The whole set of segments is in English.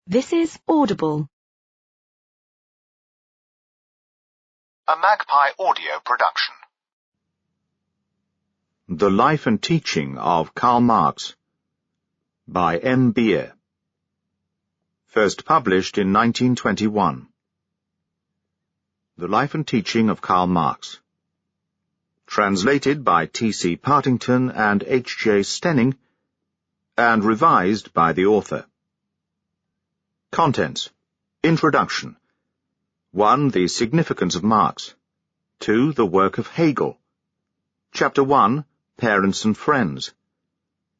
This is Audible. A Magpie audio production. The Life and Teaching of Karl Marx by M. Beer. First published in 1921. The Life and Teaching of Karl Marx. Translated by T.C. Partington and H.J. Stenning, and revised by the author. Contents. Introduction. 1. The significance of Marx. 2. The work of Hegel. Chapter 1. Parents and Friends.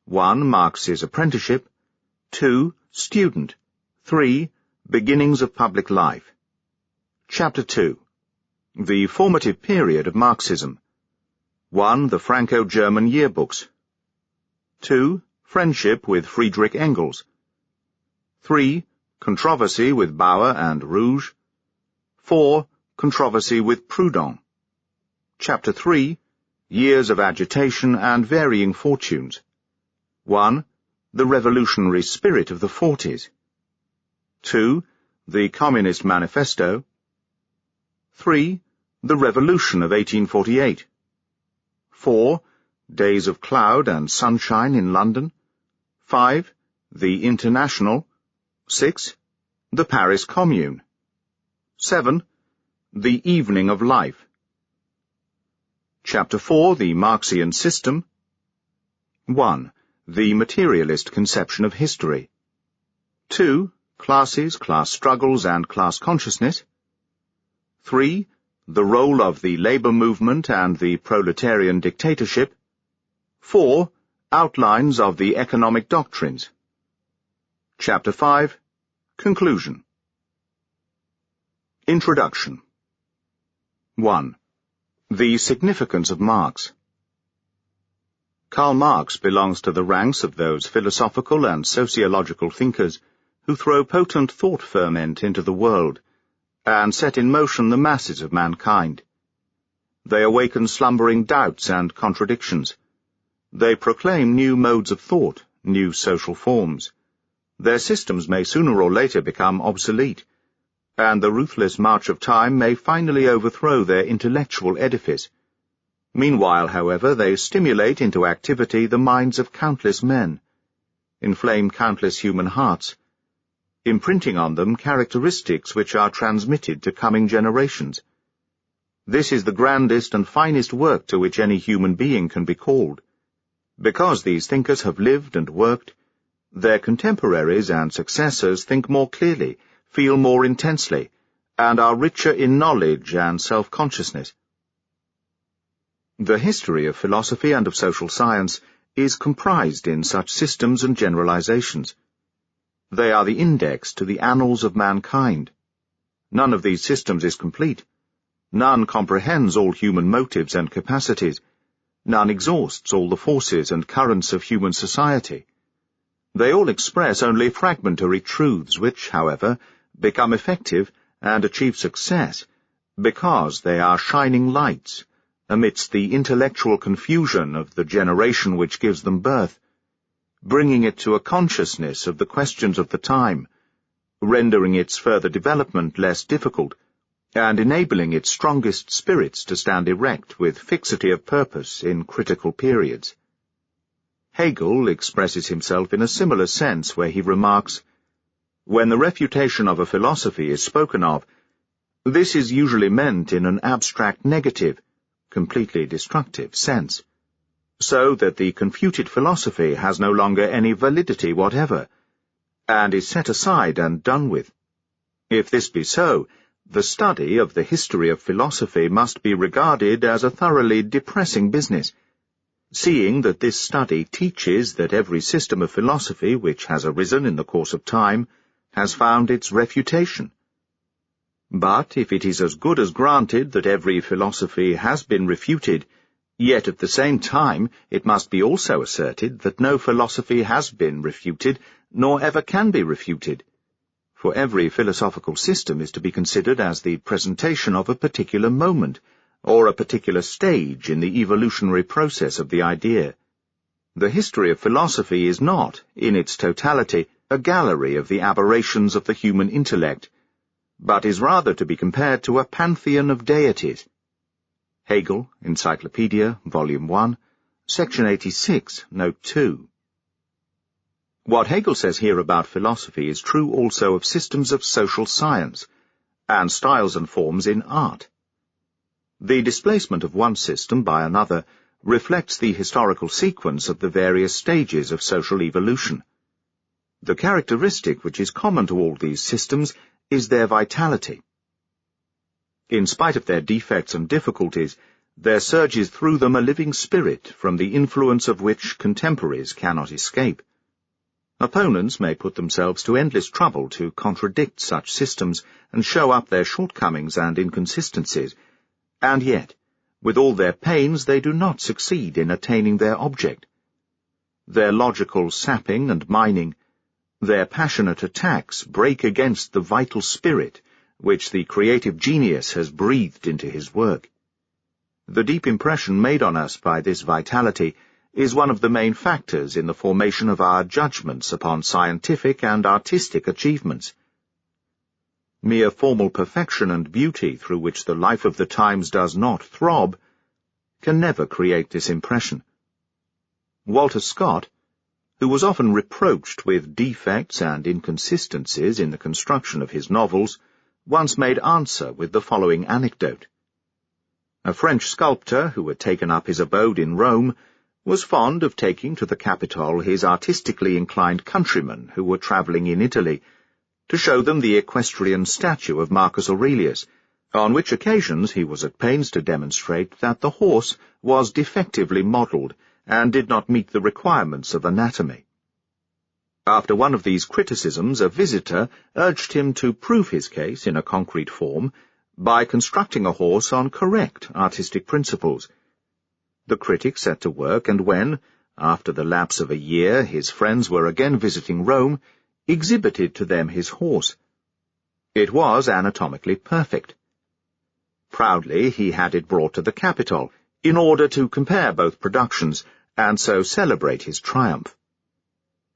1. Marx's apprenticeship. 2. Student. 3. Beginnings of public life. Chapter 2. The formative period of Marxism. 1. The Franco-German yearbooks. 2. Friendship with Friedrich Engels. 3. Controversy with Bauer and Rouge. 4. Controversy with Proudhon. Chapter 3. Years of agitation and varying fortunes. 1. The revolutionary spirit of the 40s. 2. The Communist Manifesto. 3. The Revolution of 1848. 4. Days of cloud and sunshine in London. 5. The International. 6. The Paris Commune. 7. The Evening of Life. Chapter 4. The Marxian System. 1. The Materialist Conception of History. 2. Classes, class struggles, and class consciousness. 3. The role of the labor movement and the proletarian dictatorship. 4. Outlines of the economic doctrines. Chapter 5. Conclusion. Introduction. 1. The significance of Marx. Karl Marx belongs to the ranks of those philosophical and sociological thinkers who throw potent thought ferment into the world and set in motion the masses of mankind. They awaken slumbering doubts and contradictions. They proclaim new modes of thought, new social forms. Their systems may sooner or later become obsolete, and the ruthless march of time may finally overthrow their intellectual edifice. Meanwhile, however, they stimulate into activity the minds of countless men, inflame countless human hearts, imprinting on them characteristics which are transmitted to coming generations. This is the grandest and finest work to which any human being can be called. Because these thinkers have lived and worked, their contemporaries and successors think more clearly, feel more intensely, and are richer in knowledge and self-consciousness. The history of philosophy and of social science is comprised in such systems and generalizations. They are the index to the annals of mankind. None of these systems is complete. None comprehends all human motives and capacities. None exhausts all the forces and currents of human society. They all express only fragmentary truths which, however, become effective and achieve success because they are shining lights amidst the intellectual confusion of the generation which gives them birth, bringing it to a consciousness of the questions of the time, rendering its further development less difficult, and enabling its strongest spirits to stand erect with fixity of purpose in critical periods. Hegel expresses himself in a similar sense where he remarks, "When the refutation of a philosophy is spoken of, this is usually meant in an abstract negative, completely destructive sense, so that the confuted philosophy has no longer any validity whatever, and is set aside and done with. If this be so, the study of the history of philosophy must be regarded as a thoroughly depressing business, seeing that this study teaches that every system of philosophy which has arisen in the course of time has found its refutation. But if it is as good as granted that every philosophy has been refuted, yet at the same time it must be also asserted that no philosophy has been refuted, nor ever can be refuted, for every philosophical system is to be considered as the presentation of a particular moment, or a particular stage in the evolutionary process of the idea. The history of philosophy is not, in its totality, a gallery of the aberrations of the human intellect, but is rather to be compared to a pantheon of deities. Hegel, Encyclopedia, Volume 1, Section 86, Note 2. What Hegel says here about philosophy is true also of systems of social science, and styles and forms in art. The displacement of one system by another reflects the historical sequence of the various stages of social evolution. The characteristic which is common to all these systems is their vitality. In spite of their defects and difficulties, there surges through them a living spirit from the influence of which contemporaries cannot escape. Opponents may put themselves to endless trouble to contradict such systems and show up their shortcomings and inconsistencies, and yet, with all their pains, they do not succeed in attaining their object. Their logical sapping and mining, their passionate attacks break against the vital spirit which the creative genius has breathed into his work. The deep impression made on us by this vitality is one of the main factors in the formation of our judgments upon scientific and artistic achievements. Mere formal perfection and beauty through which the life of the times does not throb can never create this impression. Walter Scott, who was often reproached with defects and inconsistencies in the construction of his novels, once made answer with the following anecdote. A French sculptor who had taken up his abode in Rome was fond of taking to the Capitol his artistically inclined countrymen who were travelling in Italy, to show them the equestrian statue of Marcus Aurelius, on which occasions he was at pains to demonstrate that the horse was defectively modelled and did not meet the requirements of anatomy. After one of these criticisms, a visitor urged him to prove his case in a concrete form by constructing a horse on correct artistic principles. The critic set to work, and when, after the lapse of a year, his friends were again visiting Rome, exhibited to them his horse. It was anatomically perfect. Proudly he had it brought to the Capitol, in order to compare both productions, and so celebrate his triumph.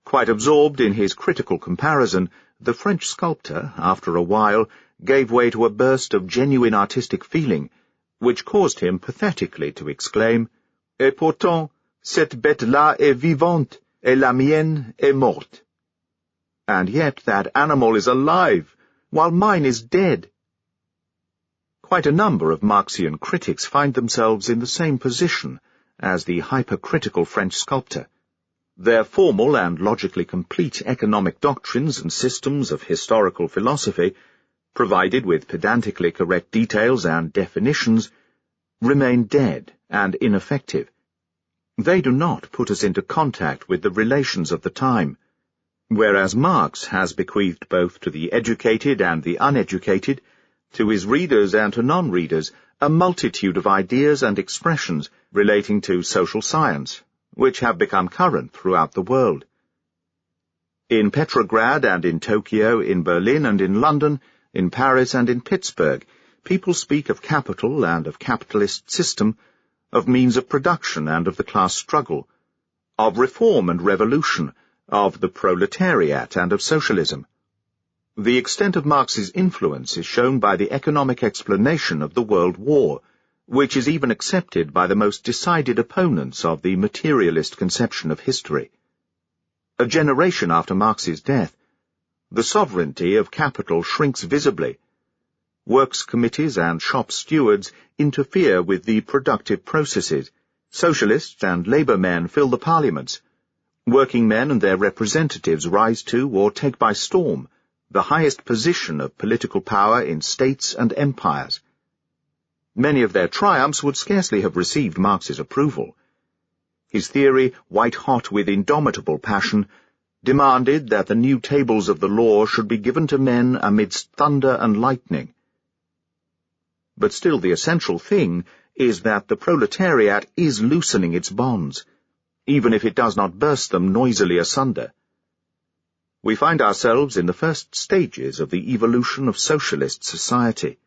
Quite absorbed in his critical comparison, the French sculptor, after a while, gave way to a burst of genuine artistic feeling, which caused him pathetically to exclaim, "Et pourtant, cette bête-là est vivante, et la mienne est morte." And yet that animal is alive, while mine is dead. Quite a number of Marxian critics find themselves in the same position as the hypercritical French sculptor. Their formal and logically complete economic doctrines and systems of historical philosophy, provided with pedantically correct details and definitions, remain dead and ineffective. They do not put us into contact with the relations of the time, whereas Marx has bequeathed both to the educated and the uneducated, to his readers and to non-readers, a multitude of ideas and expressions relating to social science, which have become current throughout the world. In Petrograd and in Tokyo, in Berlin and in London, in Paris and in Pittsburgh, people speak of capital and of capitalist system, of means of production and of the class struggle, of reform and revolution, of the proletariat and of socialism. The extent of Marx's influence is shown by the economic explanation of the World War, which is even accepted by the most decided opponents of the materialist conception of history. A generation after Marx's death, the sovereignty of capital shrinks visibly. Works committees and shop stewards interfere with the productive processes. Socialists and labour men fill the parliaments. Working men and their representatives rise to or take by storm the highest position of political power in states and empires. Many of their triumphs would scarcely have received Marx's approval. His theory, white-hot with indomitable passion, demanded that the new tables of the law should be given to men amidst thunder and lightning. But still the essential thing is that the proletariat is loosening its bonds, even if it does not burst them noisily asunder. We find ourselves in the first stages of the evolution of socialist society.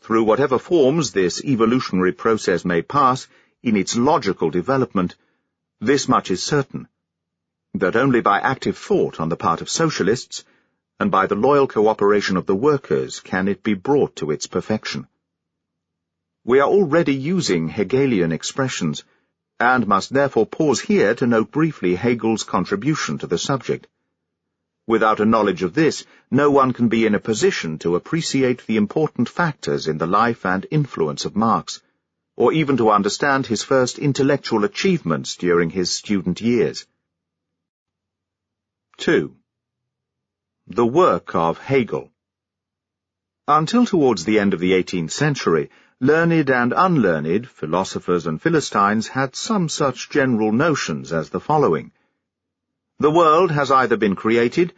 Through whatever forms this evolutionary process may pass in its logical development, this much is certain. that only by active thought on the part of socialists and by the loyal cooperation of the workers can it be brought to its perfection. We are already using Hegelian expressions, and must therefore pause here to note briefly Hegel's contribution to the subject. Without a knowledge of this, no one can be in a position to appreciate the important factors in the life and influence of Marx, or even to understand his first intellectual achievements during his student years. 2. The work of Hegel. Until towards the end of the 18th century, learned and unlearned philosophers and Philistines had some such general notions as the following. The world has either been created,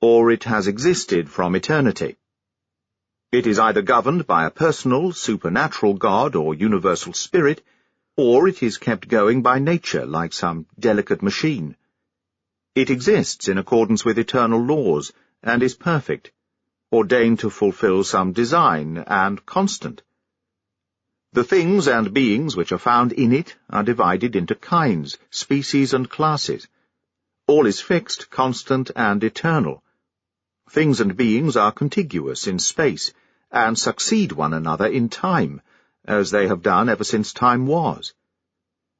or it has existed from eternity. It is either governed by a personal, supernatural God or universal spirit, or it is kept going by nature like some delicate machine. It exists in accordance with eternal laws, and is perfect, ordained to fulfill some design, and constant. The things and beings which are found in it are divided into kinds, species, and classes. All is fixed, constant, and eternal. Things and beings are contiguous in space, and succeed one another in time, as they have done ever since time was.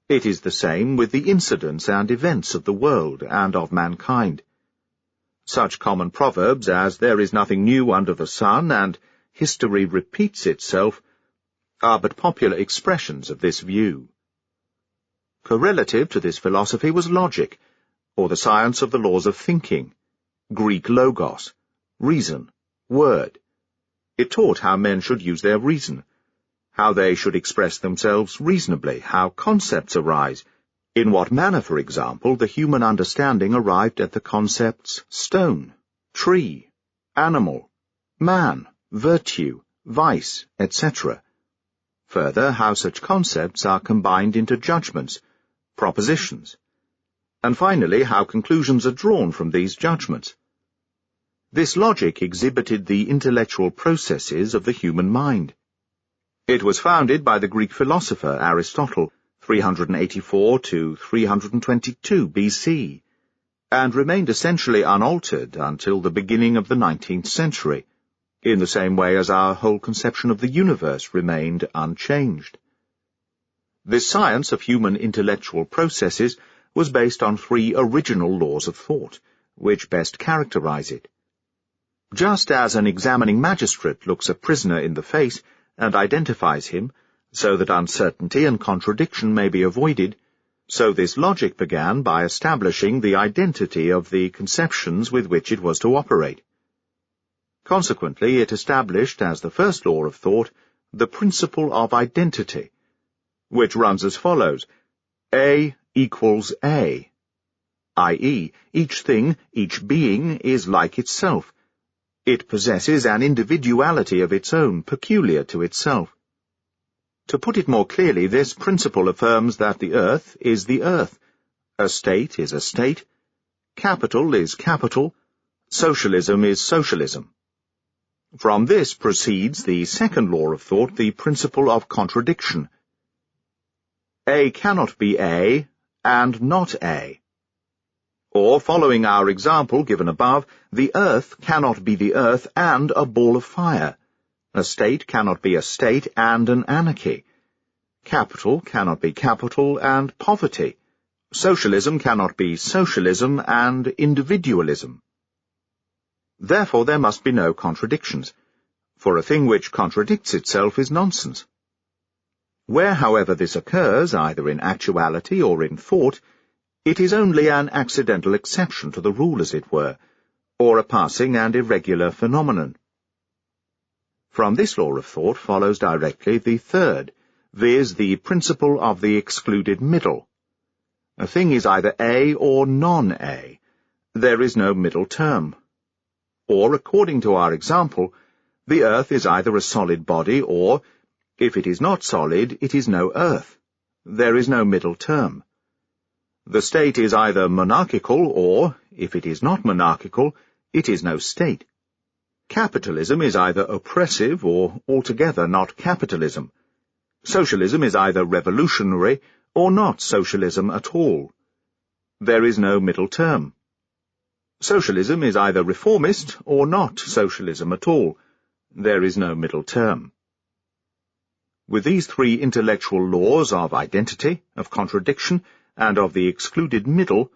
It is the same with the incidents and events of the world and of mankind. Such common proverbs as "there is nothing new under the sun" and "history repeats itself" are but popular expressions of this view. Correlative to this philosophy was logic, or the science of the laws of thinking, Greek logos, reason, word. It taught how men should use their reason, how they should express themselves reasonably, how concepts arise, in what manner, for example, the human understanding arrived at the concepts stone, tree, animal, man, virtue, vice, etc. Further, how such concepts are combined into judgments, propositions, and finally how conclusions are drawn from these judgments. This logic exhibited the intellectual processes of the human mind. It was founded by the Greek philosopher Aristotle, 384 to 322 BC, and remained essentially unaltered until the beginning of the 19th century, in the same way as our whole conception of the universe remained unchanged. This science of human intellectual processes was based on three original laws of thought, which best characterize it. Just as an examining magistrate looks a prisoner in the face and identifies him, so that uncertainty and contradiction may be avoided, so this logic began by establishing the identity of the conceptions with which it was to operate. Consequently, it established as the first law of thought the principle of identity, which runs as follows: A equals A, i.e., each thing, each being is like itself. It possesses an individuality of its own, peculiar to itself. To put it more clearly, this principle affirms that the earth is the earth, a state is a state, capital is capital, socialism is socialism. From this proceeds the second law of thought, the principle of contradiction. A cannot be A and not A. Or, following our example given above, the earth cannot be the earth and a ball of fire. A state cannot be a state and an anarchy. Capital cannot be capital and poverty. Socialism cannot be socialism and individualism. Therefore there must be no contradictions, for a thing which contradicts itself is nonsense. Where, however, this occurs, either in actuality or in thought, it is only an accidental exception to the rule, as it were, or a passing and irregular phenomenon. From this law of thought follows directly the third, viz. The principle of the excluded middle. A thing is either A or non-A. There is no middle term. Or, according to our example, the earth is either a solid body or, if it is not solid, it is no earth. There is no middle term. The state is either monarchical or, if it is not monarchical, it is no state. Capitalism is either oppressive or altogether not capitalism. Socialism is either revolutionary or not socialism at all. There is no middle term. Socialism is either reformist or not socialism at all. There is no middle term. With these three intellectual laws of identity, of contradiction, and of the excluded middle,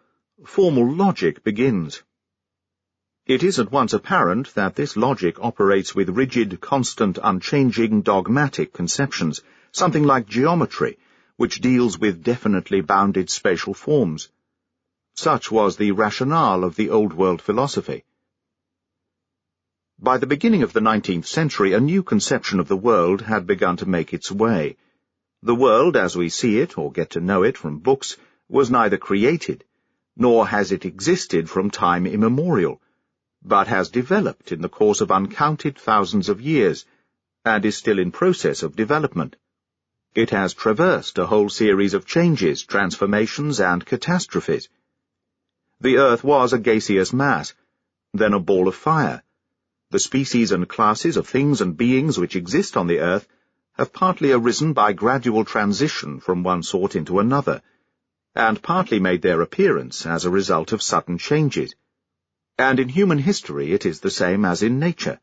formal logic begins. It is at once apparent that this logic operates with rigid, constant, unchanging, dogmatic conceptions, something like geometry, which deals with definitely bounded spatial forms. Such was the rationale of the Old World philosophy. By the beginning of the 19th century, a new conception of the world had begun to make its way. The world, as we see it or get to know it from books, was neither created, nor has it existed from time immemorial, but has developed in the course of uncounted thousands of years, and is still in process of development. It has traversed a whole series of changes, transformations, and catastrophes. The earth was a gaseous mass, then a ball of fire. The species and classes of things and beings which exist on the earth have partly arisen by gradual transition from one sort into another, and partly made their appearance as a result of sudden changes. And in human history it is the same as in nature.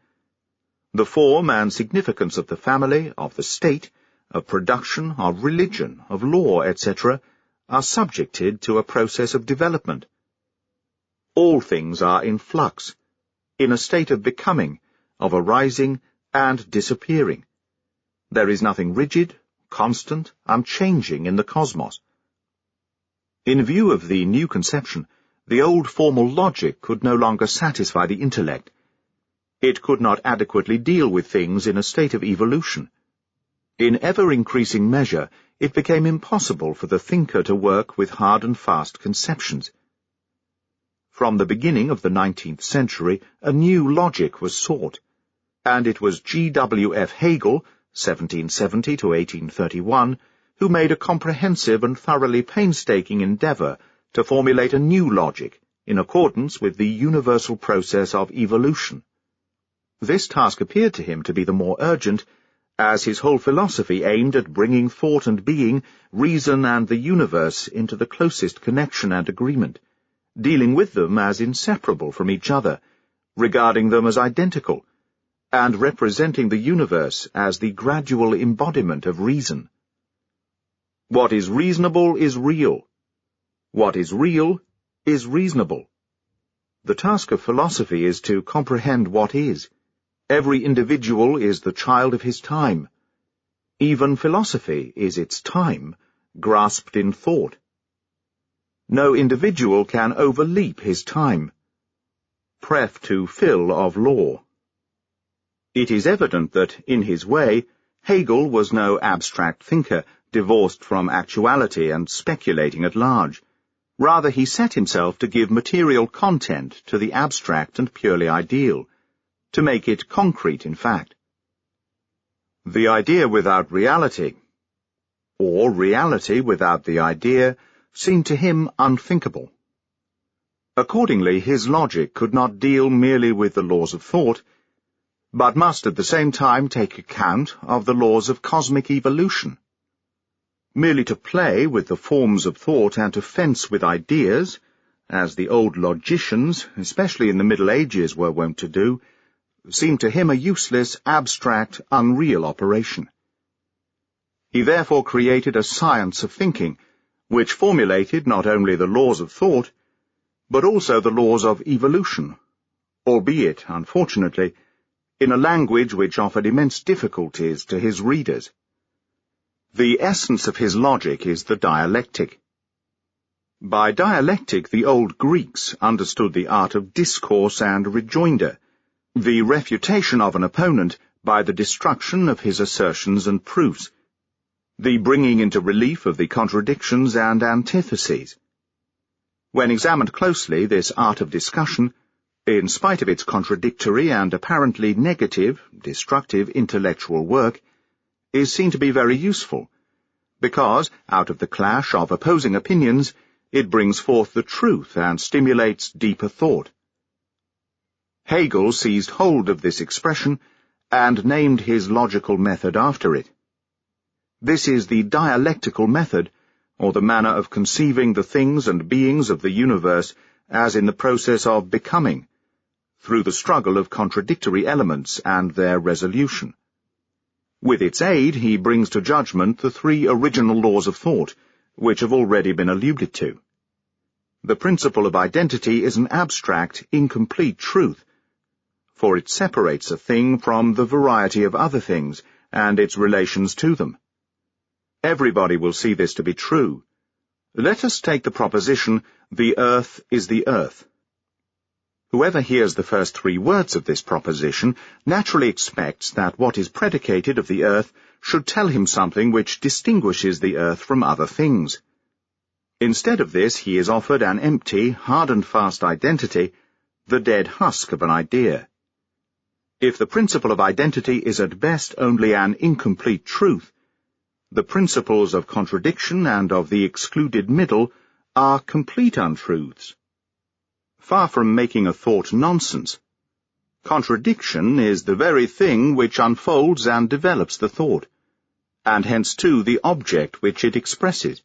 The form and significance of the family, of the state, of production, of religion, of law, etc., are subjected to a process of development. All things are in flux, in a state of becoming, of arising and disappearing. There is nothing rigid, constant, unchanging in the cosmos. In view of the new conception, the old formal logic could no longer satisfy the intellect. It could not adequately deal with things in a state of evolution. In ever-increasing measure, it became impossible for the thinker to work with hard and fast conceptions. From the beginning of the 19th century, a new logic was sought, and it was G.W.F. Hegel, 1770 to 1831, who made a comprehensive and thoroughly painstaking endeavour to formulate a new logic in accordance with the universal process of evolution. This task appeared to him to be the more urgent, as his whole philosophy aimed at bringing thought and being, reason and the universe into the closest connection and agreement, dealing with them as inseparable from each other, regarding them as identical, and representing the universe as the gradual embodiment of reason. What is reasonable is real. What is real is reasonable. The task of philosophy is to comprehend what is. Every individual is the child of his time. Even philosophy is its time, grasped in thought. No individual can overleap his time. Pref to Phil of law. It is evident that, in his way, Hegel was no abstract thinker, divorced from actuality and speculating at large. Rather, he set himself to give material content to the abstract and purely ideal, to make it concrete in fact. The idea without reality, or reality without the idea, seemed to him unthinkable. Accordingly, his logic could not deal merely with the laws of thought, but must at the same time take account of the laws of cosmic evolution. Merely to play with the forms of thought and to fence with ideas, as the old logicians, especially in the Middle Ages, were wont to do, seemed to him a useless, abstract, unreal operation. He therefore created a science of thinking, which formulated not only the laws of thought, but also the laws of evolution, albeit, unfortunately, in a language which offered immense difficulties to his readers. The essence of his logic is the dialectic. By dialectic the old Greeks understood the art of discourse and rejoinder, the refutation of an opponent by the destruction of his assertions and proofs, the bringing into relief of the contradictions and antitheses. When examined closely, this art of discussion, in spite of its contradictory and apparently negative, destructive intellectual work, is seen to be very useful, because, out of the clash of opposing opinions, it brings forth the truth and stimulates deeper thought. Hegel seized hold of this expression and named his logical method after it. This is the dialectical method, or the manner of conceiving the things and beings of the universe as in the process of becoming, through the struggle of contradictory elements and their resolution. With its aid, he brings to judgment the three original laws of thought, which have already been alluded to. The principle of identity is an abstract, incomplete truth, for it separates a thing from the variety of other things and its relations to them. Everybody will see this to be true. Let us take the proposition, the earth is the earth. Whoever hears the first three words of this proposition naturally expects that what is predicated of the earth should tell him something which distinguishes the earth from other things. Instead of this, he is offered an empty, hard-and-fast identity, the dead husk of an idea. If the principle of identity is at best only an incomplete truth, the principles of contradiction and of the excluded middle are complete untruths. Far from making a thought nonsense, contradiction is the very thing which unfolds and develops the thought, and hence too the object which it expresses.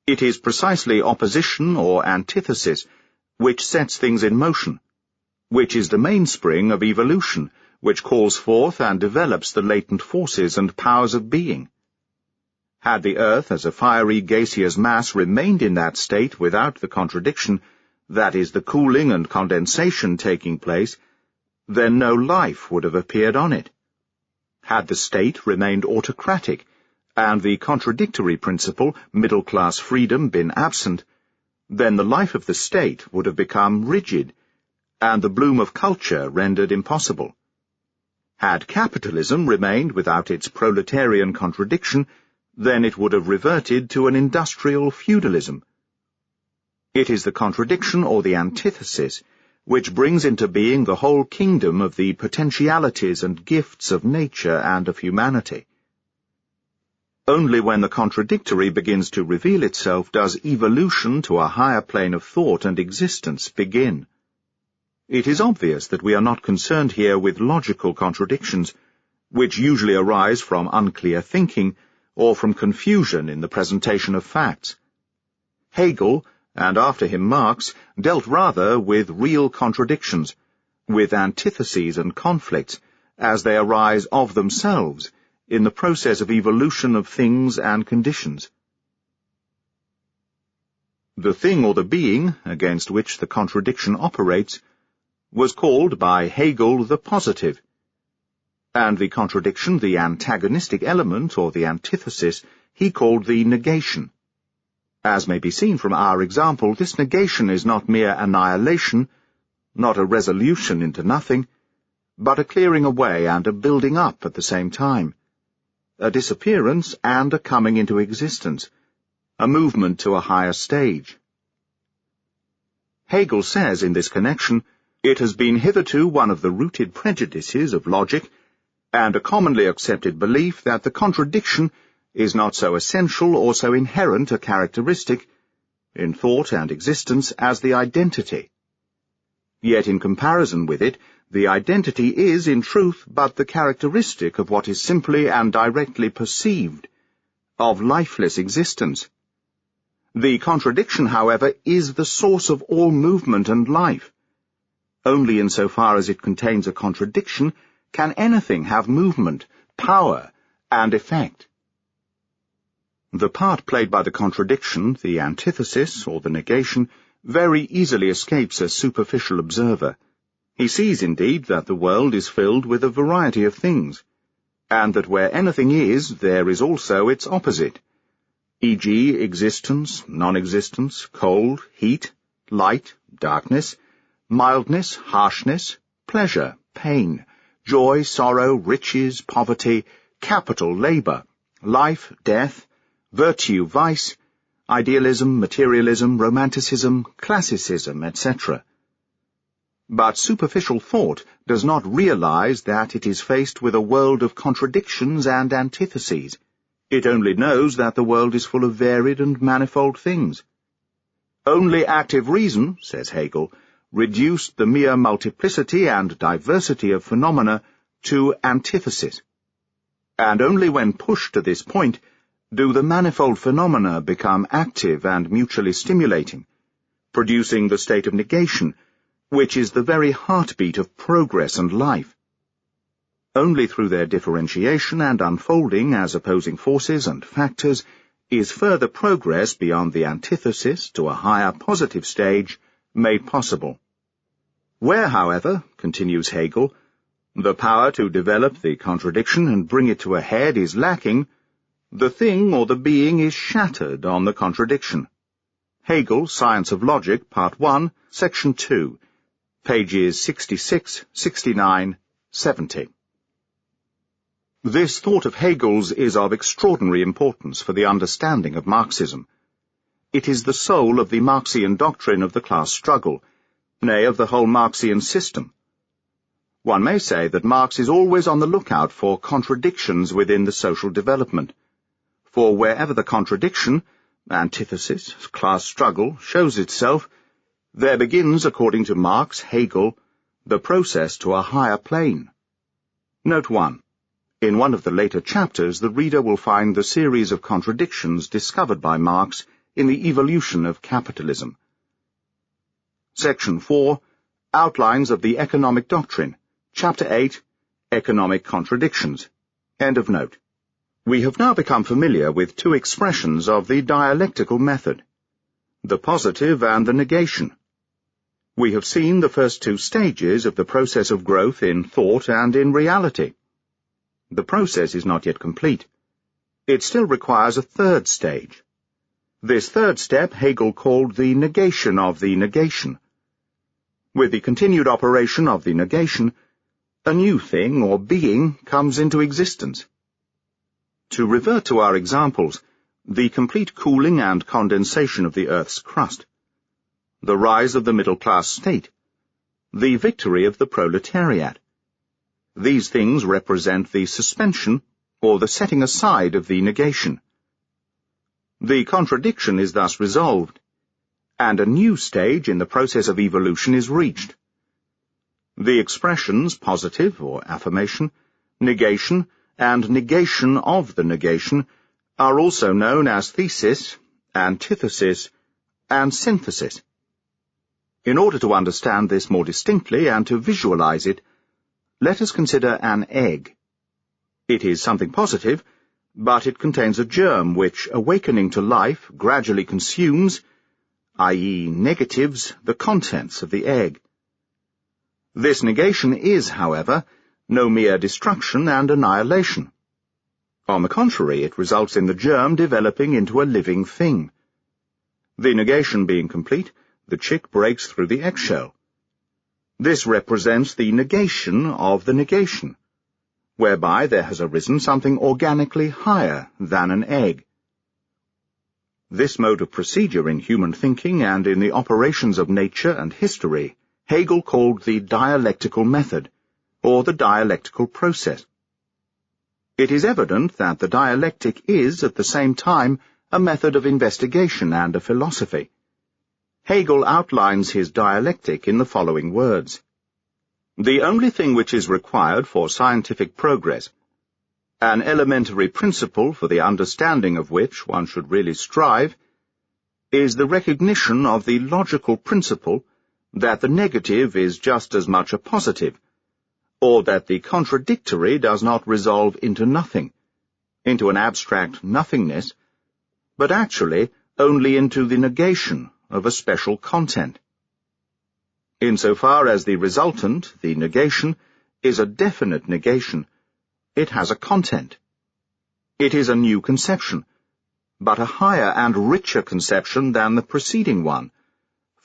It is precisely opposition or antithesis which sets things in motion, which is the mainspring of evolution, which calls forth and develops the latent forces and powers of being. Had the earth as a fiery gaseous mass remained in that state without the contradiction, that is, the cooling and condensation taking place, then no life would have appeared on it. Had the state remained autocratic, and the contradictory principle, middle-class freedom, been absent, then the life of the state would have become rigid, and the bloom of culture rendered impossible. Had capitalism remained without its proletarian contradiction, then it would have reverted to an industrial feudalism. It is the contradiction or the antithesis which brings into being the whole kingdom of the potentialities and gifts of nature and of humanity. Only when the contradictory begins to reveal itself does evolution to a higher plane of thought and existence begin. It is obvious that we are not concerned here with logical contradictions, which usually arise from unclear thinking or from confusion in the presentation of facts. Hegel, and after him Marx, dealt rather with real contradictions, with antitheses and conflicts, as they arise of themselves in the process of evolution of things and conditions. The thing or the being, against which the contradiction operates, was called by Hegel the positive, and the contradiction, the antagonistic element or the antithesis, he called the negation. As may be seen from our example, this negation is not mere annihilation, not a resolution into nothing, but a clearing away and a building up at the same time, a disappearance and a coming into existence, a movement to a higher stage. Hegel says in this connection, it has been hitherto one of the rooted prejudices of logic, and a commonly accepted belief that the contradiction is not so essential or so inherent a characteristic in thought and existence as the identity. Yet in comparison with it, the identity is, in truth, but the characteristic of what is simply and directly perceived, of lifeless existence. The contradiction, however, is the source of all movement and life. Only insofar as it contains a contradiction can anything have movement, power, and effect. The part played by the contradiction, the antithesis, or the negation, very easily escapes a superficial observer. He sees, indeed, that the world is filled with a variety of things, and that where anything is, there is also its opposite, e.g., existence, non-existence, cold, heat, light, darkness, mildness, harshness, pleasure, pain, joy, sorrow, riches, poverty, capital, labor, life, death, virtue, vice, idealism, materialism, romanticism, classicism, etc. But superficial thought does not realize that it is faced with a world of contradictions and antitheses. It only knows that the world is full of varied and manifold things. Only active reason, says Hegel, reduced the mere multiplicity and diversity of phenomena to antithesis. And only when pushed to this point do the manifold phenomena become active and mutually stimulating, producing the state of negation, which is the very heartbeat of progress and life. Only through their differentiation and unfolding as opposing forces and factors is further progress beyond the antithesis to a higher positive stage made possible. Where, however, continues Hegel, the power to develop the contradiction and bring it to a head is lacking, the thing or the being is shattered on the contradiction. Hegel, Science of Logic, Part 1, Section 2, pages 66, 69, 70. This thought of Hegel's is of extraordinary importance for the understanding of Marxism. It is the soul of the Marxian doctrine of the class struggle, nay, of the whole Marxian system. One may say that Marx is always on the lookout for contradictions within the social development, for wherever the contradiction, antithesis, class struggle, shows itself, there begins, according to Marx, Hegel, the process to a higher plane. Note 1. In one of the later chapters, the reader will find the series of contradictions discovered by Marx in the evolution of capitalism. Section 4, Outlines of the Economic Doctrine, Chapter 8, Economic Contradictions. End of note. We have now become familiar with two expressions of the dialectical method, the positive and the negation. We have seen the first two stages of the process of growth in thought and in reality. The process is not yet complete. It still requires a third stage. This third step Hegel called the negation of the negation. With the continued operation of the negation, a new thing or being comes into existence. To revert to our examples, the complete cooling and condensation of the Earth's crust, the rise of the middle-class state, the victory of the proletariat. These things represent the suspension or the setting aside of the negation. The contradiction is thus resolved, and a new stage in the process of evolution is reached. The expressions positive or affirmation, negation, and negation of the negation are also known as thesis, antithesis, and synthesis. In order to understand this more distinctly and to visualize it, let us consider an egg. It is something positive, but it contains a germ which, awakening to life, gradually consumes, i.e. negatives, the contents of the egg. This negation is, however, no mere destruction and annihilation. On the contrary, it results in the germ developing into a living thing. The negation being complete, the chick breaks through the eggshell. This represents the negation of the negation, whereby there has arisen something organically higher than an egg. This mode of procedure in human thinking and in the operations of nature and history Hegel called the dialectical method, or the dialectical process. It is evident that the dialectic is, at the same time, a method of investigation and a philosophy. Hegel outlines his dialectic in the following words. The only thing which is required for scientific progress, an elementary principle for the understanding of which one should really strive, is the recognition of the logical principle that the negative is just as much a positive, or that the contradictory does not resolve into nothing, into an abstract nothingness, but actually only into the negation of a special content. Insofar as the resultant, the negation, is a definite negation, it has a content. It is a new conception, but a higher and richer conception than the preceding one,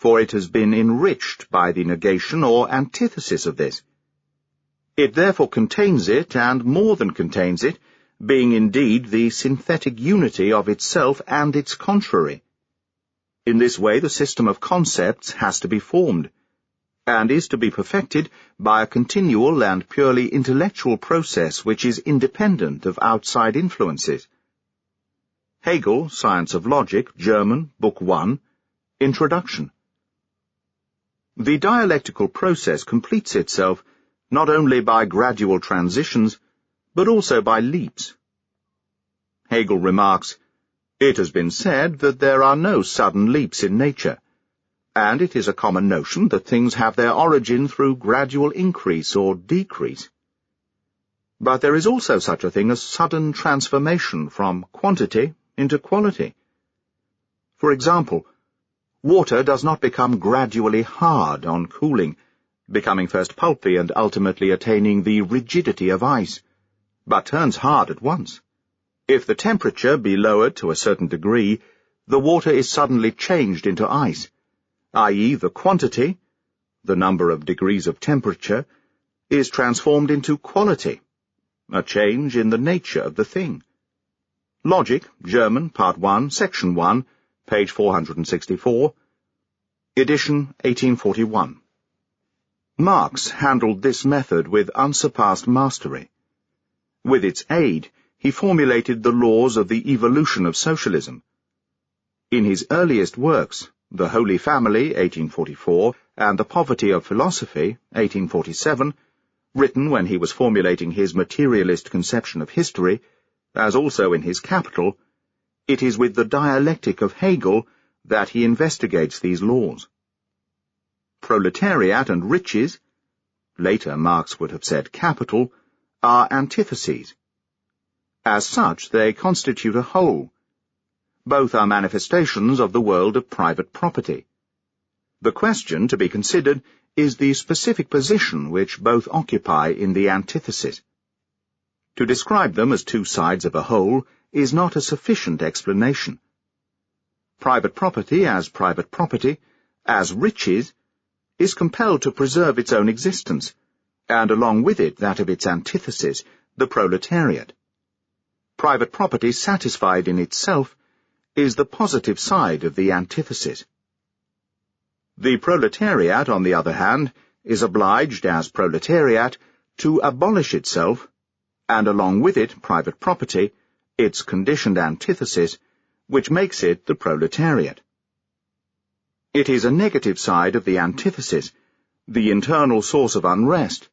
for it has been enriched by the negation or antithesis of this. It therefore contains it, and more than contains it, being indeed the synthetic unity of itself and its contrary. In this way the system of concepts has to be formed, and is to be perfected by a continual and purely intellectual process which is independent of outside influences. Hegel, Science of Logic, German, Book 1, Introduction. The dialectical process completes itself not only by gradual transitions, but also by leaps. Hegel remarks, "It has been said that there are no sudden leaps in nature, and it is a common notion that things have their origin through gradual increase or decrease. But there is also such a thing as sudden transformation from quantity into quality. For example, water does not become gradually hard on cooling, becoming first pulpy and ultimately attaining the rigidity of ice, but turns hard at once. If the temperature be lowered to a certain degree, the water is suddenly changed into ice, i.e. the quantity, the number of degrees of temperature, is transformed into quality, a change in the nature of the thing." Logic, German, Part 1, Section 1, page 464, edition 1841. Marx handled this method with unsurpassed mastery. With its aid, he formulated the laws of the evolution of socialism. In his earliest works, The Holy Family, 1844, and The Poverty of Philosophy, 1847, written when he was formulating his materialist conception of history, as also in his Capital, it is with the dialectic of Hegel that he investigates these laws. Proletariat and riches, later Marx would have said capital, are antitheses. As such, they constitute a whole. Both are manifestations of the world of private property. The question to be considered is the specific position which both occupy in the antithesis. To describe them as two sides of a whole is not a sufficient explanation. Private property, as riches, is compelled to preserve its own existence, and along with it that of its antithesis, the proletariat. Private property satisfied in itself is the positive side of the antithesis. The proletariat, on the other hand, is obliged, as proletariat, to abolish itself, and along with it private property, its conditioned antithesis, which makes it the proletariat. It is a negative side of the antithesis, the internal source of unrest,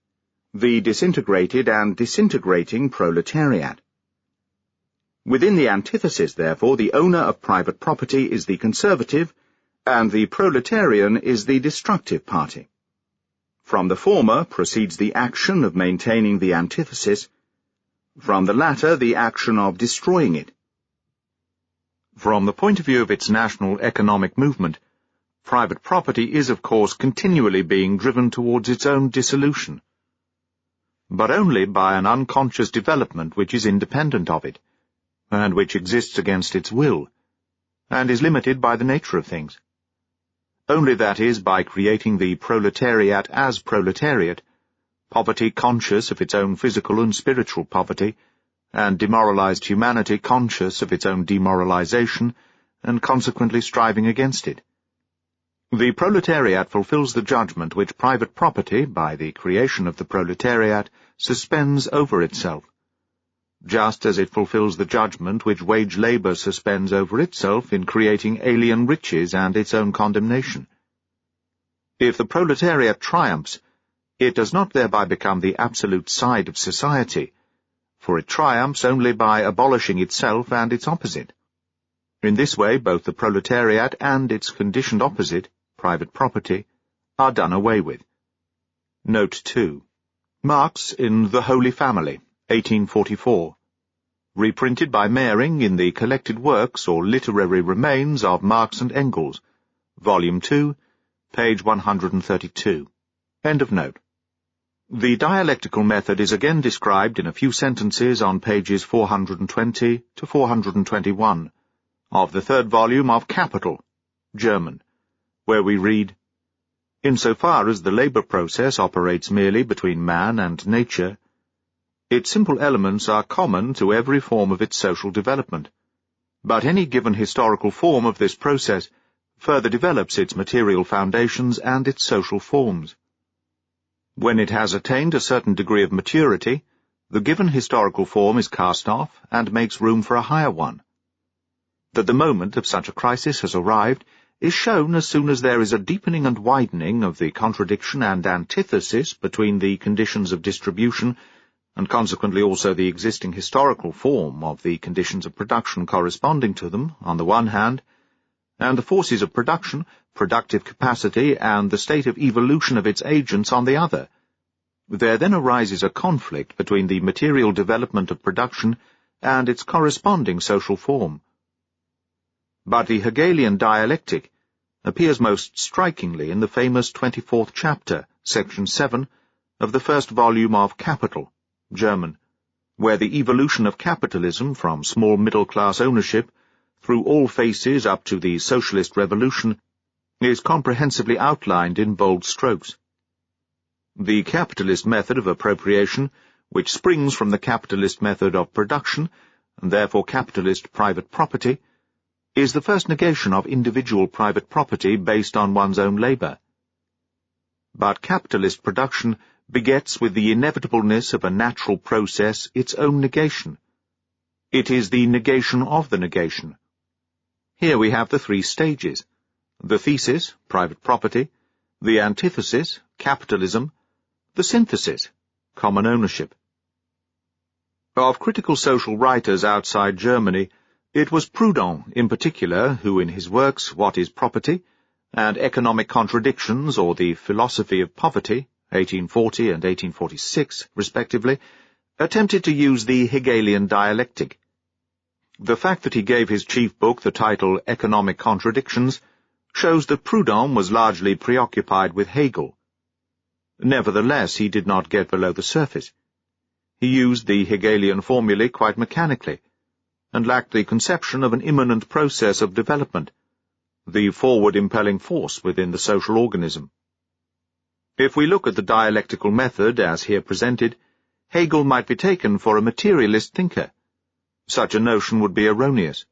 the disintegrated and disintegrating proletariat. Within the antithesis, therefore, the owner of private property is the conservative, and the proletarian is the destructive party. From the former proceeds the action of maintaining the antithesis, from the latter the action of destroying it. From the point of view of its national economic movement, private property is, of course, continually being driven towards its own dissolution, but only by an unconscious development which is independent of it, and which exists against its will, and is limited by the nature of things. Only, that is, by creating the proletariat as proletariat, poverty conscious of its own physical and spiritual poverty, and demoralized humanity conscious of its own demoralization, and consequently striving against it. The proletariat fulfills the judgment which private property, by the creation of the proletariat, suspends over itself, just as it fulfills the judgment which wage labor suspends over itself in creating alien riches and its own condemnation. If the proletariat triumphs, it does not thereby become the absolute side of society, for it triumphs only by abolishing itself and its opposite. In this way, both the proletariat and its conditioned opposite, private property, are done away with. Note 2. Marx in The Holy Family, 1844. Reprinted by Mehring in the Collected Works or Literary Remains of Marx and Engels, Volume 2, page 132. End of note. The dialectical method is again described in a few sentences on pages 420 to 421 of the third volume of Capital, German, where we read, "Insofar as the labor process operates merely between man and nature, its simple elements are common to every form of its social development, but any given historical form of this process further develops its material foundations and its social forms. When it has attained a certain degree of maturity, the given historical form is cast off and makes room for a higher one. That the moment of such a crisis has arrived is shown as soon as there is a deepening and widening of the contradiction and antithesis between the conditions of distribution and consequently also the existing historical form of the conditions of production corresponding to them, on the one hand, and the forces of production, productive capacity, and the state of evolution of its agents on the other, there then arises a conflict between the material development of production and its corresponding social form. But the Hegelian dialectic appears most strikingly in the famous 24th chapter, section 7, of the first volume of Capital, German, where the evolution of capitalism from small middle-class ownership through all phases up to the socialist revolution is comprehensively outlined in bold strokes. The capitalist method of appropriation, which springs from the capitalist method of production, and therefore capitalist private property, is the first negation of individual private property based on one's own labor. But capitalist production begets with the inevitableness of a natural process its own negation. It is the negation of the negation. Here we have the three stages: the thesis, private property; the antithesis, capitalism; the synthesis, common ownership. Of critical social writers outside Germany, it was Proudhon in particular who, in his works What is Property and Economic Contradictions, or the Philosophy of Poverty, 1840 and 1846, respectively, attempted to use the Hegelian dialectic. The fact that he gave his chief book the title Economic Contradictions shows that Proudhon was largely preoccupied with Hegel. Nevertheless, he did not get below the surface. He used the Hegelian formulae quite mechanically, and lacked the conception of an immanent process of development, the forward-impelling force within the social organism. If we look at the dialectical method as here presented, Hegel might be taken for a materialist thinker. Such a notion would be erroneous.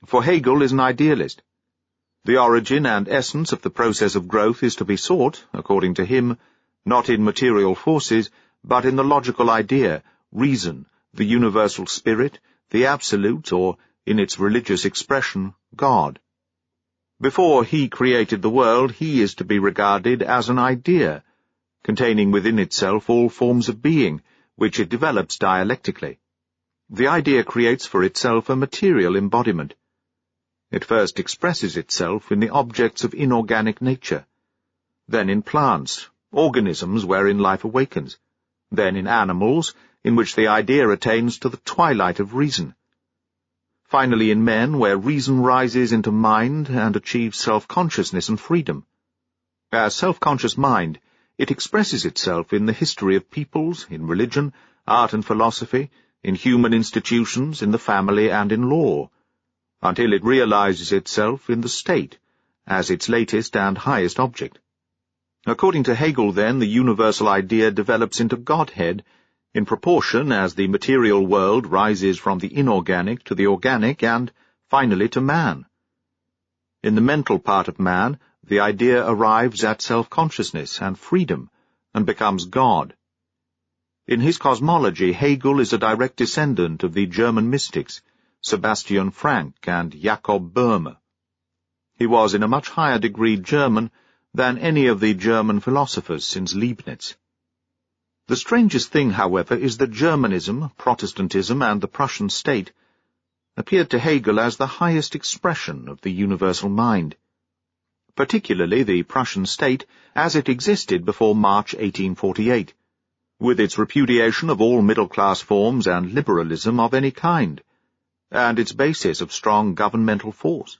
For Hegel is an idealist. The origin and essence of the process of growth is to be sought, according to him, not in material forces, but in the logical idea, reason, the universal spirit, the absolute, or, in its religious expression, God. Before he created the world, he is to be regarded as an idea, containing within itself all forms of being, which it develops dialectically. The idea creates for itself a material embodiment. It first expresses itself in the objects of inorganic nature, then in plants, organisms wherein life awakens, then in animals, in which the idea attains to the twilight of reason, finally in men, where reason rises into mind and achieves self-consciousness and freedom. As self-conscious mind, it expresses itself in the history of peoples, in religion, art and philosophy, in human institutions, in the family and in law, until it realizes itself in the state as its latest and highest object. According to Hegel, then, the universal idea develops into Godhead in proportion as the material world rises from the inorganic to the organic and, finally, to man. In the mental part of man, the idea arrives at self-consciousness and freedom and becomes God. In his cosmology, Hegel is a direct descendant of the German mystics, Sebastian Frank and Jakob Böhme. He was in a much higher degree German than any of the German philosophers since Leibniz. The strangest thing, however, is that Germanism, Protestantism, and the Prussian state appeared to Hegel as the highest expression of the universal mind, particularly the Prussian state as it existed before March 1848, with its repudiation of all middle-class forms and liberalism of any kind, and its basis of strong governmental force.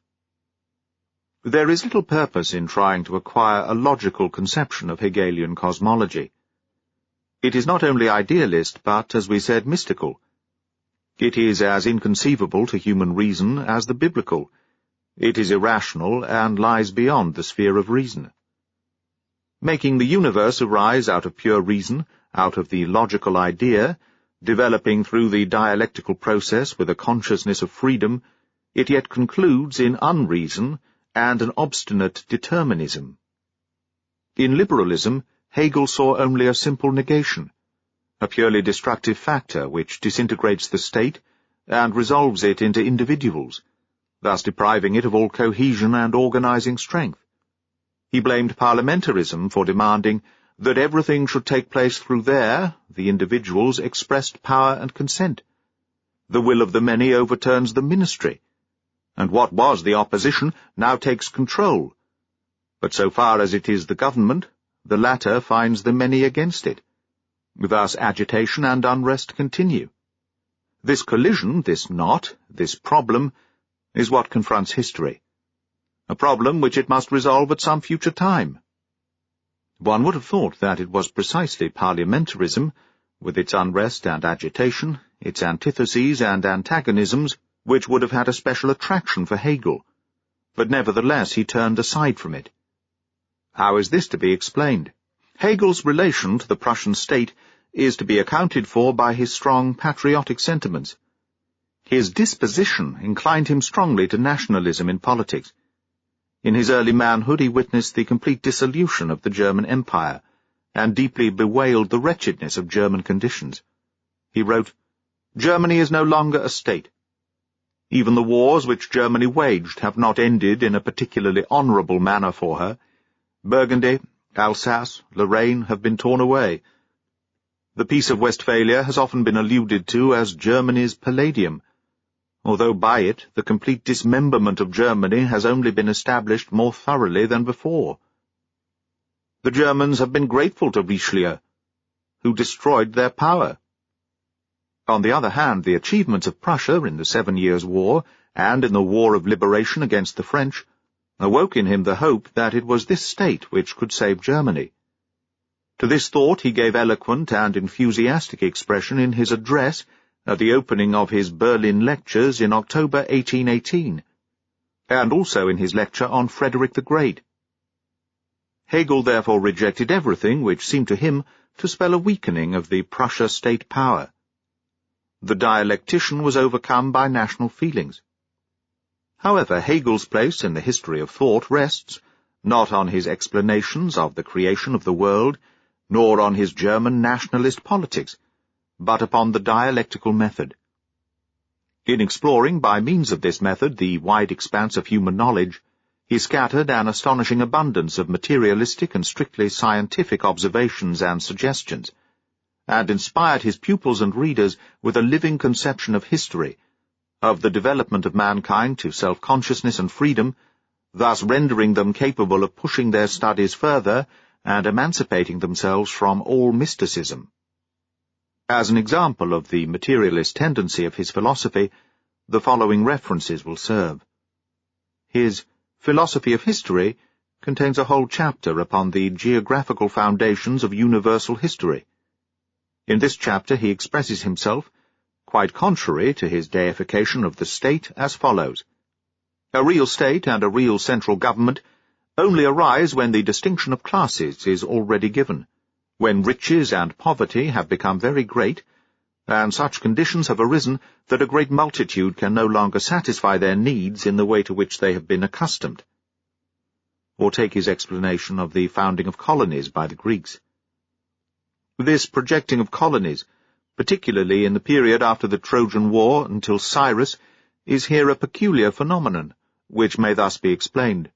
There is little purpose in trying to acquire a logical conception of Hegelian cosmology. It is not only idealist, but, as we said, mystical. It is as inconceivable to human reason as the biblical. It is irrational and lies beyond the sphere of reason. Making the universe arise out of pure reason, out of the logical idea, developing through the dialectical process with a consciousness of freedom, it yet concludes in unreason and an obstinate determinism. In liberalism, Hegel saw only a simple negation, a purely destructive factor which disintegrates the state and resolves it into individuals, thus depriving it of all cohesion and organizing strength. He blamed parliamentarism for demanding that everything should take place through their, the individual's, expressed power and consent. The will of the many overturns the ministry, and what was the opposition now takes control. But so far as it is the government, the latter finds the many against it. Thus agitation and unrest continue. This collision, this knot, this problem, is what confronts history, a problem which it must resolve at some future time. One would have thought that it was precisely parliamentarism, with its unrest and agitation, its antitheses and antagonisms, which would have had a special attraction for Hegel, but nevertheless he turned aside from it. How is this to be explained? Hegel's relation to the Prussian state is to be accounted for by his strong patriotic sentiments. His disposition inclined him strongly to nationalism in politics. In his early manhood he witnessed the complete dissolution of the German Empire, and deeply bewailed the wretchedness of German conditions. He wrote, "Germany is no longer a state. Even the wars which Germany waged have not ended in a particularly honourable manner for her. Burgundy, Alsace, Lorraine have been torn away. The Peace of Westphalia has often been alluded to as Germany's Palladium, although by it the complete dismemberment of Germany has only been established more thoroughly than before. The Germans have been grateful to Richelieu, who destroyed their power." On the other hand, the achievements of Prussia in the 7 Years' War and in the War of Liberation against the French awoke in him the hope that it was this state which could save Germany. To this thought he gave eloquent and enthusiastic expression in his address at the opening of his Berlin lectures in October 1818, and also in his lecture on Frederick the Great. Hegel therefore rejected everything which seemed to him to spell a weakening of the Prussia state power. The dialectician was overcome by national feelings. However, Hegel's place in the history of thought rests not on his explanations of the creation of the world, nor on his German nationalist politics, but upon the dialectical method. In exploring by means of this method the wide expanse of human knowledge, he scattered an astonishing abundance of materialistic and strictly scientific observations and suggestions, and inspired his pupils and readers with a living conception of history, of the development of mankind to self-consciousness and freedom, thus rendering them capable of pushing their studies further and emancipating themselves from all mysticism. As an example of the materialist tendency of his philosophy, the following references will serve. His Philosophy of History contains a whole chapter upon the geographical foundations of universal history. In this chapter he expresses himself, quite contrary to his deification of the state, as follows. A real state and a real central government only arise when the distinction of classes is already given, when riches and poverty have become very great, and such conditions have arisen that a great multitude can no longer satisfy their needs in the way to which they have been accustomed. Or take his explanation of the founding of colonies by the Greeks. This projecting of colonies, particularly in the period after the Trojan War until Cyrus, is here a peculiar phenomenon, which may thus be explained.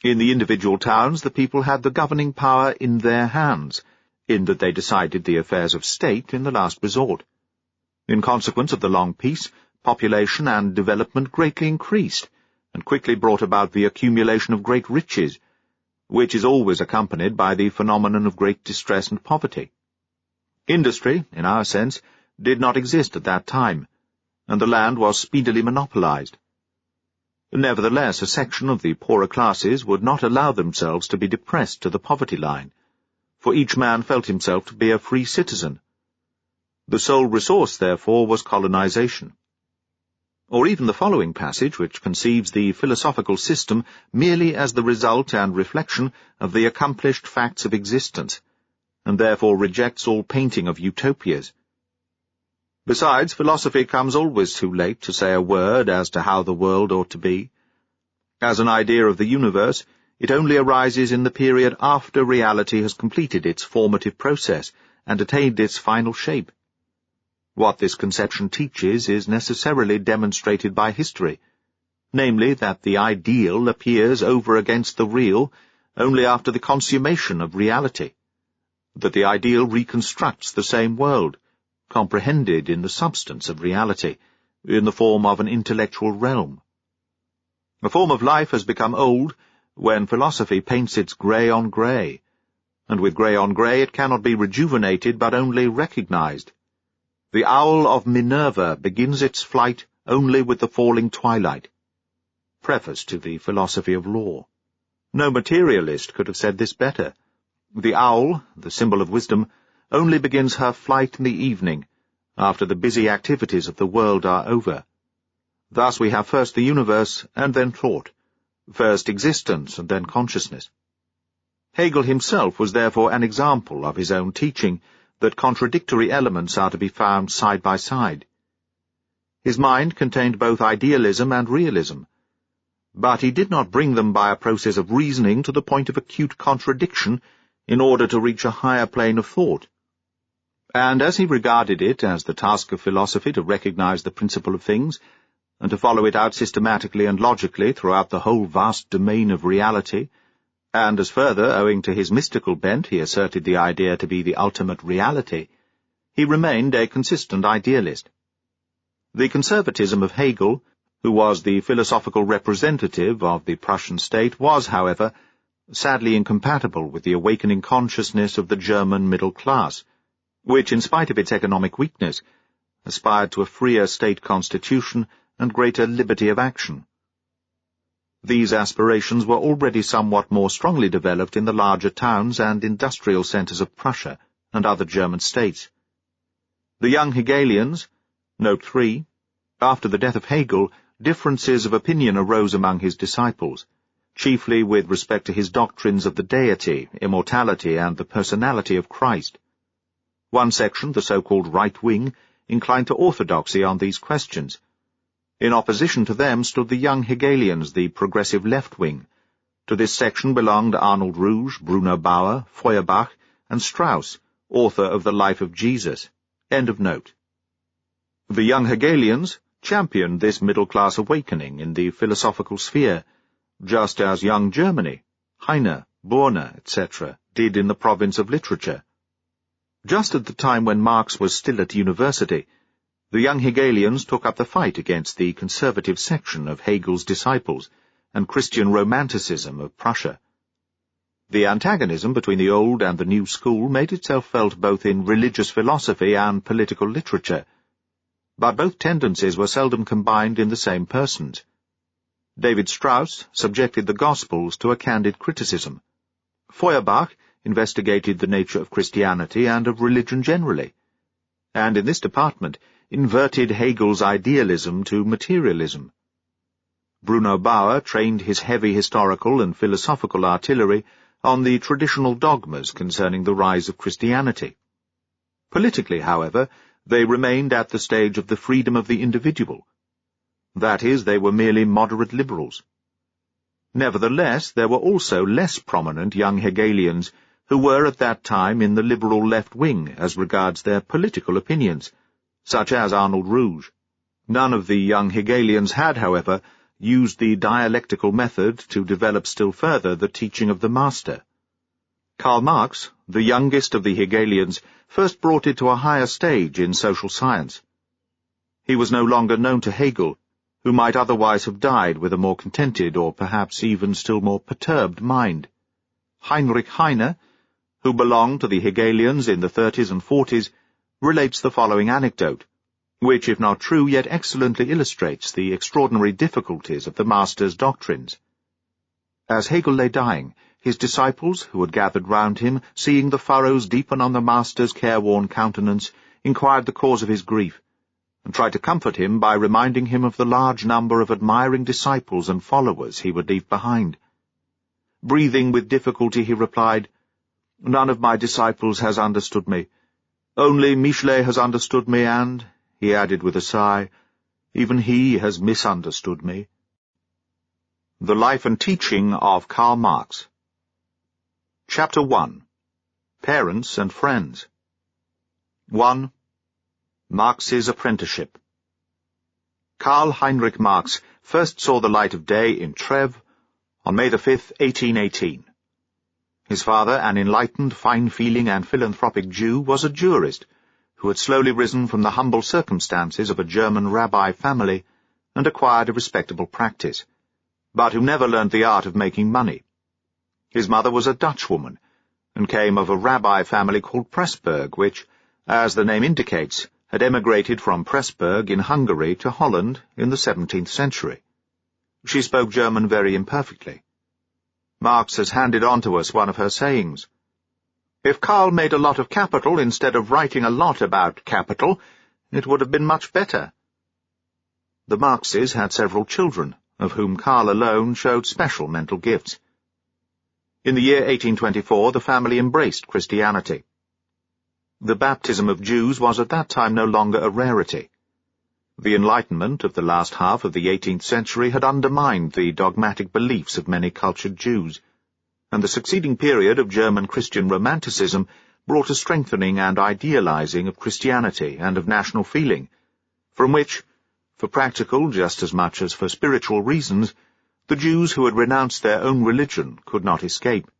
In the individual towns the people had the governing power in their hands, in that they decided the affairs of state in the last resort. In consequence of the long peace, population and development greatly increased, and quickly brought about the accumulation of great riches, which is always accompanied by the phenomenon of great distress and poverty. Industry, in our sense, did not exist at that time, and the land was speedily monopolized. Nevertheless, a section of the poorer classes would not allow themselves to be depressed to the poverty line, for each man felt himself to be a free citizen. The sole resource, therefore, was colonization. Or even the following passage, which conceives the philosophical system merely as the result and reflection of the accomplished facts of existence, and therefore rejects all painting of utopias. Besides, philosophy comes always too late to say a word as to how the world ought to be. As an idea of the universe, it only arises in the period after reality has completed its formative process and attained its final shape. What this conception teaches is necessarily demonstrated by history, namely that the ideal appears over against the real only after the consummation of reality. that the ideal reconstructs the same world, comprehended in the substance of reality, in the form of an intellectual realm. A form of life has become old when philosophy paints its grey on grey, and with grey on grey it cannot be rejuvenated but only recognized. The owl of Minerva begins its flight only with the falling twilight. Preface to the Philosophy of Law. No materialist could have said this better. The owl, the symbol of wisdom, only begins her flight in the evening, after the busy activities of the world are over. Thus we have first the universe and then thought, first existence and then consciousness. Hegel himself was therefore an example of his own teaching that contradictory elements are to be found side by side. His mind contained both idealism and realism, but he did not bring them by a process of reasoning to the point of acute contradiction in order to reach a higher plane of thought. And as he regarded it as the task of philosophy to recognize the principle of things, and to follow it out systematically and logically throughout the whole vast domain of reality, and as further, owing to his mystical bent, he asserted the idea to be the ultimate reality, he remained a consistent idealist. The conservatism of Hegel, who was the philosophical representative of the Prussian state, was, however, sadly incompatible with the awakening consciousness of the German middle class, which, in spite of its economic weakness, aspired to a freer state constitution and greater liberty of action. These aspirations were already somewhat more strongly developed in the larger towns and industrial centres of Prussia and other German states. The young Hegelians, Note 3, after the death of Hegel, differences of opinion arose among his disciples, chiefly with respect to his doctrines of the deity, immortality, and the personality of Christ. One section, the so-called right wing, inclined to orthodoxy on these questions. In opposition to them stood the young Hegelians, the progressive left wing. To this section belonged Arnold Rouge, Bruno Bauer, Feuerbach, and Strauss, author of The Life of Jesus. End of note. The young Hegelians championed this middle-class awakening in the philosophical sphere, just as young Germany, Heine, Borne, etc., did in the province of literature. Just at the time when Marx was still at university, the young Hegelians took up the fight against the conservative section of Hegel's disciples and Christian romanticism of Prussia. The antagonism between the old and the new school made itself felt both in religious philosophy and political literature, but both tendencies were seldom combined in the same persons. David Strauss subjected the Gospels to a candid criticism. Feuerbach investigated the nature of Christianity and of religion generally, and in this department inverted Hegel's idealism to materialism. Bruno Bauer trained his heavy historical and philosophical artillery on the traditional dogmas concerning the rise of Christianity. Politically, however, they remained at the stage of the freedom of the individual. That is, they were merely moderate liberals. Nevertheless, there were also less prominent young Hegelians who were at that time in the liberal left wing as regards their political opinions, such as Arnold Rouge. None of the young Hegelians had, however, used the dialectical method to develop still further the teaching of the master. Karl Marx, the youngest of the Hegelians, first brought it to a higher stage in social science. He was no longer known to Hegel, who might otherwise have died with a more contented or perhaps even still more perturbed mind. Heinrich Heine, who belonged to the Hegelians in the 30s and 40s, relates the following anecdote, which, if not true, yet excellently illustrates the extraordinary difficulties of the master's doctrines. As Hegel lay dying, his disciples, who had gathered round him, seeing the furrows deepen on the master's careworn countenance, inquired the cause of his grief, and tried to comfort him by reminding him of the large number of admiring disciples and followers he would leave behind. Breathing with difficulty, he replied, "None of my disciples has understood me. Only Michelet has understood me, and," he added with a sigh, "even he has misunderstood me." The Life and Teaching of Karl Marx. Chapter 1. Parents and Friends. 1. Marx's Apprenticeship. Karl Heinrich Marx first saw the light of day in Treves on May 5, 1818. His father, an enlightened, fine-feeling and philanthropic Jew, was a jurist who had slowly risen from the humble circumstances of a German rabbi family and acquired a respectable practice, but who never learned the art of making money. His mother was a Dutch woman, and came of a rabbi family called Pressburg, which, as the name indicates, had emigrated from Pressburg in Hungary to Holland in the 17th century. She spoke German very imperfectly. Marx has handed on to us one of her sayings. If Karl made a lot of capital instead of writing a lot about capital, it would have been much better. The Marxes had several children, of whom Karl alone showed special mental gifts. In the year 1824, the family embraced Christianity. The baptism of Jews was at that time no longer a rarity. The Enlightenment of the last half of the 18th century had undermined the dogmatic beliefs of many cultured Jews, and the succeeding period of German Christian Romanticism brought a strengthening and idealizing of Christianity and of national feeling, from which, for practical just as much as for spiritual reasons, the Jews who had renounced their own religion could not escape.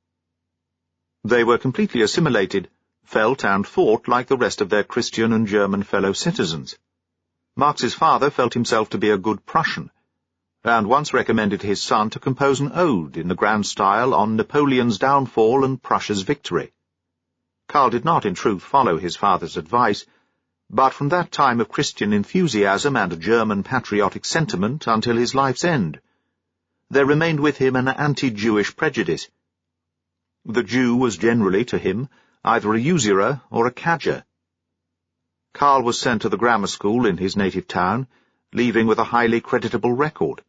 They were completely assimilated, felt and thought like the rest of their Christian and German fellow citizens. Marx's father felt himself to be a good Prussian, and once recommended his son to compose an ode in the grand style on Napoleon's downfall and Prussia's victory. Karl did not in truth follow his father's advice, but from that time of Christian enthusiasm and German patriotic sentiment until his life's end, there remained with him an anti-Jewish prejudice. The Jew was generally, to him, either a usurer or a cadger. Karl was sent to the grammar school in his native town, leaving with a highly creditable record.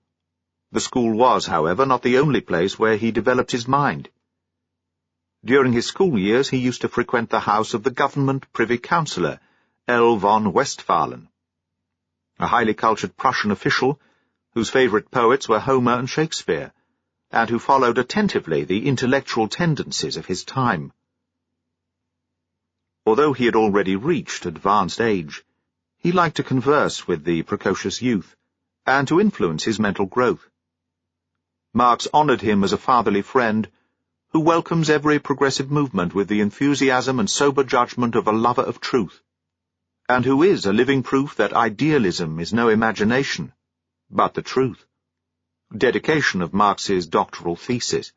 The school was, however, not the only place where he developed his mind. During his school years he used to frequent the house of the government privy councillor, L. von Westphalen, a highly cultured Prussian official whose favourite poets were Homer and Shakespeare, and who followed attentively the intellectual tendencies of his time. Although he had already reached advanced age, he liked to converse with the precocious youth, and to influence his mental growth. Marx honoured him as a fatherly friend who welcomes every progressive movement with the enthusiasm and sober judgment of a lover of truth, and who is a living proof that idealism is no imagination, but the truth. Dedication of Marx's doctoral thesis.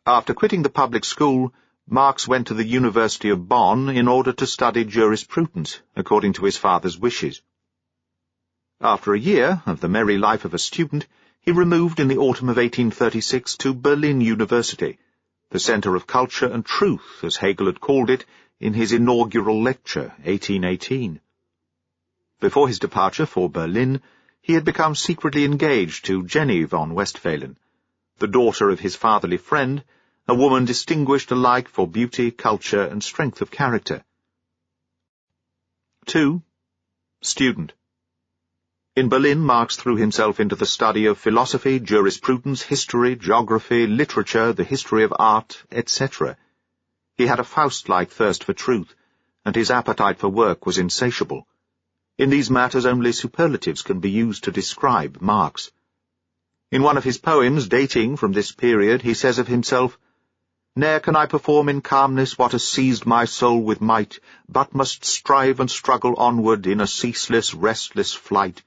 After quitting the public school, Marx went to the University of Bonn in order to study jurisprudence, according to his father's wishes. After a year of the merry life of a student, he removed in the autumn of 1836 to Berlin University, the centre of culture and truth, as Hegel had called it in his inaugural lecture, 1818. Before his departure for Berlin, he had become secretly engaged to Jenny von Westphalen, the daughter of his fatherly friend, a woman distinguished alike for beauty, culture, and strength of character. 2. Student. In Berlin, Marx threw himself into the study of philosophy, jurisprudence, history, geography, literature, the history of art, etc. He had a Faust-like thirst for truth, and his appetite for work was insatiable. In these matters only superlatives can be used to describe Marx. In one of his poems dating from this period, he says of himself, "Ne'er can I perform in calmness what has seized my soul with might, but must strive and struggle onward in a ceaseless, restless flight.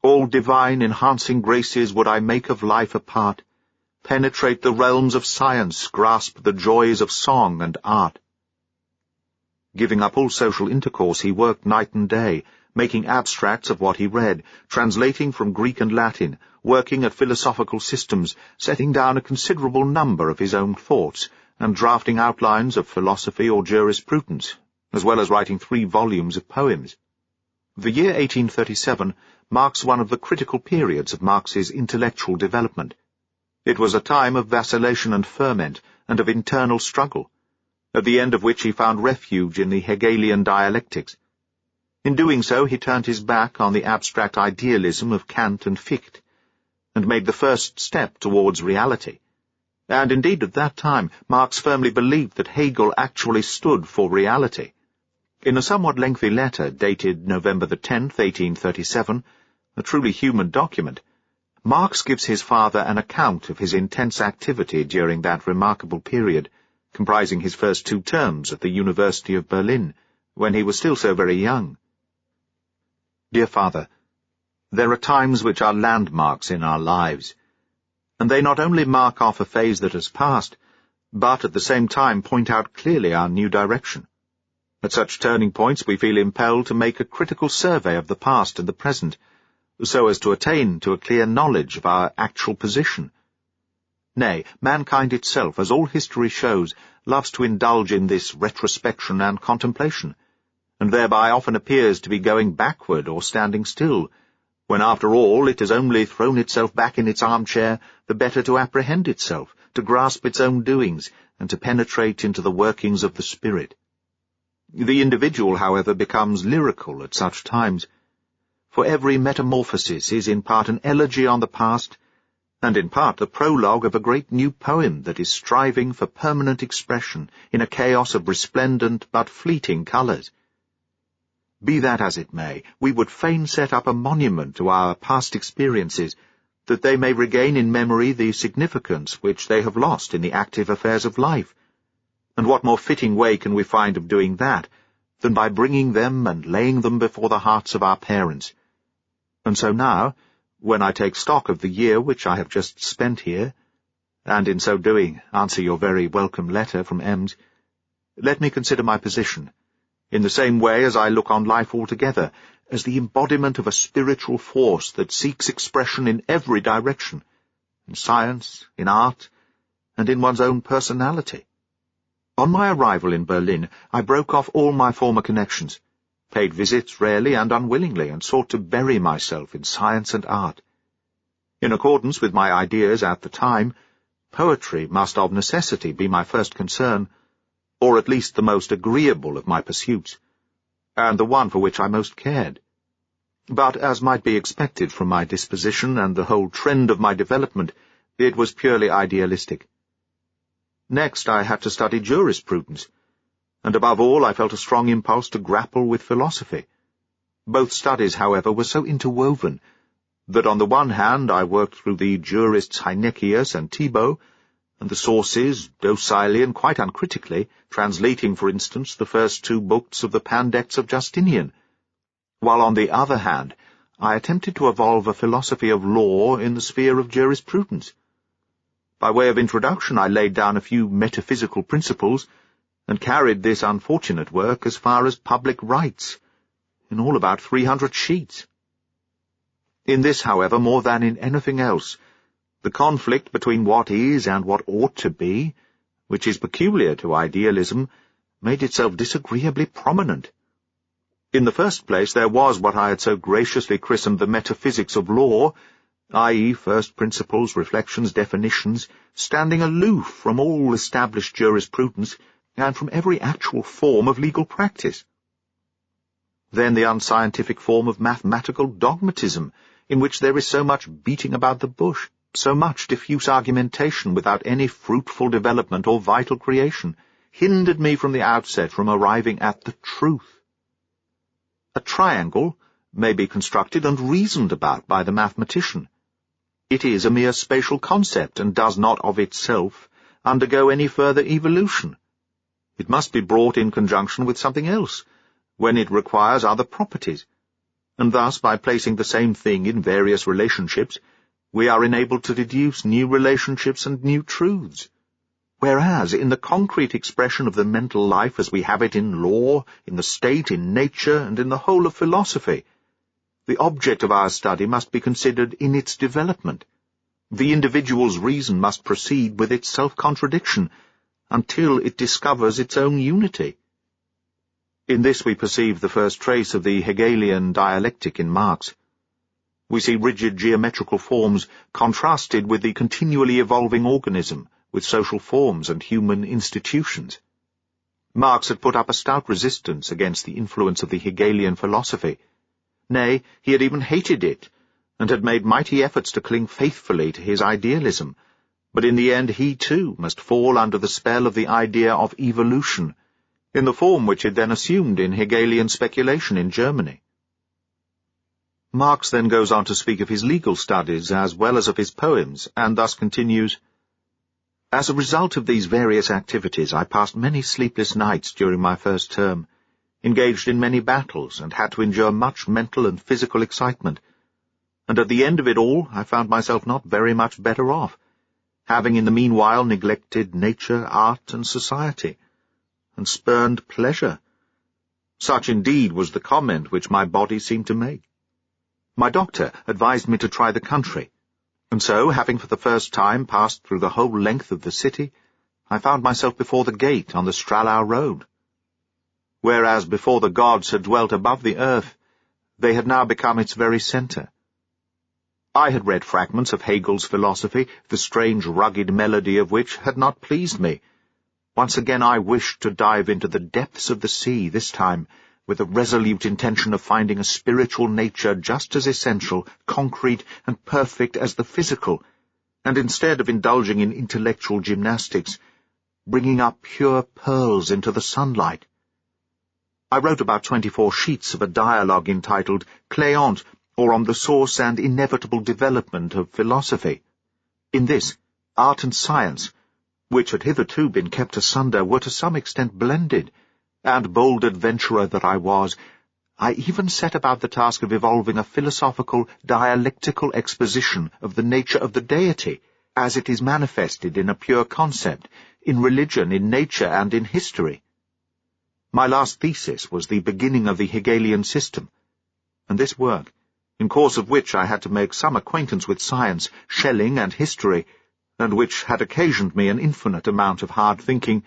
All divine, enhancing graces would I make of life a part, penetrate the realms of science, grasp the joys of song and art." Giving up all social intercourse, he worked night and day, making abstracts of what he read, translating from Greek and Latin, working at philosophical systems, setting down a considerable number of his own thoughts, and drafting outlines of philosophy or jurisprudence, as well as writing 3 volumes of poems. The year 1837 marks one of the critical periods of Marx's intellectual development. It was a time of vacillation and ferment, and of internal struggle, at the end of which he found refuge in the Hegelian dialectics. In doing so, he turned his back on the abstract idealism of Kant and Fichte, and made the first step towards reality. And indeed at that time Marx firmly believed that Hegel actually stood for reality. In a somewhat lengthy letter dated November the 10th, 1837, a truly human document, Marx gives his father an account of his intense activity during that remarkable period, comprising his first 2 terms at the University of Berlin, when he was still so very young. Dear Father, there are times which are landmarks in our lives, and they not only mark off a phase that has passed, but at the same time point out clearly our new direction. At such turning points we feel impelled to make a critical survey of the past and the present, so as to attain to a clear knowledge of our actual position. Nay, mankind itself, as all history shows, loves to indulge in this retrospection and contemplation, and thereby often appears to be going backward or standing still, when after all it has only thrown itself back in its armchair the better to apprehend itself, to grasp its own doings, and to penetrate into the workings of the spirit. The individual, however, becomes lyrical at such times, for every metamorphosis is in part an elegy on the past, and in part the prologue of a great new poem that is striving for permanent expression in a chaos of resplendent but fleeting colours. Be that as it may, we would fain set up a monument to our past experiences, that they may regain in memory the significance which they have lost in the active affairs of life. And what more fitting way can we find of doing that than by bringing them and laying them before the hearts of our parents? And so now, when I take stock of the year which I have just spent here, and in so doing answer your very welcome letter from Ems, let me consider my position, in the same way as I look on life altogether, as the embodiment of a spiritual force that seeks expression in every direction, in science, in art, and in one's own personality. On my arrival in Berlin, I broke off all my former connections, paid visits rarely and unwillingly, and sought to bury myself in science and art. In accordance with my ideas at the time, poetry must of necessity be my first concern, or at least the most agreeable of my pursuits, and the one for which I most cared. But, as might be expected from my disposition and the whole trend of my development, it was purely idealistic. Next I had to study jurisprudence, and above all I felt a strong impulse to grapple with philosophy. Both studies, however, were so interwoven that on the one hand I worked through the jurists Heinekius and Thibaut, and the sources, docilely and quite uncritically, translating, for instance, the first 2 books of the Pandects of Justinian, while on the other hand I attempted to evolve a philosophy of law in the sphere of jurisprudence. By way of introduction I laid down a few metaphysical principles, and carried this unfortunate work as far as public rights, in all about 300 sheets. In this, however, more than in anything else, the conflict between what is and what ought to be, which is peculiar to idealism, made itself disagreeably prominent. In the first place, there was what I had so graciously christened the metaphysics of law, i.e., first principles, reflections, definitions, standing aloof from all established jurisprudence and from every actual form of legal practice. Then the unscientific form of mathematical dogmatism, in which there is so much beating about the bush, so much diffuse argumentation without any fruitful development or vital creation, hindered me from the outset from arriving at the truth. A triangle may be constructed and reasoned about by the mathematician. It is a mere spatial concept and does not of itself undergo any further evolution. It must be brought in conjunction with something else, when it requires other properties, and thus, by placing the same thing in various relationships, we are enabled to deduce new relationships and new truths. Whereas, in the concrete expression of the mental life as we have it in law, in the state, in nature, and in the whole of philosophy, the object of our study must be considered in its development. The individual's reason must proceed with its self-contradiction, until it discovers its own unity. In this we perceive the first trace of the Hegelian dialectic in Marx. We see rigid geometrical forms contrasted with the continually evolving organism, with social forms and human institutions. Marx had put up a stout resistance against the influence of the Hegelian philosophy. Nay, he had even hated it, and had made mighty efforts to cling faithfully to his idealism, but in the end he too must fall under the spell of the idea of evolution, in the form which it then assumed in Hegelian speculation in Germany. Marx then goes on to speak of his legal studies as well as of his poems, and thus continues, "As a result of these various activities, I passed many sleepless nights during my first term, engaged in many battles, and had to endure much mental and physical excitement. And at the end of it all, I found myself not very much better off, having in the meanwhile neglected nature, art, and society, and spurned pleasure." Such indeed was the comment which my body seemed to make. My doctor advised me to try the country, and so, having for the first time passed through the whole length of the city, I found myself before the gate on the Strahlau road. Whereas before the gods had dwelt above the earth, they had now become its very centre. I had read fragments of Hegel's philosophy, the strange rugged melody of which had not pleased me. Once again I wished to dive into the depths of the sea, this time with the resolute intention of finding a spiritual nature just as essential, concrete, and perfect as the physical, and instead of indulging in intellectual gymnastics, bringing up pure pearls into the sunlight. I wrote about 24 sheets of a dialogue entitled Cléante, or On the Source and Inevitable Development of Philosophy. In this, art and science, which had hitherto been kept asunder, were to some extent blended, and, bold adventurer that I was, I even set about the task of evolving a philosophical, dialectical exposition of the nature of the deity, as it is manifested in a pure concept, in religion, in nature, and in history. My last thesis was the beginning of the Hegelian system, and this work, in course of which I had to make some acquaintance with science, Schelling, and history, and which had occasioned me an infinite amount of hard thinking,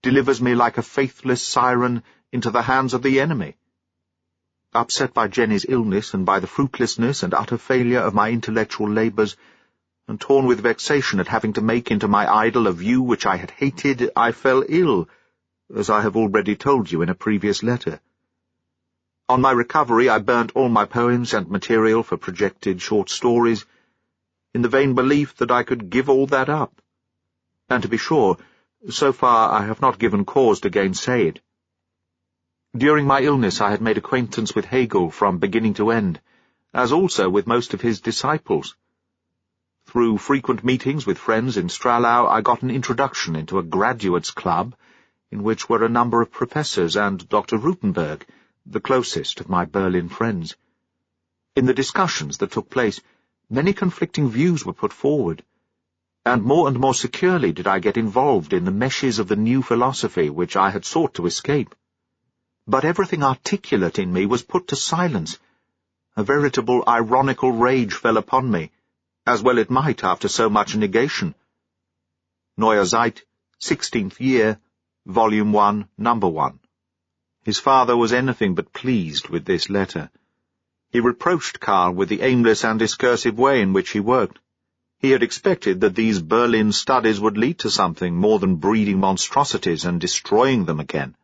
delivers me like a faithless siren into the hands of the enemy. Upset by Jenny's illness and by the fruitlessness and utter failure of my intellectual labours, and torn with vexation at having to make into my idol a view which I had hated, I fell ill, as I have already told you in a previous letter. On my recovery I burnt all my poems and material for projected short stories, in the vain belief that I could give all that up. And to be sure, so far I have not given cause to gainsay it. During my illness I had made acquaintance with Hegel from beginning to end, as also with most of his disciples. Through frequent meetings with friends in Strahlau I got an introduction into a graduates' club, in which were a number of professors and Dr. Rutenberg, the closest of my Berlin friends. In the discussions that took place, many conflicting views were put forward, and more securely did I get involved in the meshes of the new philosophy which I had sought to escape. But everything articulate in me was put to silence. A veritable ironical rage fell upon me, as well it might after so much negation. Neue Zeit, 16th year, Volume 1, Number 1. His father was anything but pleased with this letter. He reproached Karl with the aimless and discursive way in which he worked. He had expected that these Berlin studies would lead to something more than breeding monstrosities and destroying them again.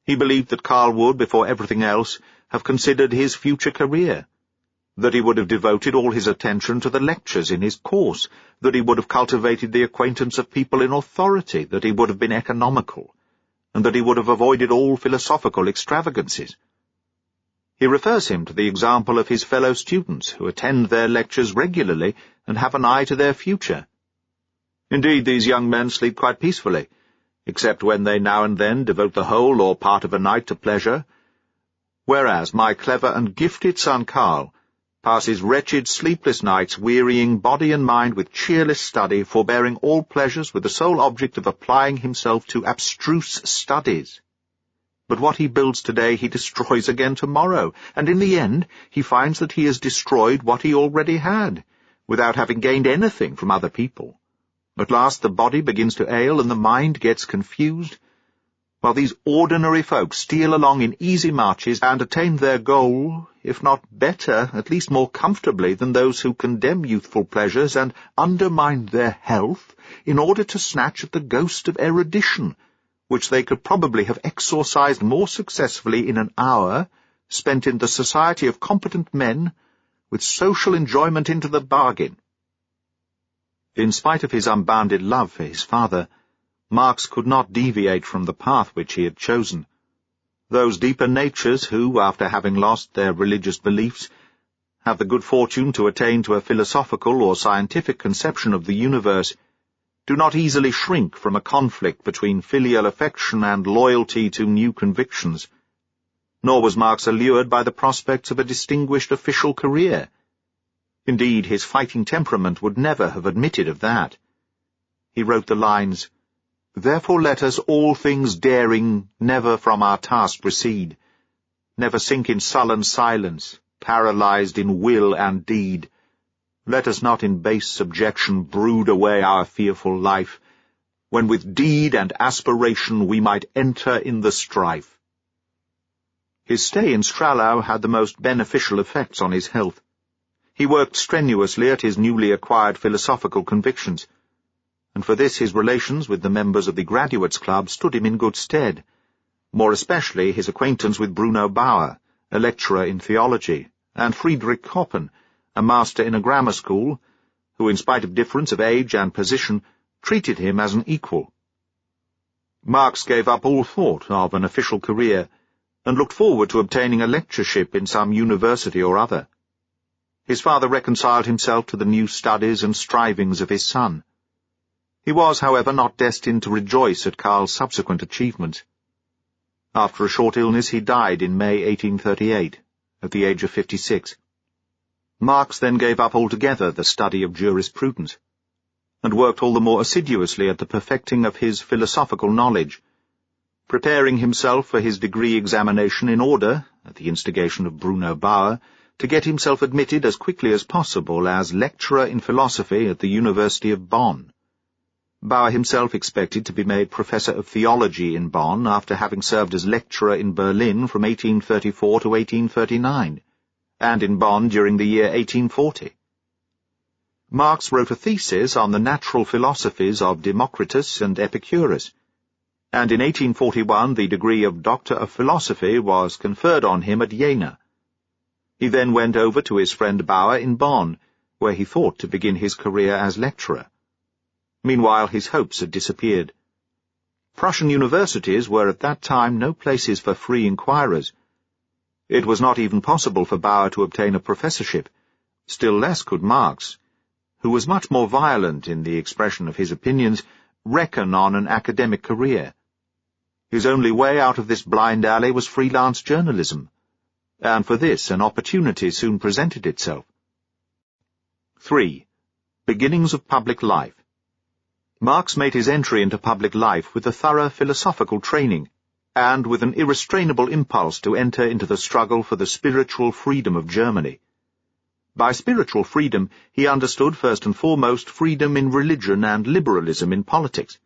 He believed that Karl would, before everything else, have considered his future career, that he would have devoted all his attention to the lectures in his course, that he would have cultivated the acquaintance of people in authority, that he would have been economical, and that he would have avoided all philosophical extravagances. He refers him to the example of his fellow students, who attend their lectures regularly and have an eye to their future. Indeed, these young men sleep quite peacefully, except when they now and then devote the whole or part of a night to pleasure, whereas my clever and gifted son Karl passes wretched sleepless nights wearying body and mind with cheerless study, forbearing all pleasures with the sole object of applying himself to abstruse studies. But what he builds today he destroys again tomorrow, and in the end he finds that he has destroyed what he already had, without having gained anything from other people. At last the body begins to ail and the mind gets confused, while these ordinary folk steal along in easy marches and attain their goal, if not better, at least more comfortably than those who condemn youthful pleasures and undermine their health in order to snatch at the ghost of erudition, which they could probably have exorcised more successfully in an hour, spent in the society of competent men, with social enjoyment into the bargain. In spite of his unbounded love for his father, Marx could not deviate from the path which he had chosen. Those deeper natures who, after having lost their religious beliefs, have the good fortune to attain to a philosophical or scientific conception of the universe, do not easily shrink from a conflict between filial affection and loyalty to new convictions. Nor was Marx allured by the prospects of a distinguished official career. Indeed, his fighting temperament would never have admitted of that. He wrote the lines, "Therefore let us all things daring never from our task recede, never sink in sullen silence, paralyzed in will and deed. Let us not in base subjection brood away our fearful life, when with deed and aspiration we might enter in the strife." His stay in Strahlau had the most beneficial effects on his health. He worked strenuously at his newly acquired philosophical convictions, and for this his relations with the members of the Graduates' Club stood him in good stead, more especially his acquaintance with Bruno Bauer, a lecturer in theology, and Friedrich Koppen, a master in a grammar school, who, in spite of difference of age and position, treated him as an equal. Marx gave up all thought of an official career, and looked forward to obtaining a lectureship in some university or other. His father reconciled himself to the new studies and strivings of his son. He was, however, not destined to rejoice at Karl's subsequent achievements. After a short illness he died in May 1838, at the age of 56. Marx then gave up altogether the study of jurisprudence, and worked all the more assiduously at the perfecting of his philosophical knowledge, preparing himself for his degree examination in order, at the instigation of Bruno Bauer, to get himself admitted as quickly as possible as lecturer in philosophy at the University of Bonn. Bauer himself expected to be made professor of theology in Bonn after having served as lecturer in Berlin from 1834 to 1839, and in Bonn during the year 1840. Marx wrote a thesis on the natural philosophies of Democritus and Epicurus, and in 1841 the degree of Doctor of Philosophy was conferred on him at Jena. He then went over to his friend Bauer in Bonn, where he thought to begin his career as lecturer. Meanwhile his hopes had disappeared. Prussian universities were at that time no places for free inquirers. It was not even possible for Bauer to obtain a professorship, still less could Marx, who was much more violent in the expression of his opinions, reckon on an academic career. His only way out of this blind alley was freelance journalism, and for this an opportunity soon presented itself. 3. Beginnings of public life. Marx made his entry into public life with a thorough philosophical training, and with an irrestrainable impulse to enter into the struggle for the spiritual freedom of Germany. By spiritual freedom he understood first and foremost freedom in religion and liberalism in politics.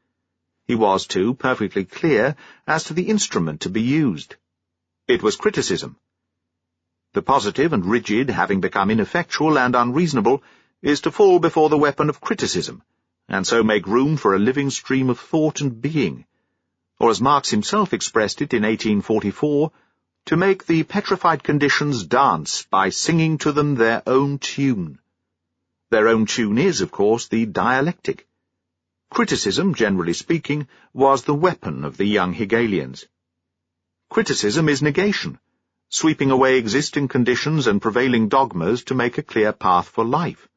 He was, too, perfectly clear as to the instrument to be used. It was criticism. The positive and rigid, having become ineffectual and unreasonable, is to fall before the weapon of criticism, and so make room for a living stream of thought and being, or as Marx himself expressed it in 1844, to make the petrified conditions dance by singing to them their own tune. Their own tune is, of course, the dialectic. Criticism, generally speaking, was the weapon of the young Hegelians. Criticism is negation, sweeping away existing conditions and prevailing dogmas to make a clear path for life.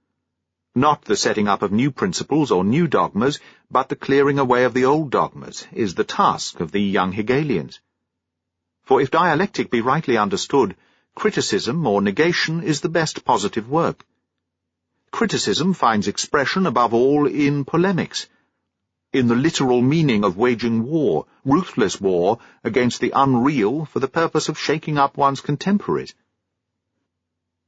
Not the setting up of new principles or new dogmas, but the clearing away of the old dogmas, is the task of the young Hegelians. For if dialectic be rightly understood, criticism or negation is the best positive work. Criticism finds expression above all in polemics, in the literal meaning of waging war, ruthless war, against the unreal for the purpose of shaking up one's contemporaries.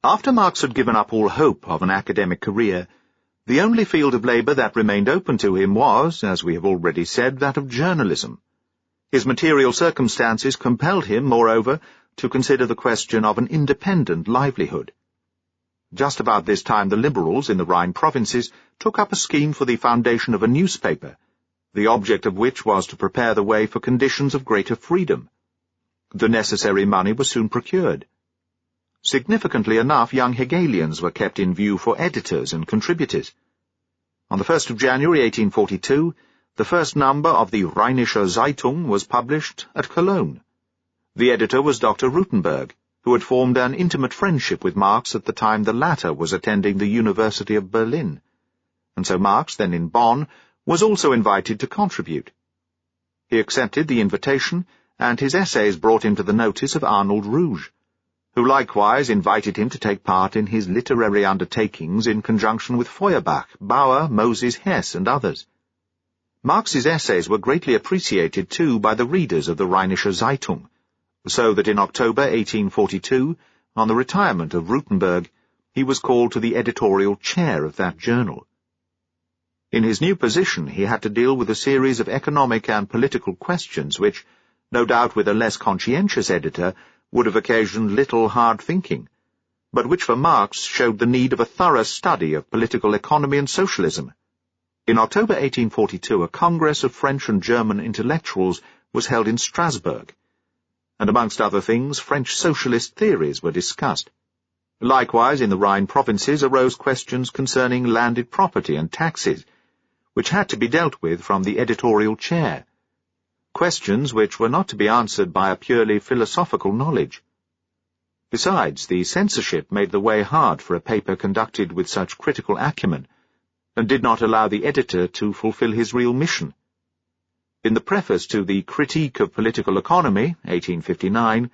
After Marx had given up all hope of an academic career, the only field of labour that remained open to him was, as we have already said, that of journalism. His material circumstances compelled him, moreover, to consider the question of an independent livelihood. Just about this time the Liberals in the Rhine provinces took up a scheme for the foundation of a newspaper, the object of which was to prepare the way for conditions of greater freedom. The necessary money was soon procured. Significantly enough, young Hegelians were kept in view for editors and contributors. On the 1st of January 1842, the first number of the Rheinische Zeitung was published at Cologne. The editor was Dr. Rutenberg, who had formed an intimate friendship with Marx at the time the latter was attending the University of Berlin, and so Marx, then in Bonn, was also invited to contribute. He accepted the invitation, and his essays brought him to the notice of Arnold Rouge, who likewise invited him to take part in his literary undertakings in conjunction with Feuerbach, Bauer, Moses Hess, and others. Marx's essays were greatly appreciated, too, by the readers of the Rheinische Zeitung, so that in October 1842, on the retirement of Rutenberg, he was called to the editorial chair of that journal. In his new position he had to deal with a series of economic and political questions which, no doubt with a less conscientious editor, would have occasioned little hard thinking, but which for Marx showed the need of a thorough study of political economy and socialism. In October 1842 a congress of French and German intellectuals was held in Strasbourg, and amongst other things French socialist theories were discussed. Likewise in the Rhine provinces arose questions concerning landed property and taxes, which had to be dealt with from the editorial chair, questions which were not to be answered by a purely philosophical knowledge. Besides, the censorship made the way hard for a paper conducted with such critical acumen, and did not allow the editor to fulfill his real mission. In the preface to the Critique of Political Economy, 1859,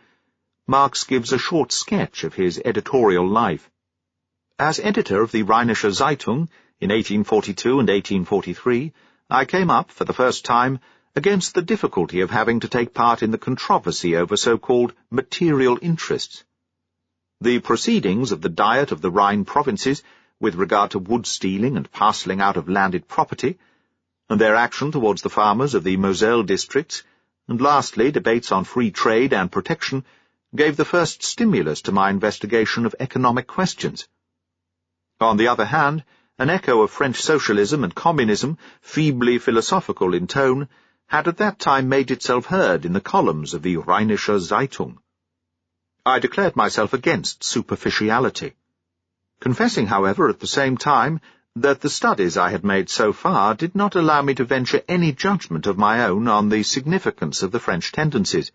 Marx gives a short sketch of his editorial life. As editor of the Rheinische Zeitung, in 1842 and 1843, I came up, for the first time, against the difficulty of having to take part in the controversy over so-called material interests. The proceedings of the Diet of the Rhine provinces, with regard to wood stealing and parcelling out of landed property, and their action towards the farmers of the Moselle districts, and lastly debates on free trade and protection, gave the first stimulus to my investigation of economic questions. On the other hand, an echo of French socialism and communism, feebly philosophical in tone, had at that time made itself heard in the columns of the Rheinische Zeitung. I declared myself against superficiality, confessing, however, at the same time, that the studies I had made so far did not allow me to venture any judgment of my own on the significance of the French tendencies.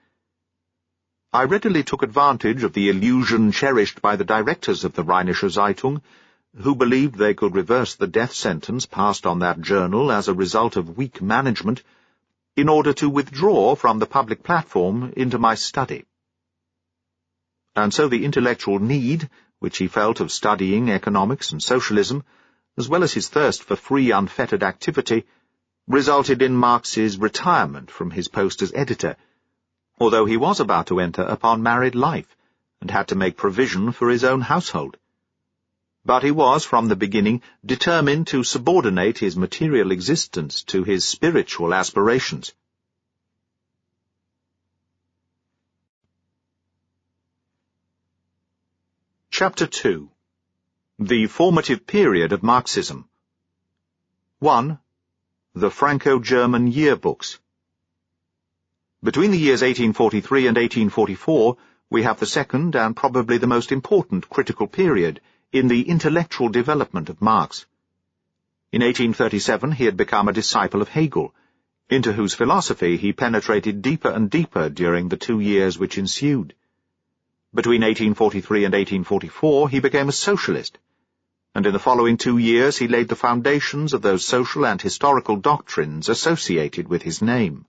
I readily took advantage of the illusion cherished by the directors of the Rheinische Zeitung, who believed they could reverse the death sentence passed on that journal as a result of weak management, in order to withdraw from the public platform into my study. And so the intellectual need, which he felt of studying economics and socialism, as well as his thirst for free unfettered activity, resulted in Marx's retirement from his post as editor, although he was about to enter upon married life, and had to make provision for his own household. But he was, from the beginning, determined to subordinate his material existence to his spiritual aspirations. Chapter 2. The Formative Period of Marxism. 1. The Franco-German Yearbooks. Between the years 1843 and 1844, we have the second and probably the most important critical period in the intellectual development of Marx. In 1837 he had become a disciple of Hegel, into whose philosophy he penetrated deeper and deeper during the 2 years which ensued. Between 1843 and 1844 he became a socialist, and in the following 2 years he laid the foundations of those social and historical doctrines associated with his name.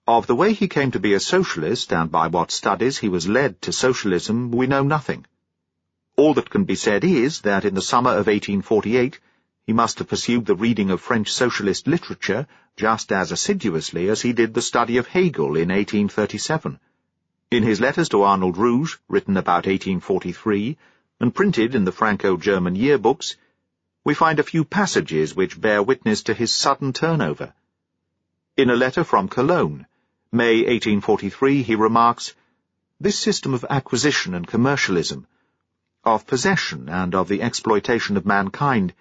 Of the way he came to be a socialist and by what studies he was led to socialism we know nothing. All that can be said is that in the summer of 1848 he must have pursued the reading of French socialist literature just as assiduously as he did the study of Hegel in 1837. In his letters to Arnold Rouge, written about 1843, and printed in the Franco-German Yearbooks, we find a few passages which bear witness to his sudden turnover. In a letter from Cologne, May 1843, he remarks, "This system of acquisition and commercialism, of possession and of the exploitation of mankind,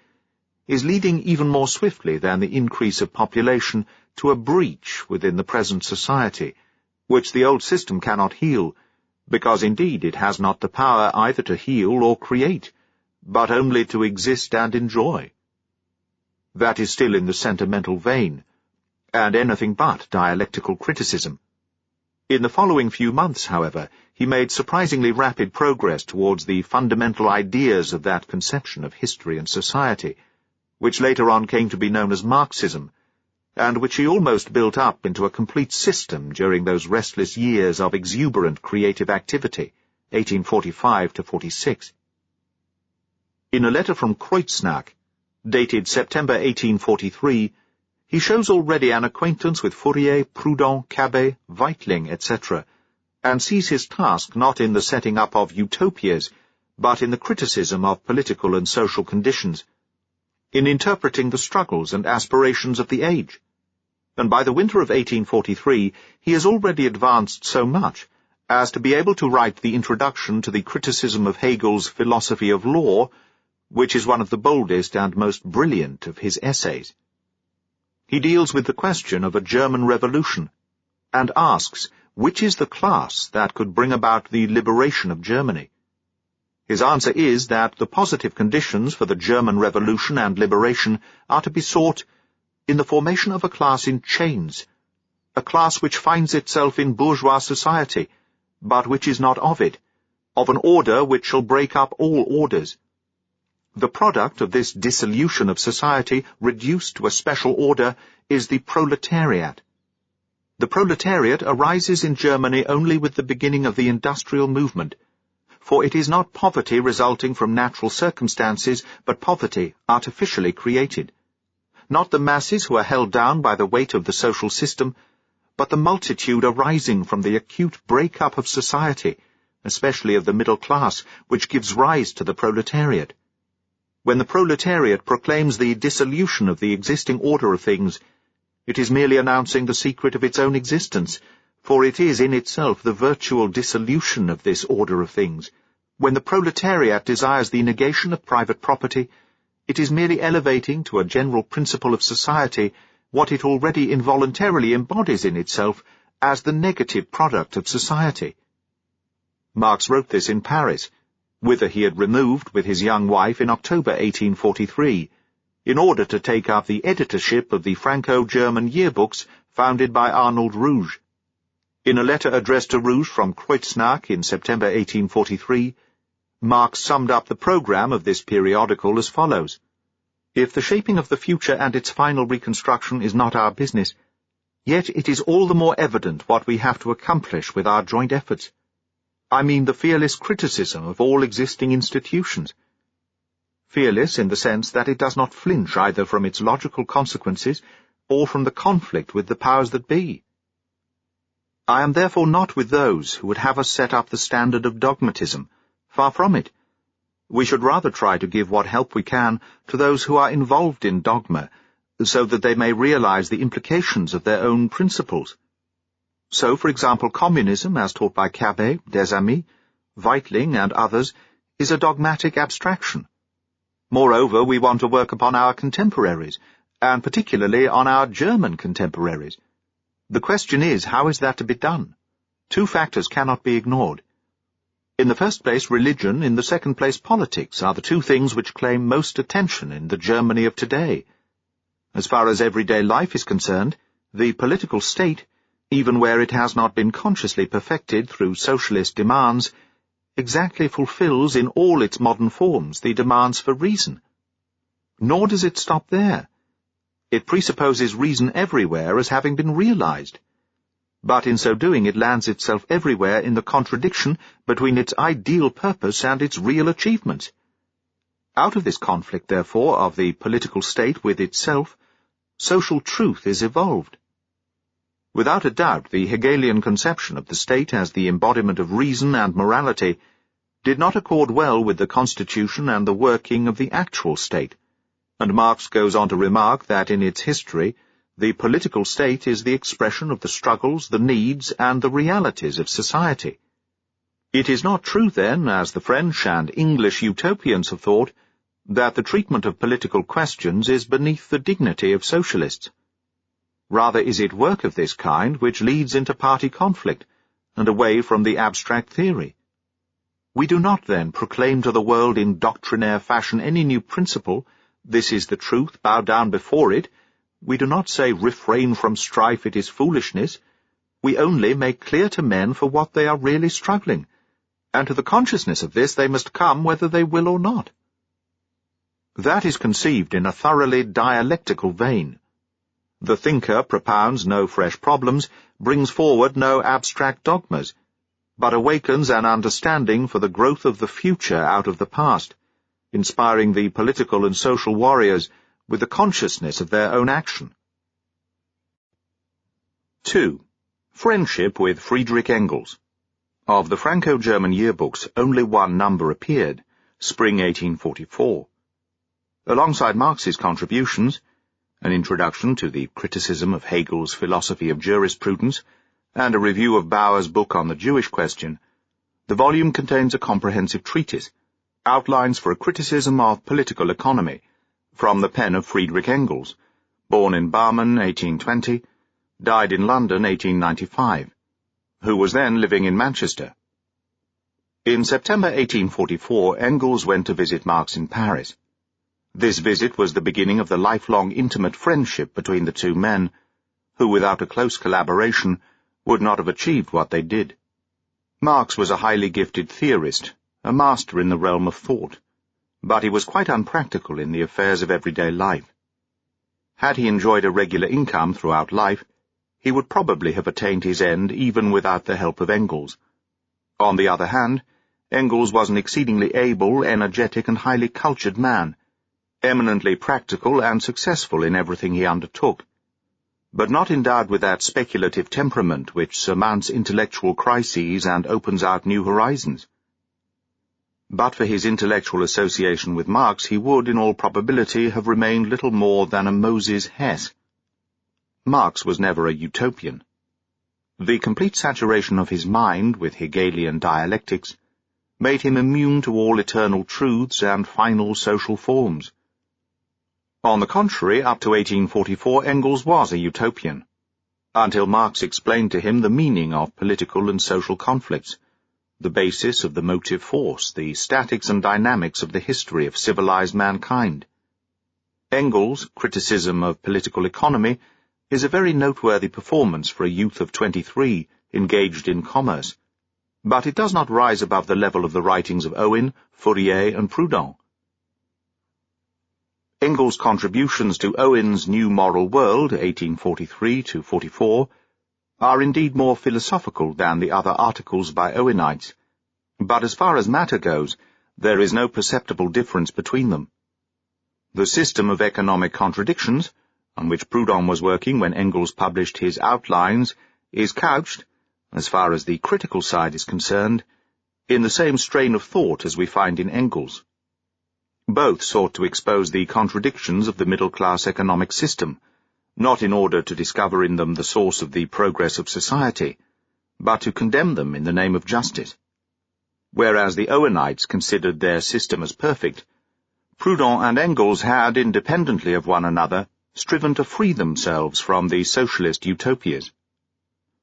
is leading even more swiftly than the increase of population to a breach within the present society, which the old system cannot heal, because indeed it has not the power either to heal or create, but only to exist and enjoy. That is still in the sentimental vein, and anything but dialectical criticism. In the following few months, however, he made surprisingly rapid progress towards the fundamental ideas of that conception of history and society, which later on came to be known as Marxism, and which he almost built up into a complete system during those restless years of exuberant creative activity, 1845 to 46. In a letter from Kreuznach, dated September 1843, he shows already an acquaintance with Fourier, Proudhon, Cabet, Weitling, etc., and sees his task not in the setting up of utopias, but in the criticism of political and social conditions, in interpreting the struggles and aspirations of the age. And by the winter of 1843 he has already advanced so much as to be able to write the introduction to the criticism of Hegel's Philosophy of Law, which is one of the boldest and most brilliant of his essays. He deals with the question of a German revolution, and asks which is the class that could bring about the liberation of Germany. His answer is that the positive conditions for the German Revolution and liberation are to be sought in the formation of a class in chains, a class which finds itself in bourgeois society, but which is not of it, of an order which shall break up all orders. The product of this dissolution of society, reduced to a special order, is the proletariat. The proletariat arises in Germany only with the beginning of the industrial movement, for it is not poverty resulting from natural circumstances, but poverty artificially created. Not the masses who are held down by the weight of the social system, but the multitude arising from the acute break-up of society, especially of the middle class, which gives rise to the proletariat. When the proletariat proclaims the dissolution of the existing order of things, it is merely announcing the secret of its own existence, for it is in itself the virtual dissolution of this order of things. When the proletariat desires the negation of private property, it is merely elevating to a general principle of society what it already involuntarily embodies in itself as the negative product of society. Marx wrote this in Paris, whither he had removed with his young wife in October 1843, in order to take up the editorship of the Franco-German yearbooks founded by Arnold Rouge. In a letter addressed to Rouge from Kreuznach in September 1843, Marx summed up the program of this periodical as follows: "If the shaping of the future and its final reconstruction is not our business, yet it is all the more evident what we have to accomplish with our joint efforts. I mean the fearless criticism of all existing institutions. Fearless in the sense that it does not flinch either from its logical consequences or from the conflict with the powers that be. I am therefore not with those who would have us set up the standard of dogmatism. Far from it. We should rather try to give what help we can to those who are involved in dogma, so that they may realize the implications of their own principles. So, for example, communism, as taught by Cabet, Des Amis, Weitling, and others, is a dogmatic abstraction. Moreover, we want to work upon our contemporaries, and particularly on our German contemporaries. The question is, how is that to be done? Two factors cannot be ignored. In the first place, religion, in the second place, politics, are the two things which claim most attention in the Germany of today. As far as everyday life is concerned, the political state, even where it has not been consciously perfected through socialist demands, exactly fulfills in all its modern forms the demands for reason. Nor does it stop there. It presupposes reason everywhere as having been realized. But in so doing it lands itself everywhere in the contradiction between its ideal purpose and its real achievements. Out of this conflict, therefore, of the political state with itself, social truth is evolved. Without a doubt, the Hegelian conception of the state as the embodiment of reason and morality did not accord well with the constitution and the working of the actual state, and Marx goes on to remark that in its history, the political state is the expression of the struggles, the needs, and the realities of society. It is not true, then, as the French and English utopians have thought, that the treatment of political questions is beneath the dignity of socialists. Rather is it work of this kind which leads into party conflict, and away from the abstract theory. We do not, then, proclaim to the world in doctrinaire fashion any new principle, this is the truth, bow down before it. We do not say, refrain from strife, it is foolishness. We only make clear to men for what they are really struggling, and to the consciousness of this they must come whether they will or not. That is conceived in a thoroughly dialectical vein. The thinker propounds no fresh problems, brings forward no abstract dogmas, but awakens an understanding for the growth of the future out of the past, inspiring the political and social warriors with the consciousness of their own action. 2. Friendship with Friedrich Engels. Of the Franco-German yearbooks, only one number appeared, spring 1844. Alongside Marx's contributions, an introduction to the criticism of Hegel's philosophy of jurisprudence, and a review of Bauer's book on the Jewish question, the volume contains a comprehensive treatise, outlines for a criticism of political economy, from the pen of Friedrich Engels, born in Barmen 1820, died in London 1895, who was then living in Manchester. In September 1844, Engels went to visit Marx in Paris. This visit was the beginning of the lifelong intimate friendship between the two men, who without a close collaboration would not have achieved what they did. Marx was a highly gifted theorist, a master in the realm of thought, but he was quite unpractical in the affairs of everyday life. Had he enjoyed a regular income throughout life, he would probably have attained his end even without the help of Engels. On the other hand, Engels was an exceedingly able, energetic, and highly cultured man, eminently practical and successful in everything he undertook, but not endowed with that speculative temperament which surmounts intellectual crises and opens out new horizons. But for his intellectual association with Marx, he would, in all probability, have remained little more than a Moses Hess. Marx was never a utopian. The complete saturation of his mind with Hegelian dialectics made him immune to all eternal truths and final social forms. On the contrary, up to 1844, Engels was a utopian, until Marx explained to him the meaning of political and social conflicts, the basis of the motive force, the statics and dynamics of the history of civilized mankind. Engels' criticism of political economy is a very noteworthy performance for a youth of 23 engaged in commerce, but it does not rise above the level of the writings of Owen, Fourier, and Proudhon. Engels' contributions to Owen's New Moral World, 1843-44, are indeed more philosophical than the other articles by Owenites, but as far as matter goes, there is no perceptible difference between them. The system of economic contradictions, on which Proudhon was working when Engels published his outlines, is couched, as far as the critical side is concerned, in the same strain of thought as we find in Engels. Both sought to expose the contradictions of the middle-class economic system, not in order to discover in them the source of the progress of society, but to condemn them in the name of justice. Whereas the Owenites considered their system as perfect, Proudhon and Engels had, independently of one another, striven to free themselves from the socialist utopias.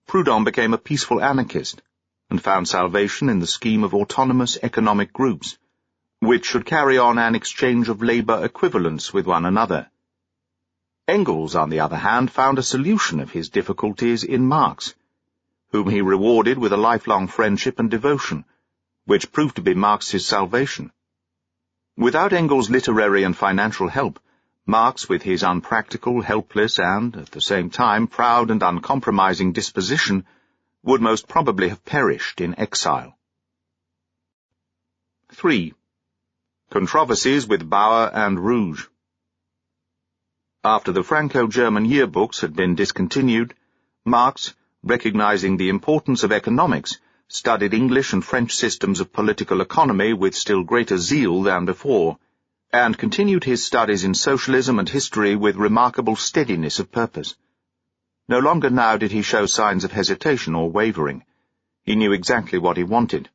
Proudhon became a peaceful anarchist, and found salvation in the scheme of autonomous economic groups, which should carry on an exchange of labor equivalents with one another. Engels, on the other hand, found a solution of his difficulties in Marx, whom he rewarded with a lifelong friendship and devotion, which proved to be Marx's salvation. Without Engels' literary and financial help, Marx, with his unpractical, helpless, and, at the same time, proud and uncompromising disposition, would most probably have perished in exile. 3. Controversies with Bauer and Rouge. After the Franco-German yearbooks had been discontinued, Marx, recognizing the importance of economics, studied English and French systems of political economy with still greater zeal than before, and continued his studies in socialism and history with remarkable steadiness of purpose. No longer now did he show signs of hesitation or wavering. He knew exactly what he wanted.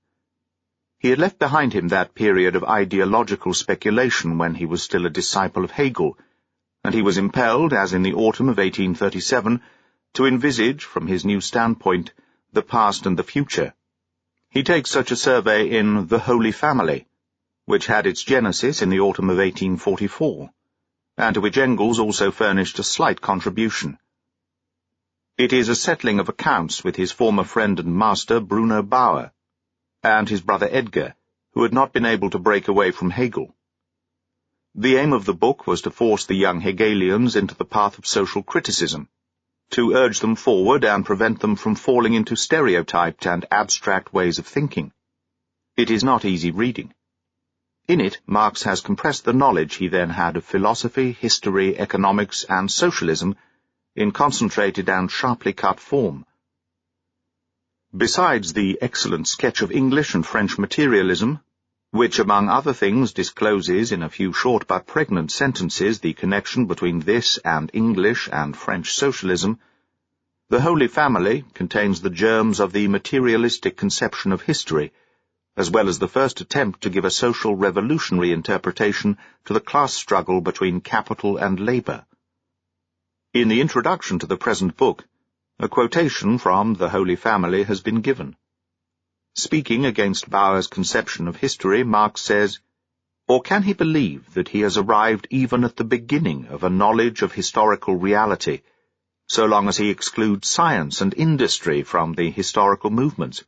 He had left behind him that period of ideological speculation when he was still a disciple of Hegel, and he was impelled, as in the autumn of 1837, to envisage, from his new standpoint, the past and the future. He takes such a survey in The Holy Family, which had its genesis in the autumn of 1844, and to which Engels also furnished a slight contribution. It is a settling of accounts with his former friend and master Bruno Bauer, and his brother Edgar, who had not been able to break away from Hegel. The aim of the book was to force the young Hegelians into the path of social criticism, to urge them forward and prevent them from falling into stereotyped and abstract ways of thinking. It is not easy reading. In it, Marx has compressed the knowledge he then had of philosophy, history, economics, and socialism in concentrated and sharply cut form. Besides the excellent sketch of English and French materialism, which among other things discloses in a few short but pregnant sentences the connection between this and English and French socialism, The Holy Family contains the germs of the materialistic conception of history, as well as the first attempt to give a social revolutionary interpretation to the class struggle between capital and labour. In the introduction to the present book, a quotation from The Holy Family has been given. Speaking against Bauer's conception of history, Marx says, "Or can he believe that he has arrived even at the beginning of a knowledge of historical reality, so long as he excludes science and industry from the historical movements?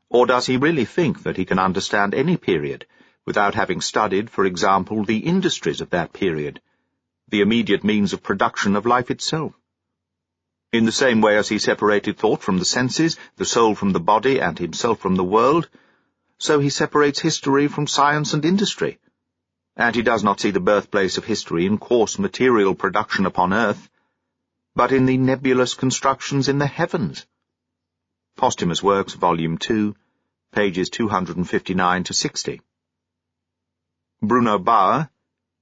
Or does he really think that he can understand any period without having studied, for example, the industries of that period, the immediate means of production of life itself? In the same way as he separated thought from the senses, the soul from the body, and himself from the world, so he separates history from science and industry. And he does not see the birthplace of history in coarse material production upon earth, but in the nebulous constructions in the heavens." Posthumous Works, Volume 2, pages 259-60. Bruno Bauer,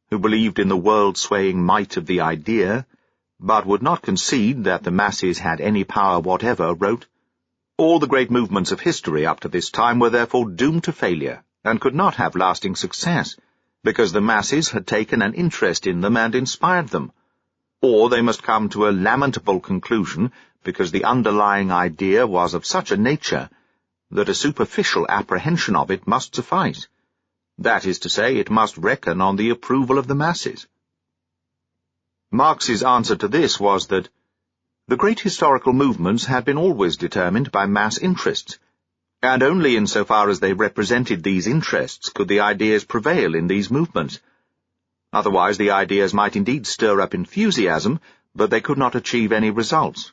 who believed in the world-swaying might of the idea, but would not concede that the masses had any power whatever, wrote, "All the great movements of history up to this time were therefore doomed to failure, and could not have lasting success, because the masses had taken an interest in them and inspired them. Or they must come to a lamentable conclusion, because the underlying idea was of such a nature that a superficial apprehension of it must suffice. That is to say, it must reckon on the approval of the masses." Marx's answer to this was that the great historical movements had been always determined by mass interests, and only insofar as they represented these interests could the ideas prevail in these movements. Otherwise the ideas might indeed stir up enthusiasm, but they could not achieve any results.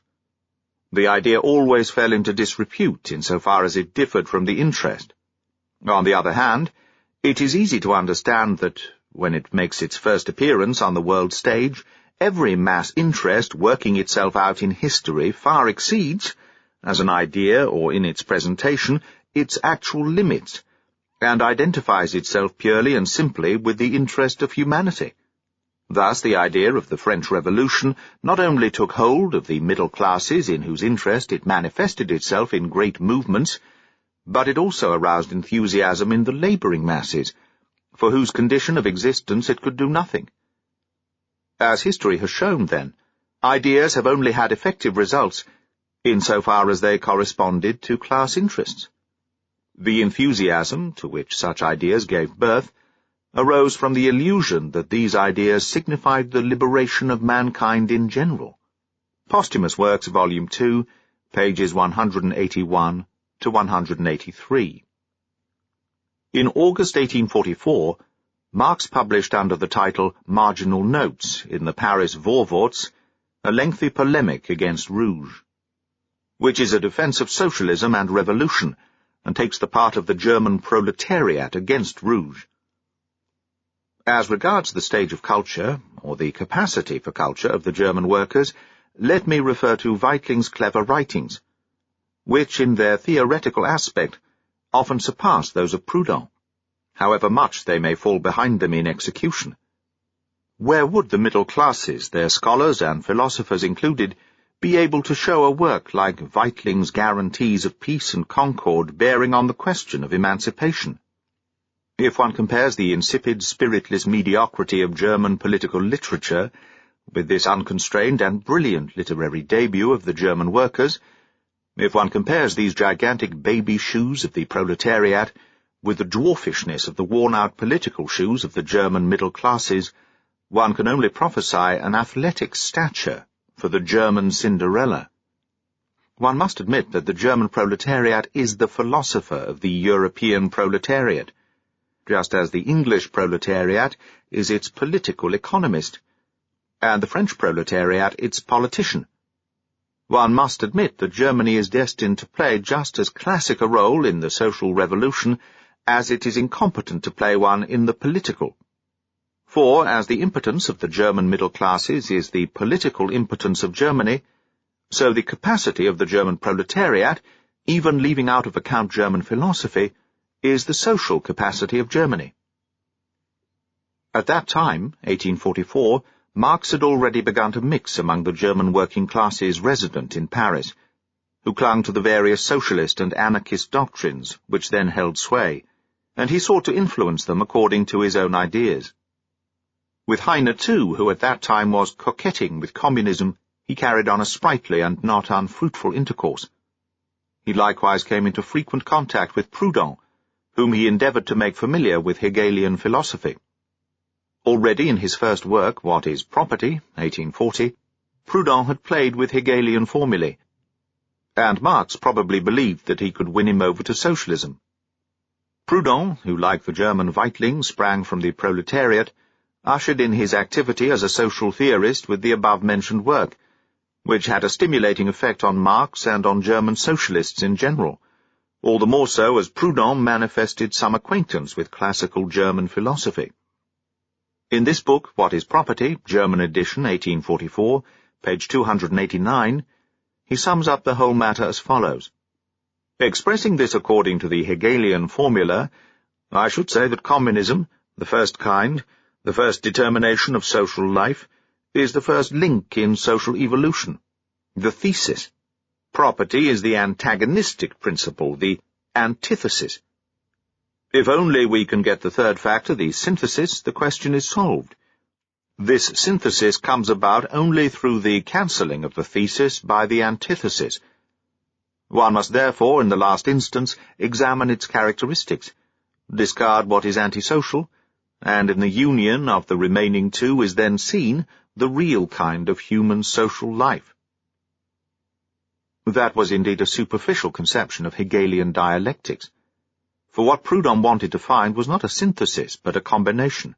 The idea always fell into disrepute insofar as it differed from the interest. On the other hand, it is easy to understand that, when it makes its first appearance on the world stage, every mass interest working itself out in history far exceeds, as an idea or in its presentation, its actual limits, and identifies itself purely and simply with the interest of humanity. Thus the idea of the French Revolution not only took hold of the middle classes in whose interest it manifested itself in great movements, but it also aroused enthusiasm in the labouring masses, for whose condition of existence it could do nothing. As history has shown, then, ideas have only had effective results insofar as they corresponded to class interests. The enthusiasm to which such ideas gave birth arose from the illusion that these ideas signified the liberation of mankind in general. Posthumous Works, Volume 2, pages 181 to 183. In August 1844, Marx published under the title Marginal Notes in the Paris Vorwärts a lengthy polemic against Rouge, which is a defense of socialism and revolution, and takes the part of the German proletariat against Rouge. As regards the stage of culture, or the capacity for culture of the German workers, let me refer to Weitling's clever writings, which in their theoretical aspect often surpass those of Proudhon, however much they may fall behind them in execution. Where would the middle classes, their scholars and philosophers included, be able to show a work like Weitling's Guarantees of Peace and Concord bearing on the question of emancipation? If one compares the insipid, spiritless mediocrity of German political literature with this unconstrained and brilliant literary debut of the German workers, if one compares these gigantic baby shoes of the proletariat with the dwarfishness of the worn-out political shoes of the German middle classes, one can only prophesy an athletic stature for the German Cinderella. One must admit that the German proletariat is the philosopher of the European proletariat, just as the English proletariat is its political economist, and the French proletariat its politician. One must admit that Germany is destined to play just as classic a role in the social revolution as it is incompetent to play one in the political. For, as the impotence of the German middle classes is the political impotence of Germany, so the capacity of the German proletariat, even leaving out of account German philosophy, is the social capacity of Germany. At that time, 1844, Marx had already begun to mix among the German working classes resident in Paris, who clung to the various socialist and anarchist doctrines which then held sway, and he sought to influence them according to his own ideas. With Heine, too, who at that time was coquetting with communism, he carried on a sprightly and not unfruitful intercourse. He likewise came into frequent contact with Proudhon, whom he endeavoured to make familiar with Hegelian philosophy. Already in his first work, What is Property, 1840, Proudhon had played with Hegelian formulae, and Marx probably believed that he could win him over to socialism. Proudhon, who like the German Weitling sprang from the proletariat, ushered in his activity as a social theorist with the above-mentioned work, which had a stimulating effect on Marx and on German socialists in general, all the more so as Proudhon manifested some acquaintance with classical German philosophy. In this book, What is Property, German edition, 1844, page 289, he sums up the whole matter as follows. Expressing this according to the Hegelian formula, I should say that communism, the first kind, the first determination of social life, is the first link in social evolution, the thesis. Property is the antagonistic principle, the antithesis. If only we can get the third factor, the synthesis, the question is solved. This synthesis comes about only through the cancelling of the thesis by the antithesis. One must therefore, in the last instance, examine its characteristics, discard what is antisocial, and in the union of the remaining two is then seen the real kind of human social life. That was indeed a superficial conception of Hegelian dialectics, for what Proudhon wanted to find was not a synthesis, but a combination.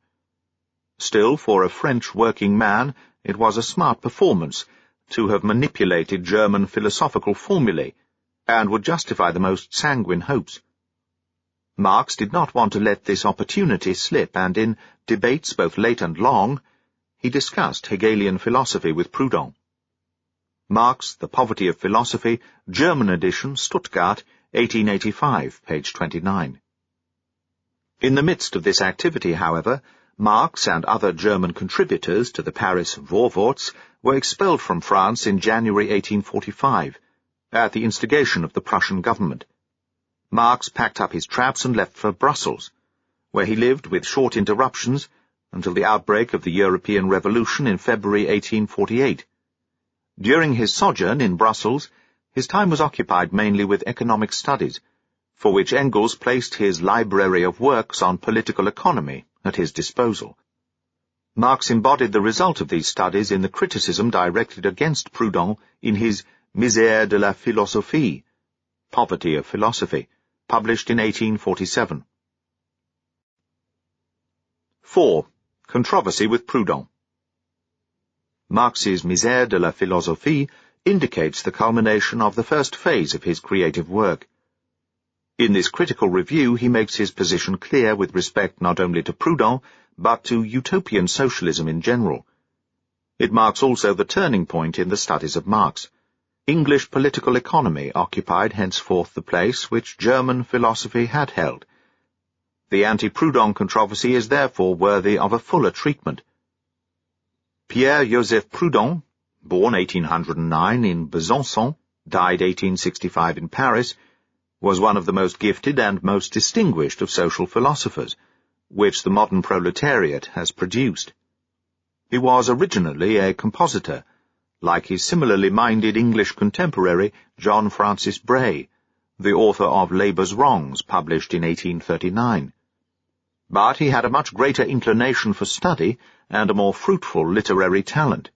Still, for a French working man, it was a smart performance to have manipulated German philosophical formulae, and would justify the most sanguine hopes. Marx did not want to let this opportunity slip, and in debates both late and long, he discussed Hegelian philosophy with Proudhon. Marx, The Poverty of Philosophy, German edition, Stuttgart, 1885, page 29. In the midst of this activity, however, Marx and other German contributors to the Paris Vorwärts were expelled from France in January 1845, at the instigation of the Prussian government. Marx packed up his traps and left for Brussels, where he lived with short interruptions until the outbreak of the European Revolution in February 1848. During his sojourn in Brussels, his time was occupied mainly with economic studies, for which Engels placed his library of works on political economy at his disposal. Marx embodied the result of these studies in the criticism directed against Proudhon in his Misère de la Philosophie, Poverty of Philosophy, published in 1847. 4. Controversy with Proudhon. Marx's Misère de la Philosophie indicates the culmination of the first phase of his creative work. In this critical review he makes his position clear with respect not only to Proudhon, but to utopian socialism in general. It marks also the turning point in the studies of Marx. English political economy occupied henceforth the place which German philosophy had held. The anti-Proudhon controversy is therefore worthy of a fuller treatment. Pierre-Joseph Proudhon, born 1809 in Besançon, died 1865 in Paris, was one of the most gifted and most distinguished of social philosophers, which the modern proletariat has produced. He was originally a compositor, like his similarly minded English contemporary John Francis Bray, the author of Labour's Wrongs, published in 1839. But he had a much greater inclination for study and a more fruitful literary talent.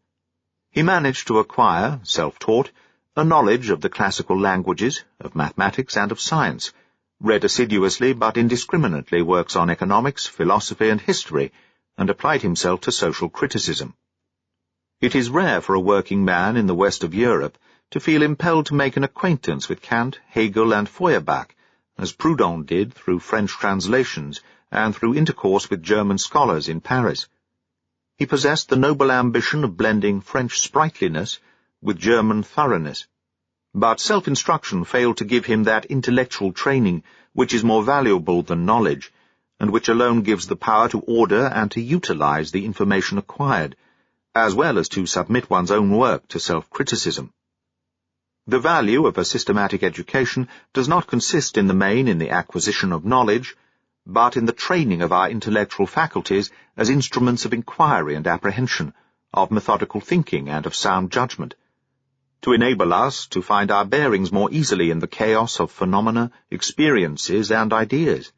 He managed to acquire, self-taught, a knowledge of the classical languages, of mathematics and of science, read assiduously but indiscriminately works on economics, philosophy and history, and applied himself to social criticism. It is rare for a working man in the west of Europe to feel impelled to make an acquaintance with Kant, Hegel and Feuerbach, as Proudhon did through French translations and through intercourse with German scholars in Paris. He possessed the noble ambition of blending French sprightliness with German thoroughness, but self-instruction failed to give him that intellectual training which is more valuable than knowledge, and which alone gives the power to order and to utilize the information acquired, as well as to submit one's own work to self-criticism. The value of a systematic education does not consist in the main in the acquisition of knowledge, but in the training of our intellectual faculties as instruments of inquiry and apprehension, of methodical thinking and of sound judgment, to enable us to find our bearings more easily in the chaos of phenomena, experiences, and ideas.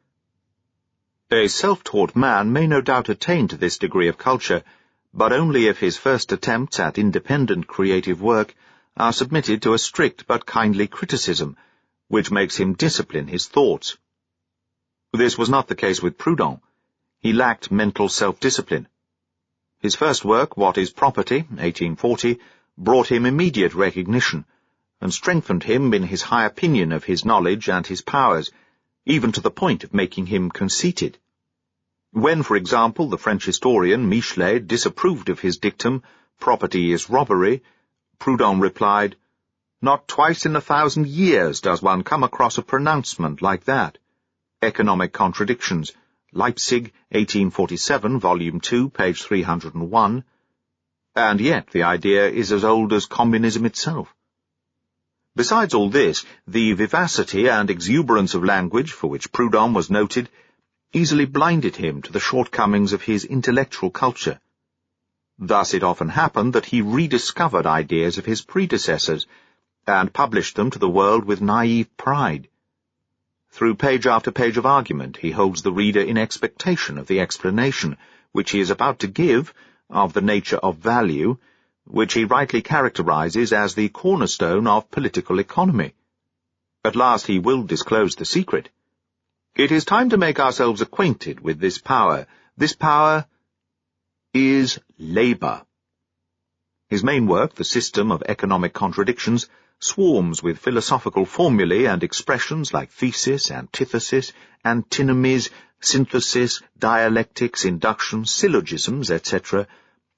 A self-taught man may no doubt attain to this degree of culture, but only if his first attempts at independent creative work are submitted to a strict but kindly criticism, which makes him discipline his thoughts. This was not the case with Proudhon. He lacked mental self-discipline. His first work, What is Property, 1840, brought him immediate recognition, and strengthened him in his high opinion of his knowledge and his powers, even to the point of making him conceited. When, for example, the French historian Michelet disapproved of his dictum, "Property is robbery," Proudhon replied, "Not twice in 1,000 years does one come across a pronouncement like that." Economic Contradictions, Leipzig, 1847, Volume 2, page 301, and yet the idea is as old as communism itself. Besides all this, the vivacity and exuberance of language for which Proudhon was noted easily blinded him to the shortcomings of his intellectual culture. Thus it often happened that he rediscovered ideas of his predecessors, and published them to the world with naive pride. Through page after page of argument, he holds the reader in expectation of the explanation which he is about to give of the nature of value, which he rightly characterizes as the cornerstone of political economy. At last he will disclose the secret. It is time to make ourselves acquainted with this power. This power is labor. His main work, The System of Economic Contradictions, swarms with philosophical formulae and expressions like thesis, antithesis, antinomies, synthesis, dialectics, induction, syllogisms, etc.,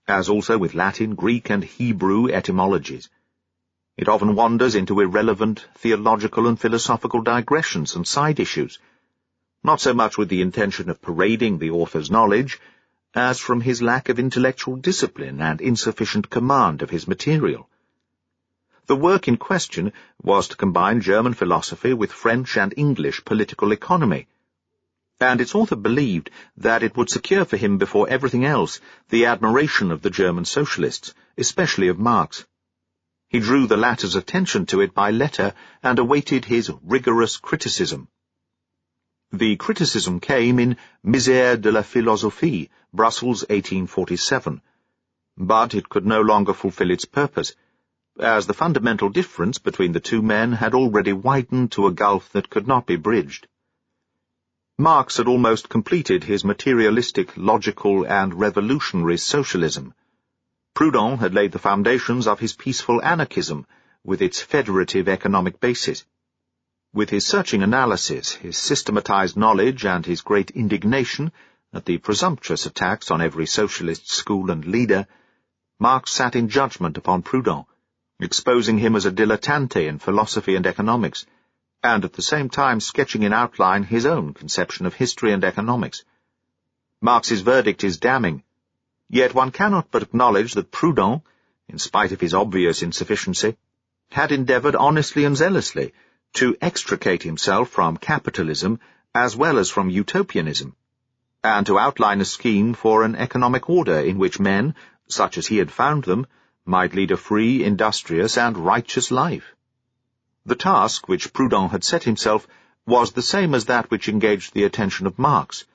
as also with Latin, Greek, and Hebrew etymologies. It often wanders into irrelevant theological and philosophical digressions and side issues, not so much with the intention of parading the author's knowledge, as from his lack of intellectual discipline and insufficient command of his material. The work in question was to combine German philosophy with French and English political economy, and its author believed that it would secure for him before everything else the admiration of the German socialists, especially of Marx. He drew the latter's attention to it by letter and awaited his rigorous criticism. The criticism came in Misère de la Philosophie, Brussels, 1847, but it could no longer fulfill its purpose, as the fundamental difference between the two men had already widened to a gulf that could not be bridged. Marx had almost completed his materialistic, logical, and revolutionary socialism. Proudhon had laid the foundations of his peaceful anarchism, with its federative economic basis. With his searching analysis, his systematized knowledge, and his great indignation at the presumptuous attacks on every socialist school and leader, Marx sat in judgment upon Proudhon, exposing him as a dilettante in philosophy and economics, and at the same time sketching in outline his own conception of history and economics. Marx's verdict is damning, yet one cannot but acknowledge that Proudhon, in spite of his obvious insufficiency, had endeavored honestly and zealously to extricate himself from capitalism as well as from utopianism, and to outline a scheme for an economic order in which men, such as he had found them, might lead a free, industrious, and righteous life. The task which Proudhon had set himself was the same as that which engaged the attention of Marx,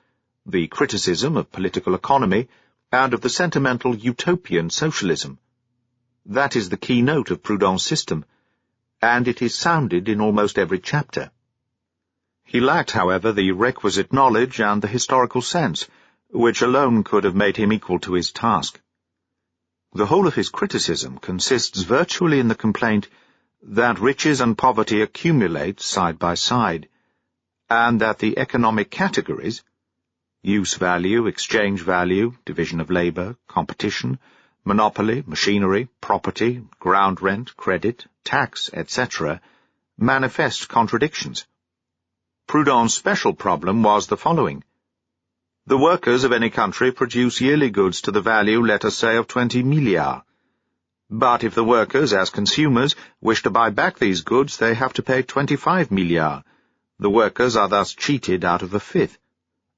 the criticism of political economy and of the sentimental utopian socialism. That is the keynote of Proudhon's system, and it is sounded in almost every chapter. He lacked, however, the requisite knowledge and the historical sense, which alone could have made him equal to his task. The whole of his criticism consists virtually in the complaint that riches and poverty accumulate side by side, and that the economic categories — use value, exchange value, division of labor, competition, monopoly, machinery, property, ground rent, credit, tax, etc. — manifest contradictions. Proudhon's special problem was the following. The workers of any country produce yearly goods to the value, let us say, of 20 milliards. But if the workers, as consumers, wish to buy back these goods, they have to pay 25 milliards. The workers are thus cheated out of a fifth.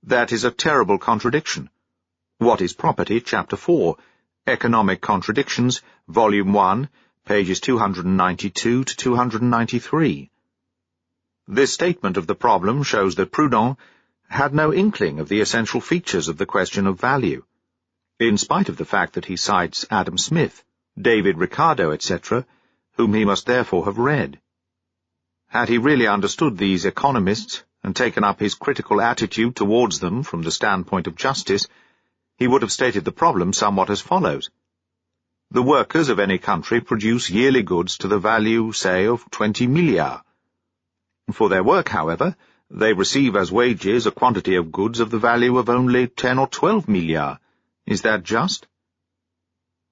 That is a terrible contradiction. What is Property? Chapter 4, Economic Contradictions, Volume 1, pages 292 to 293. This statement of the problem shows that Proudhon had no inkling of the essential features of the question of value, in spite of the fact that he cites Adam Smith, David Ricardo, etc., whom he must therefore have read. Had he really understood these economists and taken up his critical attitude towards them from the standpoint of justice, he would have stated the problem somewhat as follows. The workers of any country produce yearly goods to the value, say, of 20 milliards. For their work, however, they receive as wages a quantity of goods of the value of only 10 or 12 milliards. Is that just?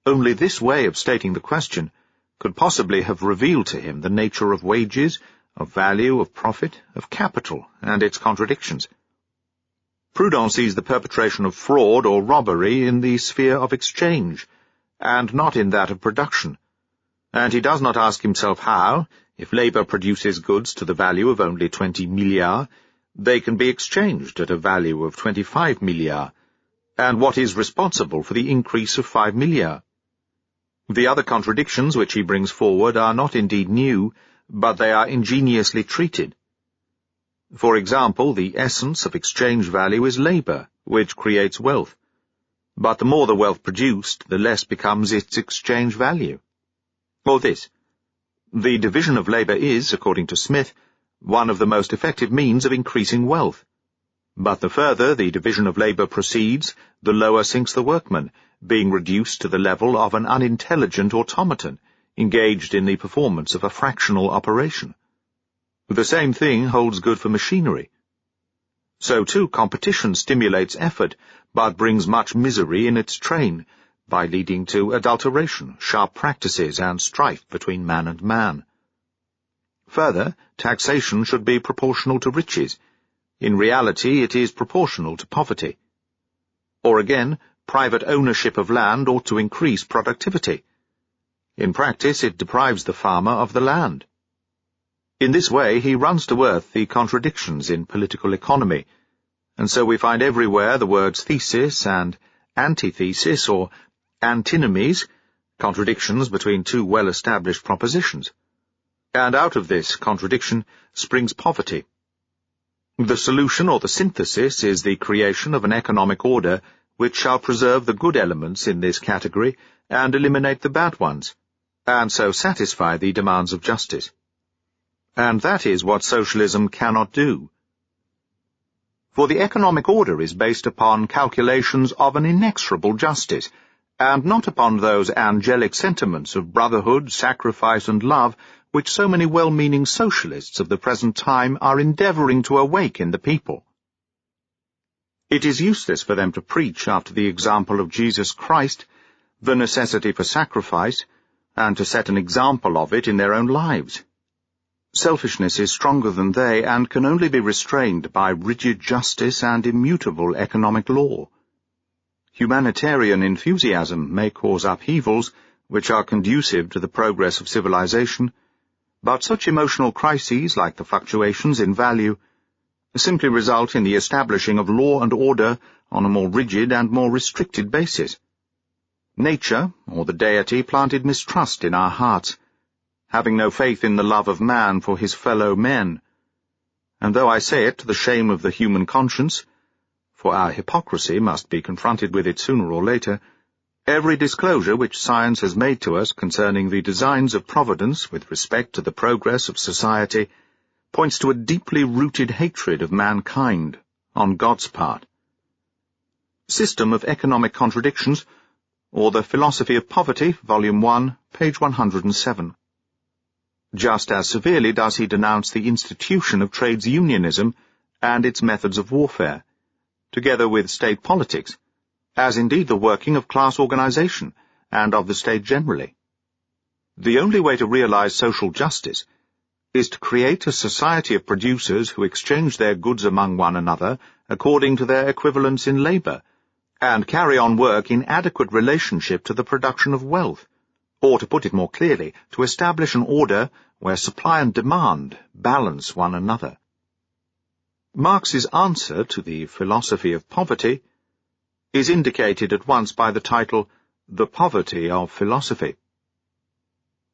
Only this way of stating the question could possibly have revealed to him the nature of wages, of value, of profit, of capital, and its contradictions. Proudhon sees the perpetration of fraud or robbery in the sphere of exchange, and not in that of production, and he does not ask himself how, if labour produces goods to the value of only 20 milliards, they can be exchanged at a value of 25 milliards, and what is responsible for the increase of 5 milliards. The other contradictions which he brings forward are not indeed new, but they are ingeniously treated. For example, the essence of exchange value is labour, which creates wealth. But the more the wealth produced, the less becomes its exchange value. Or this. The division of labour is, according to Smith, one of the most effective means of increasing wealth. But the further the division of labour proceeds, the lower sinks the workman, being reduced to the level of an unintelligent automaton, engaged in the performance of a fractional operation. The same thing holds good for machinery. So too competition stimulates effort, but brings much misery in its train, by leading to adulteration, sharp practices, and strife between man and man. Further, taxation should be proportional to riches. In reality, it is proportional to poverty. Or again, private ownership of land ought to increase productivity. In practice, it deprives the farmer of the land. In this way, he runs to earth the contradictions in political economy, and so we find everywhere the words thesis and antithesis, or antinomies, contradictions between two well-established propositions. And out of this contradiction springs poverty. The solution or the synthesis is the creation of an economic order which shall preserve the good elements in this category and eliminate the bad ones, and so satisfy the demands of justice. And that is what socialism cannot do. For the economic order is based upon calculations of an inexorable justice, and not upon those angelic sentiments of brotherhood, sacrifice, and love which so many well-meaning socialists of the present time are endeavouring to awake in the people. It is useless for them to preach, after the example of Jesus Christ, the necessity for sacrifice, and to set an example of it in their own lives. Selfishness is stronger than they, and can only be restrained by rigid justice and immutable economic law. Humanitarian enthusiasm may cause upheavals which are conducive to the progress of civilization, but such emotional crises, like the fluctuations in value, simply result in the establishing of law and order on a more rigid and more restricted basis. Nature, or the deity, planted mistrust in our hearts, having no faith in the love of man for his fellow men. And though I say it to the shame of the human conscience, for our hypocrisy must be confronted with it sooner or later, Every disclosure which science has made to us concerning the designs of Providence with respect to the progress of society points to a deeply rooted hatred of mankind on God's part. System of Economic Contradictions, or The Philosophy of Poverty, Volume 1, page 107. Just as severely does he denounce the institution of trades unionism and its methods of warfare, together with state politics, as indeed the working of class organization and of the state generally. The only way to realize social justice is to create a society of producers who exchange their goods among one another according to their equivalence in labor, and carry on work in adequate relationship to the production of wealth, or, to put it more clearly, to establish an order where supply and demand balance one another. Marx's answer to the philosophy of poverty is indicated at once by the title, The Poverty of Philosophy.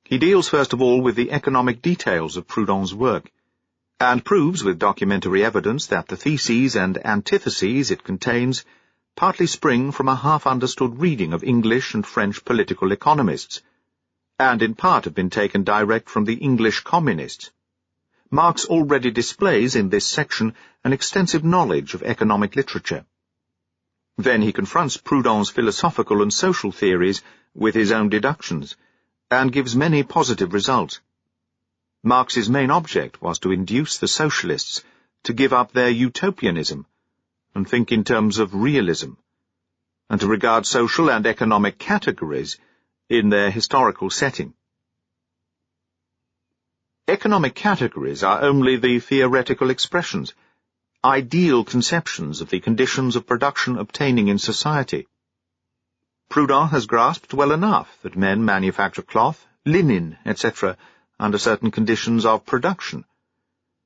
He deals first of all with the economic details of Proudhon's work, and proves with documentary evidence that the theses and antitheses it contains partly spring from a half-understood reading of English and French political economists, and in part have been taken direct from the English communists. Marx already displays in this section an extensive knowledge of economic literature. Then he confronts Proudhon's philosophical and social theories with his own deductions, and gives many positive results. Marx's main object was to induce the socialists to give up their utopianism and think in terms of realism, and to regard social and economic categories in their historical setting. Economic categories are only the theoretical expressions, ideal conceptions of the conditions of production obtaining in society. Proudhon has grasped well enough that men manufacture cloth, linen, etc., under certain conditions of production.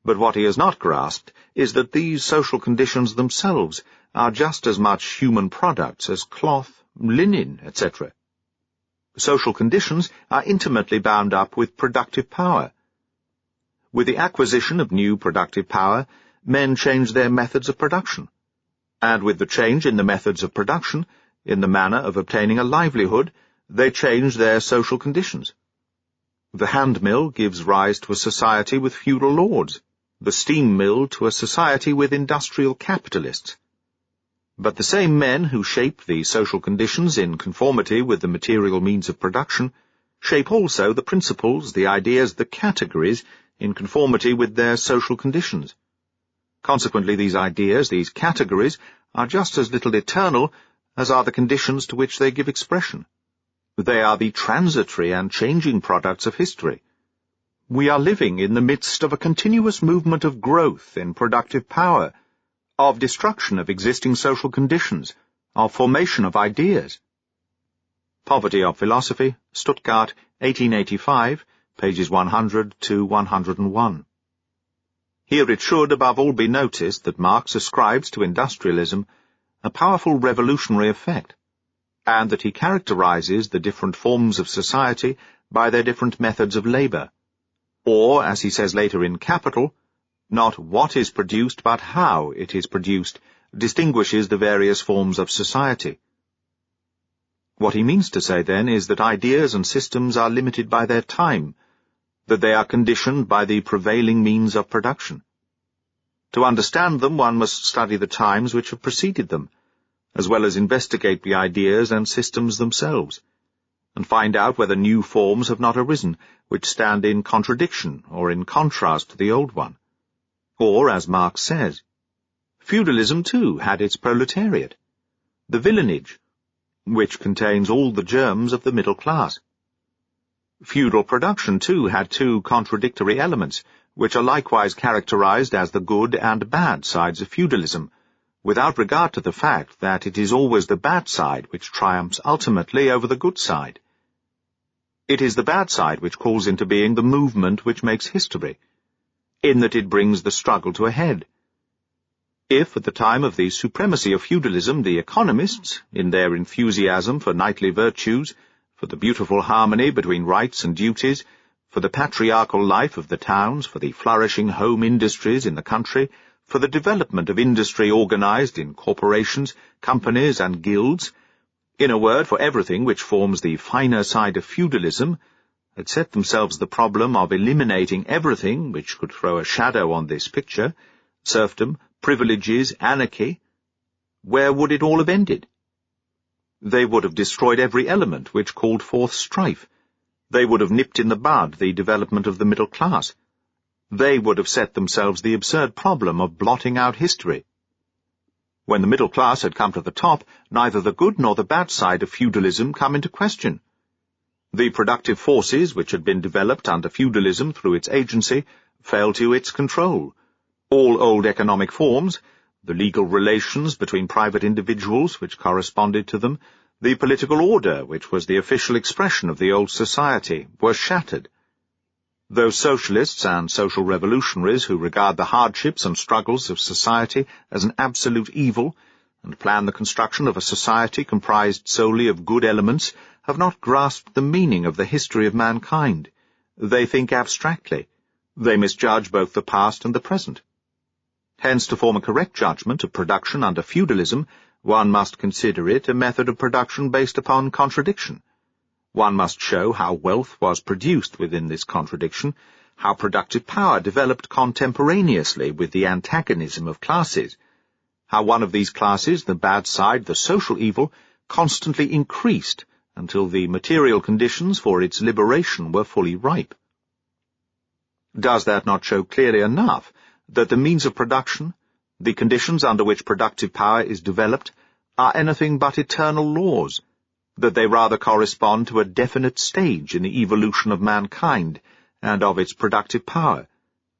But what he has not grasped is that these social conditions themselves are just as much human products as cloth, linen, etc. Social conditions are intimately bound up with productive power. With the acquisition of new productive power, men change their methods of production, and with the change in the methods of production, in the manner of obtaining a livelihood, they change their social conditions. The hand mill gives rise to a society with feudal lords, the steam mill to a society with industrial capitalists. But the same men who shape the social conditions in conformity with the material means of production shape also the principles, the ideas, the categories in conformity with their social conditions. Consequently, these ideas, these categories, are just as little eternal as are the conditions to which they give expression. They are the transitory and changing products of history. We are living in the midst of a continuous movement of growth in productive power, of destruction of existing social conditions, of formation of ideas. Poverty of Philosophy, Stuttgart, 1885, pages 100 to 101. Here it should above all be noticed that Marx ascribes to industrialism a powerful revolutionary effect, and that he characterizes the different forms of society by their different methods of labor, or, as he says later in Capital, not what is produced but how it is produced distinguishes the various forms of society. What he means to say, then, is that ideas and systems are limited by their time, that they are conditioned by the prevailing means of production. To understand them, one must study the times which have preceded them, as well as investigate the ideas and systems themselves, and find out whether new forms have not arisen, which stand in contradiction or in contrast to the old one. Or, as Marx says, feudalism too had its proletariat, the villanage, which contains all the germs of the middle class. Feudal production too had two contradictory elements, which are likewise characterized as the good and bad sides of feudalism, without regard to the fact that it is always the bad side which triumphs ultimately over the good side. It is the bad side which calls into being the movement which makes history, in that it brings the struggle to a head. If, at the time of the supremacy of feudalism, the economists, in their enthusiasm for knightly virtues, for the beautiful harmony between rights and duties, for the patriarchal life of the towns, for the flourishing home industries in the country, for the development of industry organized in corporations, companies, and guilds, In a word, for everything which forms the finer side of feudalism, had set themselves the problem of eliminating everything which could throw a shadow on this picture, serfdom, privileges, anarchy, where would it all have ended? They would have destroyed every element which called forth strife. They would have nipped in the bud the development of the middle class. They would have set themselves the absurd problem of blotting out history. When the middle class had come to the top, neither the good nor the bad side of feudalism come into question. The productive forces which had been developed under feudalism through its agency fell to its control. All old economic forms, the legal relations between private individuals which corresponded to them, the political order which was the official expression of the old society, were shattered. Those socialists and social revolutionaries who regard the hardships and struggles of society as an absolute evil and plan the construction of a society comprised solely of good elements have not grasped the meaning of the history of mankind. They think abstractly. They misjudge both the past and the present. Hence, to form a correct judgment of production under feudalism, one must consider it a method of production based upon contradiction. One must show how wealth was produced within this contradiction, how productive power developed contemporaneously with the antagonism of classes, how one of these classes, the bad side, the social evil, constantly increased until the material conditions for its liberation were fully ripe. Does that not show clearly enough that the means of production, the conditions under which productive power is developed, are anything but eternal laws, that they rather correspond to a definite stage in the evolution of mankind and of its productive power,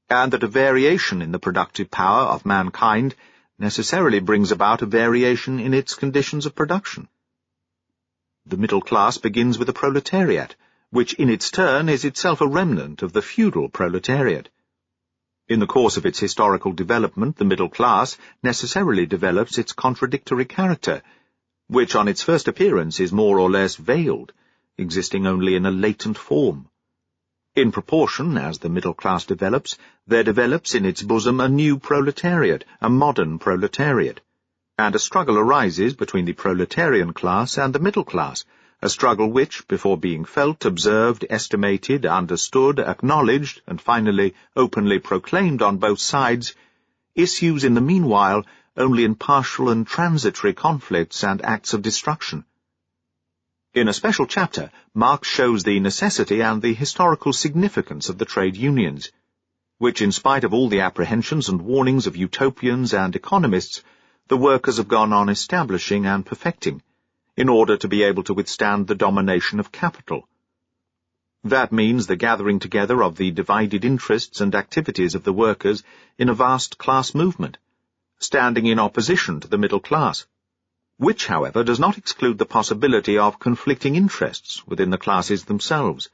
and that a variation in the productive power of mankind necessarily brings about a variation in its conditions of production? The middle class begins with the proletariat, which in its turn is itself a remnant of the feudal proletariat. In the course of its historical development, the middle class necessarily develops its contradictory character, which on its first appearance is more or less veiled, existing only in a latent form. In proportion as the middle class develops, there develops in its bosom a new proletariat, a modern proletariat, and a struggle arises between the proletarian class and the middle class, a struggle which, before being felt, observed, estimated, understood, acknowledged, and finally openly proclaimed on both sides, issues in the meanwhile only in partial and transitory conflicts and acts of destruction. In a special chapter, Marx shows the necessity and the historical significance of the trade unions, which, in spite of all the apprehensions and warnings of utopians and economists, the workers have gone on establishing and perfecting, in order to be able to withstand the domination of capital. That means the gathering together of the divided interests and activities of the workers in a vast class movement, standing in opposition to the middle class, which, however, does not exclude the possibility of conflicting interests within the classes themselves,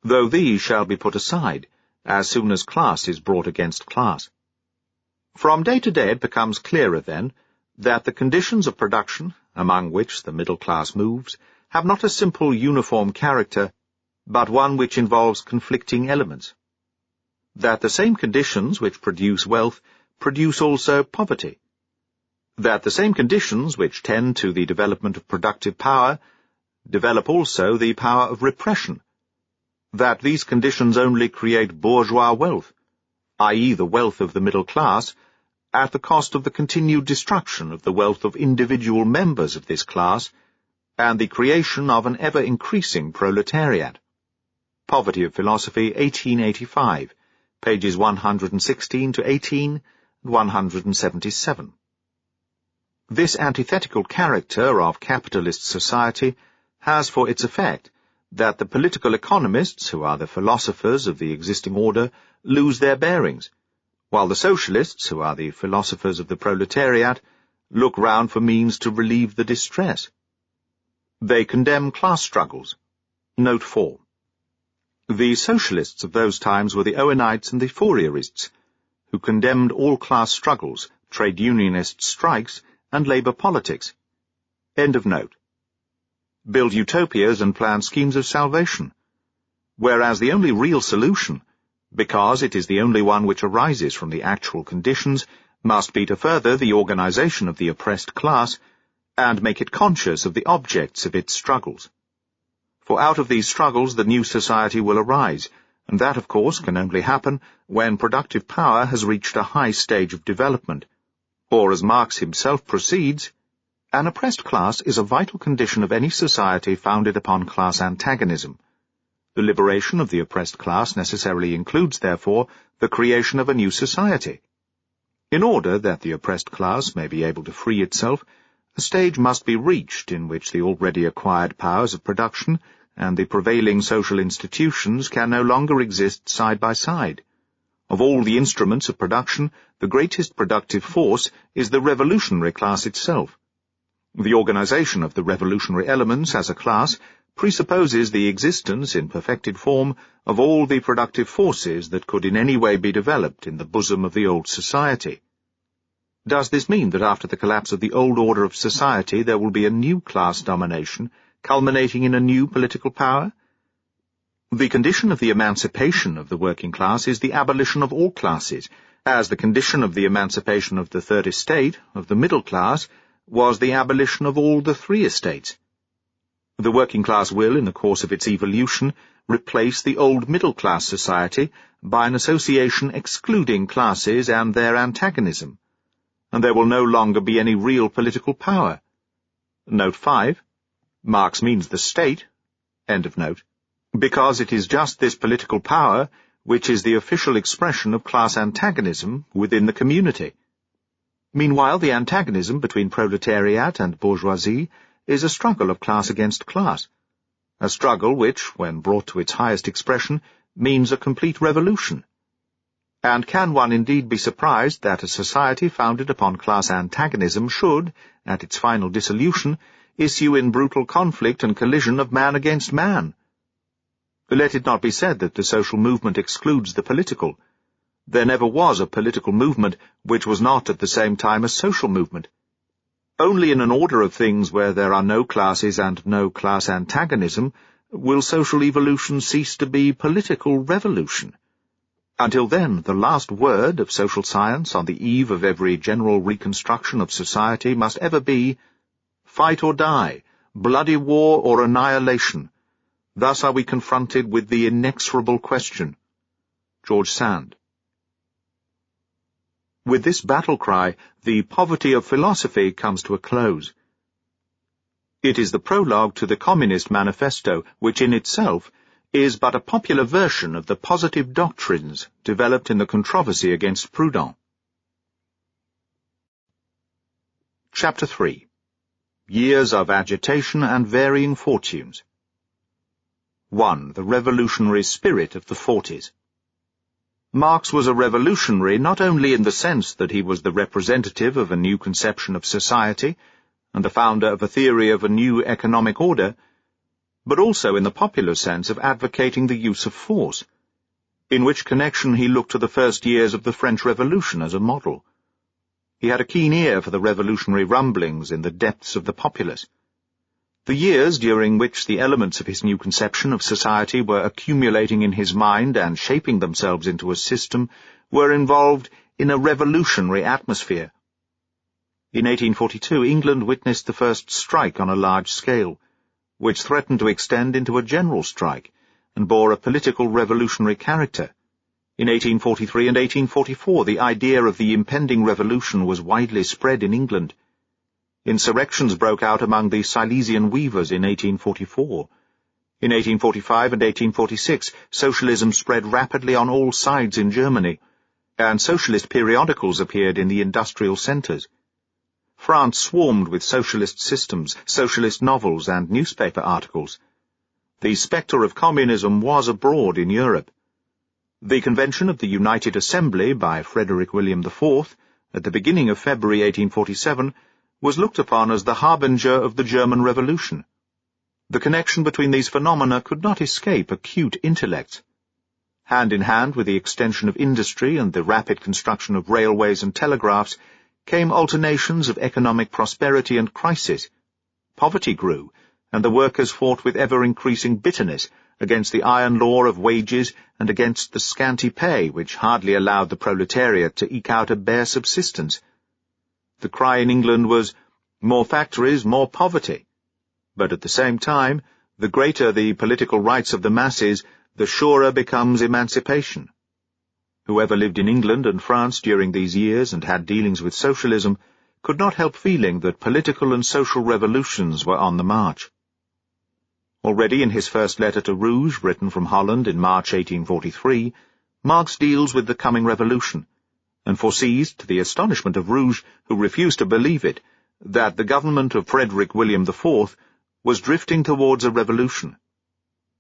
though these shall be put aside as soon as class is brought against class. From day to day it becomes clearer, then, that the conditions of production, among which the middle class moves, have not a simple uniform character, but one which involves conflicting elements. That the same conditions which produce wealth produce also poverty. That the same conditions which tend to the development of productive power develop also the power of repression. That these conditions only create bourgeois wealth, i.e. the wealth of the middle class, at the cost of the continued destruction of the wealth of individual members of this class, and the creation of an ever-increasing proletariat. Poverty of Philosophy, 1885, pages 116 to 18 and 177. This antithetical character of capitalist society has for its effect that the political economists, who are the philosophers of the existing order, lose their bearings, while the socialists, who are the philosophers of the proletariat, look round for means to relieve the distress. They condemn class struggles. Note 4. The socialists of those times were the Owenites and the Fourierists, who condemned all class struggles, trade unionist strikes, and labour politics. End of note. Build utopias and plan schemes of salvation, whereas the only real solution, because it is the only one which arises from the actual conditions, must be to further the organization of the oppressed class, and make it conscious of the objects of its struggles. For out of these struggles the new society will arise, and that, of course, can only happen when productive power has reached a high stage of development. Or, as Marx himself proceeds, an oppressed class is a vital condition of any society founded upon class antagonism. The liberation of the oppressed class necessarily includes, therefore, the creation of a new society. In order that the oppressed class may be able to free itself, a stage must be reached in which the already acquired powers of production and the prevailing social institutions can no longer exist side by side. Of all the instruments of production, the greatest productive force is the revolutionary class itself. The organization of the revolutionary elements as a class presupposes the existence in perfected form of all the productive forces that could in any way be developed in the bosom of the old society. Does this mean that after the collapse of the old order of society there will be a new class domination, culminating in a new political power? The condition of the emancipation of the working class is the abolition of all classes, as the condition of the emancipation of the third estate, of the middle class, was the abolition of all the three estates. The working class will, in the course of its evolution, replace the old middle-class society by an association excluding classes and their antagonism, and there will no longer be any real political power. Note 5. Marx means the state, end of note, because it is just this political power which is the official expression of class antagonism within the community. Meanwhile, the antagonism between proletariat and bourgeoisie is a struggle of class against class, a struggle which, when brought to its highest expression, means a complete revolution. And can one indeed be surprised that a society founded upon class antagonism should, at its final dissolution, issue in brutal conflict and collision of man against man? Let it not be said that the social movement excludes the political. There never was a political movement which was not at the same time a social movement. Only in an order of things where there are no classes and no class antagonism will social evolution cease to be political revolution. Until then, the last word of social science on the eve of every general reconstruction of society must ever be, fight or die, bloody war or annihilation. Thus are we confronted with the inexorable question. George Sand. With this battle cry, the poverty of philosophy comes to a close. It is the prologue to the Communist Manifesto, which in itself is but a popular version of the positive doctrines developed in the controversy against Proudhon. Chapter 3. Years of Agitation and Varying Fortunes. 1. The revolutionary spirit of the 40s. Marx was a revolutionary not only in the sense that he was the representative of a new conception of society and the founder of a theory of a new economic order, but also in the popular sense of advocating the use of force, in which connection he looked to the first years of the French Revolution as a model. He had a keen ear for the revolutionary rumblings in the depths of the populace. The years during which the elements of his new conception of society were accumulating in his mind and shaping themselves into a system were involved in a revolutionary atmosphere. In 1842, England witnessed the first strike on a large scale, which threatened to extend into a general strike and bore a political revolutionary character. In 1843 and 1844, the idea of the impending revolution was widely spread in England. Insurrections broke out among the Silesian weavers in 1844. In 1845 and 1846, socialism spread rapidly on all sides in Germany, and socialist periodicals appeared in the industrial centres. France swarmed with socialist systems, socialist novels, and newspaper articles. The spectre of communism was abroad in Europe. The convention of the United Assembly by Frederick William IV, at the beginning of February 1847, was looked upon as the harbinger of the German Revolution. The connection between these phenomena could not escape acute intellects. Hand in hand with the extension of industry and the rapid construction of railways and telegraphs came alternations of economic prosperity and crisis. Poverty grew, and the workers fought with ever-increasing bitterness against the iron law of wages and against the scanty pay which hardly allowed the proletariat to eke out a bare subsistence. The cry in England was, More factories, more poverty. But at the same time, the greater the political rights of the masses, the surer becomes emancipation. Whoever lived in England and France during these years and had dealings with socialism could not help feeling that political and social revolutions were on the march. Already in his first letter to Rouge, written from Holland in March 1843, Marx deals with the coming revolution, and foresees, to the astonishment of Rouge, who refused to believe it, that the government of Frederick William IV was drifting towards a revolution.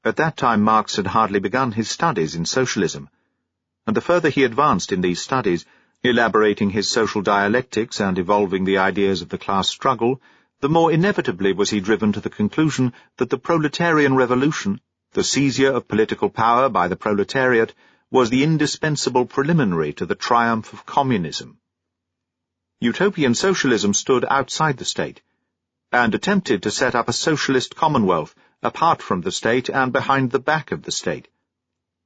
At that time Marx had hardly begun his studies in socialism, and the further he advanced in these studies, elaborating his social dialectics and evolving the ideas of the class struggle, the more inevitably was he driven to the conclusion that the proletarian revolution, the seizure of political power by the proletariat, was the indispensable preliminary to the triumph of communism. Utopian socialism stood outside the state, and attempted to set up a socialist commonwealth apart from the state and behind the back of the state.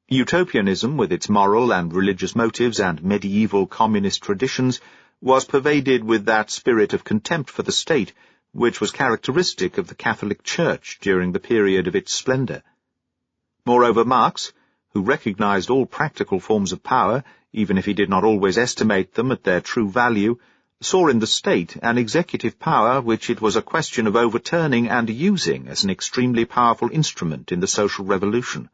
Utopianism, with its moral and religious motives and medieval communist traditions, was pervaded with that spirit of contempt for the state which was characteristic of the Catholic Church during the period of its splendor. Moreover, Marx, who recognized all practical forms of power, even if he did not always estimate them at their true value, saw in the state an executive power which it was a question of overturning and using as an extremely powerful instrument in the social revolution.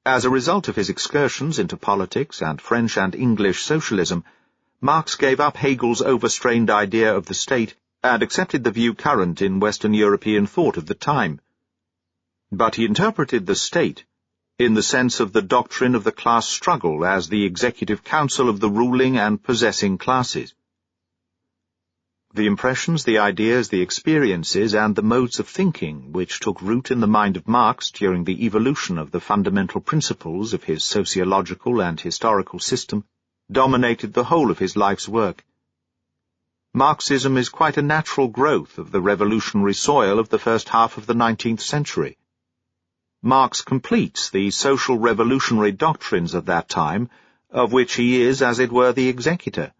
As a result of his excursions into politics and French and English socialism, Marx gave up Hegel's overstrained idea of the state and accepted the view current in Western European thought of the time. But he interpreted the state in the sense of the doctrine of the class struggle as the executive council of the ruling and possessing classes. The impressions, the ideas, the experiences, and the modes of thinking which took root in the mind of Marx during the evolution of the fundamental principles of his sociological and historical system dominated the whole of his life's work. Marxism is quite a natural growth of the revolutionary soil of the first half of the 19th century. Marx completes the social revolutionary doctrines of that time, of which he is, as it were, the executor.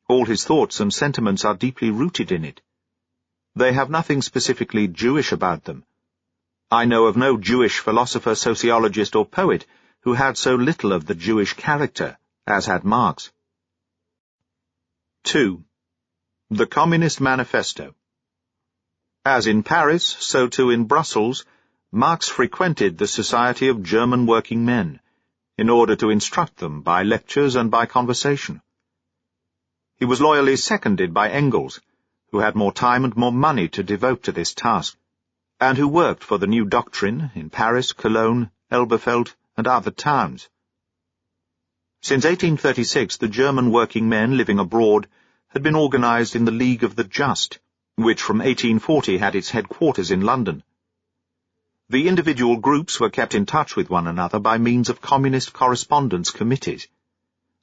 All his thoughts and sentiments are deeply rooted in it. They have nothing specifically Jewish about them. I know of no Jewish philosopher, sociologist, or poet who had so little of the Jewish character as had Marx. 2. The Communist Manifesto. As in Paris, so too in Brussels, Marx frequented the Society of German Working Men, in order to instruct them by lectures and by conversation. He was loyally seconded by Engels, who had more time and more money to devote to this task, and who worked for the new doctrine in Paris, Cologne, Elberfeld, and other towns. Since 1836, the German working men living abroad had been organized in the League of the Just, which from 1840 had its headquarters in London. The individual groups were kept in touch with one another by means of communist correspondence committees.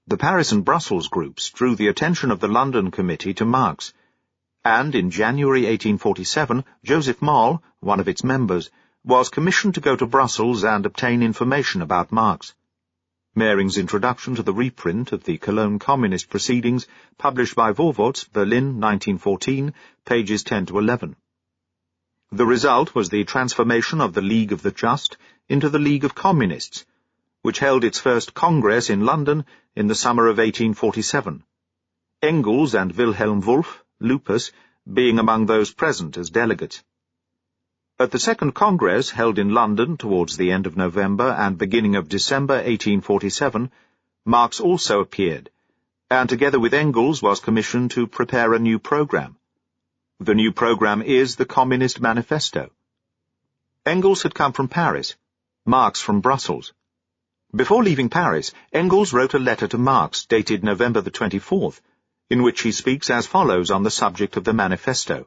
The Paris and Brussels groups drew the attention of the London Committee to Marx, and in January 1847 Joseph Moll, one of its members, was commissioned to go to Brussels and obtain information about Marx. Mehring's introduction to the reprint of the Cologne Communist Proceedings, published by Vorwärts, Berlin, 1914, pages 10 to 11. The result was the transformation of the League of the Just into the League of Communists, which held its first Congress in London in the summer of 1847, Engels and Wilhelm Wolff, Lupus, being among those present as delegates. At the second Congress, held in London towards the end of November and beginning of December 1847, Marx also appeared, and together with Engels was commissioned to prepare a new program. The new program is the Communist Manifesto. Engels had come from Paris, Marx from Brussels. Before leaving Paris, Engels wrote a letter to Marx dated November the 24th, in which he speaks as follows on the subject of the manifesto.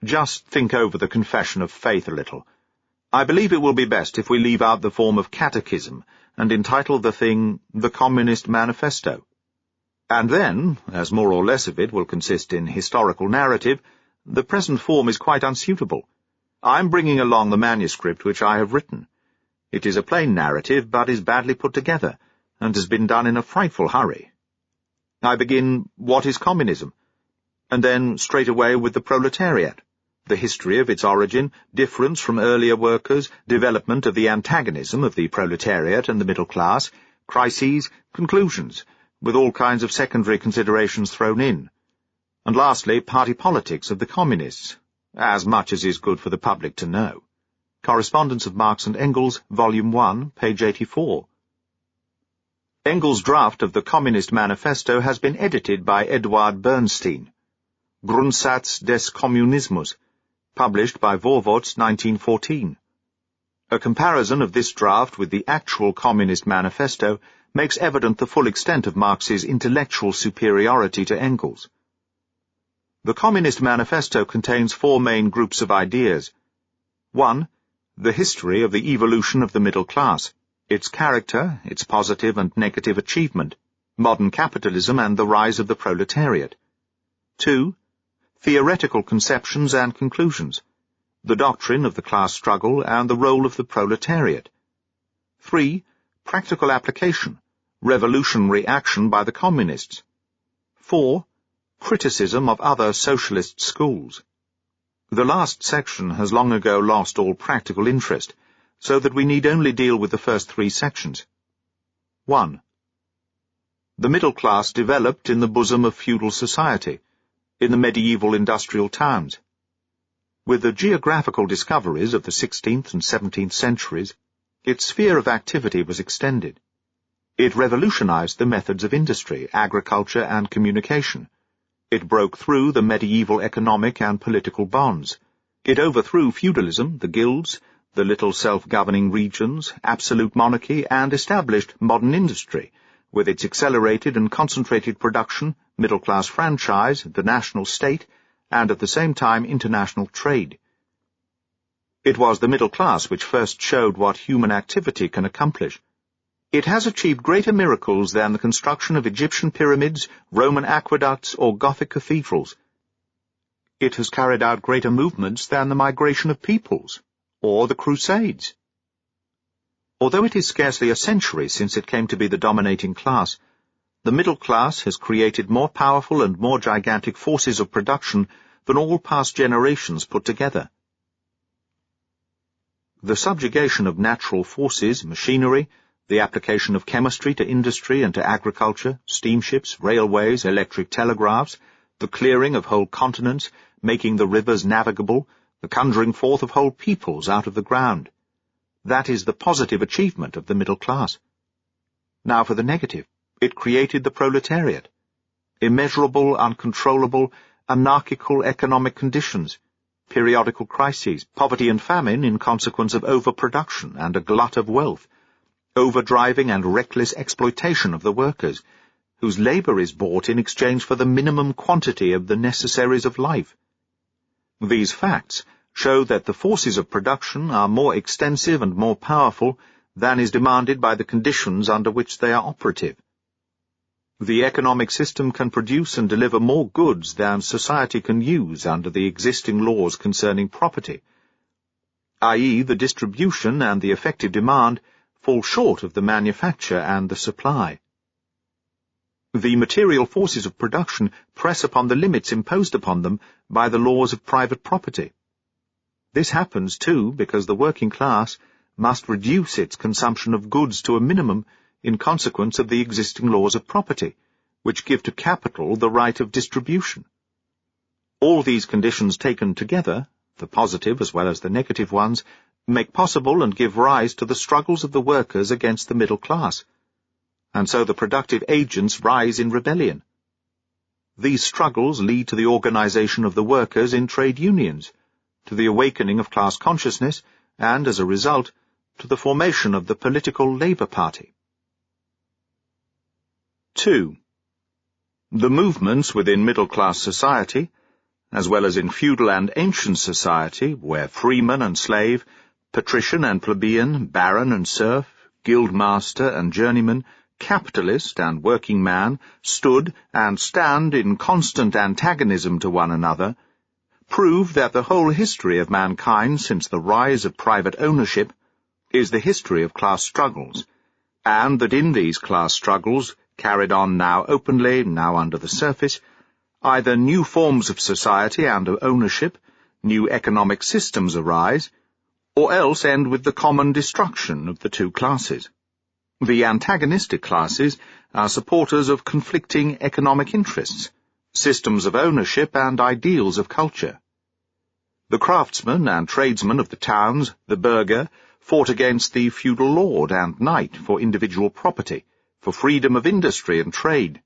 Just think over the confession of faith a little. I believe it will be best if we leave out the form of catechism and entitle the thing The Communist Manifesto. And then, as more or less of it will consist in historical narrative, the present form is quite unsuitable. I am bringing along the manuscript which I have written. It is a plain narrative, but is badly put together, and has been done in a frightful hurry. I begin, what is communism? and then straight away with the proletariat, the history of its origin, difference from earlier workers, development of the antagonism of the proletariat and the middle class, crises, conclusions, with all kinds of secondary considerations thrown in, and lastly, party politics of the communists, as much as is good for the public to know. Correspondence of Marx and Engels, Volume 1, page 84. Engels' draft of the Communist Manifesto has been edited by Eduard Bernstein. Grundsatz des Kommunismus, published by Vorwärts, 1914. A comparison of this draft with the actual Communist Manifesto makes evident the full extent of Marx's intellectual superiority to Engels. The Communist Manifesto contains four main groups of ideas. 1. The history of the evolution of the middle class, its character, its positive and negative achievement, modern capitalism and the rise of the proletariat. 2. Theoretical conceptions and conclusions, the doctrine of the class struggle and the role of the proletariat. 3. Practical application, revolutionary action by the communists. 4. Criticism of other socialist schools. The last section has long ago lost all practical interest, so that we need only deal with the first three sections. 1. The middle class developed in the bosom of feudal society, in the medieval industrial towns. With the geographical discoveries of the 16th and 17th centuries, its sphere of activity was extended. It revolutionized the methods of industry, agriculture, and communication. It broke through the medieval economic and political bonds. It overthrew feudalism, the guilds, the little self-governing regions, absolute monarchy, and established modern industry, with its accelerated and concentrated production, middle-class franchise, the national state, and at the same time international trade. It was the middle class which first showed what human activity can accomplish. It has achieved greater miracles than the construction of Egyptian pyramids, Roman aqueducts, or Gothic cathedrals. It has carried out greater movements than the migration of peoples, or the Crusades. Although it is scarcely a century since it came to be the dominating class, the middle class has created more powerful and more gigantic forces of production than all past generations put together. The subjugation of natural forces, machinery, the application of chemistry to industry and to agriculture, steamships, railways, electric telegraphs, the clearing of whole continents, making the rivers navigable, the conjuring forth of whole peoples out of the ground. That is the positive achievement of the middle class. Now for the negative. It created the proletariat. Immeasurable, uncontrollable, anarchical economic conditions, periodical crises, poverty and famine in consequence of overproduction and a glut of wealth, overdriving and reckless exploitation of the workers, whose labor is bought in exchange for the minimum quantity of the necessaries of life. These facts show that the forces of production are more extensive and more powerful than is demanded by the conditions under which they are operative. The economic system can produce and deliver more goods than society can use under the existing laws concerning property, i.e., the distribution and the effective demand fall short of the manufacture and the supply. The material forces of production press upon the limits imposed upon them by the laws of private property. This happens, too, because the working class must reduce its consumption of goods to a minimum in consequence of the existing laws of property, which give to capital the right of distribution. All these conditions taken together, the positive as well as the negative ones, make possible and give rise to the struggles of the workers against the middle class, and so the productive agents rise in rebellion. These struggles lead to the organization of the workers in trade unions, to the awakening of class consciousness, and, as a result, to the formation of the political Labour Party. 2. The movements within middle-class society, as well as in feudal and ancient society, where freeman and slave, patrician and plebeian, baron and serf, guildmaster and journeyman, capitalist and working man, stood and stand in constant antagonism to one another, prove that the whole history of mankind since the rise of private ownership is the history of class struggles, and that in these class struggles, carried on now openly, now under the surface, Either new forms of society and of ownership, new economic systems arise, or else end with the common destruction of the two classes. The antagonistic classes are supporters of conflicting economic interests, systems of ownership and ideals of culture. The craftsmen and tradesmen of the towns, the burgher, fought against the feudal lord and knight for individual property, for freedom of industry and trade,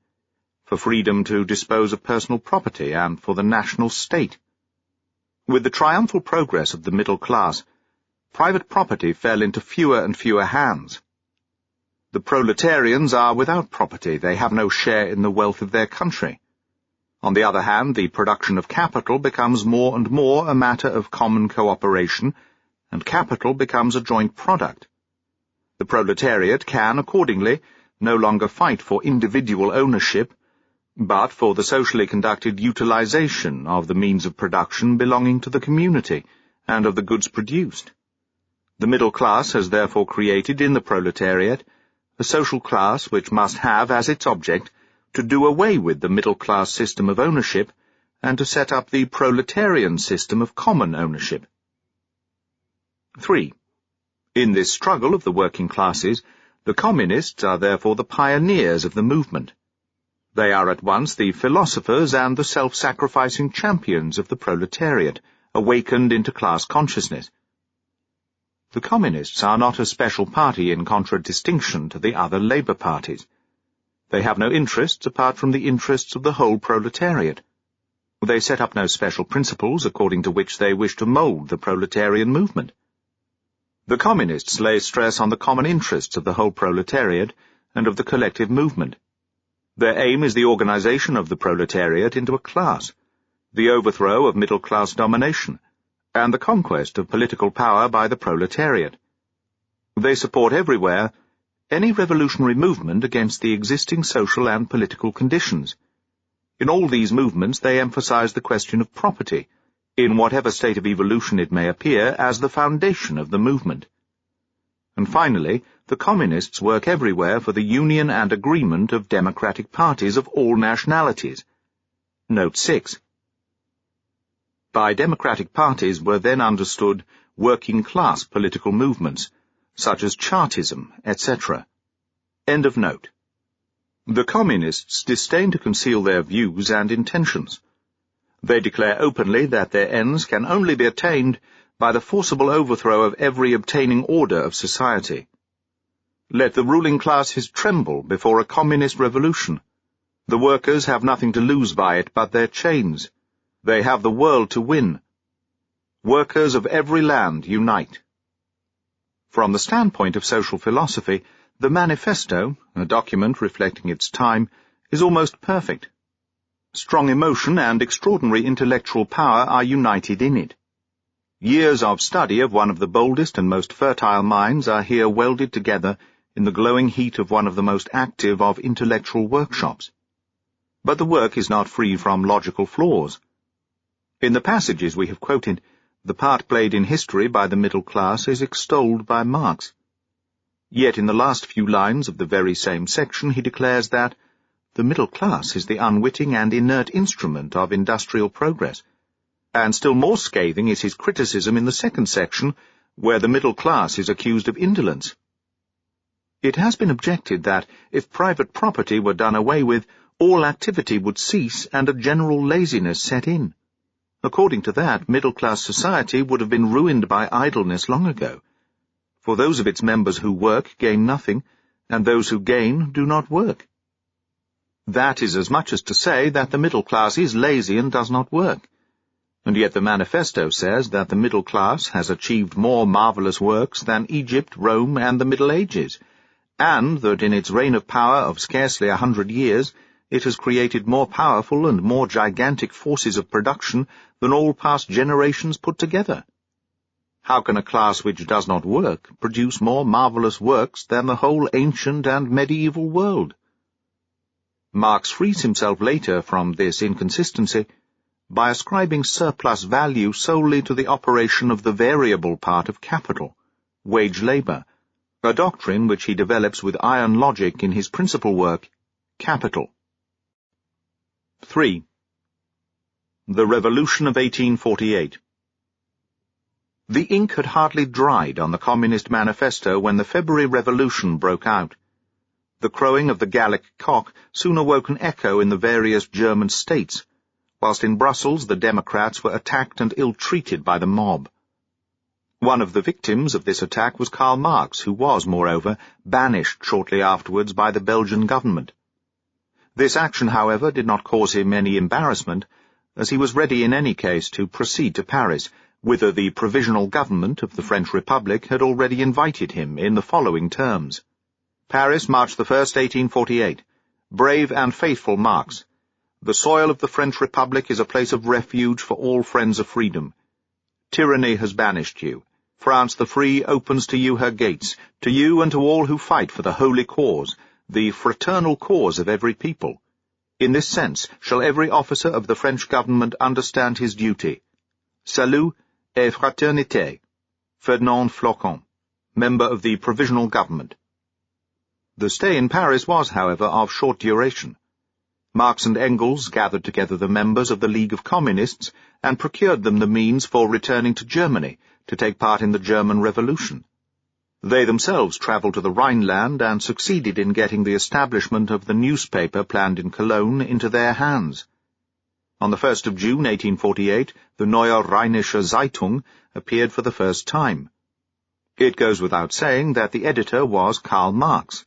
for freedom to dispose of personal property, and for the national state. With the triumphal progress of the middle class, private property fell into fewer and fewer hands. The proletarians are without property, they have no share in the wealth of their country. On the other hand, the production of capital becomes more and more a matter of common cooperation, and capital becomes a joint product. The proletariat can, accordingly, no longer fight for individual ownership, but for the socially conducted utilization of the means of production belonging to the community and of the goods produced. The middle class has therefore created in the proletariat a social class which must have as its object to do away with the middle-class system of ownership and to set up the proletarian system of common ownership. 3. In this struggle of the working classes, the communists are therefore the pioneers of the movement. They are at once the philosophers and the self-sacrificing champions of the proletariat, awakened into class consciousness. The communists are not a special party in contradistinction to the other labour parties. They have no interests apart from the interests of the whole proletariat. They set up no special principles according to which they wish to mould the proletarian movement. The communists lay stress on the common interests of the whole proletariat and of the collective movement. Their aim is the organization of the proletariat into a class, the overthrow of middle-class domination, and the conquest of political power by the proletariat. They support everywhere any revolutionary movement against the existing social and political conditions. In all these movements they emphasize the question of property, in whatever state of evolution it may appear, as the foundation of the movement. And finally, the communists work everywhere for the union and agreement of democratic parties of all nationalities. Note 6. By democratic parties were then understood working-class political movements, such as Chartism, etc. End of note. The communists disdain to conceal their views and intentions. They declare openly that their ends can only be attained by the forcible overthrow of every obtaining order of society. Let the ruling classes tremble before a communist revolution. The workers have nothing to lose by it but their chains. They have the world to win. Workers of every land unite. From the standpoint of social philosophy, the Manifesto, a document reflecting its time, is almost perfect. Strong emotion and extraordinary intellectual power are united in it. Years of study of one of the boldest and most fertile minds are here welded together in the glowing heat of one of the most active of intellectual workshops. But the work is not free from logical flaws. In the passages we have quoted, the part played in history by the middle class is extolled by Marx. Yet in the last few lines of the very same section he declares that the middle class is the unwitting and inert instrument of industrial progress, and still more scathing is his criticism in the second section, where the middle class is accused of indolence. It has been objected that if private property were done away with, all activity would cease and a general laziness set in. According to that, middle-class society would have been ruined by idleness long ago, for those of its members who work gain nothing, and those who gain do not work. That is as much as to say that the middle class is lazy and does not work, and yet the Manifesto says that the middle class has achieved more marvelous works than Egypt, Rome, and the Middle Ages, and that in its reign of power of scarcely 100 years it has created more powerful and more gigantic forces of production than all past generations put together. How can a class which does not work produce more marvelous works than the whole ancient and medieval world? Marx frees himself later from this inconsistency by ascribing surplus value solely to the operation of the variable part of capital, wage labour, a doctrine which he develops with iron logic in his principal work, Capital. 3. The Revolution of 1848. The ink had hardly dried on the Communist Manifesto when the February Revolution broke out. The crowing of the Gallic cock soon awoke an echo in the various German states, whilst in Brussels the Democrats were attacked and ill-treated by the mob. One of the victims of this attack was Karl Marx, who was, moreover, banished shortly afterwards by the Belgian government. This action, however, did not cause him any embarrassment, as he was ready in any case to proceed to Paris, whither the provisional government of the French Republic had already invited him in the following terms. Paris, March 1, 1848. Brave and faithful Marx, the soil of the French Republic is a place of refuge for all friends of freedom. Tyranny has banished you. France the free opens to you her gates, to you and to all who fight for the holy cause, the fraternal cause of every people. In this sense shall every officer of the French government understand his duty. Salut et fraternité. Ferdinand Flocon, member of the Provisional Government. The stay in Paris was, however, of short duration. Marx and Engels gathered together the members of the League of Communists and procured them the means for returning to Germany to take part in the German Revolution. They themselves travelled to the Rhineland and succeeded in getting the establishment of the newspaper planned in Cologne into their hands. On the 1st of June 1848, the Neue Rheinische Zeitung appeared for the first time. It goes without saying that the editor was Karl Marx,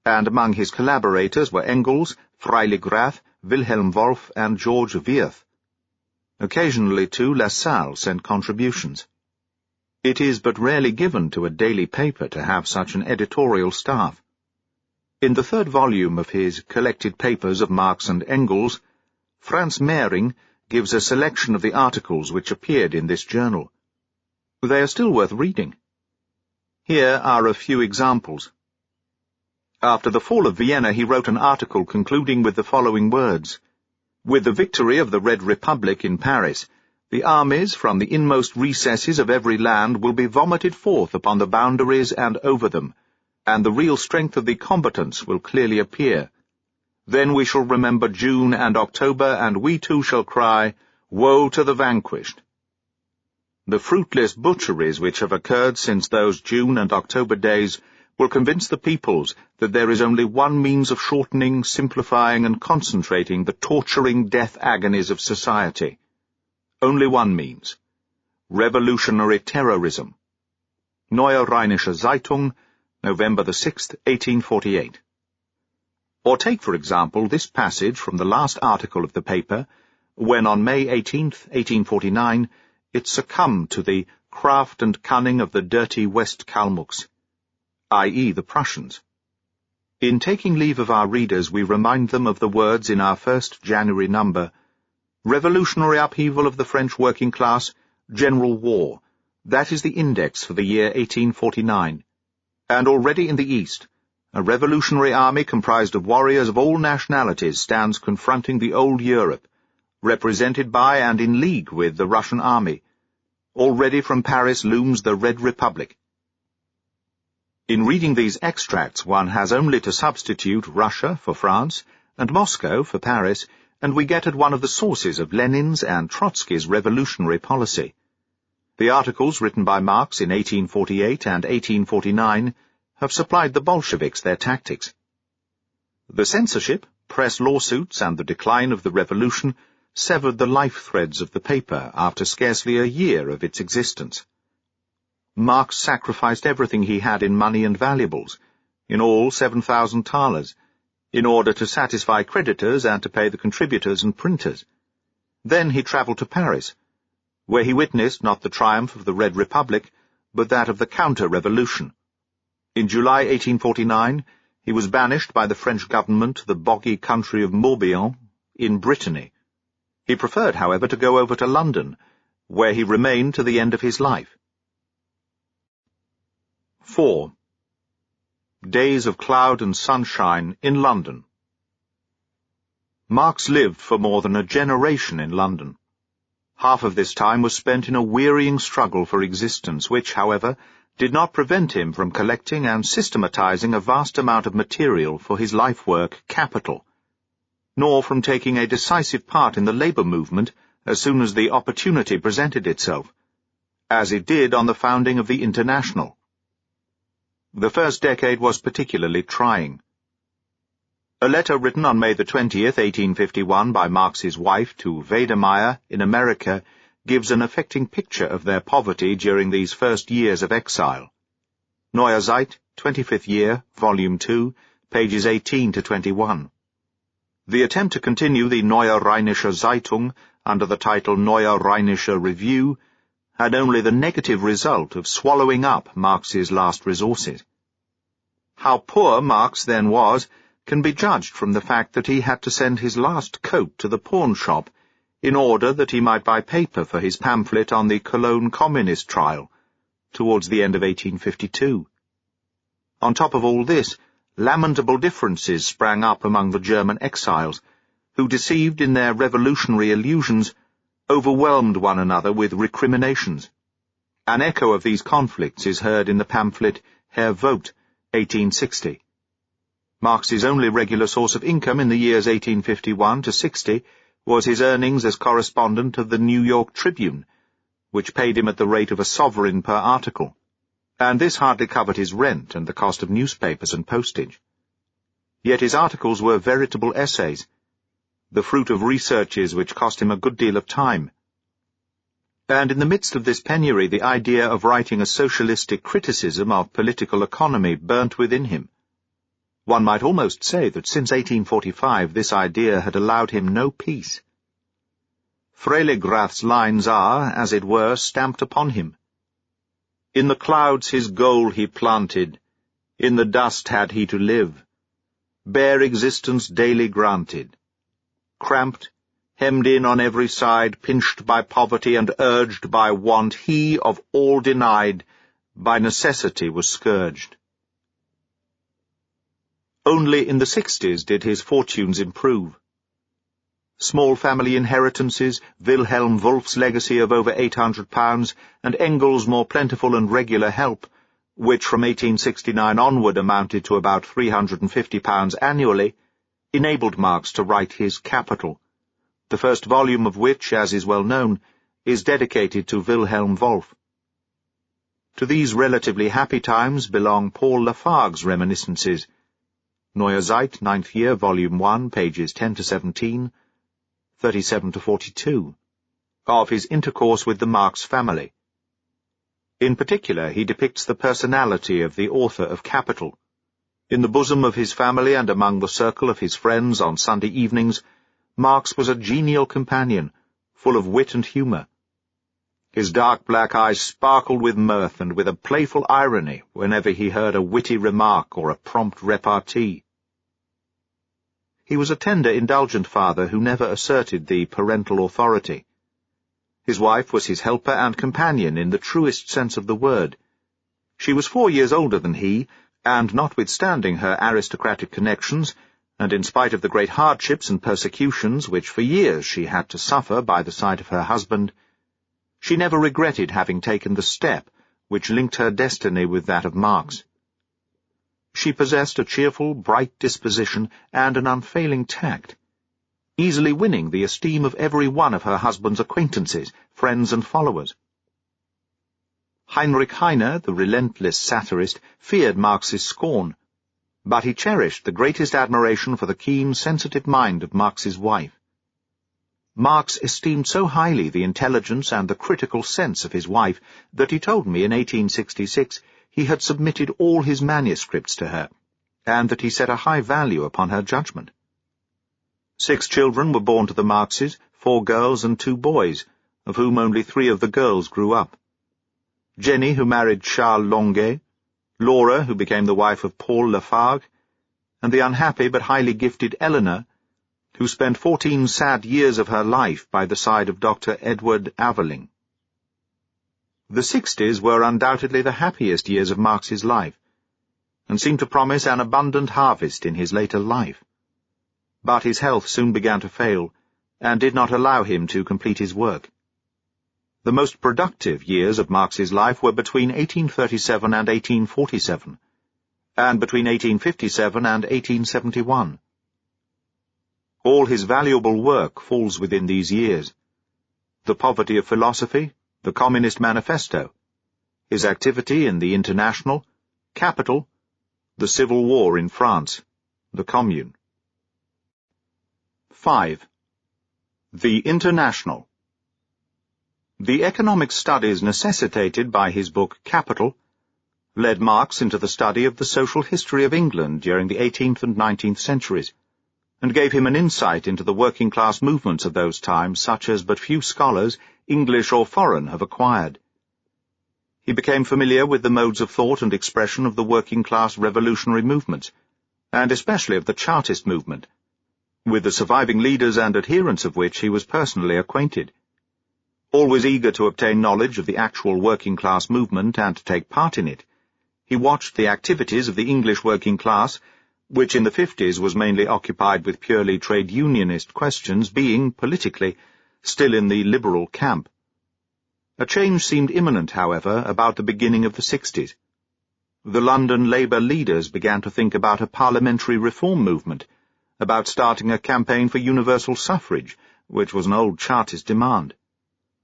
and among his collaborators were Engels, Freiligrath, Wilhelm Wolff, and George Wirth. Occasionally, too, Lassalle sent contributions. It is but rarely given to a daily paper to have such an editorial staff. In the third volume of his collected papers of Marx and Engels, Franz Mehring gives a selection of the articles which appeared in this journal. They are still worth reading. Here are a few examples. After the fall of Vienna, he wrote an article concluding with the following words: "With the victory of the Red Republic in Paris, the armies from the inmost recesses of every land will be vomited forth upon the boundaries and over them, and the real strength of the combatants will clearly appear. Then we shall remember June and October, and we too shall cry, 'Woe to the vanquished!' The fruitless butcheries which have occurred since those June and October days will convince the peoples that there is only one means of shortening, simplifying, and concentrating the torturing death agonies of society. Only one means: revolutionary terrorism." Neue Rheinische Zeitung, November 6, 1848. Or take, for example, this passage from the last article of the paper, when on May 18, 1849, it succumbed to the craft and cunning of the dirty West Kalmucks, i.e. the Prussians. In taking leave of our readers, we remind them of the words in our first January number: "Revolutionary upheaval of the French working class, general war. That is the index for the year 1849. And already in the East, a revolutionary army comprised of warriors of all nationalities stands confronting the old Europe, represented by and in league with the Russian army. Already from Paris looms the Red Republic." In reading these extracts, one has only to substitute Russia for France and Moscow for Paris, and we get at one of the sources of Lenin's and Trotsky's revolutionary policy. The articles written by Marx in 1848 and 1849 have supplied the Bolsheviks their tactics. The censorship, press lawsuits, and the decline of the revolution severed the life threads of the paper after scarcely a year of its existence. Marx sacrificed everything he had in money and valuables, in all 7,000 thalers, in order to satisfy creditors and to pay the contributors and printers. Then he travelled to Paris, where he witnessed not the triumph of the Red Republic, but that of the counter-revolution. In July 1849, he was banished by the French government to the boggy country of Morbihan, in Brittany. He preferred, however, to go over to London, where he remained to the end of his life. 4. Days of cloud and sunshine in London. Marx lived for more than a generation in London. Half of this time was spent in a wearying struggle for existence, which, however, did not prevent him from collecting and systematizing a vast amount of material for his life work, Capital, nor from taking a decisive part in the labour movement as soon as the opportunity presented itself, as it did on the founding of the International. The first decade was particularly trying. A letter written on May 20th, 1851 by Marx's wife to Wedemeyer in America gives an affecting picture of their poverty during these first years of exile. Neue Zeit, 25th year, Volume 2, pages 18 to 21. The attempt to continue the Neue Rheinische Zeitung under the title Neue Rheinische Review had only the negative result of swallowing up Marx's last resources. How poor Marx then was can be judged from the fact that he had to send his last coat to the pawn shop in order that he might buy paper for his pamphlet on the Cologne Communist trial, towards the end of 1852. On top of all this, lamentable differences sprang up among the German exiles, who, deceived in their revolutionary illusions, overwhelmed one another with recriminations. An echo of these conflicts is heard in the pamphlet Herr Vogt, 1860. Marx's only regular source of income in the years 1851 to 60 was his earnings as correspondent of the New York Tribune, which paid him at the rate of $1 per article, and this hardly covered his rent and the cost of newspapers and postage. Yet his articles were veritable essays, the fruit of researches which cost him a good deal of time. And in the midst of this penury, the idea of writing a socialistic criticism of political economy burnt within him. One might almost say that since 1845 this idea had allowed him no peace. Freiligrath's lines are, as it were, stamped upon him. In the clouds his goal he planted, in the dust had he to live, bare existence daily granted. Cramped, hemmed in on every side, pinched by poverty and urged by want, he, of all denied, by necessity was scourged. Only in the 60s did his fortunes improve. Small family inheritances, Wilhelm Wolff's legacy of over £800, and Engels' more plentiful and regular help, which from 1869 onward amounted to about £350 annually, enabled Marx to write his Capital, the first volume of which, as is well known, is dedicated to Wilhelm Wolff. To these relatively happy times belong Paul Lafargue's reminiscences, Neue Zeit, 9th year, Volume 1, pages 10 to 17, 37 to 42, of his intercourse with the Marx family. In particular, he depicts the personality of the author of Capital. In the bosom of his family and among the circle of his friends on Sunday evenings, Marx was a genial companion, full of wit and humour. His dark black eyes sparkled with mirth and with a playful irony whenever he heard a witty remark or a prompt repartee. He was a tender, indulgent father who never asserted the parental authority. His wife was his helper and companion in the truest sense of the word. She was 4 years older than he, and notwithstanding her aristocratic connections, and in spite of the great hardships and persecutions which for years she had to suffer by the side of her husband, she never regretted having taken the step which linked her destiny with that of Marx. She possessed a cheerful, bright disposition and an unfailing tact, easily winning the esteem of every one of her husband's acquaintances, friends and followers. Heinrich Heine, the relentless satirist, feared Marx's scorn, but he cherished the greatest admiration for the keen, sensitive mind of Marx's wife. Marx esteemed so highly the intelligence and the critical sense of his wife that he told me in 1866 he had submitted all his manuscripts to her, and that he set a high value upon her judgment. 6 children were born to the Marxes, 4 girls and 2 boys, of whom only 3 of the girls grew up. Jenny, who married Charles Longuet, Laura, who became the wife of Paul Lafargue, and the unhappy but highly gifted Eleanor, who spent 14 sad years of her life by the side of Dr. Edward Aveling. The 60s were undoubtedly the happiest years of Marx's life, and seemed to promise an abundant harvest in his later life. But his health soon began to fail, and did not allow him to complete his work. The most productive years of Marx's life were between 1837 and 1847, and between 1857 and 1871. All his valuable work falls within these years. The Poverty of Philosophy, the Communist Manifesto, his activity in the International, Capital, the Civil War in France, the Commune. 5. The International. The economic studies necessitated by his book Capital led Marx into the study of the social history of England during the 18th and 19th centuries, and gave him an insight into the working-class movements of those times such as but few scholars, English or foreign, have acquired. He became familiar with the modes of thought and expression of the working-class revolutionary movements, and especially of the Chartist movement, with the surviving leaders and adherents of which he was personally acquainted. Always eager to obtain knowledge of the actual working-class movement and to take part in it, he watched the activities of the English working class, which in the 50s was mainly occupied with purely trade unionist questions, being, politically, still in the liberal camp. A change seemed imminent, however, about the beginning of the 60s. The London Labour leaders began to think about a parliamentary reform movement, about starting a campaign for universal suffrage, which was an old Chartist demand.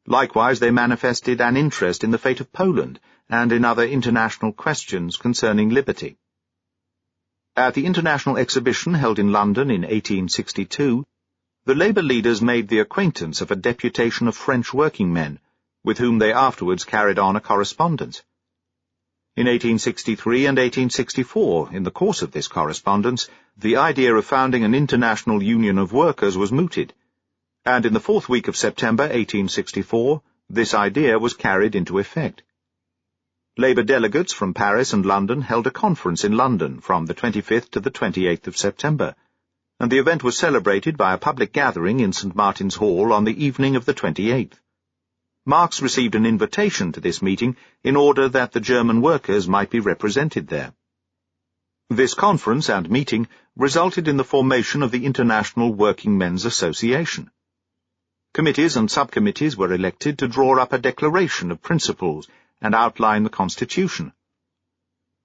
Likewise, they manifested an interest in the fate of Poland and in other international questions concerning liberty. At the International Exhibition held in London in 1862, the Labour leaders made the acquaintance of a deputation of French working men, with whom they afterwards carried on a correspondence. In 1863 and 1864, in the course of this correspondence, the idea of founding an international union of workers was mooted, and in the 4th week of September 1864, this idea was carried into effect. Labour delegates from Paris and London held a conference in London from the 25th to the 28th of September, and the event was celebrated by a public gathering in St. Martin's Hall on the evening of the 28th. Marx received an invitation to this meeting in order that the German workers might be represented there. This conference and meeting resulted in the formation of the International Working Men's Association. Committees and subcommittees were elected to draw up a declaration of principles and outline the Constitution.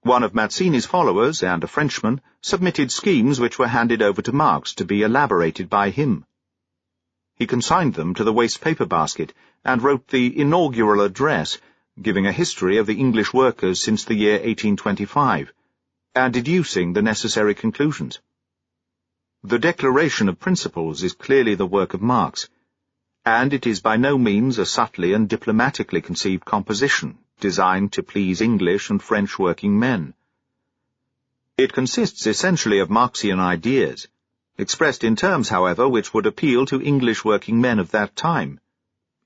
One of Mazzini's followers, and a Frenchman, submitted schemes which were handed over to Marx to be elaborated by him. He consigned them to the waste paper basket and wrote the inaugural address, giving a history of the English workers since the year 1825, and deducing the necessary conclusions. The Declaration of Principles is clearly the work of Marx, and it is by no means a subtly and diplomatically conceived composition designed to please English and French working men. It consists essentially of Marxian ideas, expressed in terms, however, which would appeal to English working men of that time.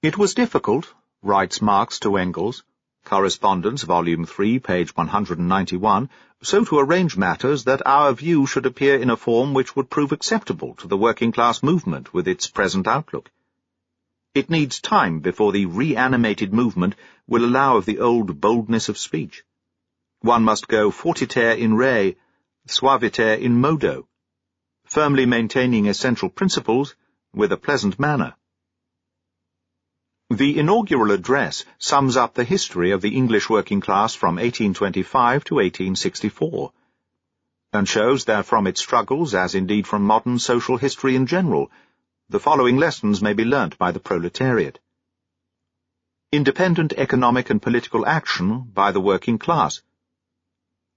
It was difficult, writes Marx to Engels, Correspondence, Volume 3, page 191, so to arrange matters that our view should appear in a form which would prove acceptable to the working-class movement with its present outlook. It needs time before the reanimated movement will allow of the old boldness of speech. One must go fortiter in re, suaviter in modo, firmly maintaining essential principles with a pleasant manner. The inaugural address sums up the history of the English working class from 1825 to 1864, and shows that from its struggles, as indeed from modern social history in general, the following lessons may be learnt by the proletariat. Independent economic and political action by the working class.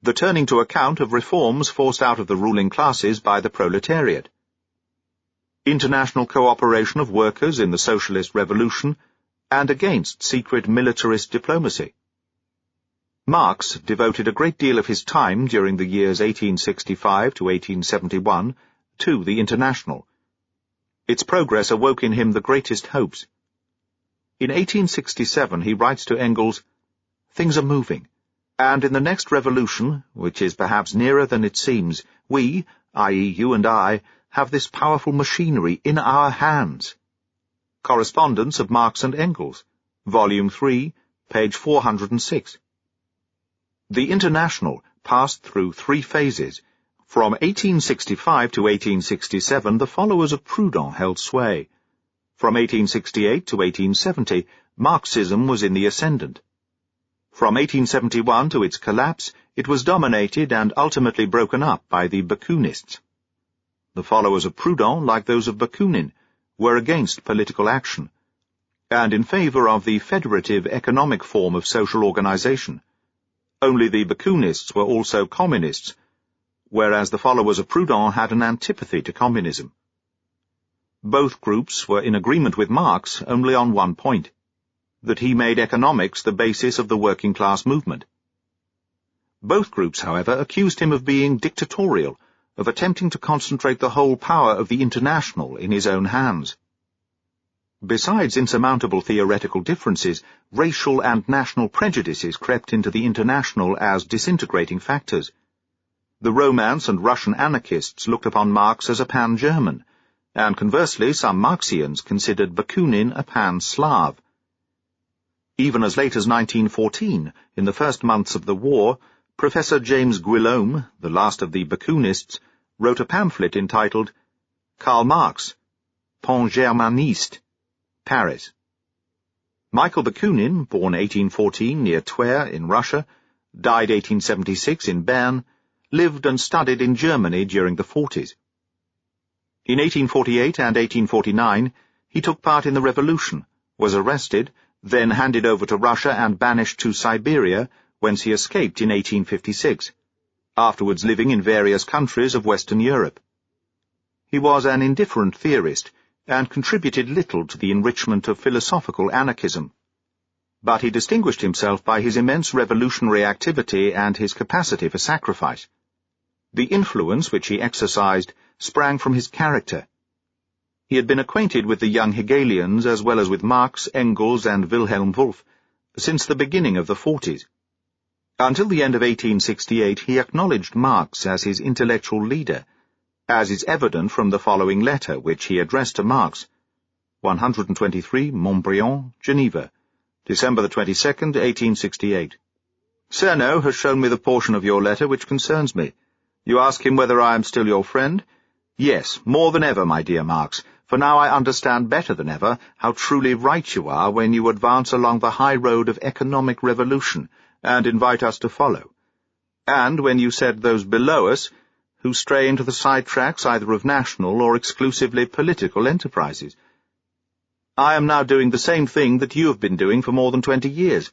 The turning to account of reforms forced out of the ruling classes by the proletariat. International cooperation of workers in the socialist revolution and against secret militarist diplomacy. Marx devoted a great deal of his time during the years 1865 to 1871 to the International. Its progress awoke in him the greatest hopes. In 1867 he writes to Engels, "Things are moving, and in the next revolution, which is perhaps nearer than it seems, we, i.e. you and I, have this powerful machinery in our hands." Correspondence of Marx and Engels, Volume 3, page 406. The International passed through 3 phases. From 1865 to 1867, the followers of Proudhon held sway. From 1868 to 1870, Marxism was in the ascendant. From 1871 to its collapse, it was dominated and ultimately broken up by the Bakunists. The followers of Proudhon, like those of Bakunin, were against political action, and in favour of the federative economic form of social organisation. Only the Bakuinists were also communists, whereas the followers of Proudhon had an antipathy to communism. Both groups were in agreement with Marx only on one point, that he made economics the basis of the working-class movement. Both groups, however, accused him of being dictatorial, of attempting to concentrate the whole power of the International in his own hands. Besides insurmountable theoretical differences, racial and national prejudices crept into the International as disintegrating factors. The Romance and Russian anarchists looked upon Marx as a pan-German, and conversely some Marxians considered Bakunin a pan-Slav. Even as late as 1914, in the first months of the war, Professor James Guillaume, the last of the Bakuinists, wrote a pamphlet entitled Karl Marx, Pan-Germaniste, Paris. Michael Bakunin, born 1814 near Tver in Russia, died 1876 in Bern, lived and studied in Germany during the 40s. In 1848 and 1849, he took part in the revolution, was arrested, then handed over to Russia and banished to Siberia, whence he escaped in 1856, afterwards living in various countries of Western Europe. He was an indifferent theorist, and contributed little to the enrichment of philosophical anarchism. But he distinguished himself by his immense revolutionary activity and his capacity for sacrifice. The influence which he exercised sprang from his character. He had been acquainted with the young Hegelians as well as with Marx, Engels, and Wilhelm Wulff since the beginning of the 40s. Until the end of 1868 he acknowledged Marx as his intellectual leader, as is evident from the following letter which he addressed to Marx, 123 Montbriand, Geneva, December the 22nd, 1868. Cerno has shown me the portion of your letter which concerns me. You ask him whether I am still your friend? Yes, more than ever, my dear Marx, for now I understand better than ever how truly right you are when you advance along the high road of economic revolution and invite us to follow, and when you said those below us who stray into the side tracks either of national or exclusively political enterprises. I am now doing the same thing that you have been doing for more than 20 years.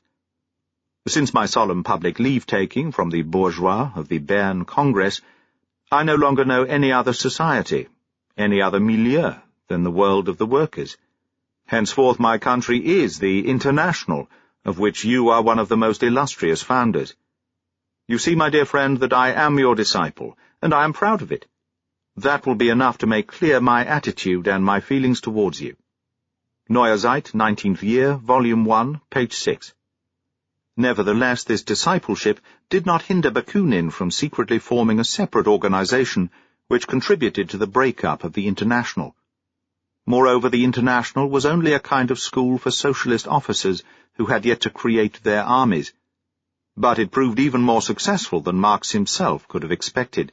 Since my solemn public leave-taking from the bourgeois of the Bern Congress, I no longer know any other society, any other milieu than the world of the workers. Henceforth my country is the International, of which you are one of the most illustrious founders. You see, my dear friend, that I am your disciple, and I am proud of it. That will be enough to make clear my attitude and my feelings towards you. Neue Zeit, 19th year, Volume 1, page 6. Nevertheless, this discipleship did not hinder Bakunin from secretly forming a separate organization which contributed to the break-up of the International. Moreover, the International was only a kind of school for socialist officers who had yet to create their armies. But it proved even more successful than Marx himself could have expected.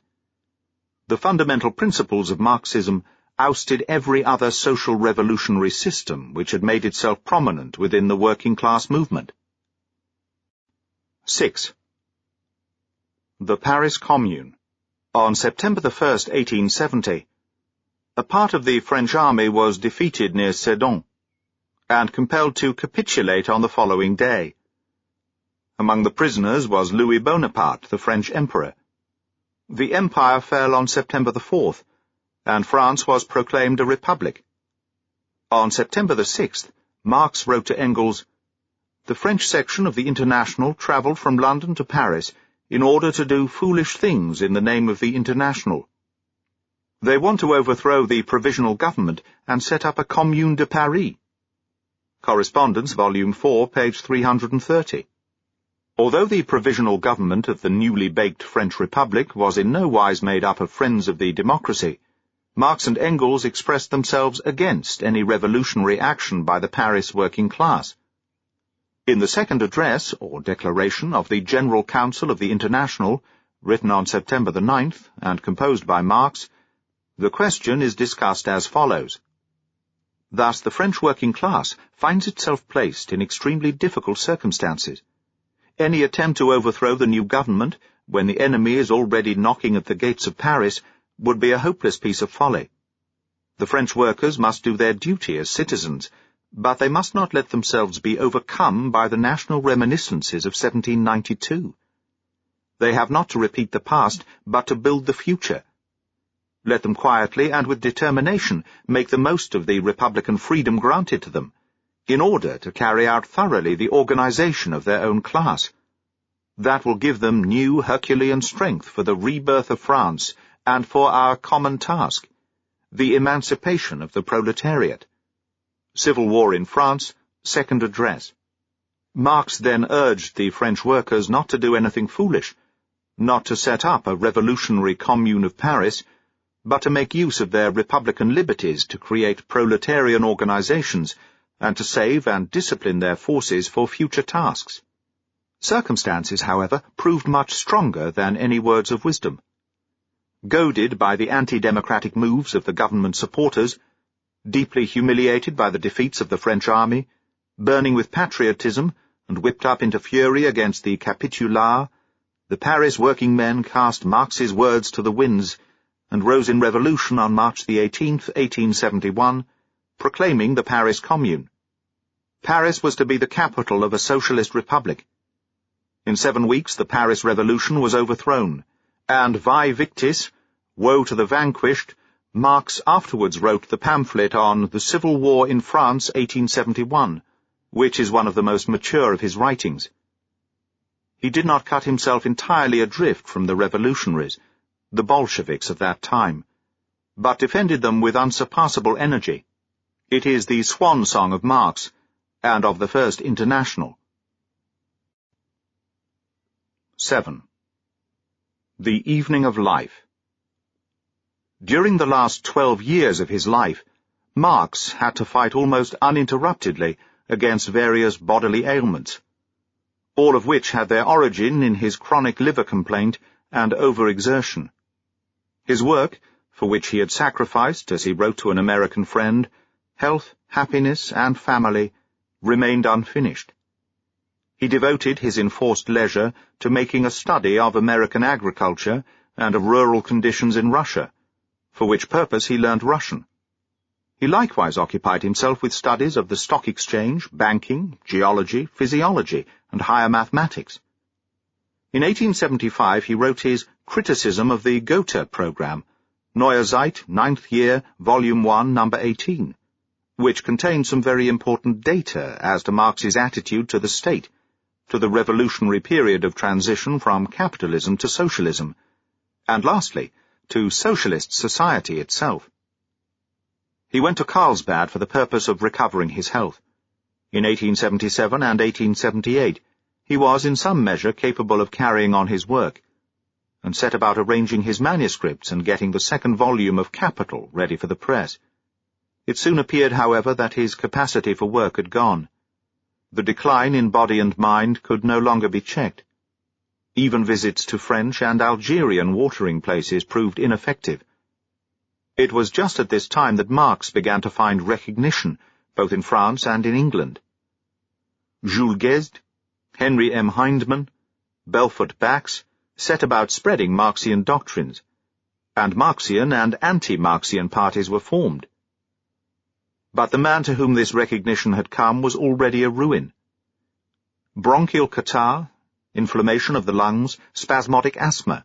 The fundamental principles of Marxism ousted every other social revolutionary system which had made itself prominent within the working-class movement. 6. The Paris Commune. On September 1, 1870, a part of the French army was defeated near Sedan, and compelled to capitulate on the following day. Among the prisoners was Louis Bonaparte, the French emperor. The empire fell on September 4th, and France was proclaimed a republic. On September 6th, Marx wrote to Engels, "The French section of the International travelled from London to Paris in order to do foolish things in the name of the International. They want to overthrow the provisional government and set up a Commune de Paris." Correspondence, Volume 4, page 330. Although the provisional government of the newly baked French Republic was in no wise made up of friends of the democracy, Marx and Engels expressed themselves against any revolutionary action by the Paris working class. In the second address, or declaration, of the General Council of the International, written on September the 9th and composed by Marx, the question is discussed as follows. Thus the French working class finds itself placed in extremely difficult circumstances. Any attempt to overthrow the new government, when the enemy is already knocking at the gates of Paris, would be a hopeless piece of folly. The French workers must do their duty as citizens, But they must not let themselves be overcome by the national reminiscences of 1792. They have not to repeat the past, but to build the future. Let them quietly and with determination make the most of the republican freedom granted to them, in order to carry out thoroughly the organization of their own class. That will give them new Herculean strength for the rebirth of France and for our common task, the emancipation of the proletariat. Civil War in France, second address. Marx then urged the French workers not to do anything foolish, not to set up a revolutionary commune of Paris, but to make use of their republican liberties to create proletarian organizations and to save and discipline their forces for future tasks. Circumstances, however, proved much stronger than any words of wisdom. Goaded by the anti-democratic moves of the government supporters, deeply humiliated by the defeats of the French army, burning with patriotism and whipped up into fury against the capitulats, the Paris working men cast Marx's words to the winds and rose in revolution on March the 18th, 1871, proclaiming the Paris Commune. Paris was to be the capital of a socialist republic. In 7 weeks the Paris Revolution was overthrown, and Vae Victis, woe to the vanquished, Marx afterwards wrote the pamphlet on The Civil War in France 1871, which is one of the most mature of his writings. He did not cut himself entirely adrift from the revolutionaries, the Bolsheviks of that time, but defended them with unsurpassable energy. It is the swan song of Marx, and of the First International. 7. The Evening of Life. During the last 12 years of his life, Marx had to fight almost uninterruptedly against various bodily ailments, all of which had their origin in his chronic liver complaint and overexertion. His work, for which he had sacrificed, as he wrote to an American friend, health, happiness, and family, remained unfinished. He devoted his enforced leisure to making a study of American agriculture and of rural conditions in Russia, for which purpose he learned Russian. He likewise occupied himself with studies of the stock exchange, banking, geology, physiology, and higher mathematics. In 1875 he wrote his Criticism of the Gotha Program, Neue Zeit, 9th year, Volume 1, Number 18, which contained some very important data as to Marx's attitude to the state, to the revolutionary period of transition from capitalism to socialism, and lastly, to socialist society itself. He went to Carlsbad for the purpose of recovering his health. In 1877 and 1878 he was in some measure capable of carrying on his work, and set about arranging his manuscripts and getting the second volume of Capital ready for the press. It soon appeared, however, that his capacity for work had gone. The decline in body and mind could no longer be checked. Even visits to French and Algerian watering places proved ineffective. It was just at this time that Marx began to find recognition, both in France and in England. Jules Guesde, Henry M. Hindman, Belfort Bax set about spreading Marxian doctrines, and Marxian and anti-Marxian parties were formed. But the man to whom this recognition had come was already a ruin. Bronchial catarrh, inflammation of the lungs, spasmodic asthma,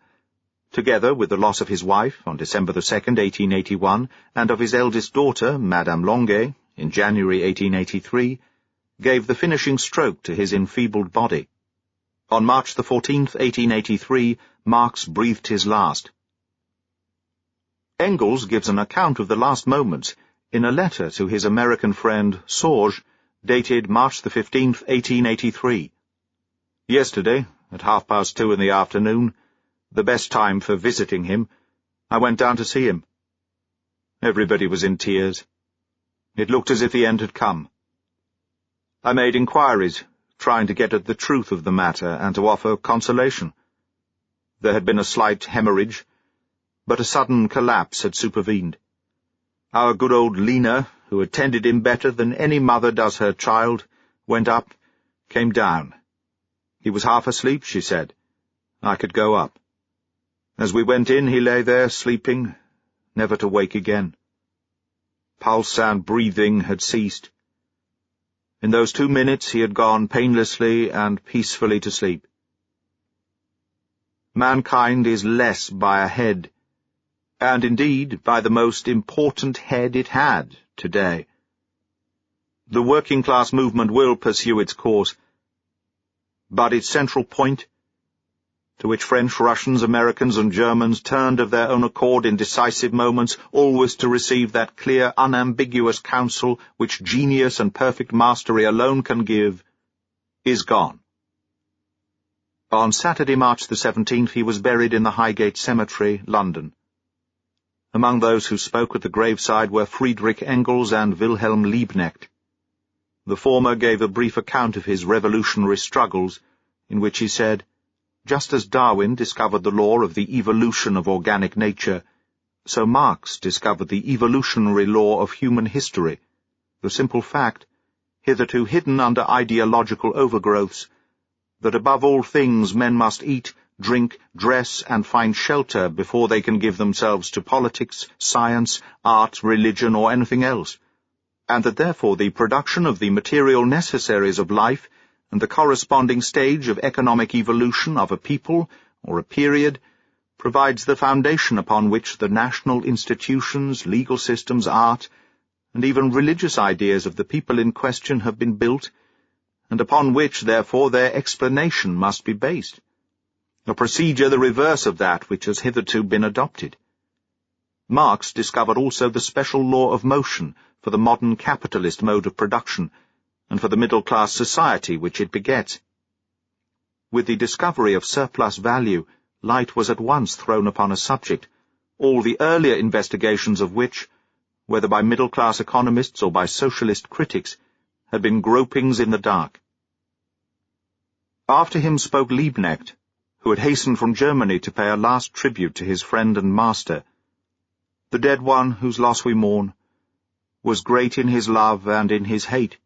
together with the loss of his wife on December 2nd, 1881, and of his eldest daughter, Madame Longuet, in January 1883, gave the finishing stroke to his enfeebled body. On March 14th, 1883, Marx breathed his last. Engels gives an account of the last moments in a letter to his American friend Sorge, dated March 15th, 1883. Yesterday, at 2:30 in the afternoon, the best time for visiting him, I went down to see him. Everybody was in tears. It looked as if the end had come. I made inquiries, trying to get at the truth of the matter and to offer consolation. There had been a slight hemorrhage, but a sudden collapse had supervened. Our good old Lena, who attended him better than any mother does her child, went up, came down. He was half asleep, she said. I could go up. As we went in, he lay there, sleeping, never to wake again. Pulse and breathing had ceased. In those 2 minutes he had gone painlessly and peacefully to sleep. Mankind is less by a head, and indeed by the most important head it had today. The working-class movement will pursue its course, but its central point, to which French, Russians, Americans, and Germans turned of their own accord in decisive moments, always to receive that clear, unambiguous counsel which genius and perfect mastery alone can give, is gone. On Saturday, March the 17th, he was buried in the Highgate Cemetery, London. Among those who spoke at the graveside were Friedrich Engels and Wilhelm Liebknecht. The former gave a brief account of his revolutionary struggles, in which he said, "Just as Darwin discovered the law of the evolution of organic nature, so Marx discovered the evolutionary law of human history, the simple fact, hitherto hidden under ideological overgrowths, that above all things men must eat, drink, dress, and find shelter before they can give themselves to politics, science, art, religion, or anything else, and that therefore the production of the material necessaries of life and the corresponding stage of economic evolution of a people or a period provides the foundation upon which the national institutions, legal systems, art, and even religious ideas of the people in question have been built, and upon which, therefore, their explanation must be based, a procedure the reverse of that which has hitherto been adopted. Marx discovered also the special law of motion for the modern capitalist mode of production, and for the middle-class society which it begets. With the discovery of surplus value, light was at once thrown upon a subject, all the earlier investigations of which, whether by middle-class economists or by socialist critics, had been gropings in the dark. After him spoke Liebknecht, who had hastened from Germany to pay a last tribute to his friend and master. The dead one, whose loss we mourn, was great in his love and in his hate.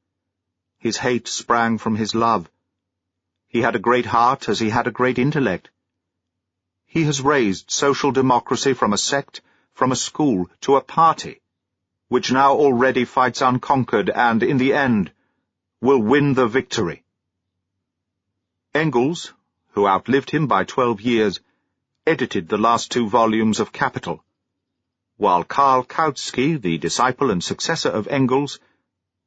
His hate sprang from his love. He had a great heart as he had a great intellect. He has raised social democracy from a sect, from a school, to a party, which now already fights unconquered and, in the end, will win the victory. Engels, who outlived him by 12 years, edited the last 2 volumes of Capital, while Karl Kautsky, the disciple and successor of Engels,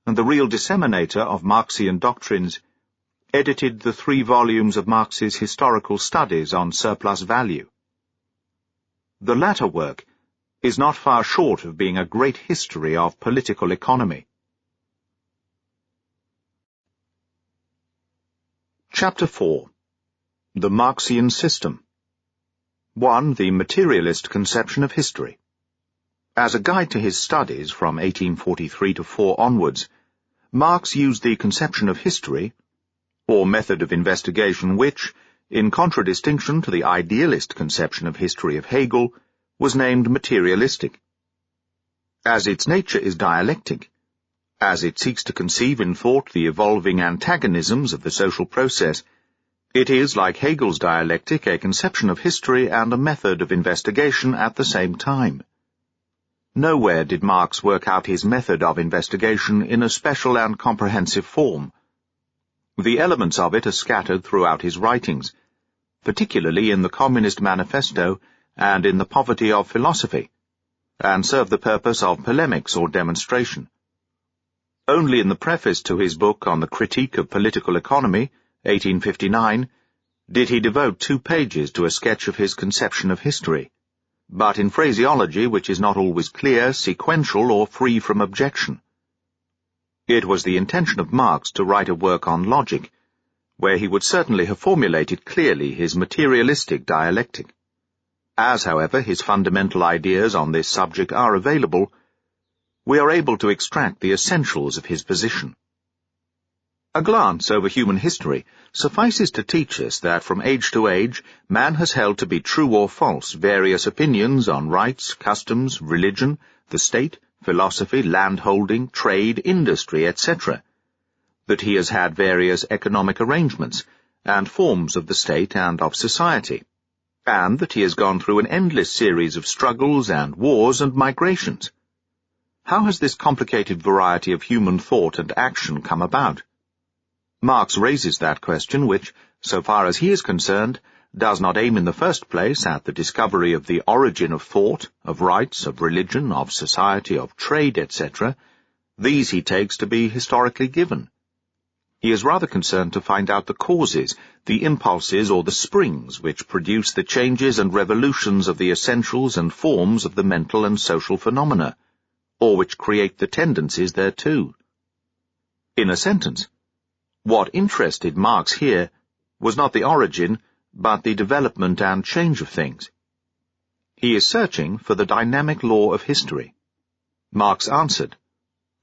and the real disseminator of Marxian doctrines, edited the 3 volumes of Marx's historical studies on surplus value. The latter work is not far short of being a great history of political economy. Chapter 4. The Marxian System. 1. The materialist conception of history. As a guide to his studies from 1843 to 4 onwards, Marx used the conception of history, or method of investigation which, in contradistinction to the idealist conception of history of Hegel, was named materialistic. As its nature is dialectic, as it seeks to conceive in thought the evolving antagonisms of the social process, it is, like Hegel's dialectic, a conception of history and a method of investigation at the same time. Nowhere did Marx work out his method of investigation in a special and comprehensive form. The elements of it are scattered throughout his writings, particularly in the Communist Manifesto and in the Poverty of Philosophy, and serve the purpose of polemics or demonstration. Only in the preface to his book on the Critique of Political Economy, 1859, did he devote 2 pages to a sketch of his conception of history, but in phraseology which is not always clear, sequential, or free from objection. It was the intention of Marx to write a work on logic, where he would certainly have formulated clearly his materialistic dialectic. As, however, his fundamental ideas on this subject are available, we are able to extract the essentials of his position. A glance over human history suffices to teach us that from age to age man has held to be true or false various opinions on rights, customs, religion, the state, philosophy, landholding, trade, industry, etc., that he has had various economic arrangements and forms of the state and of society, and that he has gone through an endless series of struggles and wars and migrations. How has this complicated variety of human thought and action come about? Marx raises that question which, so far as he is concerned, does not aim in the first place at the discovery of the origin of thought, of rights, of religion, of society, of trade, etc. These he takes to be historically given. He is rather concerned to find out the causes, the impulses or the springs which produce the changes and revolutions of the essentials and forms of the mental and social phenomena, or which create the tendencies thereto. In a sentence, what interested Marx here was not the origin, but the development and change of things. He is searching for the dynamic law of history. Marx answered,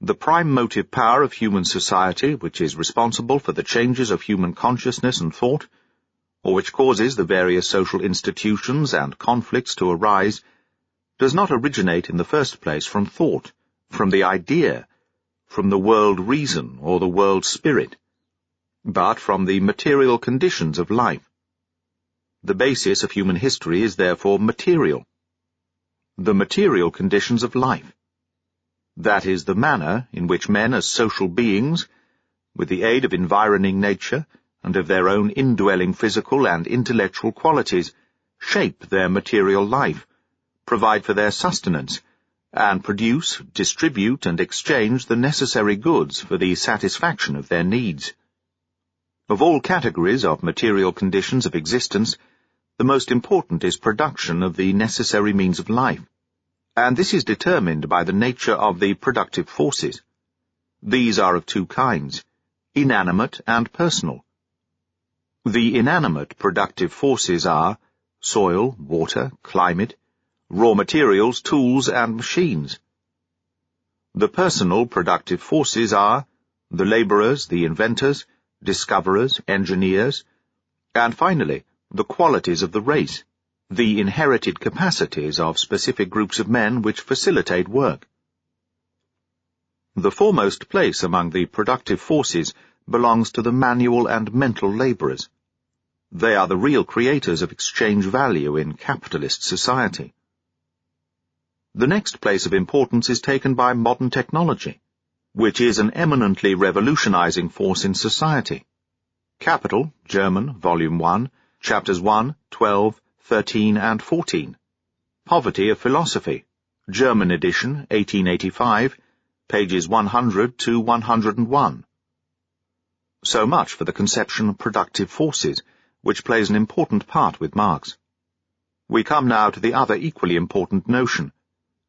the prime motive power of human society, which is responsible for the changes of human consciousness and thought, or which causes the various social institutions and conflicts to arise, does not originate in the first place from thought, from the idea, from the world reason or the world spirit, but from the material conditions of life. The basis of human history is therefore material. The material conditions of life. That is the manner in which men as social beings, with the aid of environing nature and of their own indwelling physical and intellectual qualities, shape their material life, provide for their sustenance, and produce, distribute, and exchange the necessary goods for the satisfaction of their needs. Of all categories of material conditions of existence, the most important is production of the necessary means of life, and this is determined by the nature of the productive forces. These are of two kinds, inanimate and personal. The inanimate productive forces are soil, water, climate, raw materials, tools, and machines. The personal productive forces are the laborers, the inventors, discoverers, engineers, and finally, the qualities of the race, the inherited capacities of specific groups of men which facilitate work. The foremost place among the productive forces belongs to the manual and mental laborers. They are the real creators of exchange value in capitalist society. The next place of importance is taken by modern technology, which is an eminently revolutionizing force in society. Capital, German, Volume 1, Chapters 1, 12, 13, and 14. Poverty of Philosophy, German edition, 1885, pages 100 to 101. So much for the conception of productive forces, which plays an important part with Marx. We come now to the other equally important notion,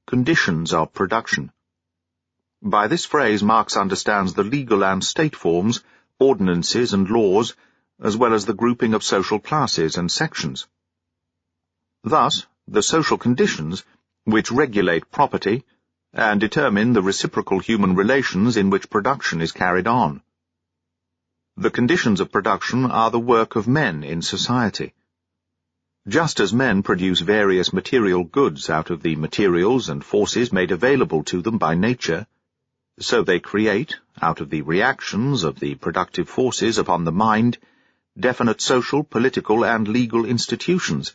conditions of production. By this phrase Marx understands the legal and state forms, ordinances and laws, as well as the grouping of social classes and sections. Thus, the social conditions, which regulate property, and determine the reciprocal human relations in which production is carried on. The conditions of production are the work of men in society. Just as men produce various material goods out of the materials and forces made available to them by nature, so they create, out of the reactions of the productive forces upon the mind, definite social, political, and legal institutions,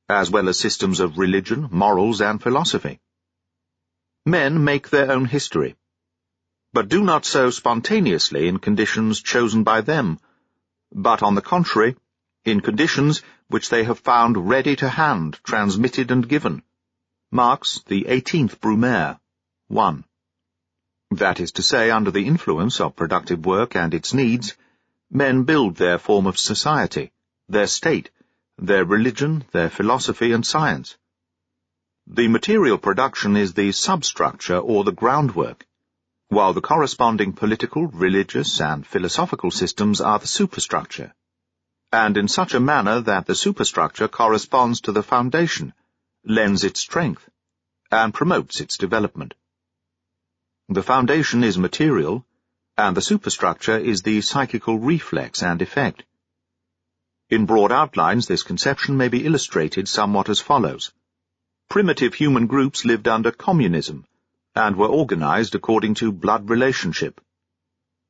as well as systems of religion, morals, and philosophy. Men make their own history, but do not so spontaneously in conditions chosen by them, but on the contrary, in conditions which they have found ready to hand, transmitted and given. Marx, the 18th Brumaire, 1. That is to say, under the influence of productive work and its needs, men build their form of society, their state, their religion, their philosophy and science. The material production is the substructure or the groundwork, while the corresponding political, religious, and philosophical systems are the superstructure, and in such a manner that the superstructure corresponds to the foundation, lends its strength, and promotes its development. The foundation is material, and the superstructure is the psychical reflex and effect. In broad outlines, this conception may be illustrated somewhat as follows. Primitive human groups lived under communism, and were organized according to blood relationship.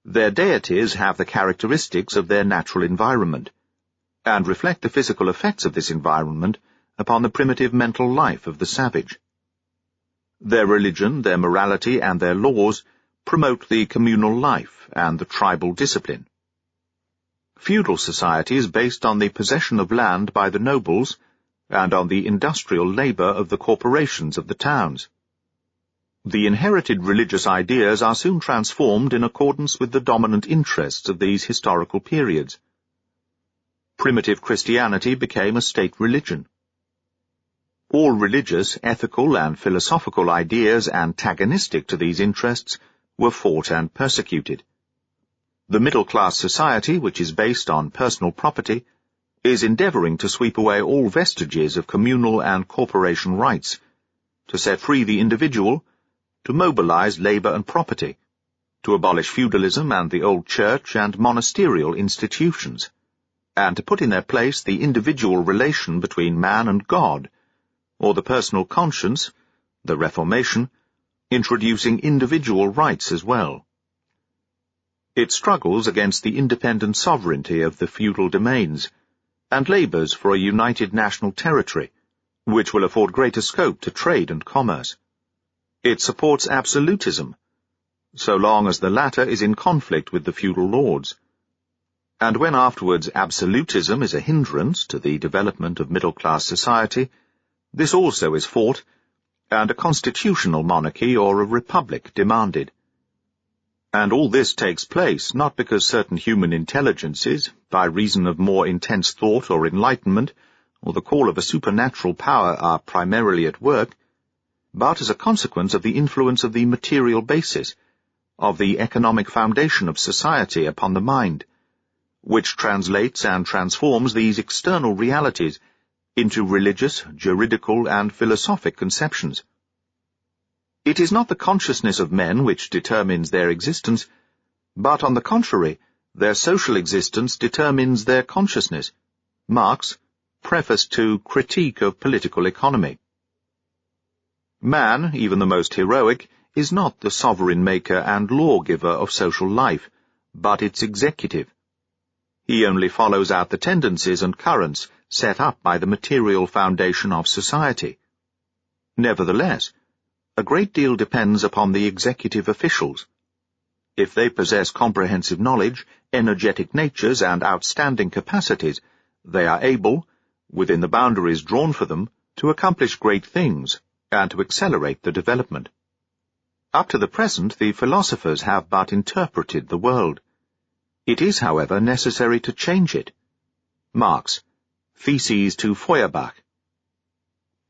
Their deities have the characteristics of their natural environment, and reflect the physical effects of this environment upon the primitive mental life of the savage. Their religion, their morality, and their laws promote the communal life and the tribal discipline. Feudal society is based on the possession of land by the nobles and on the industrial labor of the corporations of the towns. The inherited religious ideas are soon transformed in accordance with the dominant interests of these historical periods. Primitive Christianity became a state religion. All religious, ethical, and philosophical ideas antagonistic to these interests were fought and persecuted. The middle-class society, which is based on personal property, is endeavoring to sweep away all vestiges of communal and corporation rights, to set free the individual, to mobilize labor and property, to abolish feudalism and the old church and monasterial institutions, and to put in their place the individual relation between man and God, or the personal conscience, the Reformation, introducing individual rights as well. It struggles against the independent sovereignty of the feudal domains, and labours for a united national territory, which will afford greater scope to trade and commerce. It supports absolutism, so long as the latter is in conflict with the feudal lords. And when afterwards absolutism is a hindrance to the development of middle-class society, this also is fought, and a constitutional monarchy or a republic demanded. And all this takes place not because certain human intelligences, by reason of more intense thought or enlightenment, or the call of a supernatural power are primarily at work, but as a consequence of the influence of the material basis, of the economic foundation of society upon the mind, which translates and transforms these external realities into religious, juridical, and philosophic conceptions. It is not the consciousness of men which determines their existence, but, on the contrary, their social existence determines their consciousness. Marx, Preface to Critique of Political Economy. Man, even the most heroic, is not the sovereign maker and lawgiver of social life, but its executive. He only follows out the tendencies and currents set up by the material foundation of society. Nevertheless, a great deal depends upon the executive officials. If they possess comprehensive knowledge, energetic natures, and outstanding capacities, they are able, within the boundaries drawn for them, to accomplish great things and to accelerate the development. Up to the present, the philosophers have but interpreted the world. It is, however, necessary to change it. Marx, Theses to Feuerbach.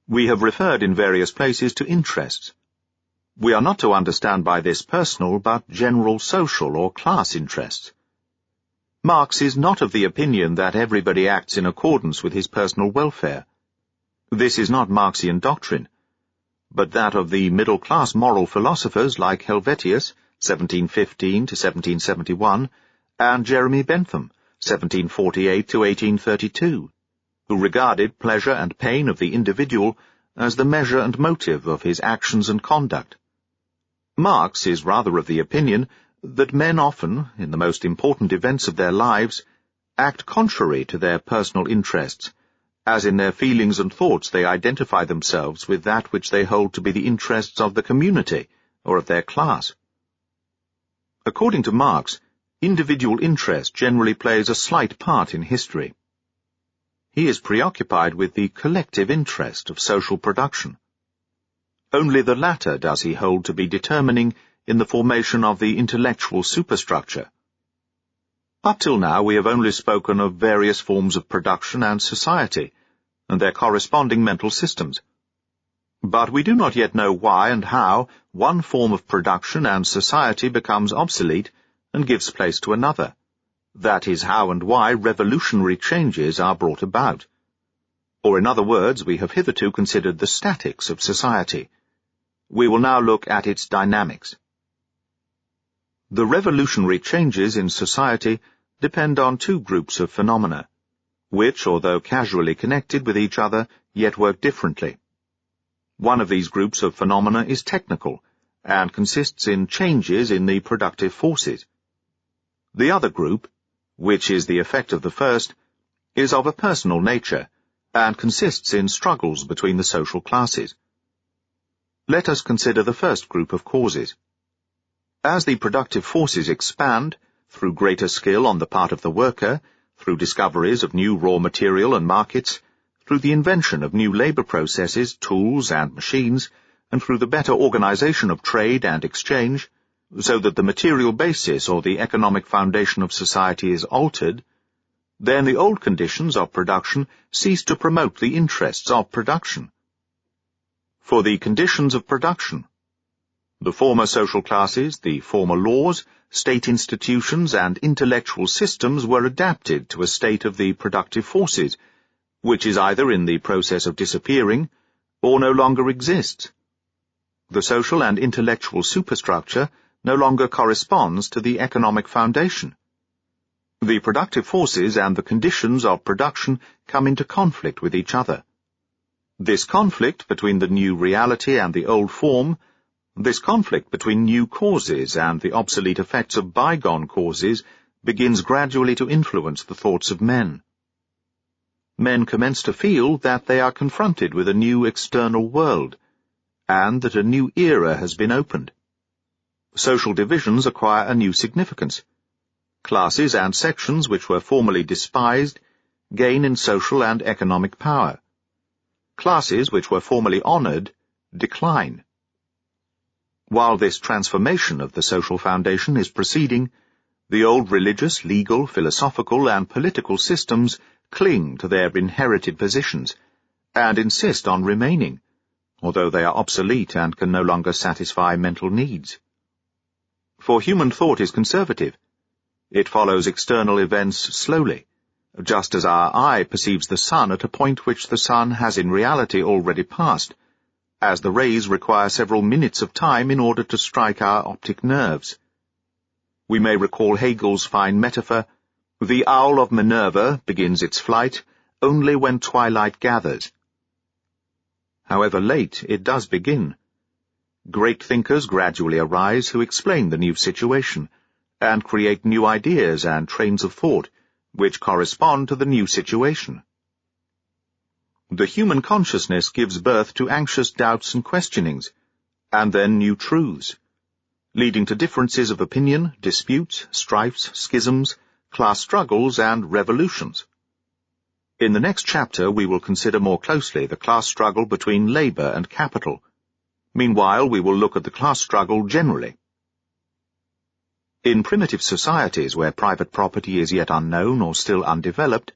We have referred in various places to interests. We are not to understand by this personal but general social or class interests. Marx is not of the opinion that everybody acts in accordance with his personal welfare. This is not Marxian doctrine, but that of the middle-class moral philosophers like Helvetius, 1715 to 1771, and Jeremy Bentham, 1748 to 1832, who regarded pleasure and pain of the individual as the measure and motive of his actions and conduct. Marx is rather of the opinion that men often, in the most important events of their lives, act contrary to their personal interests, as in their feelings and thoughts they identify themselves with that which they hold to be the interests of the community or of their class. According to Marx, individual interest generally plays a slight part in history. He is preoccupied with the collective interest of social production. Only the latter does he hold to be determining in the formation of the intellectual superstructure. Up till now we have only spoken of various forms of production and society, and their corresponding mental systems. But we do not yet know why and how one form of production and society becomes obsolete and gives place to another. That is how and why revolutionary changes are brought about. Or in other words, we have hitherto considered the statics of society. We will now look at its dynamics. The revolutionary changes in society depend on two groups of phenomena, which, although casually connected with each other, yet work differently. One of these groups of phenomena is technical, and consists in changes in the productive forces. The other group, which is the effect of the first, is of a personal nature, and consists in struggles between the social classes. Let us consider the first group of causes. As the productive forces expand, through greater skill on the part of the worker, through discoveries of new raw material and markets, through the invention of new labor processes, tools, and machines, and through the better organization of trade and exchange, so that the material basis or the economic foundation of society is altered, then the old conditions of production cease to promote the interests of production. For the conditions of production, the former social classes, the former laws, state institutions, and intellectual systems were adapted to a state of the productive forces, which is either in the process of disappearing or no longer exists. The social and intellectual superstructure no longer corresponds to the economic foundation. The productive forces and the conditions of production come into conflict with each other. This conflict between the new reality and the old form, this conflict between new causes and the obsolete effects of bygone causes, begins gradually to influence the thoughts of men. Men commence to feel that they are confronted with a new external world, and that a new era has been opened. Social divisions acquire a new significance. Classes and sections which were formerly despised gain in social and economic power. Classes which were formerly honored decline. While this transformation of the social foundation is proceeding, the old religious, legal, philosophical, and political systems cling to their inherited positions and insist on remaining, although they are obsolete and can no longer satisfy mental needs. For human thought is conservative. It follows external events slowly, just as our eye perceives the sun at a point which the sun has in reality already passed, as the rays require several minutes of time in order to strike our optic nerves. We may recall Hegel's fine metaphor, "The owl of Minerva begins its flight only when twilight gathers." However late, it does begin. Great thinkers gradually arise who explain the new situation, and create new ideas and trains of thought, which correspond to the new situation. The human consciousness gives birth to anxious doubts and questionings, and then new truths, leading to differences of opinion, disputes, strifes, schisms, class struggles, and revolutions. In the next chapter we will consider more closely the class struggle between labor and capital. Meanwhile, we will look at the class struggle generally. In primitive societies where private property is yet unknown or still undeveloped,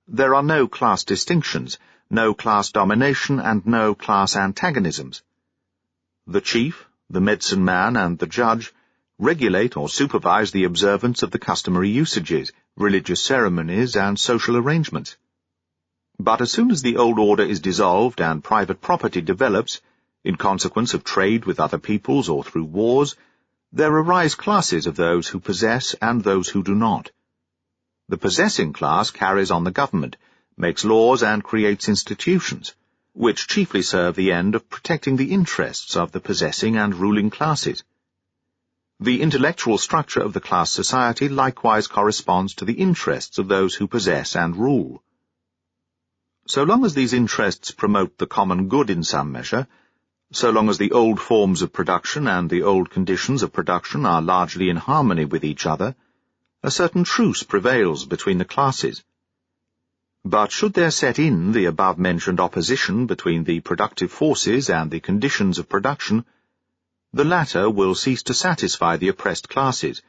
there are no class distinctions, no class domination, and no class antagonisms. The chief, the medicine man, and the judge regulate or supervise the observance of the customary usages, religious ceremonies, and social arrangements. But as soon as the old order is dissolved and private property develops, in consequence of trade with other peoples or through wars, there arise classes of those who possess and those who do not. The possessing class carries on the government, makes laws and creates institutions, which chiefly serve the end of protecting the interests of the possessing and ruling classes. The intellectual structure of the class society likewise corresponds to the interests of those who possess and rule. So long as these interests promote the common good in some measure, so long as the old forms of production and the old conditions of production are largely in harmony with each other, a certain truce prevails between the classes. But should there set in the above-mentioned opposition between the productive forces and the conditions of production, the latter will cease to satisfy the oppressed classes,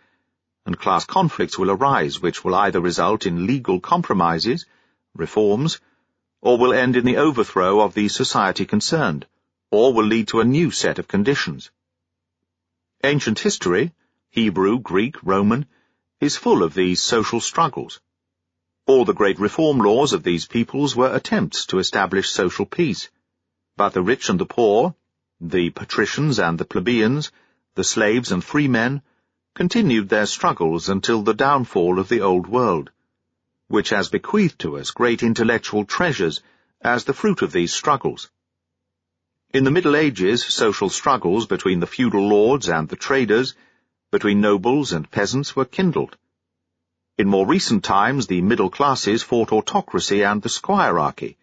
and class conflicts will arise which will either result in legal compromises, reforms, or will end in the overthrow of the society concerned, or will lead to a new set of conditions. Ancient history, Hebrew, Greek, Roman, is full of these social struggles. All the great reform laws of these peoples were attempts to establish social peace, but the rich and the poor, the patricians and the plebeians, the slaves and free men, continued their struggles until the downfall of the old world, which has bequeathed to us great intellectual treasures as the fruit of these struggles. In the Middle Ages, social struggles between the feudal lords and the traders, between nobles and peasants, were kindled. In more recent times, the middle classes fought autocracy and the squirearchy,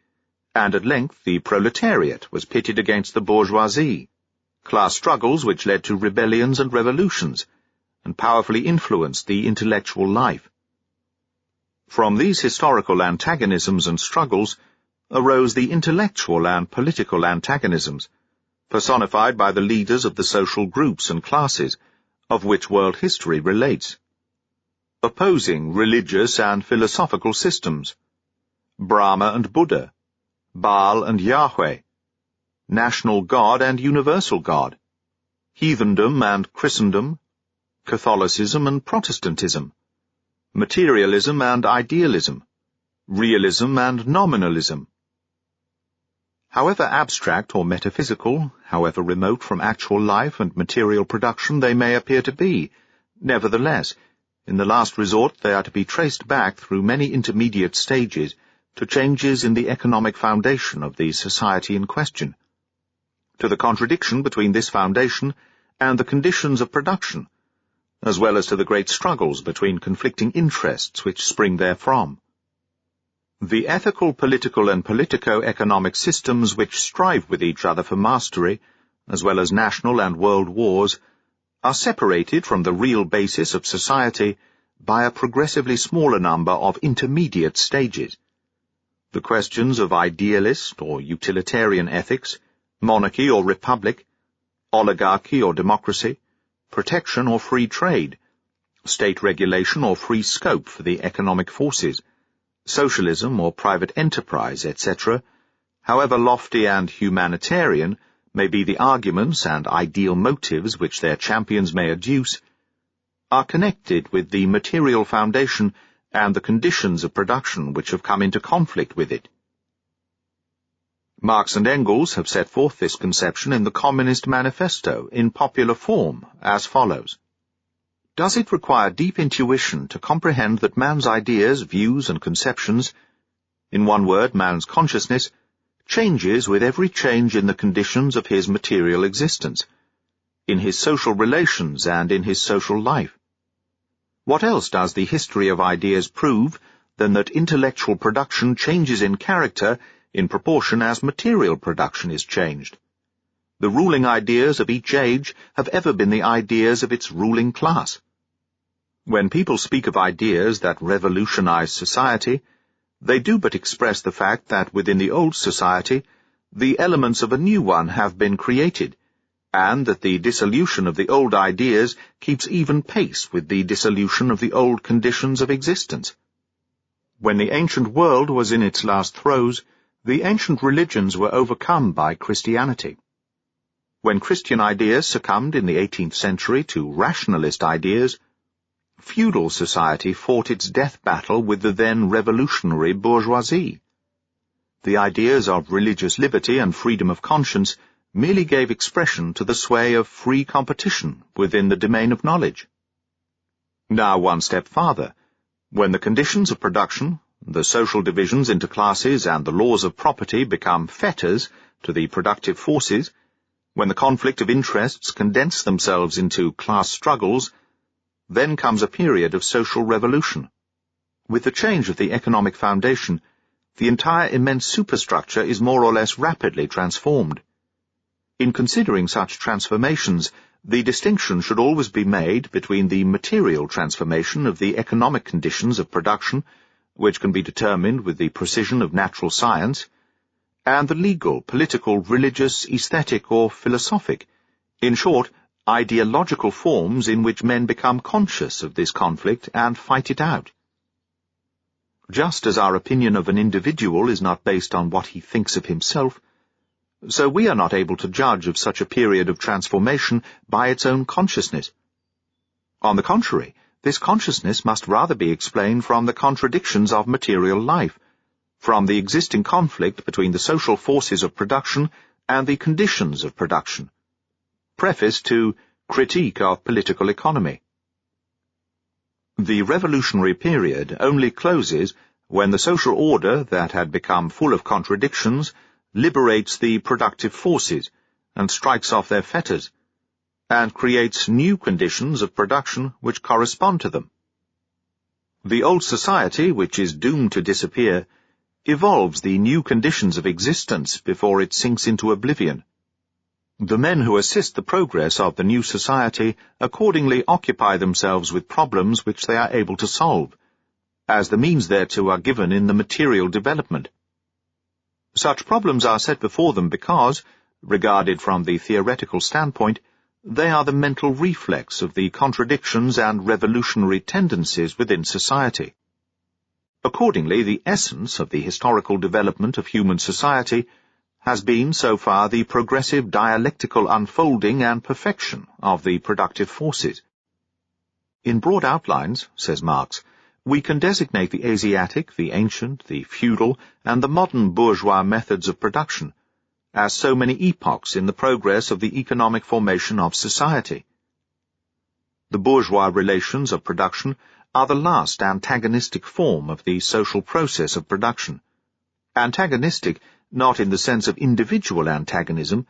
and at length the proletariat was pitted against the bourgeoisie. class struggles which led to rebellions and revolutions, and powerfully influenced the intellectual life. From these historical antagonisms and struggles arose the intellectual and political antagonisms, personified by the leaders of the social groups and classes of which world history relates, opposing religious and philosophical systems, Brahma and Buddha, Baal and Yahweh, national God and universal God, heathendom and Christendom, Catholicism and Protestantism, materialism and idealism, realism and nominalism. However abstract or metaphysical, however remote from actual life and material production they may appear to be, nevertheless, in the last resort they are to be traced back through many intermediate stages to changes in the economic foundation of the society in question, to the contradiction between this foundation and the conditions of production, as well as to the great struggles between conflicting interests which spring therefrom. The ethical, political, and politico-economic systems which strive with each other for mastery, as well as national and world wars, are separated from the real basis of society by a progressively smaller number of intermediate stages. The questions of idealist or utilitarian ethics, monarchy or republic, oligarchy or democracy, protection or free trade, state regulation or free scope for the economic forces, socialism or private enterprise, etc., however lofty and humanitarian may be the arguments and ideal motives which their champions may adduce, are connected with the material foundation and the conditions of production which have come into conflict with it. Marx and Engels have set forth this conception in the Communist Manifesto in popular form as follows. Does it require deep intuition to comprehend that man's ideas, views, and conceptions, in one word, man's consciousness, changes with every change in the conditions of his material existence, in his social relations and in his social life? What else does the history of ideas prove than that intellectual production changes in character in proportion as material production is changed? The ruling ideas of each age have ever been the ideas of its ruling class. When people speak of ideas that revolutionize society, they do but express the fact that within the old society, the elements of a new one have been created, and that the dissolution of the old ideas keeps even pace with the dissolution of the old conditions of existence. When the ancient world was in its last throes, the ancient religions were overcome by Christianity. When Christian ideas succumbed in the 18th century to rationalist ideas, feudal society fought its death battle with the then revolutionary bourgeoisie. The ideas of religious liberty and freedom of conscience merely gave expression to the sway of free competition within the domain of knowledge. Now one step farther, when the conditions of production, the social divisions into classes and the laws of property become fetters to the productive forces, when the conflict of interests condense themselves into class struggles, then comes a period of social revolution. With the change of the economic foundation, the entire immense superstructure is more or less rapidly transformed. In considering such transformations, the distinction should always be made between the material transformation of the economic conditions of production, which can be determined with the precision of natural science, and the legal, political, religious, aesthetic, or philosophic, in short, ideological forms in which men become conscious of this conflict and fight it out. Just as our opinion of an individual is not based on what he thinks of himself, so we are not able to judge of such a period of transformation by its own consciousness. On the contrary, this consciousness must rather be explained from the contradictions of material life, from the existing conflict between the social forces of production and the conditions of production. Preface to Critique of Political Economy. The revolutionary period only closes when the social order that had become full of contradictions liberates the productive forces and strikes off their fetters, and creates new conditions of production which correspond to them. The old society, which is doomed to disappear, evolves the new conditions of existence before it sinks into oblivion. The men who assist the progress of the new society accordingly occupy themselves with problems which they are able to solve, as the means thereto are given in the material development. Such problems are set before them because, regarded from the theoretical standpoint, they are the mental reflex of the contradictions and revolutionary tendencies within society. Accordingly, the essence of the historical development of human society has been so far the progressive dialectical unfolding and perfection of the productive forces. In broad outlines, says Marx, we can designate the Asiatic, the ancient, the feudal, and the modern bourgeois methods of production as so many epochs in the progress of the economic formation of society. The bourgeois relations of production are the last antagonistic form of the social process of production. Antagonistic not in the sense of individual antagonism,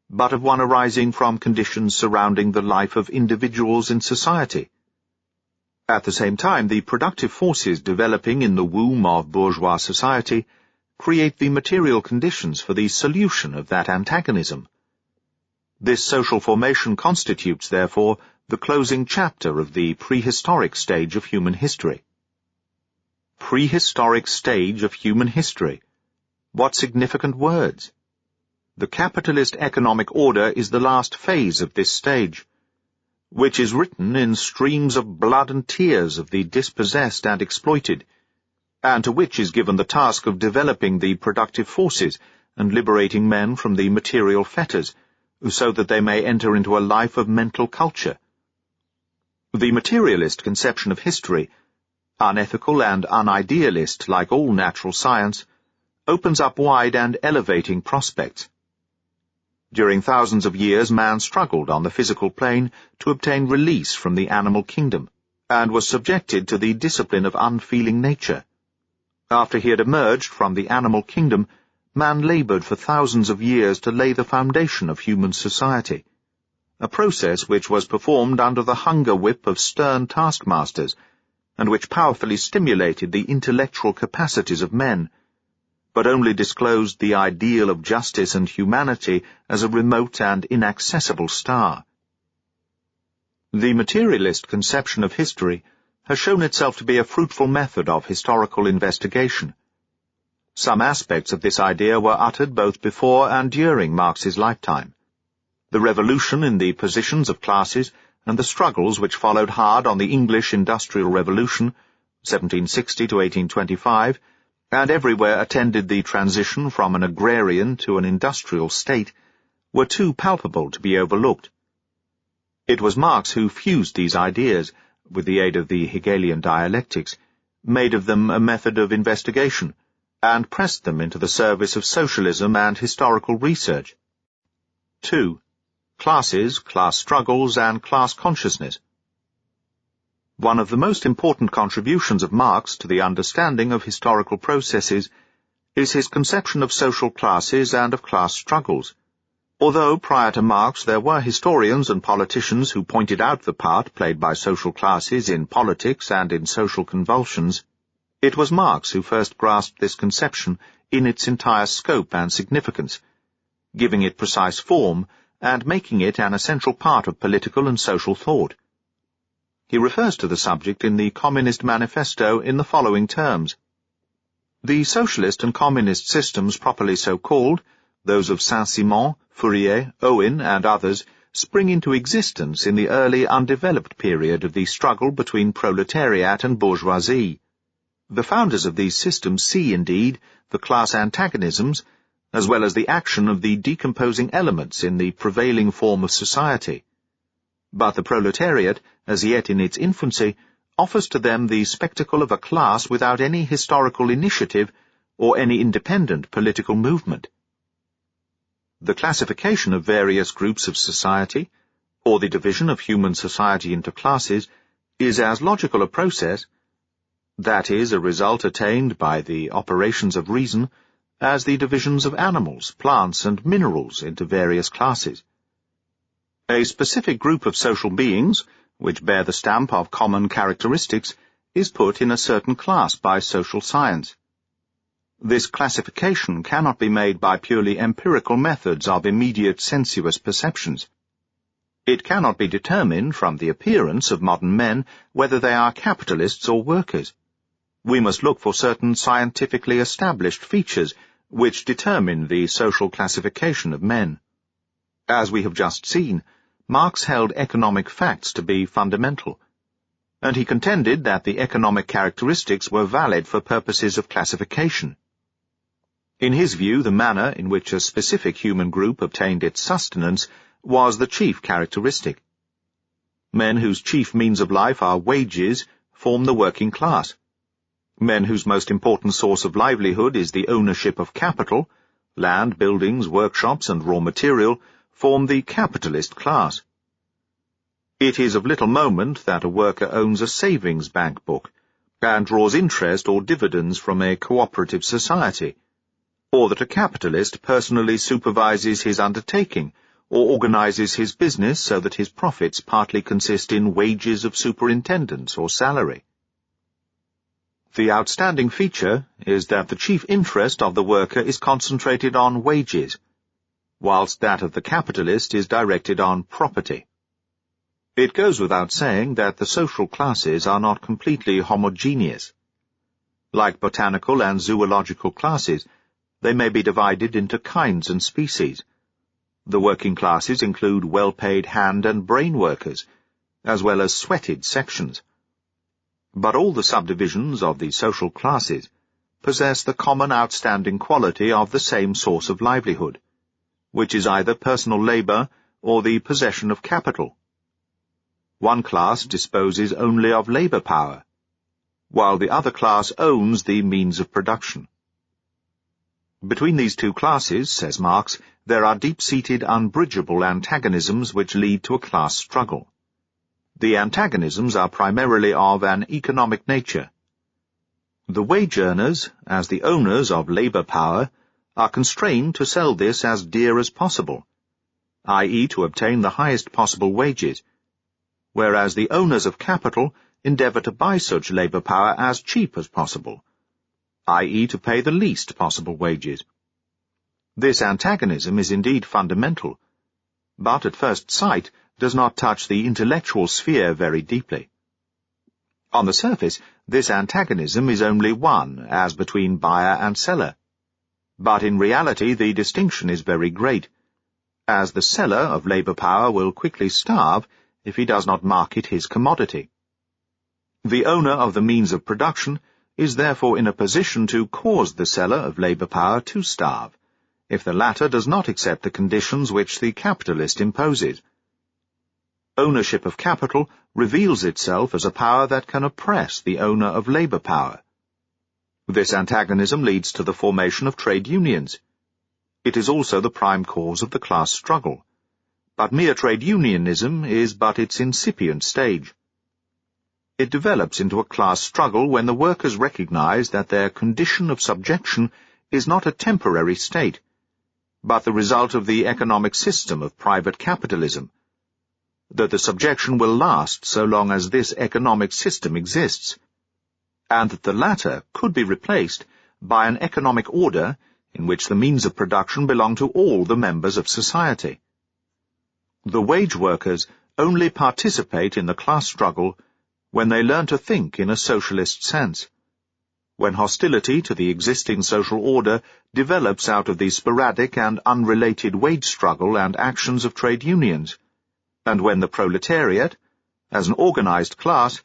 but of one arising from conditions surrounding the life of individuals in society. At the same time, the productive forces developing in the womb of bourgeois society create the material conditions for the solution of that antagonism. This social formation constitutes, therefore, the closing chapter of the prehistoric stage of human history. Prehistoric stage of human history. What significant words! The capitalist economic order is the last phase of this stage, which is written in streams of blood and tears of the dispossessed and exploited, and to which is given the task of developing the productive forces and liberating men from the material fetters, so that they may enter into a life of mental culture. The materialist conception of history, unethical and unidealist like all natural science, opens up wide and elevating prospects. During thousands of years man struggled on the physical plane to obtain release from the animal kingdom, and was subjected to the discipline of unfeeling nature. After he had emerged from the animal kingdom, man labored for thousands of years to lay the foundation of human society, a process which was performed under the hunger whip of stern taskmasters, and which powerfully stimulated the intellectual capacities of men, but only disclosed the ideal of justice and humanity as a remote and inaccessible star. The materialist conception of history has shown itself to be a fruitful method of historical investigation. Some aspects of this idea were uttered both before and during Marx's lifetime. The revolution in the positions of classes and the struggles which followed hard on the English Industrial Revolution, 1760 to 1825, and everywhere attended the transition from an agrarian to an industrial state, were too palpable to be overlooked. It was Marx who fused these ideas, with the aid of the Hegelian dialectics, made of them a method of investigation, and pressed them into the service of socialism and historical research. 2. Classes, class struggles, and class consciousness. One of the most important contributions of Marx to the understanding of historical processes is his conception of social classes and of class struggles. Although prior to Marx there were historians and politicians who pointed out the part played by social classes in politics and in social convulsions, it was Marx who first grasped this conception in its entire scope and significance, giving it precise form and making it an essential part of political and social thought. He refers to the subject in the Communist Manifesto in the following terms. The socialist and communist systems properly so called, those of Saint-Simon, Fourier, Owen, and others, spring into existence in the early undeveloped period of the struggle between proletariat and bourgeoisie. The founders of these systems see, indeed, the class antagonisms, as well as the action of the decomposing elements in the prevailing form of society. But the proletariat, as yet in its infancy, offers to them the spectacle of a class without any historical initiative or any independent political movement. The classification of various groups of society, or the division of human society into classes, is as logical a process, that is, a result attained by the operations of reason, as the divisions of animals, plants, and minerals into various classes. A specific group of social beings, which bear the stamp of common characteristics, is put in a certain class by social science. This classification cannot be made by purely empirical methods of immediate sensuous perceptions. It cannot be determined from the appearance of modern men whether they are capitalists or workers. We must look for certain scientifically established features which determine the social classification of men. As we have just seen, Marx held economic facts to be fundamental, and he contended that the economic characteristics were valid for purposes of classification. In his view, the manner in which a specific human group obtained its sustenance was the chief characteristic. Men whose chief means of life are wages form the working class. Men whose most important source of livelihood is the ownership of capital, land, buildings, workshops, and raw material, form the capitalist class. It is of little moment that a worker owns a savings bank book and draws interest or dividends from a cooperative society, or that a capitalist personally supervises his undertaking or organizes his business so that his profits partly consist in wages of superintendence or salary. The outstanding feature is that the chief interest of the worker is concentrated on wages, whilst that of the capitalist is directed on property. It goes without saying that the social classes are not completely homogeneous. Like botanical and zoological classes, they may be divided into kinds and species. The working classes include well-paid hand and brain workers, as well as sweated sections. But all the subdivisions of the social classes possess the common outstanding quality of the same source of livelihood, which is either personal labor or the possession of capital. One class disposes only of labor power, while the other class owns the means of production. Between these two classes, says Marx, there are deep-seated unbridgeable antagonisms which lead to a class struggle. The antagonisms are primarily of an economic nature. The wage earners, as the owners of labor power, are constrained to sell this as dear as possible, i.e. to obtain the highest possible wages, whereas the owners of capital endeavor to buy such labor power as cheap as possible, i.e. to pay the least possible wages. This antagonism is indeed fundamental, but at first sight does not touch the intellectual sphere very deeply. On the surface, this antagonism is only one, as between buyer and seller, but in reality the distinction is very great, as the seller of labor power will quickly starve if he does not market his commodity. The owner of the means of production is therefore in a position to cause the seller of labor power to starve, if the latter does not accept the conditions which the capitalist imposes. Ownership of capital reveals itself as a power that can oppress the owner of labor power. This antagonism leads to the formation of trade unions. It is also the prime cause of the class struggle, but mere trade unionism is but its incipient stage. It develops into a class struggle when the workers recognize that their condition of subjection is not a temporary state, but the result of the economic system of private capitalism, that the subjection will last so long as this economic system exists, and that the latter could be replaced by an economic order in which the means of production belong to all the members of society. The wage workers only participate in the class struggle when they learn to think in a socialist sense, when hostility to the existing social order develops out of the sporadic and unrelated wage struggle and actions of trade unions, and when the proletariat, as an organized class,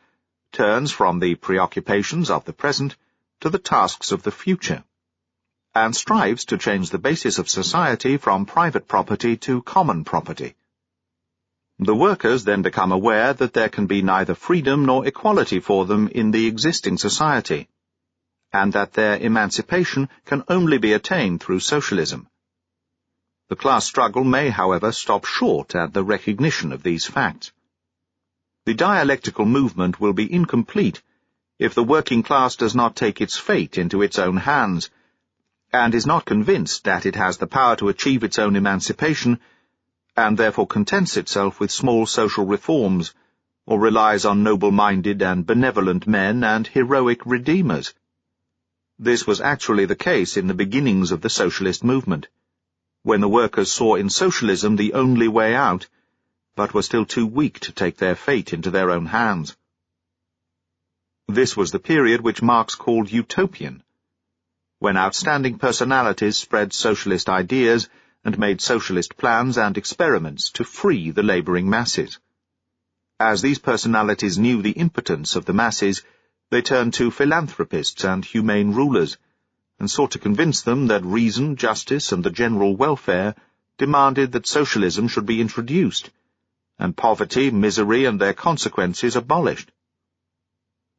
turns from the preoccupations of the present to the tasks of the future, and strives to change the basis of society from private property to common property. The workers then become aware that there can be neither freedom nor equality for them in the existing society, and that their emancipation can only be attained through socialism. The class struggle may, however, stop short at the recognition of these facts. The dialectical movement will be incomplete if the working class does not take its fate into its own hands, and is not convinced that it has the power to achieve its own emancipation, and therefore contents itself with small social reforms, or relies on noble-minded and benevolent men and heroic redeemers. This was actually the case in the beginnings of the socialist movement, when the workers saw in socialism the only way out, but were still too weak to take their fate into their own hands. This was the period which Marx called utopian, when outstanding personalities spread socialist ideas and made socialist plans and experiments to free the labouring masses. As these personalities knew the impotence of the masses, they turned to philanthropists and humane rulers, and sought to convince them that reason, justice, and the general welfare demanded that socialism should be introduced, and poverty, misery, and their consequences abolished.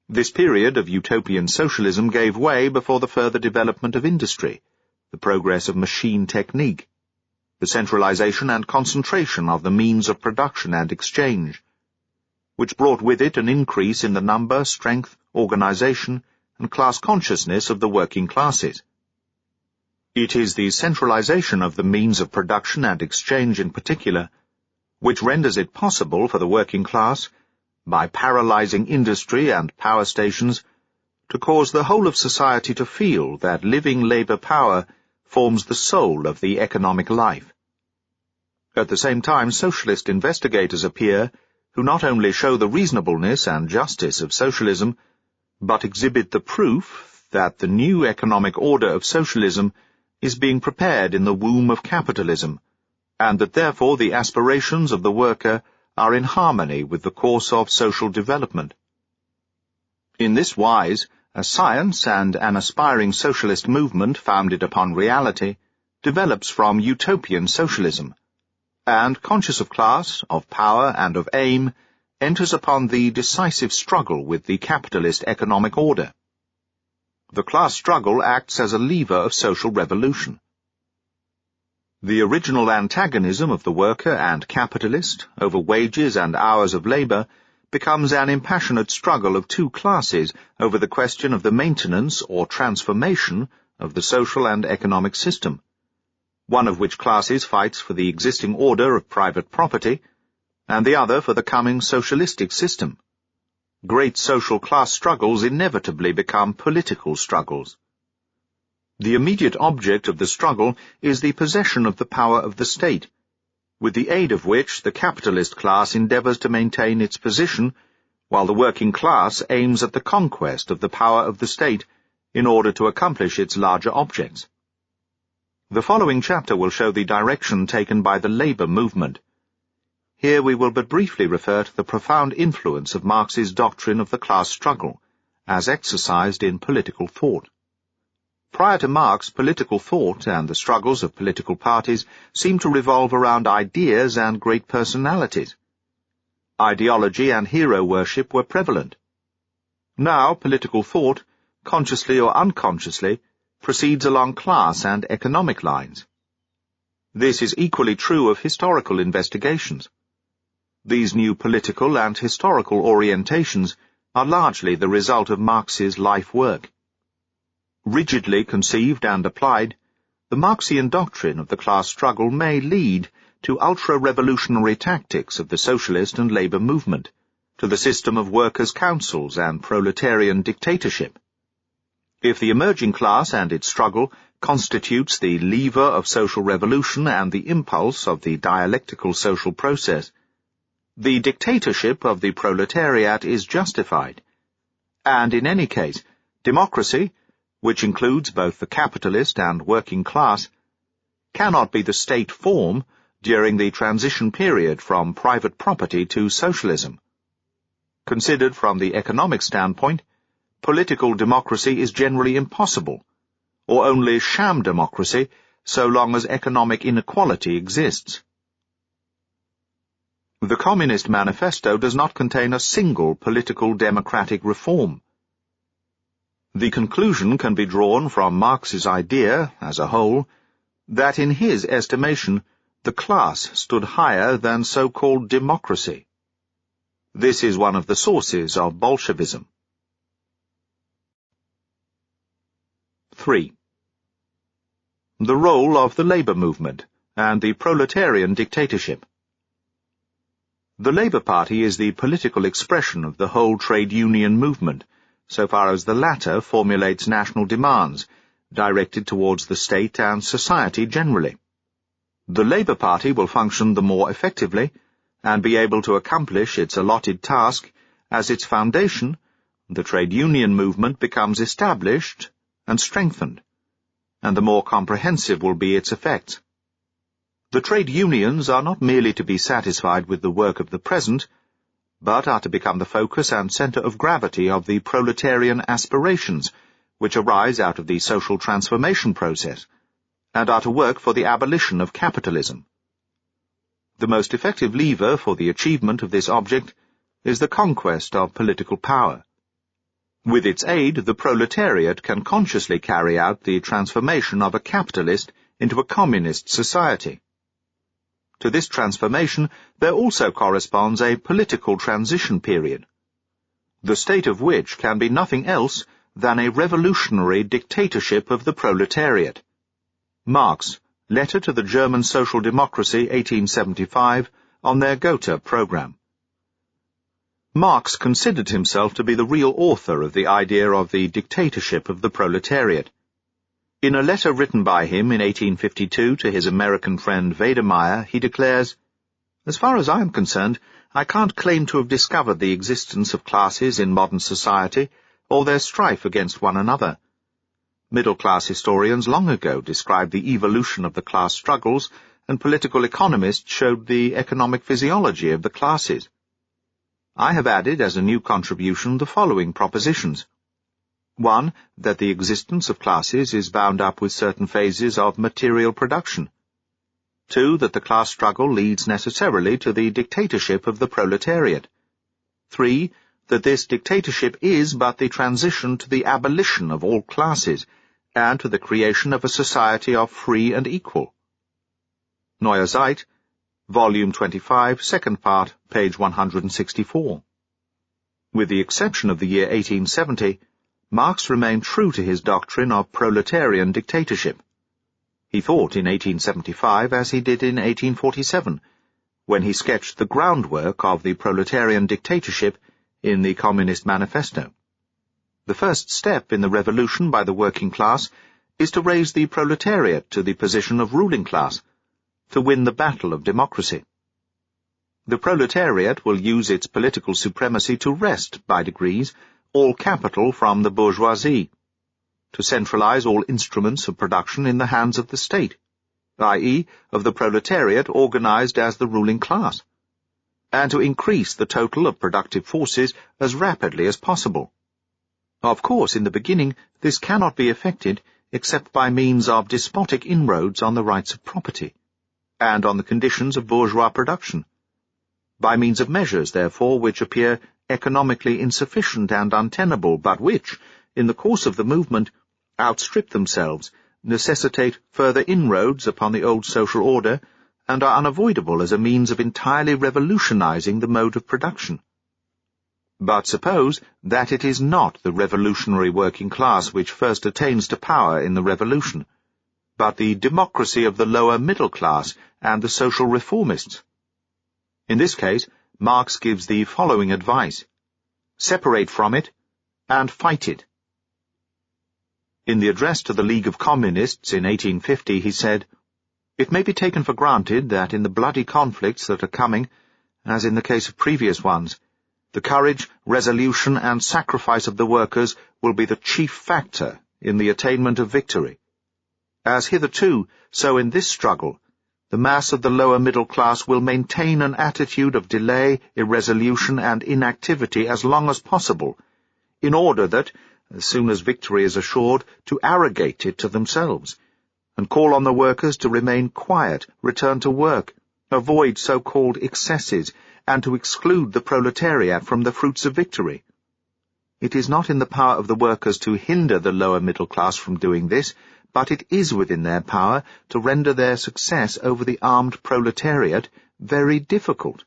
This period of utopian socialism gave way before the further development of industry, the progress of machine technique, the centralization and concentration of the means of production and exchange, which brought with it an increase in the number, strength, organization, and class consciousness of the working classes. It is the centralization of the means of production and exchange in particular, which renders it possible for the working class, by paralyzing industry and power stations, to cause the whole of society to feel that living labor power forms the soul of the economic life. At the same time, socialist investigators appear who not only show the reasonableness and justice of socialism, but exhibit the proof that the new economic order of socialism is being prepared in the womb of capitalism, and that therefore the aspirations of the worker are in harmony with the course of social development. In this wise, a science and an aspiring socialist movement founded upon reality develops from utopian socialism, and, conscious of class, of power, and of aim, enters upon the decisive struggle with the capitalist economic order. The class struggle acts as a lever of social revolution. The original antagonism of the worker and capitalist over wages and hours of labor becomes an impassionate struggle of two classes over the question of the maintenance or transformation of the social and economic system, one of which classes fights for the existing order of private property, and the other for the coming socialistic system. Great social class struggles inevitably become political struggles. The immediate object of the struggle is the possession of the power of the state, with the aid of which the capitalist class endeavours to maintain its position, while the working class aims at the conquest of the power of the state in order to accomplish its larger objects. The following chapter will show the direction taken by the labour movement. Here we will but briefly refer to the profound influence of Marx's doctrine of the class struggle, as exercised in political thought. Prior to Marx, political thought and the struggles of political parties seemed to revolve around ideas and great personalities. Ideology and hero worship were prevalent. Now, political thought, consciously or unconsciously, proceeds along class and economic lines. This is equally true of historical investigations. These new political and historical orientations are largely the result of Marx's life work. Rigidly conceived and applied, the Marxian doctrine of the class struggle may lead to ultra-revolutionary tactics of the socialist and labour movement, to the system of workers' councils and proletarian dictatorship. If the emerging class and its struggle constitutes the lever of social revolution and the impulse of the dialectical social process, the dictatorship of the proletariat is justified, and in any case, democracy, which includes both the capitalist and working class, cannot be the state form during the transition period from private property to socialism. Considered from the economic standpoint, political democracy is generally impossible, or only sham democracy so long as economic inequality exists. The Communist Manifesto does not contain a single political democratic reform. The conclusion can be drawn from Marx's idea, as a whole, that in his estimation the class stood higher than so-called democracy. This is one of the sources of Bolshevism. 3. The role of the labour movement and the proletarian dictatorship. The Labour Party is the political expression of the whole trade union movement, so far as the latter formulates national demands, directed towards the state and society generally. The Labour Party will function the more effectively, and be able to accomplish its allotted task as its foundation, the trade union movement, becomes established and strengthened, and the more comprehensive will be its effects. The trade unions are not merely to be satisfied with the work of the present, but are to become the focus and centre of gravity of the proletarian aspirations which arise out of the social transformation process, and are to work for the abolition of capitalism. The most effective lever for the achievement of this object is the conquest of political power. With its aid, the proletariat can consciously carry out the transformation of a capitalist into a communist society. To this transformation there also corresponds a political transition period, the state of which can be nothing else than a revolutionary dictatorship of the proletariat. Marx, Letter to the German Social Democracy, 1875, on their Gotha program. Marx considered himself to be the real author of the idea of the dictatorship of the proletariat. In a letter written by him in 1852 to his American friend Wedemeyer, he declares, "As far as I am concerned, I can't claim to have discovered the existence of classes in modern society, or their strife against one another. Middle-class historians long ago described the evolution of the class struggles, and political economists showed the economic physiology of the classes. I have added as a new contribution the following propositions. 1. That the existence of classes is bound up with certain phases of material production. 2. That the class struggle leads necessarily to the dictatorship of the proletariat. 3. That this dictatorship is but the transition to the abolition of all classes, and to the creation of a society of free and equal." Neue Zeit, Volume 25, Second Part, page 164. With the exception of the year 1870, Marx remained true to his doctrine of proletarian dictatorship. He thought in 1875 as he did in 1847, when he sketched the groundwork of the proletarian dictatorship in the Communist Manifesto. The first step in the revolution by the working class is to raise the proletariat to the position of ruling class, to win the battle of democracy. The proletariat will use its political supremacy to wrest, by degrees, all capital from the bourgeoisie, to centralize all instruments of production in the hands of the state, i.e., of the proletariat organized as the ruling class, and to increase the total of productive forces as rapidly as possible. Of course, in the beginning, this cannot be effected except by means of despotic inroads on the rights of property, and on the conditions of bourgeois production, by means of measures, therefore, which appear economically insufficient and untenable, but which, in the course of the movement, outstrip themselves, necessitate further inroads upon the old social order, and are unavoidable as a means of entirely revolutionizing the mode of production. But suppose that it is not the revolutionary working class which first attains to power in the revolution, but the democracy of the lower middle class and the social reformists. In this case, Marx gives the following advice: separate from it and fight it. In the address to the League of Communists in 1850 he said, "It may be taken for granted that in the bloody conflicts that are coming, as in the case of previous ones, the courage, resolution, and sacrifice of the workers will be the chief factor in the attainment of victory. As hitherto, so in this struggle, the mass of the lower middle class will maintain an attitude of delay, irresolution, and inactivity as long as possible, in order that, as soon as victory is assured, to arrogate it to themselves, and call on the workers to remain quiet, return to work, avoid so-called excesses, and to exclude the proletariat from the fruits of victory. It is not in the power of the workers to hinder the lower middle class from doing this, but it is within their power to render their success over the armed proletariat very difficult,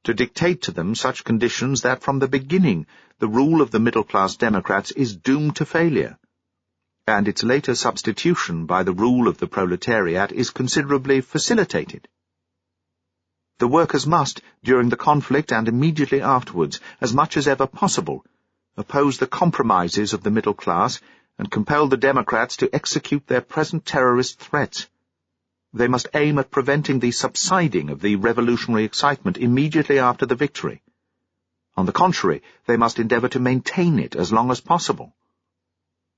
to dictate to them such conditions that from the beginning the rule of the middle-class Democrats is doomed to failure, and its later substitution by the rule of the proletariat is considerably facilitated. The workers must, during the conflict and immediately afterwards, as much as ever possible, oppose the compromises of the middle class, and compel the Democrats to execute their present terrorist threats. They must aim at preventing the subsiding of the revolutionary excitement immediately after the victory. On the contrary, they must endeavour to maintain it as long as possible.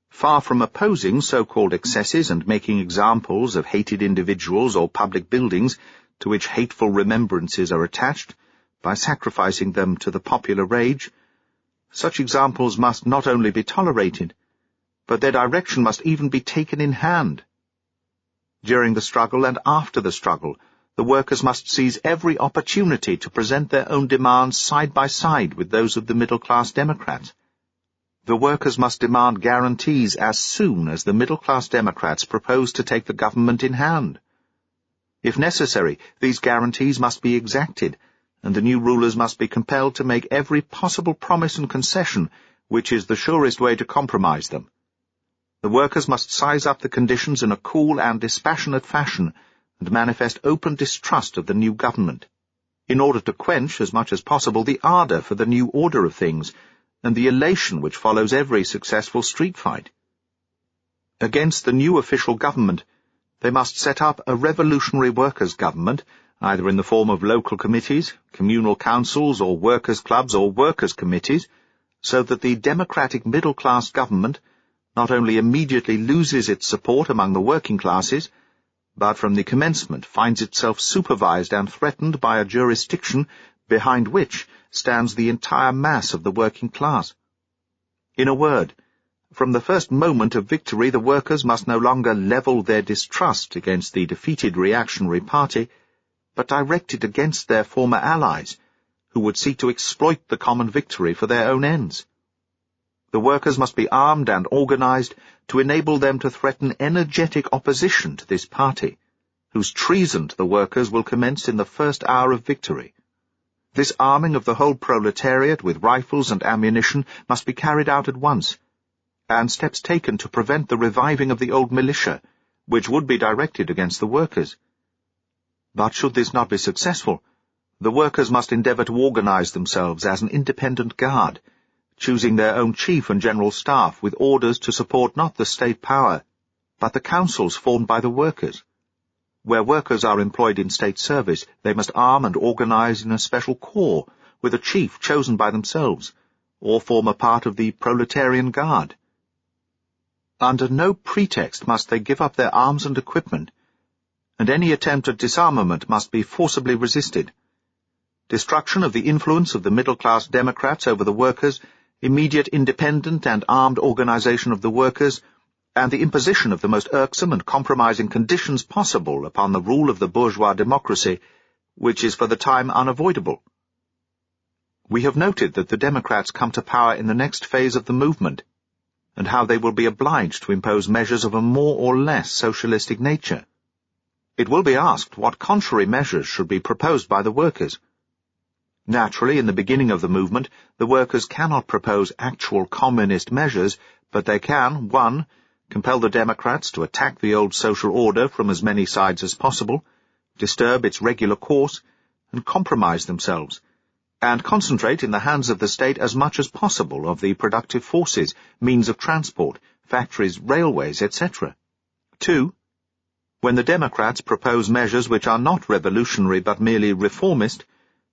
Far from opposing so-called excesses and making examples of hated individuals or public buildings to which hateful remembrances are attached, by sacrificing them to the popular rage, such examples must not only be tolerated, but their direction must even be taken in hand. During the struggle and after the struggle, the workers must seize every opportunity to present their own demands side by side with those of the middle-class Democrats. The workers must demand guarantees as soon as the middle-class Democrats propose to take the government in hand. If necessary, these guarantees must be exacted, and the new rulers must be compelled to make every possible promise and concession which is the surest way to compromise them. The workers must size up the conditions in a cool and dispassionate fashion and manifest open distrust of the new government, in order to quench as much as possible the ardour for the new order of things and the elation which follows every successful street fight. Against the new official government, they must set up a revolutionary workers' government, either in the form of local committees, communal councils, or workers' clubs or workers' committees, so that the democratic middle-class government not only immediately loses its support among the working classes, but from the commencement finds itself supervised and threatened by a jurisdiction behind which stands the entire mass of the working class. In a word, from the first moment of victory the workers must no longer level their distrust against the defeated reactionary party, but direct it against their former allies, who would seek to exploit the common victory for their own ends. The workers must be armed and organized to enable them to threaten energetic opposition to this party, whose treason to the workers will commence in the first hour of victory. This arming of the whole proletariat with rifles and ammunition must be carried out at once, and steps taken to prevent the reviving of the old militia, which would be directed against the workers. But should this not be successful, the workers must endeavour to organize themselves as an independent guard, choosing their own chief and general staff with orders to support not the state power, but the councils formed by the workers. Where workers are employed in state service, they must arm and organize in a special corps, with a chief chosen by themselves, or form a part of the proletarian guard. Under no pretext must they give up their arms and equipment, and any attempt at disarmament must be forcibly resisted. Destruction of the influence of the middle-class Democrats over the workers, immediate independent and armed organization of the workers, and the imposition of the most irksome and compromising conditions possible upon the rule of the bourgeois democracy, which is for the time unavoidable. We have noted that the Democrats come to power in the next phase of the movement, and how they will be obliged to impose measures of a more or less socialistic nature. It will be asked what contrary measures should be proposed by the workers. Naturally, in the beginning of the movement, the workers cannot propose actual communist measures, but they can, 1. Compel the Democrats to attack the old social order from as many sides as possible, disturb its regular course, and compromise themselves, and concentrate in the hands of the state as much as possible of the productive forces, means of transport, factories, railways, etc. 2. When the Democrats propose measures which are not revolutionary but merely reformist,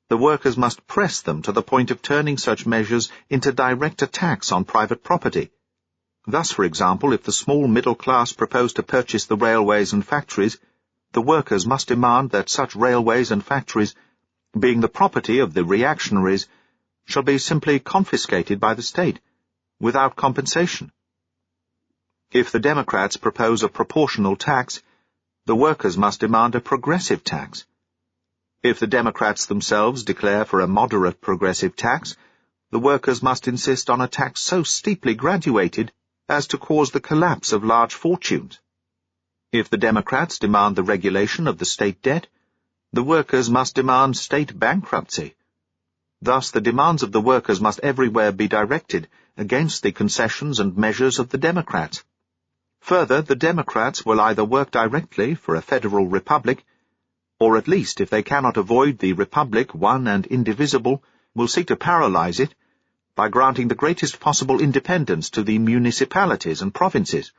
the workers must press them to the point of turning such measures into direct attacks on private property. Thus, for example, if the small middle class propose to purchase the railways and factories, the workers must demand that such railways and factories, being the property of the reactionaries, shall be simply confiscated by the state, without compensation. If the Democrats propose a proportional tax, the workers must demand a progressive tax. If the Democrats themselves declare for a moderate progressive tax, the workers must insist on a tax so steeply graduated as to cause the collapse of large fortunes. If the Democrats demand the regulation of the state debt, the workers must demand state bankruptcy. Thus the demands of the workers must everywhere be directed against the concessions and measures of the Democrats. Further, the Democrats will either work directly for a federal republic, or at least, if they cannot avoid the republic one and indivisible, will seek to paralyze it by granting the greatest possible independence to the municipalities and provinces.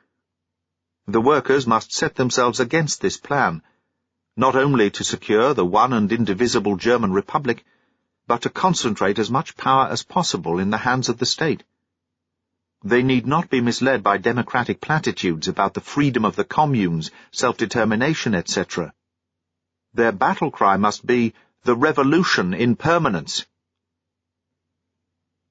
The workers must set themselves against this plan, not only to secure the one and indivisible German Republic, but to concentrate as much power as possible in the hands of the state. They need not be misled by democratic platitudes about the freedom of the communes, self-determination, etc. Their battle cry must be, "The revolution in permanence."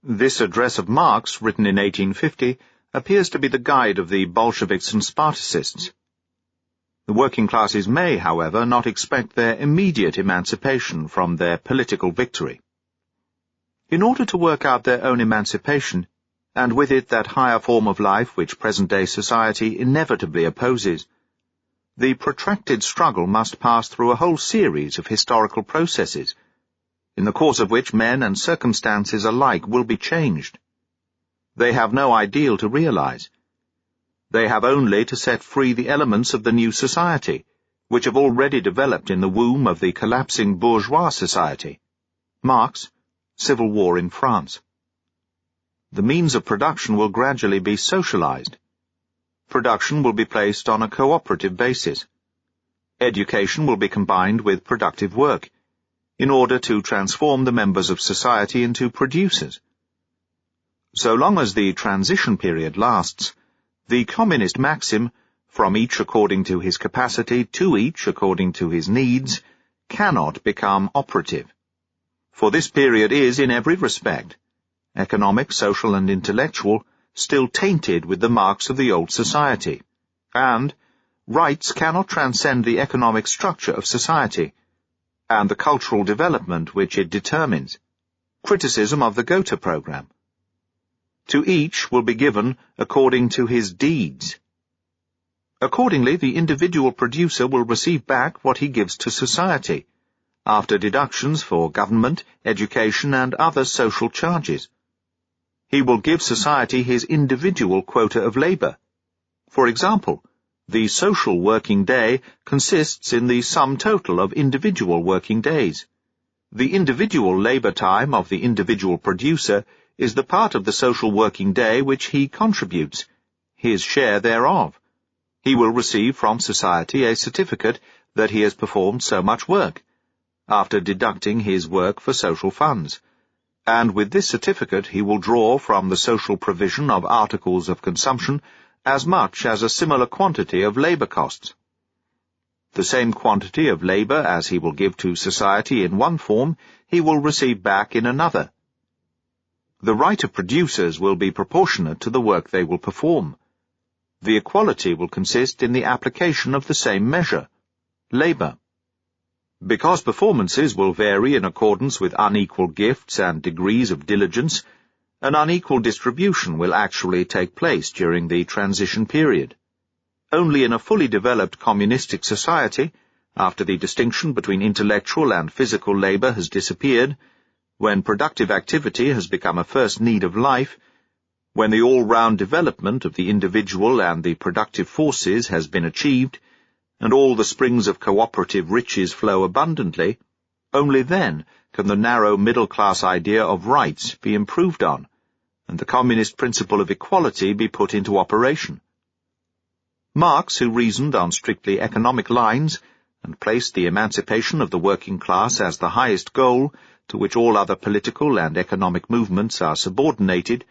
This address of Marx, written in 1850, appears to be the guide of the Bolsheviks and Spartacists. The working classes may, however, not expect their immediate emancipation from their political victory. In order to work out their own emancipation, and with it that higher form of life which present-day society inevitably opposes, the protracted struggle must pass through a whole series of historical processes, in the course of which men and circumstances alike will be changed. They have no ideal to realize. They have only to set free the elements of the new society, which have already developed in the womb of the collapsing bourgeois society. Marx, Civil War in France. The means of production will gradually be socialized. Production will be placed on a cooperative basis. Education will be combined with productive work, in order to transform the members of society into producers. So long as the transition period lasts, the communist maxim, "from each according to his capacity to each according to his needs," cannot become operative. For this period is, in every respect, economic, social, and intellectual, still tainted with the marks of the old society, and rights cannot transcend the economic structure of society, and the cultural development which it determines. Criticism of the Gotha program. To each will be given according to his deeds. Accordingly, the individual producer will receive back what he gives to society, after deductions for government, education, and other social charges. He will give society his individual quota of labor. For example, the social working day consists in the sum total of individual working days. The individual labor time of the individual producer is the part of the social working day which he contributes, his share thereof. He will receive from society a certificate that he has performed so much work, after deducting his work for social funds, and with this certificate he will draw from the social provision of articles of consumption as much as a similar quantity of labor costs. The same quantity of labor as he will give to society in one form, he will receive back in another. The right of producers will be proportionate to the work they will perform. The equality will consist in the application of the same measure, labor. Because performances will vary in accordance with unequal gifts and degrees of diligence, an unequal distribution will actually take place during the transition period. Only in a fully developed communistic society, after the distinction between intellectual and physical labor has disappeared, when productive activity has become a first need of life, when the all-round development of the individual and the productive forces has been achieved, and all the springs of cooperative riches flow abundantly, only then can the narrow middle-class idea of rights be improved on, and the communist principle of equality be put into operation. Marx, who reasoned on strictly economic lines, and placed the emancipation of the working class as the highest goal to which all other political and economic movements are subordinated,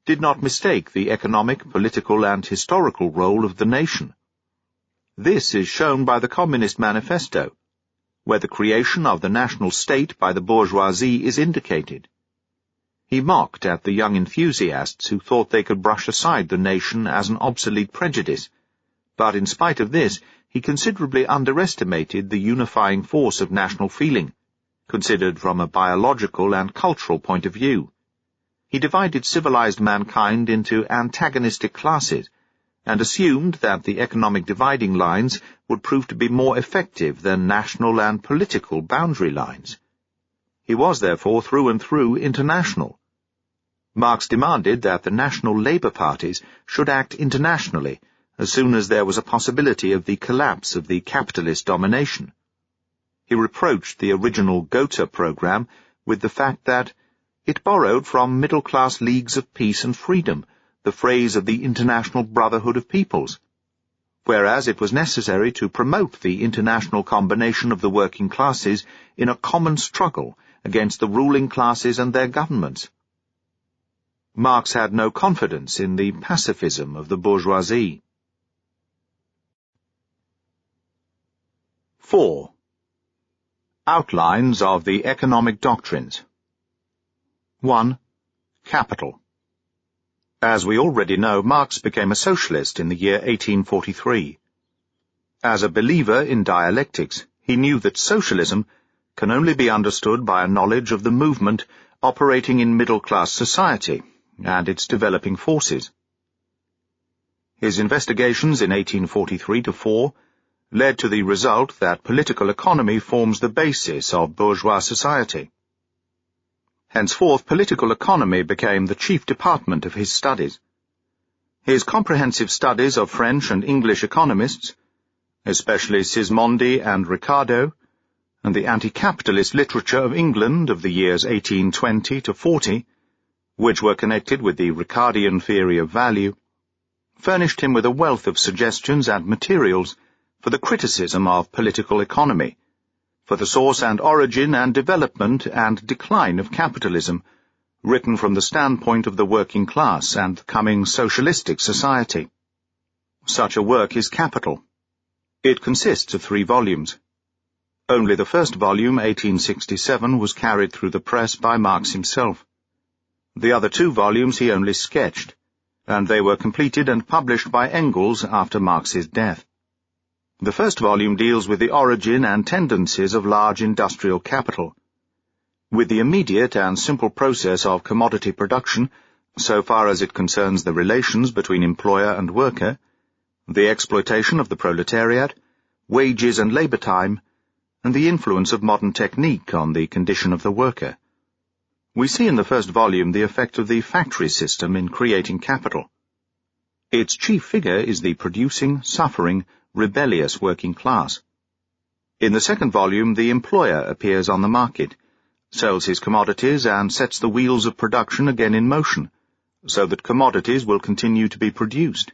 did not mistake the economic, political, and historical role of the nation. This is shown by the Communist Manifesto, where the creation of the national state by the bourgeoisie is indicated. He mocked at the young enthusiasts who thought they could brush aside the nation as an obsolete prejudice, but in spite of this, he considerably underestimated the unifying force of national feeling, considered from a biological and cultural point of view. He divided civilized mankind into antagonistic classes, and assumed that the economic dividing lines would prove to be more effective than national and political boundary lines. He was therefore through and through international. Marx demanded that the national labor parties should act internationally as soon as there was a possibility of the collapse of the capitalist domination. He reproached the original Gotha program with the fact that It borrowed from middle-class leagues of peace and freedom, the phrase of the International Brotherhood of Peoples, whereas it was necessary to promote the international combination of the working classes in a common struggle against the ruling classes and their governments. Marx had no confidence in the pacifism of the bourgeoisie. 4. Outlines of the economic doctrines. 1. Capital. As we already know, Marx became a socialist in the year 1843. As a believer in dialectics, he knew that socialism can only be understood by a knowledge of the movement operating in middle-class society and its developing forces. His investigations in 1843-4 led to the result that political economy forms the basis of bourgeois society. Henceforth, political economy became the chief department of his studies. His comprehensive studies of French and English economists, especially Sismondi and Ricardo, and the anti-capitalist literature of England of the years 1820-40, which were connected with the Ricardian theory of value, furnished him with a wealth of suggestions and materials for the criticism of political economy, for the source and origin and development and decline of capitalism, written from the standpoint of the working class and coming socialistic society. Such a work is Capital. It consists of 3 volumes. Only the first volume, 1867, was carried through the press by Marx himself. The other 2 volumes he only sketched, and they were completed and published by Engels after Marx's death. The first volume deals with the origin and tendencies of large industrial capital, with the immediate and simple process of commodity production, so far as it concerns the relations between employer and worker, the exploitation of the proletariat, wages and labor time, and the influence of modern technique on the condition of the worker. We see in the first volume the effect of the factory system in creating capital. Its chief figure is the producing, suffering, rebellious working class. In the second volume, the employer appears on the market, sells his commodities and sets the wheels of production again in motion, so that commodities will continue to be produced.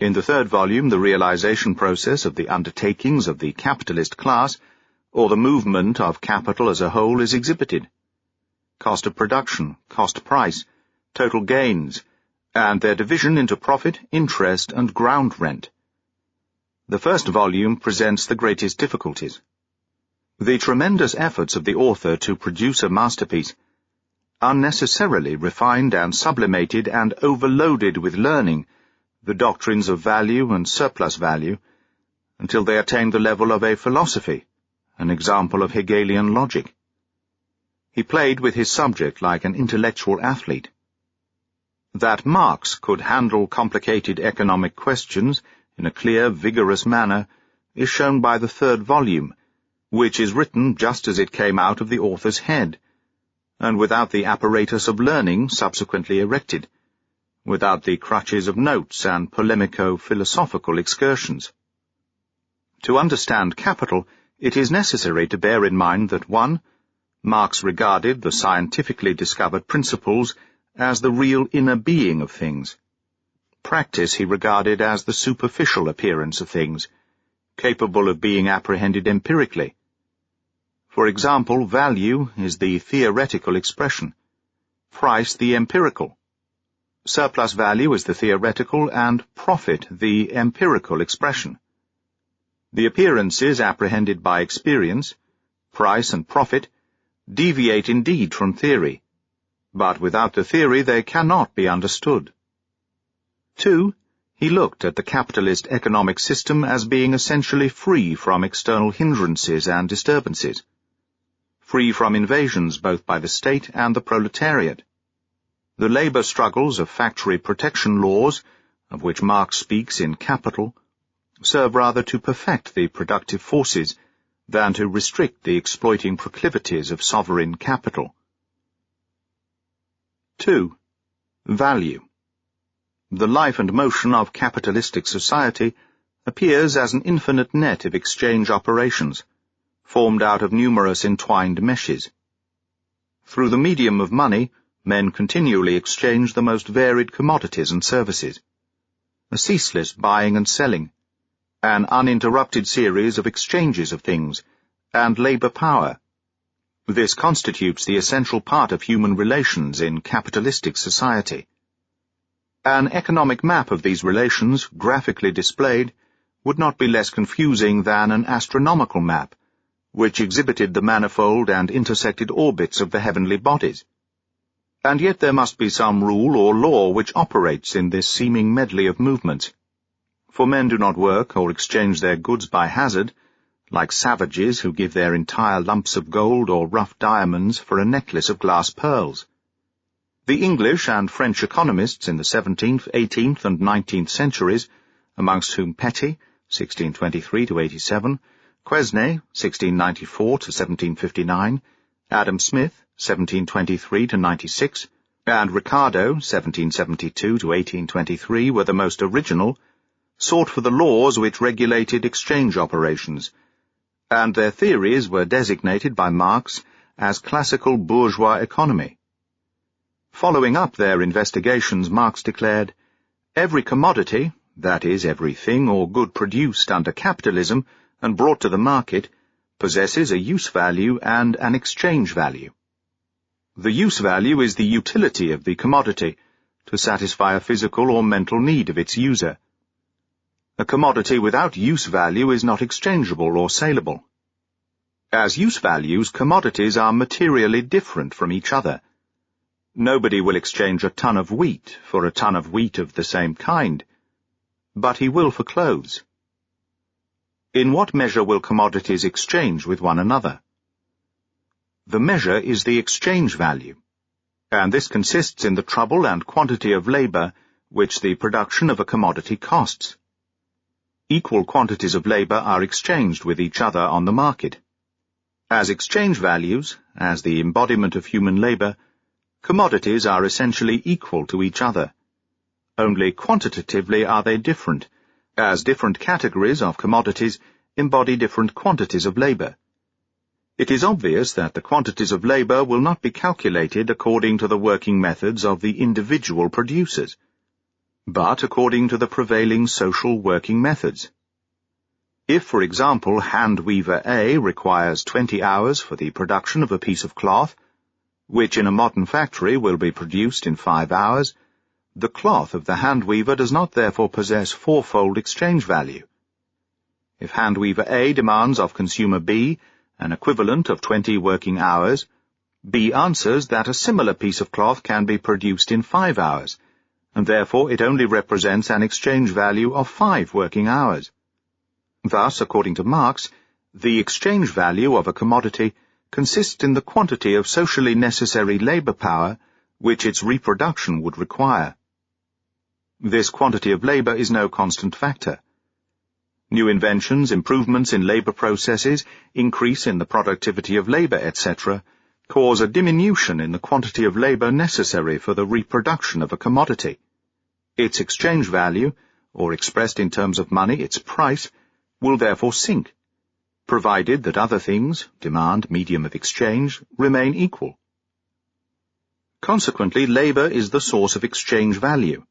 In the third volume, the realization process of the undertakings of the capitalist class, or the movement of capital as a whole, is exhibited. Cost of production, cost price, total gains, and their division into profit, interest, and ground rent. The first volume presents the greatest difficulties. The tremendous efforts of the author to produce a masterpiece, unnecessarily refined and sublimated and overloaded with learning the doctrines of value and surplus value, until they attained the level of a philosophy, an example of Hegelian logic. He played with his subject like an intellectual athlete. That Marx could handle complicated economic questions in a clear, vigorous manner is shown by the third volume, which is written just as it came out of the author's head, and without the apparatus of learning subsequently erected, without the crutches of notes and polemico-philosophical excursions. To understand Capital, it is necessary to bear in mind that 1. Marx regarded the scientifically discovered principles as the real inner being of things. Practice he regarded as the superficial appearance of things, capable of being apprehended empirically. For example, value is the theoretical expression, price the empirical. Surplus value is the theoretical and profit the empirical expression. The appearances apprehended by experience, price and profit, deviate indeed from theory, but without the theory they cannot be understood. 2. He looked at the capitalist economic system as being essentially free from external hindrances and disturbances, free from invasions both by the state and the proletariat. The labor struggles of factory protection laws, of which Marx speaks in Capital, serve rather to perfect the productive forces than to restrict the exploiting proclivities of sovereign capital. 2. Value. The life and motion of capitalistic society appears as an infinite net of exchange operations, formed out of numerous entwined meshes. Through the medium of money, men continually exchange the most varied commodities and services. A ceaseless buying and selling, an uninterrupted series of exchanges of things, and labour power. This constitutes the essential part of human relations in capitalistic society. An economic map of these relations, graphically displayed, would not be less confusing than an astronomical map, which exhibited the manifold and intersected orbits of the heavenly bodies. And yet there must be some rule or law which operates in this seeming medley of movements. For men do not work or exchange their goods by hazard, like savages who give their entire lumps of gold or rough diamonds for a necklace of glass pearls. The English and French economists in the 17th, 18th, and 19th centuries, amongst whom Petty, 1623-87, Quesnay, 1694-1759, Adam Smith, 1723-96, and Ricardo, 1772-1823, were the most original, sought for the laws which regulated exchange operations, and their theories were designated by Marx as classical bourgeois economy. Following up their investigations, Marx declared, "Every commodity, that is, everything or good produced under capitalism and brought to the market, possesses a use value and an exchange value. The use value is the utility of the commodity to satisfy a physical or mental need of its user. A commodity without use value is not exchangeable or saleable. As use values, commodities are materially different from each other. Nobody will exchange a ton of wheat for a ton of wheat of the same kind, but he will for clothes. In what measure will commodities exchange with one another? The measure is the exchange value, and this consists in the trouble and quantity of labour which the production of a commodity costs. Equal quantities of labour are exchanged with each other on the market. As exchange values, as the embodiment of human labour, commodities are essentially equal to each other. Only quantitatively are they different, as different categories of commodities embody different quantities of labour. It is obvious that the quantities of labour will not be calculated according to the working methods of the individual producers, but according to the prevailing social working methods. If, for example, hand weaver A requires 20 hours for the production of a piece of cloth, which in a modern factory will be produced in 5 hours, the cloth of the hand weaver does not therefore possess fourfold exchange value. If hand weaver A demands of consumer B an equivalent of 20 working hours, B answers that a similar piece of cloth can be produced in 5 hours, and therefore it only represents an exchange value of 5 working hours. Thus, according to Marx, the exchange value of a commodity consists in the quantity of socially necessary labour power which its reproduction would require. This quantity of labour is no constant factor. New inventions, improvements in labour processes, increase in the productivity of labour, etc., cause a diminution in the quantity of labour necessary for the reproduction of a commodity. Its exchange value, or expressed in terms of money, its price, will therefore sink, provided that other things, demand, medium of exchange, remain equal. Consequently, labour is the source of exchange value,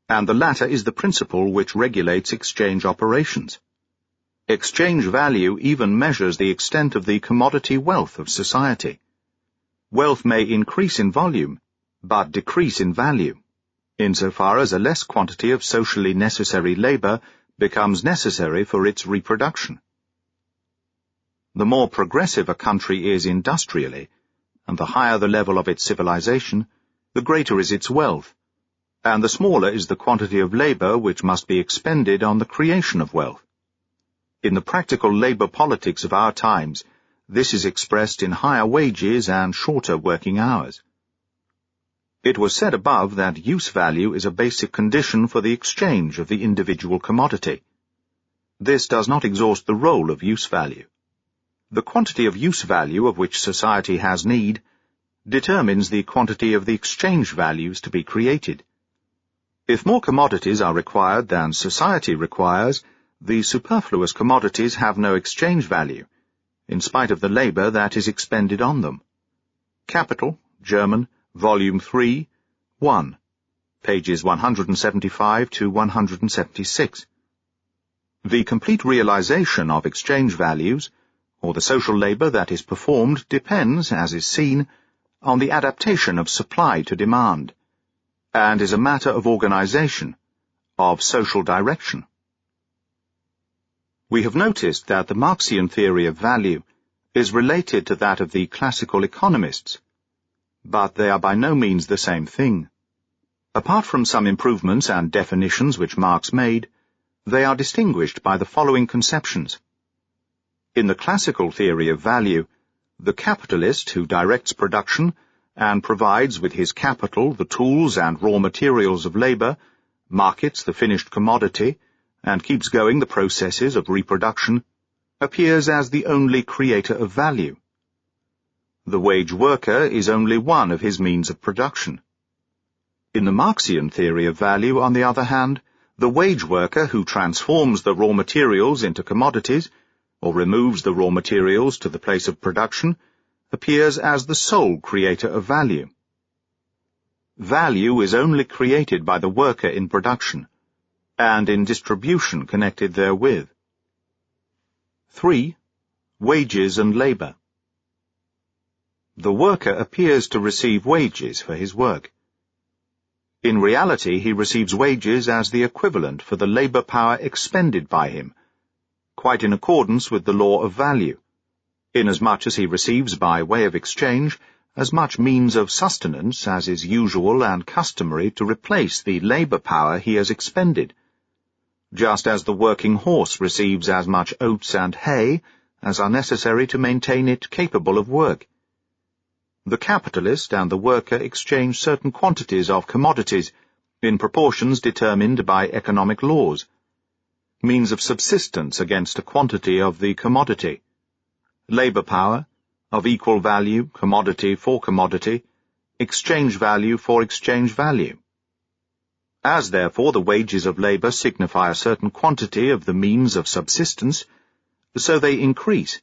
and the latter is the principle which regulates exchange operations. Exchange value even measures the extent of the commodity wealth of society. Wealth may increase in volume, but decrease in value, insofar as a less quantity of socially necessary labour becomes necessary for its reproduction. The more progressive a country is industrially, and the higher the level of its civilization, the greater is its wealth, and the smaller is the quantity of labour which must be expended on the creation of wealth. In the practical labour politics of our times, this is expressed in higher wages and shorter working hours. It was said above that use value is a basic condition for the exchange of the individual commodity. This does not exhaust the role of use value. The quantity of use value of which society has need determines the quantity of the exchange values to be created. If more commodities are required than society requires, the superfluous commodities have no exchange value, in spite of the labour that is expended on them. Capital, German, Volume 3, 1, pages 175 to 176. The complete realization of exchange values, or the social labor that is performed, depends, as is seen, on the adaptation of supply to demand, and is a matter of organization, of social direction. We have noticed that the Marxian theory of value is related to that of the classical economists, but they are by no means the same thing. Apart from some improvements and definitions which Marx made, they are distinguished by the following conceptions. In the classical theory of value, the capitalist who directs production and provides with his capital the tools and raw materials of labor, markets the finished commodity, and keeps going the processes of reproduction, appears as the only creator of value. The wage worker is only one of his means of production. In the Marxian theory of value, on the other hand, the wage worker who transforms the raw materials into commodities, or removes the raw materials to the place of production, appears as the sole creator of value. Value is only created by the worker in production, and in distribution connected therewith. 3. Wages and labor. The worker appears to receive wages for his work. In reality, he receives wages as the equivalent for the labor power expended by him, quite in accordance with the law of value, inasmuch as he receives by way of exchange as much means of sustenance as is usual and customary to replace the labor power he has expended, just as the working horse receives as much oats and hay as are necessary to maintain it capable of work. The capitalist and the worker exchange certain quantities of commodities in proportions determined by economic laws, means of subsistence against a quantity of the commodity, labor power, of equal value, commodity for commodity, exchange value for exchange value. As therefore the wages of labor signify a certain quantity of the means of subsistence, so they increase,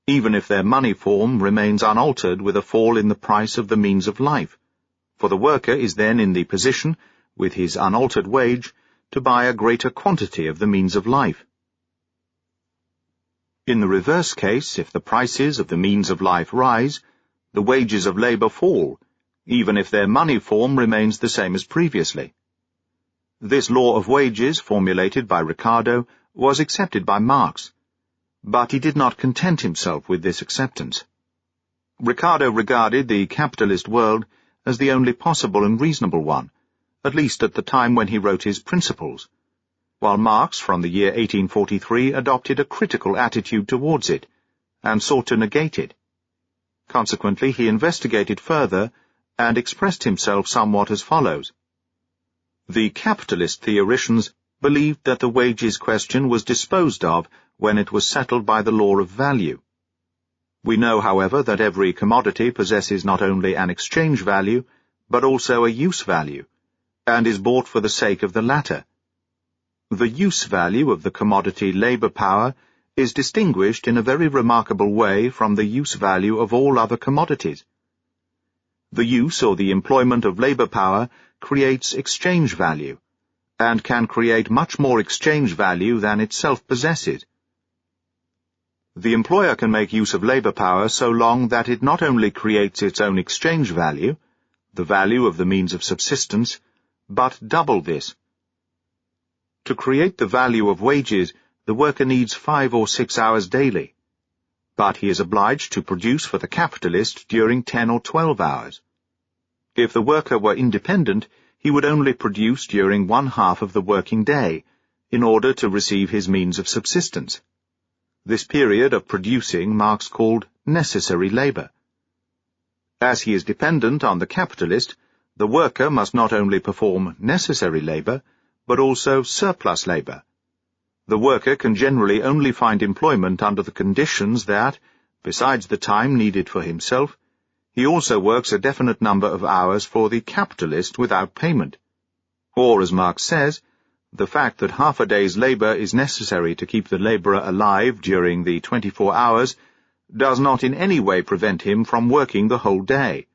even if their money form remains unaltered with a fall in the price of the means of life, for the worker is then in the position, with his unaltered wage, to buy a greater quantity of the means of life. In the reverse case, if the prices of the means of life rise, the wages of labor fall, even if their money form remains the same as previously. This law of wages, formulated by Ricardo, was accepted by Marx, but he did not content himself with this acceptance. Ricardo regarded the capitalist world as the only possible and reasonable one, at least at the time when he wrote his Principles, while Marx from the year 1843 adopted a critical attitude towards it, and sought to negate it. Consequently, he investigated further, and expressed himself somewhat as follows. The capitalist theoreticians believed that the wages question was disposed of when it was settled by the law of value. We know, however, that every commodity possesses not only an exchange value, but also a use value, and is bought for the sake of the latter. The use value of the commodity labor power is distinguished in a very remarkable way from the use value of all other commodities. The use or the employment of labor power creates exchange value, and can create much more exchange value than itself possesses. The employer can make use of labor power so long that it not only creates its own exchange value, the value of the means of subsistence, but double this. To create the value of wages, the worker needs 5 or 6 hours daily, but he is obliged to produce for the capitalist during 10 or 12 hours. If the worker were independent, he would only produce during 1/2 of the working day, in order to receive his means of subsistence. This period of producing Marx called necessary labor. As he is dependent on the capitalist, the worker must not only perform necessary labor, but also surplus labor. The worker can generally only find employment under the conditions that, besides the time needed for himself, he also works a definite number of hours for the capitalist without payment. Or, as Marx says, the fact that half a day's labor is necessary to keep the laborer alive during the 24 hours does not in any way prevent him from working the whole day.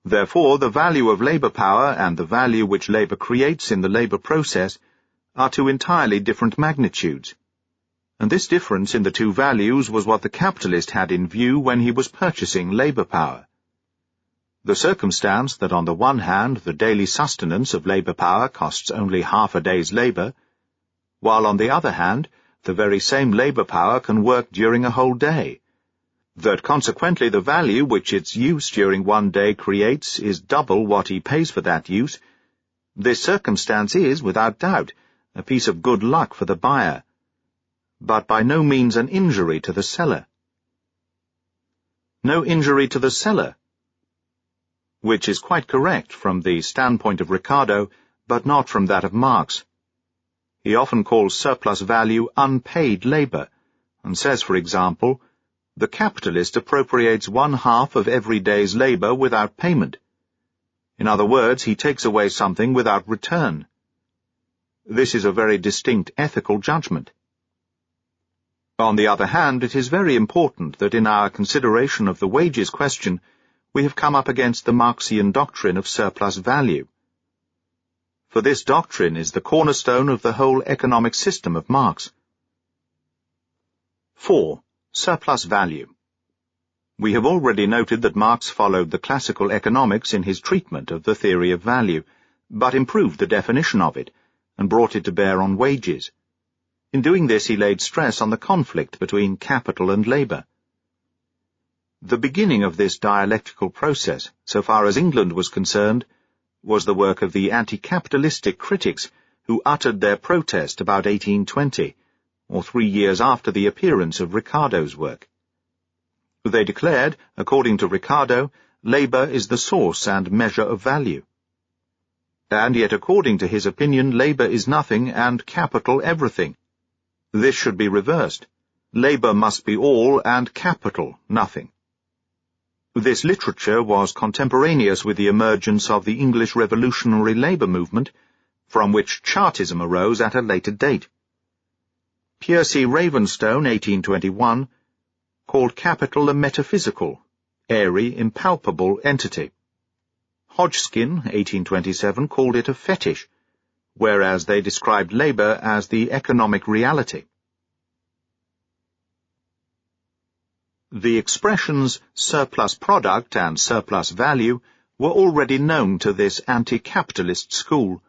Therefore, the value of labour power and the value which labour creates in the labour process are two entirely different magnitudes, and this difference in the two values was what the capitalist had in view when he was purchasing labour power. The circumstance that on the one hand the daily sustenance of labour power costs only half a day's labour, while on the other hand the very same labour power can work during a whole day, that consequently the value which its use during one day creates is double what he pays for that use, this circumstance is, without doubt, a piece of good luck for the buyer, but by no means an injury to the seller. No injury to the seller, which is quite correct from the standpoint of Ricardo, but not from that of Marx. He often calls surplus value unpaid labour, and says, for example, the capitalist appropriates 1/2 of every day's labour without payment. In other words, he takes away something without return. This is a very distinct ethical judgment. On the other hand, it is very important that in our consideration of the wages question, we have come up against the Marxian doctrine of surplus value. For this doctrine is the cornerstone of the whole economic system of Marx. 4. Surplus value. We have already noted that Marx followed the classical economics in his treatment of the theory of value, but improved the definition of it, and brought it to bear on wages. In doing this he laid stress on the conflict between capital and labour. The beginning of this dialectical process, so far as England was concerned, was the work of the anti-capitalistic critics who uttered their protest about 1820, or 3 years after the appearance of Ricardo's work. They declared, according to Ricardo, labour is the source and measure of value. And yet, according to his opinion, labour is nothing and capital everything. This should be reversed. Labour must be all and capital nothing. This literature was contemporaneous with the emergence of the English revolutionary labour movement, from which Chartism arose at a later date. Piercy Ravenstone, 1821, called capital a metaphysical, airy, impalpable entity. Hodgkin, 1827, called it a fetish, whereas they described labour as the economic reality. The expressions surplus product and surplus value were already known to this anti-capitalist school,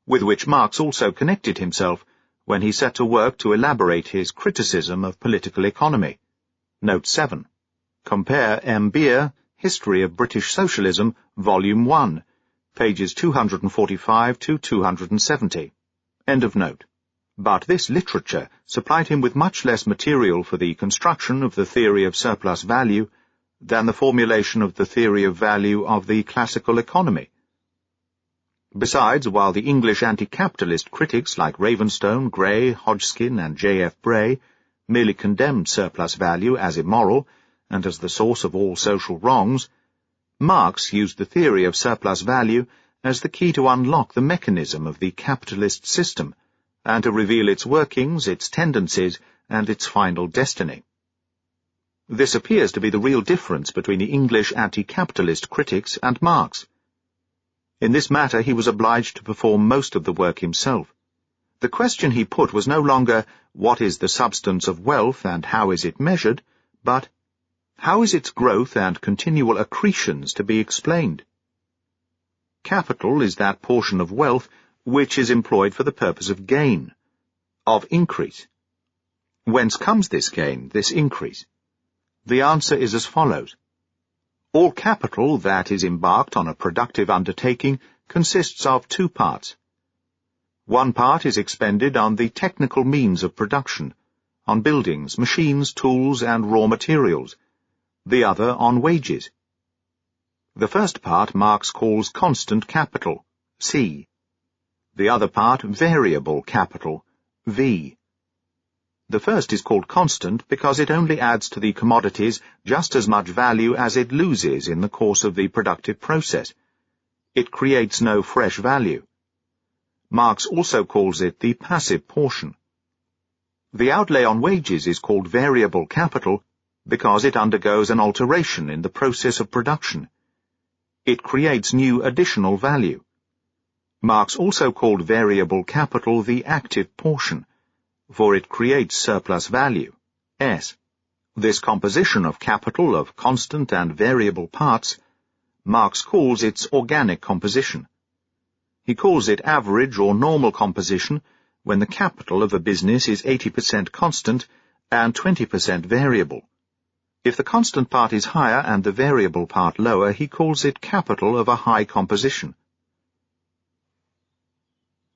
with which Marx also connected himself when he set to work to elaborate his criticism of political economy. Note 7. Compare M. Beer, History of British Socialism, Volume 1, pages 245 to 270. End of note. But this literature supplied him with much less material for the construction of the theory of surplus value than the formulation of the theory of value of the classical economy. Besides, while the English anti-capitalist critics like Ravenstone, Gray, Hodgkin, and J.F. Bray merely condemned surplus value as immoral and as the source of all social wrongs, Marx used the theory of surplus value as the key to unlock the mechanism of the capitalist system, and to reveal its workings, its tendencies, and its final destiny. This appears to be the real difference between the English anti-capitalist critics and Marx. In this matter he was obliged to perform most of the work himself. The question he put was no longer, what is the substance of wealth and how is it measured, but, how is its growth and continual accretions to be explained? Capital is that portion of wealth which is employed for the purpose of gain, of increase. Whence comes this gain, this increase? The answer is as follows. All capital that is embarked on a productive undertaking consists of two parts. One part is expended on the technical means of production, on buildings, machines, tools, and raw materials, the other on wages. The first part Marx calls constant capital, C. The other part variable capital, V. The first is called constant because it only adds to the commodities just as much value as it loses in the course of the productive process. It creates no fresh value. Marx also calls it the passive portion. The outlay on wages is called variable capital because it undergoes an alteration in the process of production. It creates new additional value. Marx also called variable capital the active portion, for it creates surplus value, S. This composition of capital of constant and variable parts, Marx calls its organic composition. He calls it average or normal composition when the capital of a business is 80% constant and 20% variable. If the constant part is higher and the variable part lower, he calls it capital of a high composition.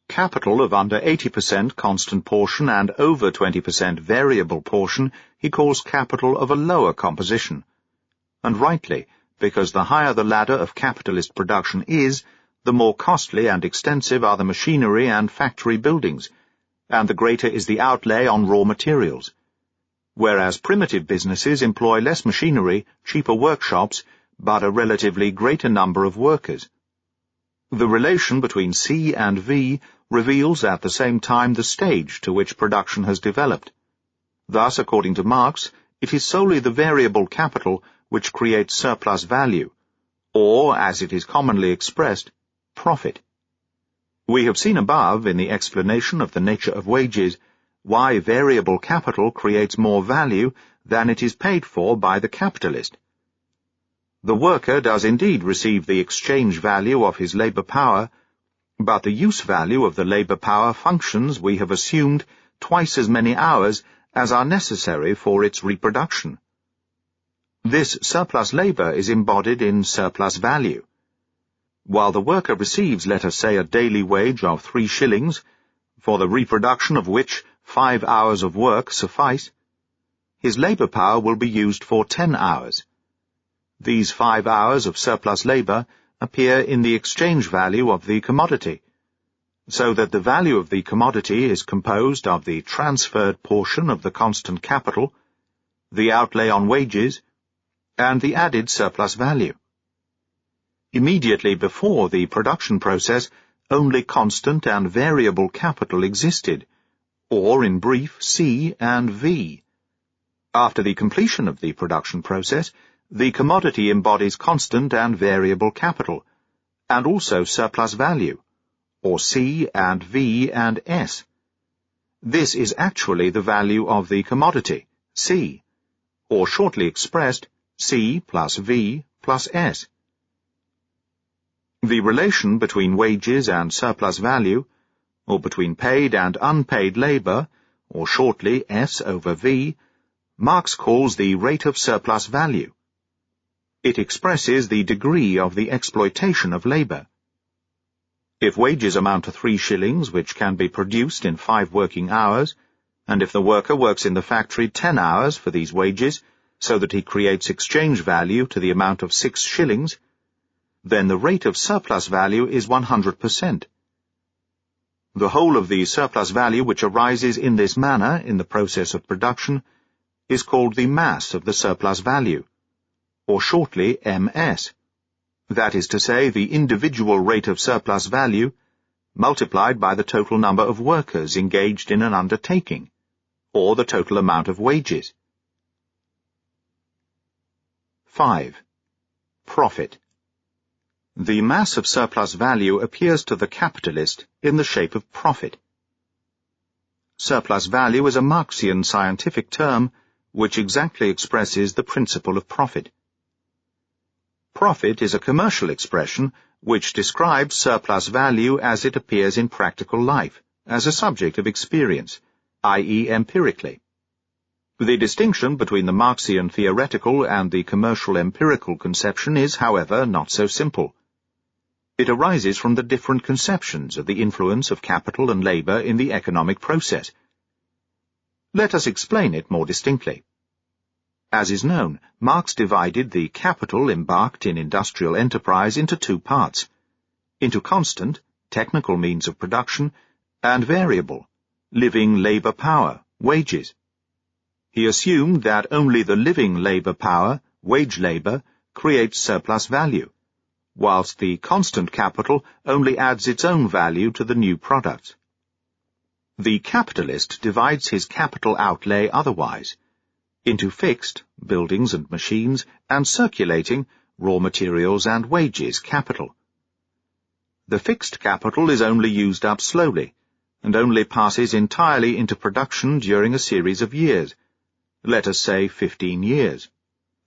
Capital of under 80% constant portion and over 20% variable portion he calls capital of a lower composition. And rightly, because the higher the ladder of capitalist production is, the more costly and extensive are the machinery and factory buildings, and the greater is the outlay on raw materials. Whereas primitive businesses employ less machinery, cheaper workshops, but a relatively greater number of workers. The relation between C and V reveals at the same time the stage to which production has developed. Thus, according to Marx, it is solely the variable capital which creates surplus value, or, as it is commonly expressed, profit. We have seen above, in the explanation of the nature of wages, why variable capital creates more value than it is paid for by the capitalist. The worker does indeed receive the exchange value of his labor power, but the use value of the labor power functions, we have assumed, twice as many hours as are necessary for its reproduction. This surplus labor is embodied in surplus value. While the worker receives, let us say, a daily wage of 3 shillings, for the reproduction of which 5 hours of work suffice, his labor power will be used for 10 hours. These 5 hours of surplus labor appear in the exchange value of the commodity, so that the value of the commodity is composed of the transferred portion of the constant capital, the outlay on wages, and the added surplus value. Immediately before the production process, only constant and variable capital existed, or in brief, C and V. After the completion of the production process, the commodity embodies constant and variable capital, and also surplus value, or C and V and S. This is actually the value of the commodity, C, or shortly expressed, C plus V plus S. The relation between wages and surplus value, or between paid and unpaid labor, or shortly S over V, Marx calls the rate of surplus value. It expresses the degree of the exploitation of labor. If wages amount to 3 shillings, which can be produced in 5 working hours, and if the worker works in the factory 10 hours for these wages, so that he creates exchange value to the amount of 6 shillings, then the rate of surplus value is 100%. The whole of the surplus value which arises in this manner in the process of production is called the mass of the surplus value, or shortly MS. That is to say, the individual rate of surplus value multiplied by the total number of workers engaged in an undertaking, or the total amount of wages. 5. Profit. The mass of surplus value appears to the capitalist in the shape of profit. Surplus value is a Marxian scientific term which exactly expresses the principle of profit. Profit is a commercial expression which describes surplus value as it appears in practical life, as a subject of experience, i.e. empirically. The distinction between the Marxian theoretical and the commercial empirical conception is, however, not so simple. It arises from the different conceptions of the influence of capital and labor in the economic process. Let us explain it more distinctly. As is known, Marx divided the capital embarked in industrial enterprise into 2 parts, into constant, technical means of production, and variable, living labor power, wages. He assumed that only the living labor power, wage labor, creates surplus value, whilst the constant capital only adds its own value to the new products. The capitalist divides his capital outlay otherwise, into fixed, buildings and machines, and circulating, raw materials and wages, capital. The fixed capital is only used up slowly, and only passes entirely into production during a series of years, let us say 15 years.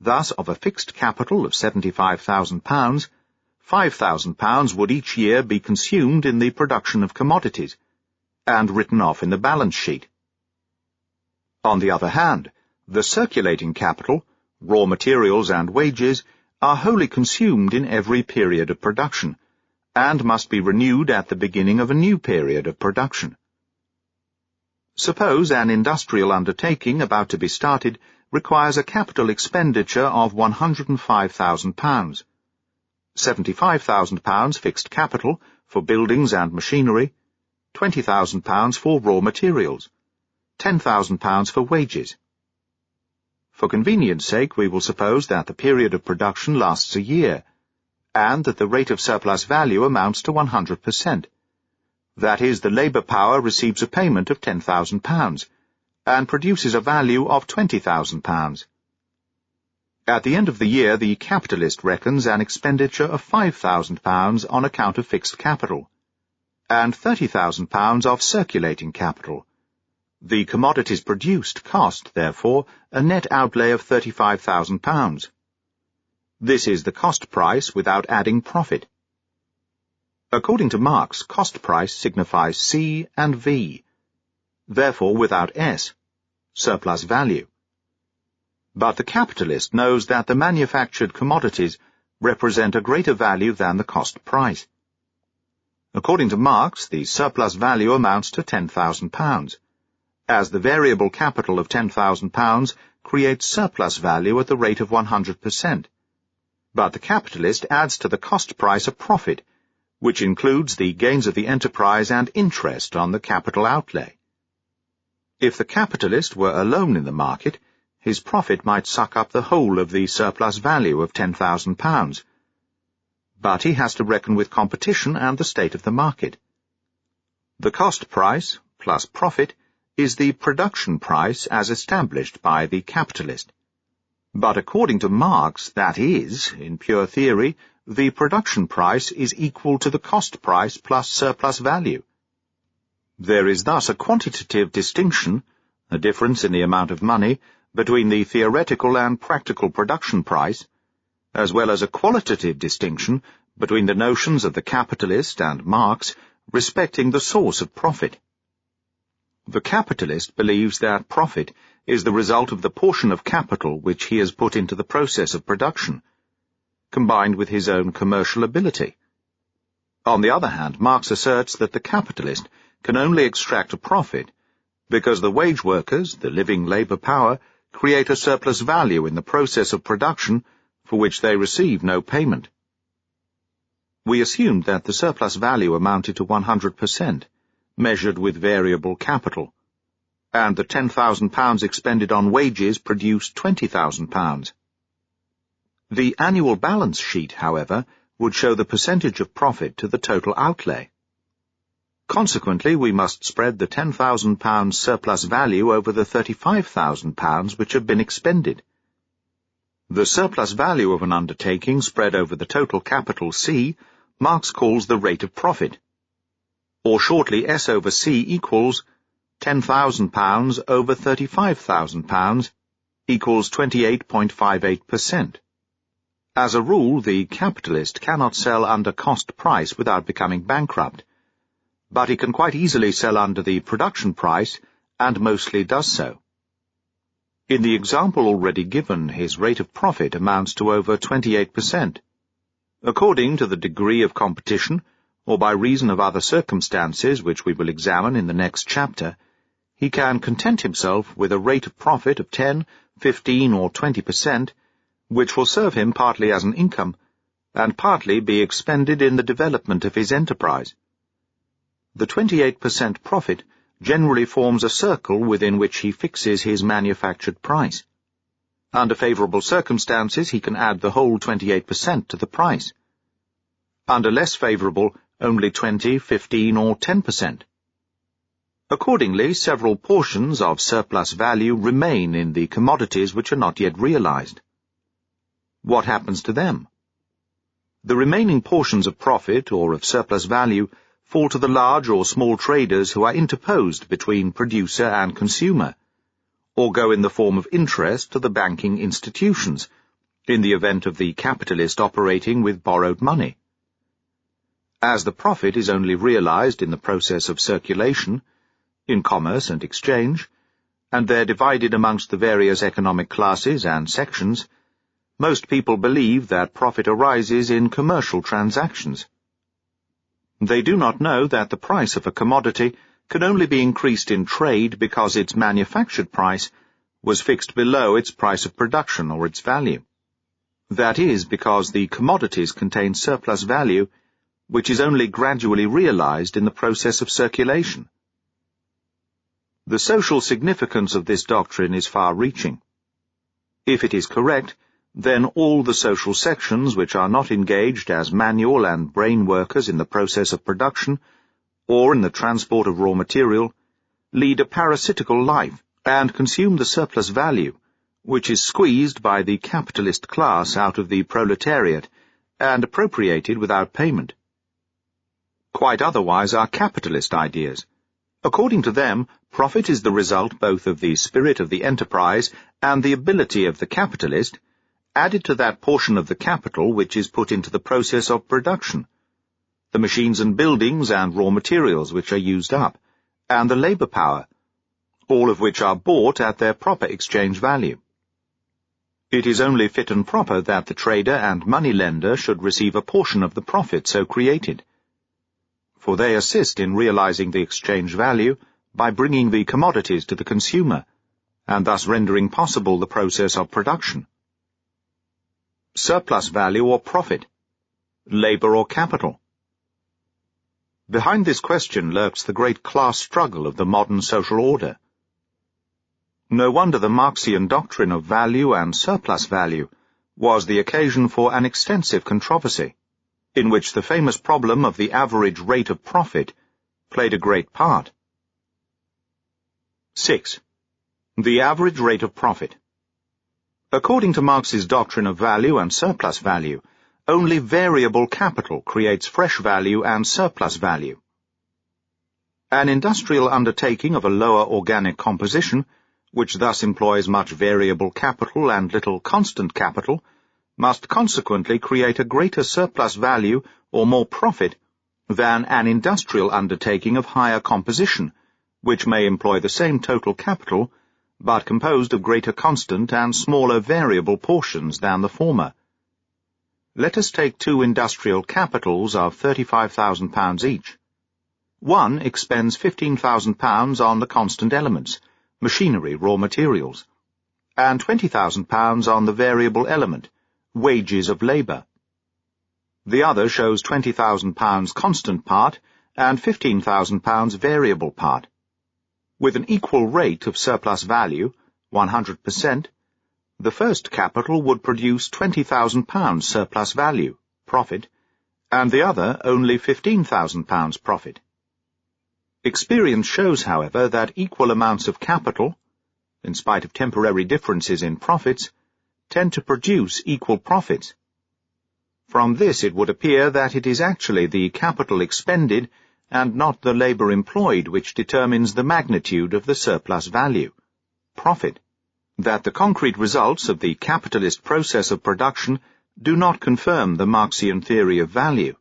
Thus, of a fixed capital of £75,000, £5,000 would each year be consumed in the production of commodities, and written off in the balance sheet. On the other hand, the circulating capital, raw materials and wages, are wholly consumed in every period of production, and must be renewed at the beginning of a new period of production. Suppose an industrial undertaking about to be started requires a capital expenditure of £105,000, £75,000 fixed capital for buildings and machinery, £20,000 for raw materials, £10,000 for wages. For convenience sake, we will suppose that the period of production lasts a year, and that the rate of surplus value amounts to 100%. That is, the labour power receives a payment of £10,000, and produces a value of £20,000. At the end of the year, the capitalist reckons an expenditure of £5,000 on account of fixed capital, and £30,000 of circulating capital. The commodities produced cost, therefore, a net outlay of £35,000. This is the cost price without adding profit. According to Marx, cost price signifies C and V, therefore without S, surplus value. But the capitalist knows that the manufactured commodities represent a greater value than the cost price. According to Marx, the surplus value amounts to £10,000, as the variable capital of £10,000 creates surplus value at the rate of 100%. But the capitalist adds to the cost price a profit, which includes the gains of the enterprise and interest on the capital outlay. If the capitalist were alone in the market, his profit might suck up the whole of the surplus value of £10,000. But he has to reckon with competition and the state of the market. The cost price, plus profit, is the production price as established by the capitalist. But according to Marx, that is, in pure theory, the production price is equal to the cost price plus surplus value. There is thus a quantitative distinction, a difference in the amount of money, between the theoretical and practical production price, as well as a qualitative distinction between the notions of the capitalist and Marx respecting the source of profit. The capitalist believes that profit is the result of the portion of capital which he has put into the process of production, combined with his own commercial ability. On the other hand, Marx asserts that the capitalist can only extract a profit because the wage workers, the living labour power, create a surplus value in the process of production for which they receive no payment. We assumed that the surplus value amounted to 100%, measured with variable capital, and the £10,000 expended on wages produced £20,000. The annual balance sheet, however, would show the percentage of profit to the total outlay. Consequently, we must spread the £10,000 surplus value over the £35,000 which have been expended. The surplus value of an undertaking spread over the total capital C, Marx calls the rate of profit. Or shortly, S over C equals £10,000 over £35,000 equals 28.58%. As a rule, the capitalist cannot sell under cost price without becoming bankrupt, but he can quite easily sell under the production price, and mostly does so. In the example already given, his rate of profit amounts to over 28%. According to the degree of competition, or by reason of other circumstances which we will examine in the next chapter, he can content himself with a rate of profit of 10, 15, or 20%, which will serve him partly as an income, and partly be expended in the development of his enterprise. The 28% profit generally forms a circle within which he fixes his manufactured price. Under favourable circumstances, he can add the whole 28% to the price. Under less favourable, only 20, 15, or 10%. Accordingly, several portions of surplus value remain in the commodities which are not yet realized. What happens to them? The remaining portions of profit or of surplus value fall to the large or small traders who are interposed between producer and consumer, or go in the form of interest to the banking institutions, in the event of the capitalist operating with borrowed money. As the profit is only realized in the process of circulation, in commerce and exchange, and they're divided amongst the various economic classes and sections, most people believe that profit arises in commercial transactions. They do not know that the price of a commodity can only be increased in trade because its manufactured price was fixed below its price of production or its value. That is because the commodities contain surplus value, which is only gradually realized in the process of circulation. The social significance of this doctrine is far-reaching. If it is correct, then all the social sections which are not engaged as manual and brain workers in the process of production, or in the transport of raw material, lead a parasitical life and consume the surplus value, which is squeezed by the capitalist class out of the proletariat and appropriated without payment. Quite otherwise are capitalist ideas. According to them, profit is the result both of the spirit of the enterprise and the ability of the capitalist, added to that portion of the capital which is put into the process of production, the machines and buildings and raw materials which are used up, and the labor power, all of which are bought at their proper exchange value. It is only fit and proper that the trader and money-lender should receive a portion of the profit so created, for they assist in realizing the exchange value by bringing the commodities to the consumer, and thus rendering possible the process of production. Surplus value or profit, labor or capital. Behind this question lurks the great class struggle of the modern social order. No wonder the Marxian doctrine of value and surplus value was the occasion for an extensive controversy, in which the famous problem of the average rate of profit played a great part. 6. The average rate of profit. According to Marx's doctrine of value and surplus value, only variable capital creates fresh value and surplus value. An industrial undertaking of a lower organic composition, which thus employs much variable capital and little constant capital, must consequently create a greater surplus value or more profit than an industrial undertaking of higher composition, which may employ the same total capital, but composed of greater constant and smaller variable portions than the former. Let us take two industrial capitals of £35,000 each. One expends £15,000 on the constant elements, machinery, raw materials, and £20,000 on the variable element, wages of labour. The other shows £20,000 constant part and £15,000 variable part. With an equal rate of surplus value, 100%, the first capital would produce £20,000 surplus value, profit, and the other only £15,000 profit. Experience shows, however, that equal amounts of capital, in spite of temporary differences in profits, tend to produce equal profits. From this it would appear that it is actually the capital expended and not the labour employed which determines the magnitude of the surplus value, profit, that the concrete results of the capitalist process of production do not confirm the Marxian theory of value,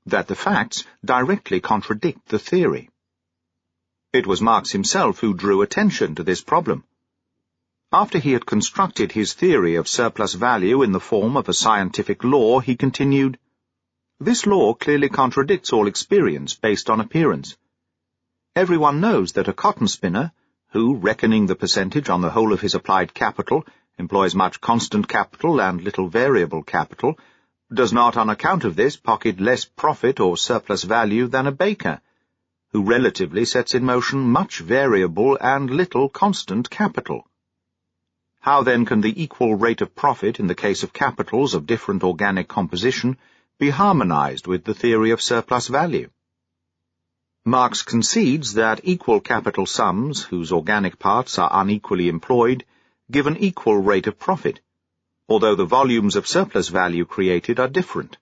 that the facts directly contradict the theory. It was Marx himself who drew attention to this problem. After he had constructed his theory of surplus value in the form of a scientific law, he continued, "This law clearly contradicts all experience based on appearance. Everyone knows that a cotton spinner, who, reckoning the percentage on the whole of his applied capital, employs much constant capital and little variable capital, does not on account of this pocket less profit or surplus value than a baker, who relatively sets in motion much variable and little constant capital. How then can the equal rate of profit in the case of capitals of different organic composition be harmonized with the theory of surplus value?" Marx concedes that equal capital sums, whose organic parts are unequally employed, give an equal rate of profit, although the volumes of surplus value created are different.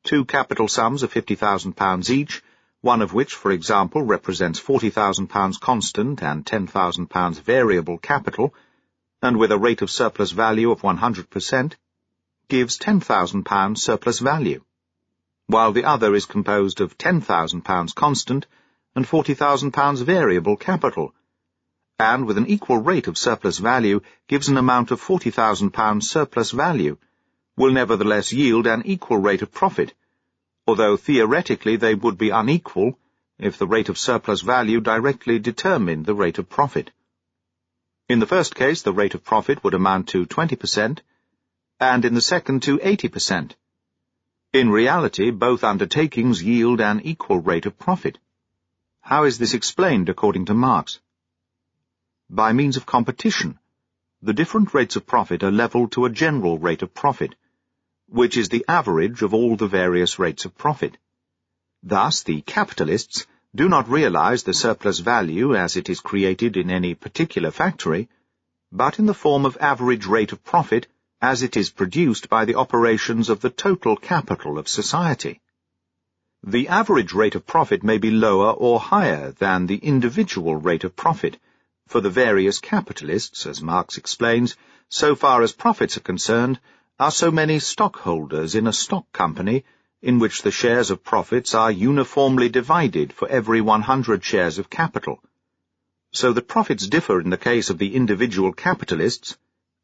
Two capital sums of £50,000 each, one of which, for example, represents £40,000 constant and £10,000 variable capital, and with a rate of surplus value of 100%, gives £10,000 surplus value, while the other is composed of £10,000 constant and £40,000 variable capital, and with an equal rate of surplus value gives an amount of £40,000 surplus value, will nevertheless yield an equal rate of profit, although theoretically they would be unequal if the rate of surplus value directly determined the rate of profit. In the first case, the rate of profit would amount to 20%, and in the second to 80%. In reality, both undertakings yield an equal rate of profit. How is this explained according to Marx? By means of competition, the different rates of profit are leveled to a general rate of profit, which is the average of all the various rates of profit. Thus, the capitalists do not realize the surplus value as it is created in any particular factory, but in the form of average rate of profit as it is produced by the operations of the total capital of society. The average rate of profit may be lower or higher than the individual rate of profit, for the various capitalists, as Marx explains, so far as profits are concerned, are so many stockholders in a stock company in which the shares of profits are uniformly divided for every 100 shares of capital, so that profits differ in the case of the individual capitalists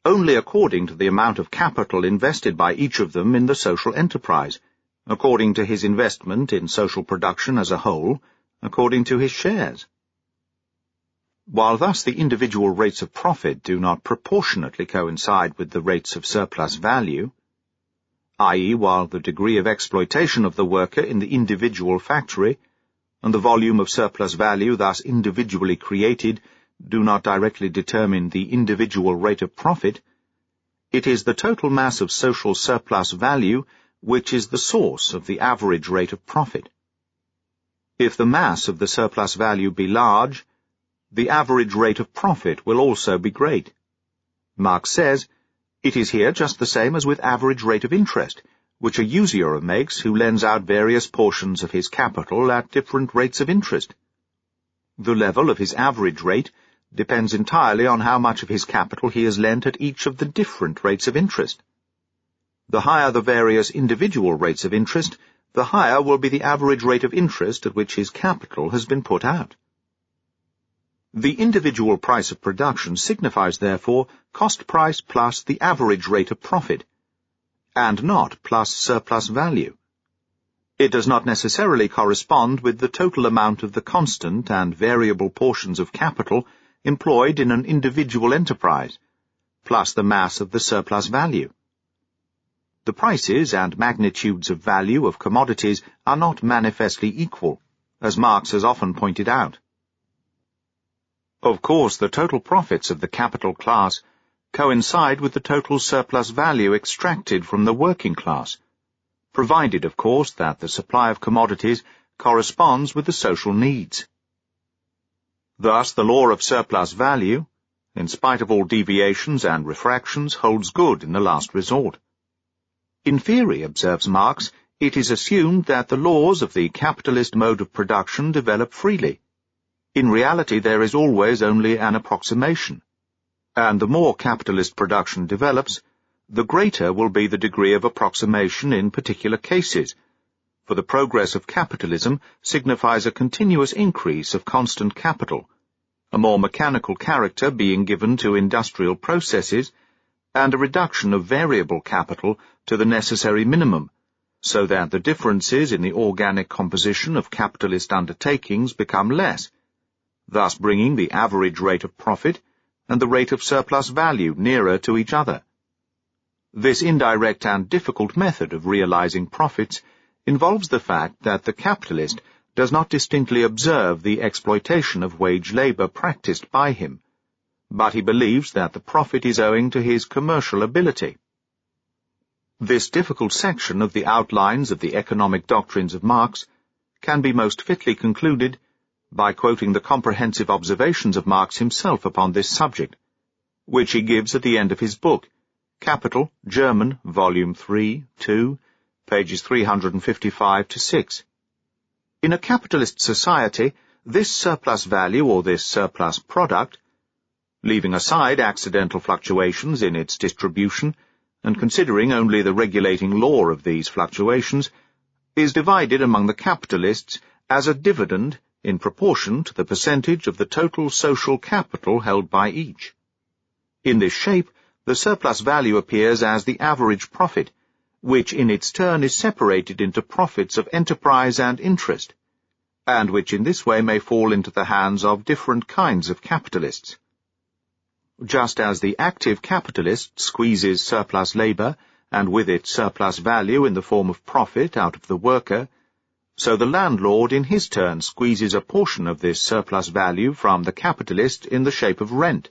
only according to the amount of capital invested by each of them in the social enterprise, according to his investment in social production as a whole, according to his shares. While thus the individual rates of profit do not proportionately coincide with the rates of surplus value, i.e., while the degree of exploitation of the worker in the individual factory and the volume of surplus value thus individually created do not directly determine the individual rate of profit, it is the total mass of social surplus value which is the source of the average rate of profit. If the mass of the surplus value be large, the average rate of profit will also be great. Marx says, it is here just the same as with average rate of interest, which a usurer makes who lends out various portions of his capital at different rates of interest. The level of his average rate depends entirely on how much of his capital he has lent at each of the different rates of interest. The higher the various individual rates of interest, the higher will be the average rate of interest at which his capital has been put out. The individual price of production signifies, therefore, cost price plus the average rate of profit, and not plus surplus value. It does not necessarily correspond with the total amount of the constant and variable portions of capital employed in an individual enterprise, plus the mass of the surplus value. The prices and magnitudes of value of commodities are not manifestly equal, as Marx has often pointed out. Of course, the total profits of the capital class coincide with the total surplus value extracted from the working class, provided, of course, that the supply of commodities corresponds with the social needs. Thus, the law of surplus value, in spite of all deviations and refractions, holds good in the last resort. In theory, observes Marx, it is assumed that the laws of the capitalist mode of production develop freely. In reality, there is always only an approximation, and the more capitalist production develops, the greater will be the degree of approximation in particular cases, for the progress of capitalism signifies a continuous increase of constant capital, a more mechanical character being given to industrial processes, and a reduction of variable capital to the necessary minimum, so that the differences in the organic composition of capitalist undertakings become less, thus bringing the average rate of profit and the rate of surplus value nearer to each other. This indirect and difficult method of realizing profits involves the fact that the capitalist does not distinctly observe the exploitation of wage labor practiced by him, but he believes that the profit is owing to his commercial ability. This difficult section of the outlines of the economic doctrines of Marx can be most fitly concluded by quoting the comprehensive observations of Marx himself upon this subject, which he gives at the end of his book, Capital, German, Volume 3, 2, pages 355-6. In a capitalist society, this surplus value or this surplus product, leaving aside accidental fluctuations in its distribution and considering only the regulating law of these fluctuations, is divided among the capitalists as a dividend in proportion to the percentage of the total social capital held by each. In this shape, the surplus value appears as the average profit, which in its turn is separated into profits of enterprise and interest, and which in this way may fall into the hands of different kinds of capitalists. Just as the active capitalist squeezes surplus labor, and with it surplus value in the form of profit out of the worker, so the landlord in his turn squeezes a portion of this surplus value from the capitalist in the shape of rent.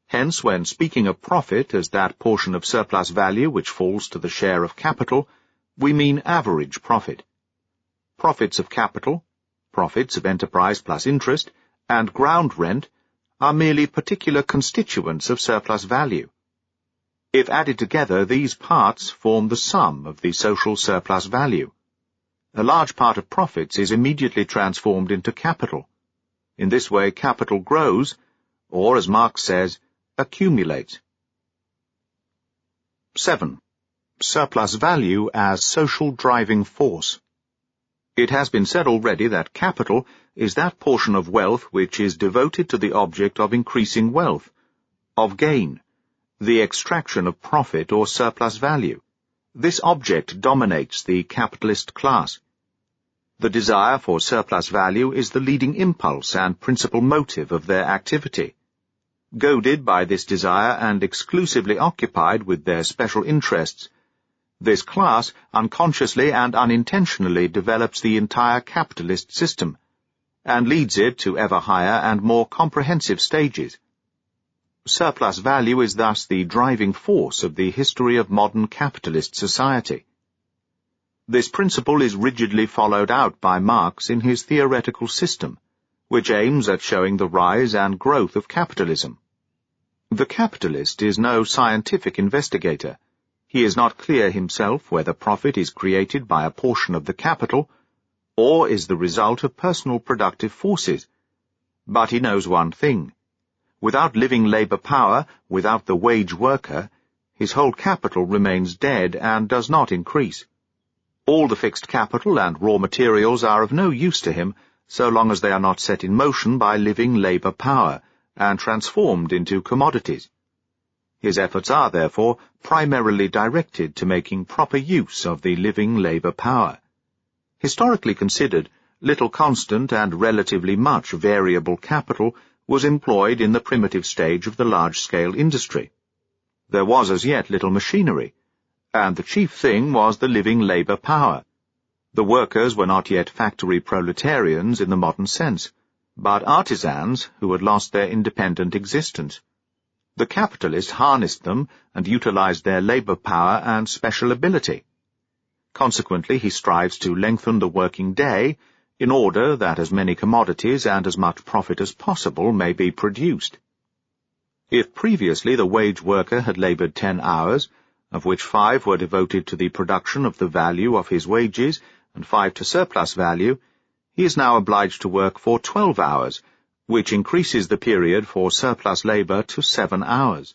Hence, when speaking of profit as that portion of surplus value which falls to the share of capital, we mean average profit. Profits of capital, profits of enterprise plus interest, and ground rent are merely particular constituents of surplus value. If added together, these parts form the sum of the social surplus value. A large part of profits is immediately transformed into capital. In this way, capital grows, or, as Marx says, accumulates. 7. Surplus value as social driving force. It has been said already that capital is that portion of wealth which is devoted to the object of increasing wealth, of gain, the extraction of profit or surplus value. This object dominates the capitalist class. The desire for surplus value is the leading impulse and principal motive of their activity. Goaded by this desire and exclusively occupied with their special interests, this class unconsciously and unintentionally develops the entire capitalist system, and leads it to ever higher and more comprehensive stages. Surplus value is thus the driving force of the history of modern capitalist society. This principle is rigidly followed out by Marx in his theoretical system, which aims at showing the rise and growth of capitalism. The capitalist is no scientific investigator. He is not clear himself whether profit is created by a portion of the capital, or is the result of personal productive forces. But he knows one thing. Without living labor power, without the wage worker, his whole capital remains dead and does not increase. All the fixed capital and raw materials are of no use to him so long as they are not set in motion by living labor power and transformed into commodities. His efforts are, therefore, primarily directed to making proper use of the living labor power. Historically considered, little constant and relatively much variable capital was employed in the primitive stage of the large-scale industry. There was as yet little machinery, and the chief thing was the living labor power. The workers were not yet factory proletarians in the modern sense, but artisans who had lost their independent existence. The capitalist harnessed them and utilized their labor power and special ability. Consequently, he strives to lengthen the working day in order that as many commodities and as much profit as possible may be produced. If previously the wage worker had labored 10 hours, of which 5 were devoted to the production of the value of his wages and 5 to surplus value, he is now obliged to work for 12 hours, which increases the period for surplus labor to 7 hours.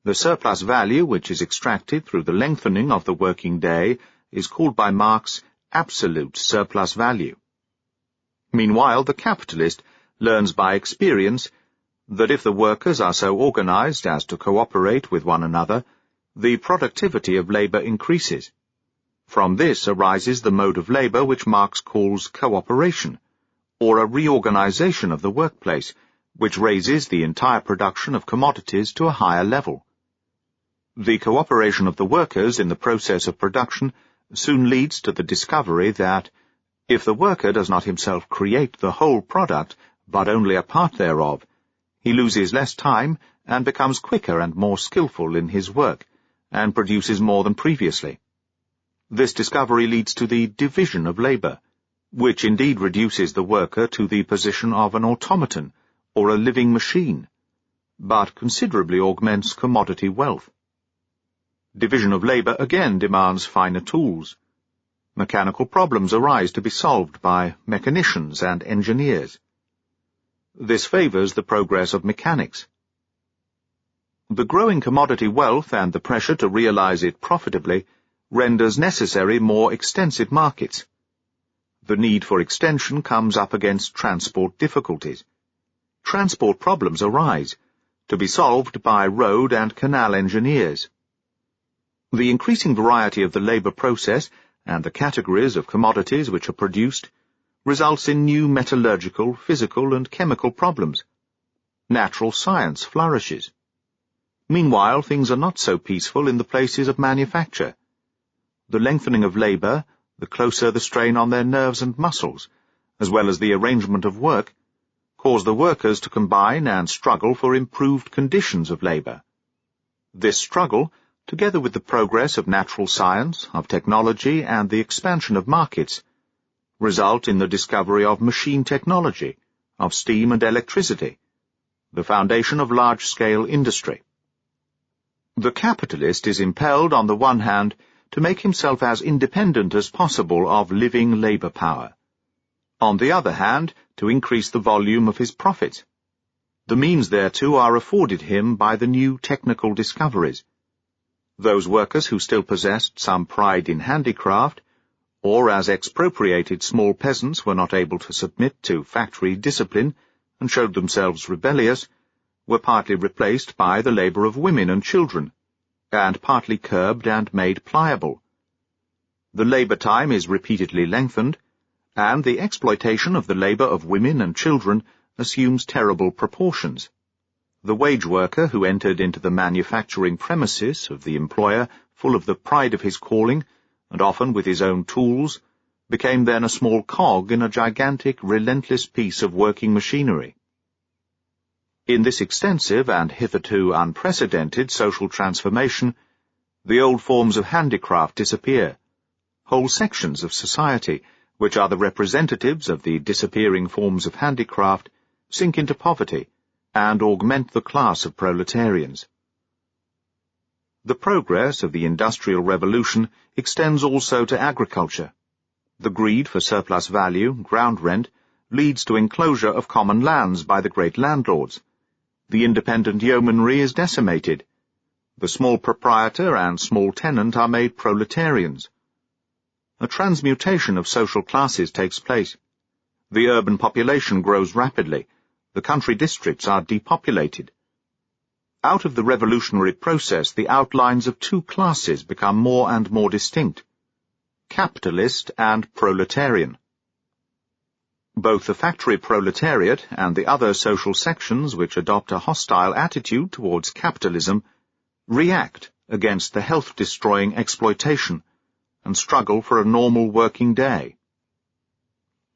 The surplus value which is extracted through the lengthening of the working day is called by Marx absolute surplus value. Meanwhile, the capitalist learns by experience that if the workers are so organized as to cooperate with one another, the productivity of labor increases. From this arises the mode of labor which Marx calls cooperation, or a reorganization of the workplace, which raises the entire production of commodities to a higher level. The cooperation of the workers in the process of production soon leads to the discovery that, if the worker does not himself create the whole product, but only a part thereof, he loses less time and becomes quicker and more skillful in his work, and produces more than previously. This discovery leads to the division of labor, which indeed reduces the worker to the position of an automaton or a living machine, but considerably augments commodity wealth. Division of labour again demands finer tools. Mechanical problems arise to be solved by mechanicians and engineers. This favours the progress of mechanics. The growing commodity wealth and the pressure to realise it profitably renders necessary more extensive markets. The need for extension comes up against transport difficulties. Transport problems arise, to be solved by road and canal engineers. The increasing variety of the labour process and the categories of commodities which are produced results in new metallurgical, physical and chemical problems. Natural science flourishes. Meanwhile, things are not so peaceful in the places of manufacture. The lengthening of labour, the closer the strain on their nerves and muscles, as well as the arrangement of work, cause the workers to combine and struggle for improved conditions of labour. This struggle, together with the progress of natural science, of technology, and the expansion of markets, result in the discovery of machine technology, of steam and electricity, the foundation of large-scale industry. The capitalist is impelled, on the one hand, to make himself as independent as possible of living labour power. On the other hand, to increase the volume of his profits. The means thereto are afforded him by the new technical discoveries. Those workers who still possessed some pride in handicraft, or as expropriated small peasants were not able to submit to factory discipline and showed themselves rebellious, were partly replaced by the labour of women and children, and partly curbed and made pliable. The labour time is repeatedly lengthened, and the exploitation of the labour of women and children assumes terrible proportions. The wage worker who entered into the manufacturing premises of the employer full of the pride of his calling, and often with his own tools, became then a small cog in a gigantic, relentless piece of working machinery. In this extensive and hitherto unprecedented social transformation, the old forms of handicraft disappear. Whole sections of society, which are the representatives of the disappearing forms of handicraft, sink into poverty and augment the class of proletarians. The progress of the Industrial Revolution extends also to agriculture. The greed for surplus value, ground rent, leads to enclosure of common lands by the great landlords. The independent yeomanry is decimated. The small proprietor and small tenant are made proletarians. A transmutation of social classes takes place. The urban population grows rapidly. The country districts are depopulated. Out of the revolutionary process, the outlines of two classes become more and more distinct: capitalist and proletarian. Both the factory proletariat and the other social sections which adopt a hostile attitude towards capitalism react against the health-destroying exploitation and struggle for a normal working day.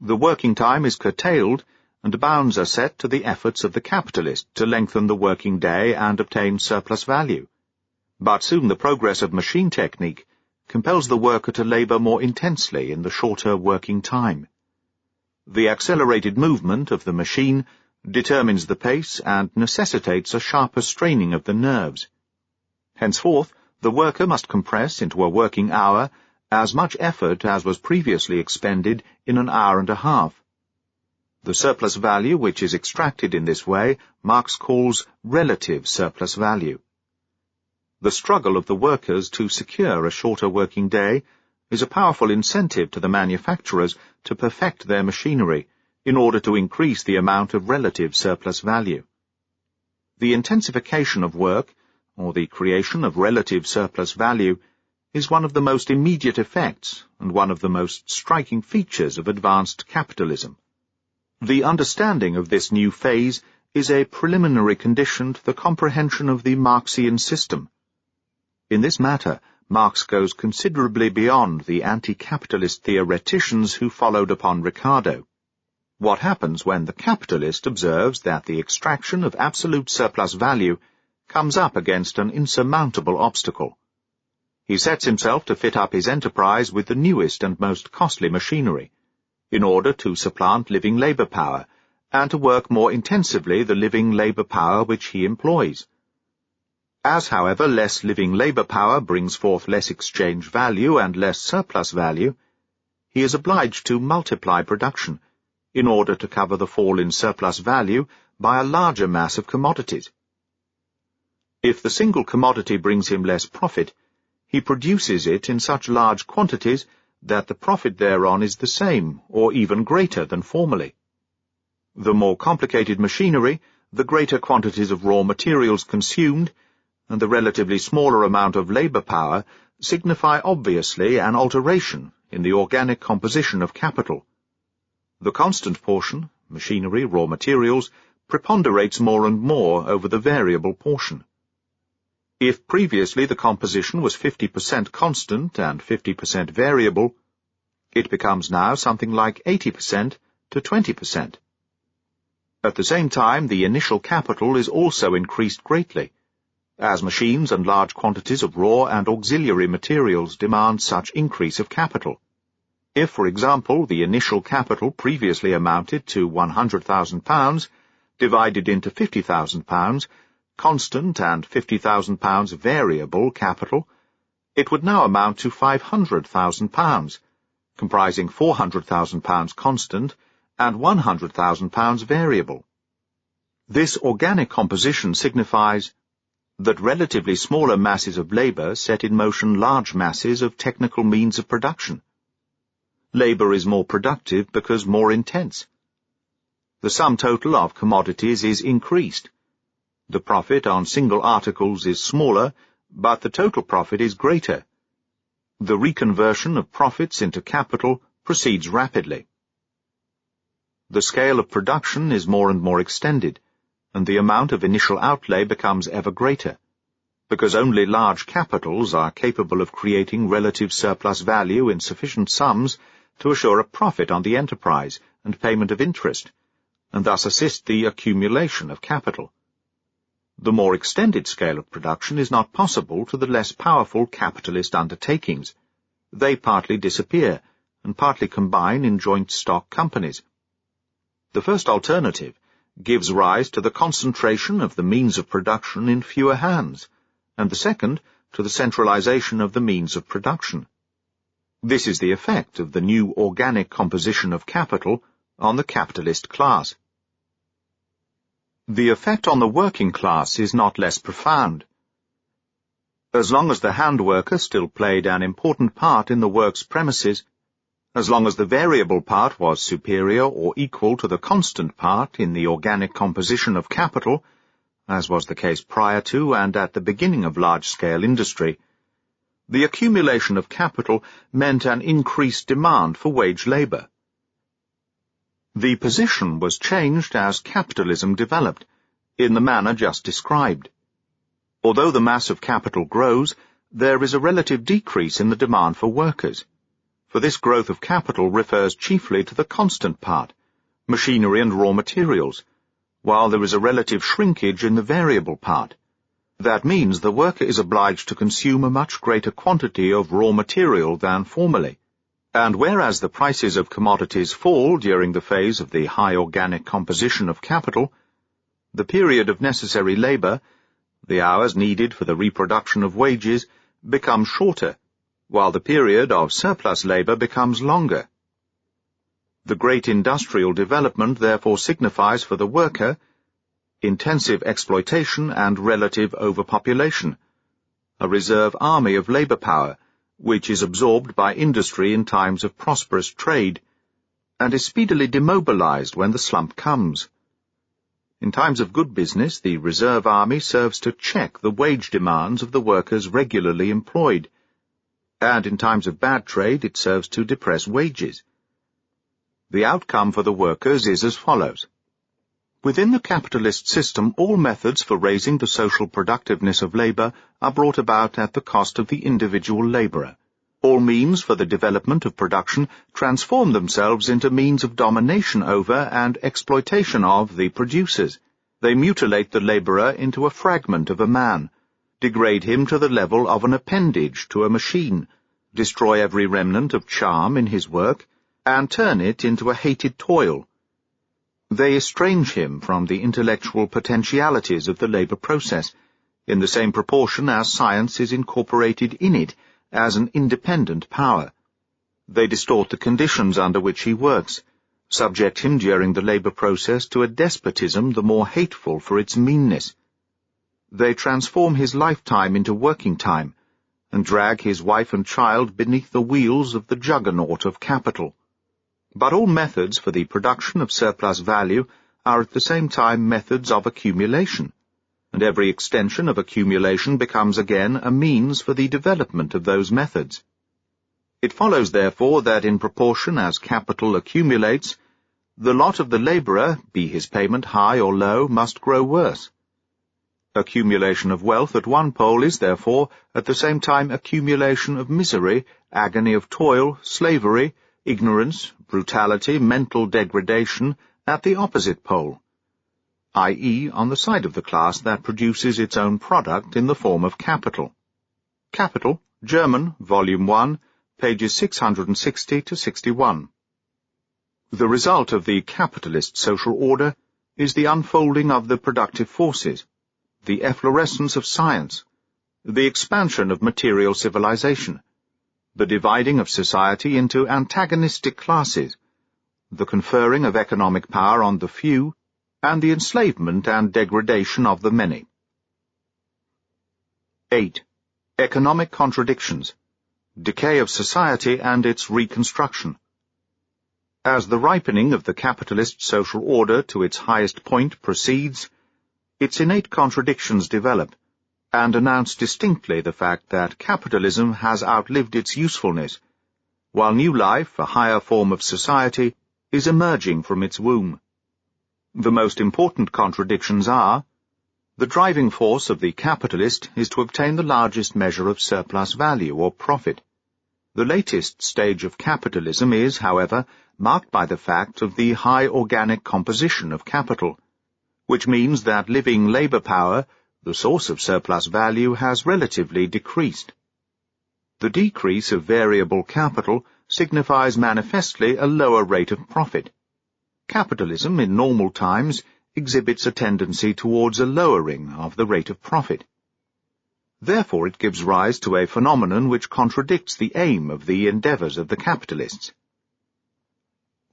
The working time is curtailed, and bounds are set to the efforts of the capitalist to lengthen the working day and obtain surplus value. But soon the progress of machine technique compels the worker to labour more intensely in the shorter working time. The accelerated movement of the machine determines the pace and necessitates a sharper straining of the nerves. Henceforth, the worker must compress into a working hour as much effort as was previously expended in an hour and a half. The surplus value which is extracted in this way Marx calls relative surplus value. The struggle of the workers to secure a shorter working day is a powerful incentive to the manufacturers to perfect their machinery in order to increase the amount of relative surplus value. The intensification of work, or the creation of relative surplus value, is one of the most immediate effects and one of the most striking features of advanced capitalism. The understanding of this new phase is a preliminary condition to the comprehension of the Marxian system. In this matter, Marx goes considerably beyond the anti-capitalist theoreticians who followed upon Ricardo. What happens when the capitalist observes that the extraction of absolute surplus value comes up against an insurmountable obstacle? He sets himself to fit up his enterprise with the newest and most costly machinery. in order to supplant living labour power, and to work more intensively the living labour power which he employs. As, however, less living labour power brings forth less exchange value and less surplus value, he is obliged to multiply production, in order to cover the fall in surplus value by a larger mass of commodities. If the single commodity brings him less profit, he produces it in such large quantities that the profit thereon is the same, or even greater than formerly. The more complicated machinery, the greater quantities of raw materials consumed, and the relatively smaller amount of labour power signify obviously an alteration in the organic composition of capital. The constant portion, machinery, raw materials, preponderates more and more over the variable portion. If previously the composition was 50% constant and 50% variable, it becomes now something like 80% to 20%. At the same time, the initial capital is also increased greatly, as machines and large quantities of raw and auxiliary materials demand such increase of capital. If, for example, the initial capital previously amounted to £100,000, divided into £50,000, constant and £50,000 variable capital, it would now amount to £500,000, comprising £400,000 constant and £100,000 variable. This organic composition signifies that relatively smaller masses of labour set in motion large masses of technical means of production. Labour is more productive because more intense. The sum total of commodities is increased. The profit on single articles is smaller, but the total profit is greater. The reconversion of profits into capital proceeds rapidly. The scale of production is more and more extended, and the amount of initial outlay becomes ever greater, because only large capitals are capable of creating relative surplus value in sufficient sums to assure a profit on the enterprise and payment of interest, and thus assist the accumulation of capital. The more extended scale of production is not possible to the less powerful capitalist undertakings. They partly disappear and partly combine in joint stock companies. The first alternative gives rise to the concentration of the means of production in fewer hands, and the second to the centralization of the means of production. This is the effect of the new organic composition of capital on the capitalist class. The effect on the working class is not less profound. As long as the hand worker still played an important part in the work's premises, as long as the variable part was superior or equal to the constant part in the organic composition of capital, as was the case prior to and at the beginning of large-scale industry, the accumulation of capital meant an increased demand for wage labour. The position was changed as capitalism developed, in the manner just described. Although the mass of capital grows, there is a relative decrease in the demand for workers, for this growth of capital refers chiefly to the constant part, machinery and raw materials, while there is a relative shrinkage in the variable part. That means the worker is obliged to consume a much greater quantity of raw material than formerly. And whereas the prices of commodities fall during the phase of the high organic composition of capital, the period of necessary labour, the hours needed for the reproduction of wages, becomes shorter, while the period of surplus labour becomes longer. The great industrial development therefore signifies for the worker intensive exploitation and relative overpopulation, a reserve army of labour power, which is absorbed by industry in times of prosperous trade, and is speedily demobilized when the slump comes. In times of good business, the reserve army serves to check the wage demands of the workers regularly employed, and in times of bad trade it serves to depress wages. The outcome for the workers is as follows. Within the capitalist system, all methods for raising the social productiveness of labour are brought about at the cost of the individual labourer. All means for the development of production transform themselves into means of domination over and exploitation of the producers. They mutilate the labourer into a fragment of a man, degrade him to the level of an appendage to a machine, destroy every remnant of charm in his work, and turn it into a hated toil. They estrange him from the intellectual potentialities of the labour process, in the same proportion as science is incorporated in it as an independent power. They distort the conditions under which he works, subject him during the labour process to a despotism the more hateful for its meanness. They transform his lifetime into working time, and drag his wife and child beneath the wheels of the juggernaut of capital. But all methods for the production of surplus value are at the same time methods of accumulation, and every extension of accumulation becomes again a means for the development of those methods. It follows, therefore, that in proportion as capital accumulates, the lot of the labourer, be his payment high or low, must grow worse. Accumulation of wealth at one pole is, therefore, at the same time accumulation of misery, agony of toil, slavery, ignorance, brutality, mental degradation at the opposite pole, i.e. on the side of the class that produces its own product in the form of capital. Capital, German, Volume 1, pages 660 to 61. The result of the capitalist social order is the unfolding of the productive forces, the efflorescence of science, the expansion of material civilization, the dividing of society into antagonistic classes, the conferring of economic power on the few, and the enslavement and degradation of the many. 8. Economic contradictions. Decay of society and its reconstruction. As the ripening of the capitalist social order to its highest point proceeds, its innate contradictions develop, and announce distinctly the fact that capitalism has outlived its usefulness, while new life, a higher form of society, is emerging from its womb. The most important contradictions are: the driving force of the capitalist is to obtain the largest measure of surplus value or profit. The latest stage of capitalism is, however, marked by the fact of the high organic composition of capital, which means that living labour power, the source of surplus value, has relatively decreased. The decrease of variable capital signifies manifestly a lower rate of profit. Capitalism, in normal times, exhibits a tendency towards a lowering of the rate of profit. Therefore it gives rise to a phenomenon which contradicts the aim of the endeavours of the capitalists.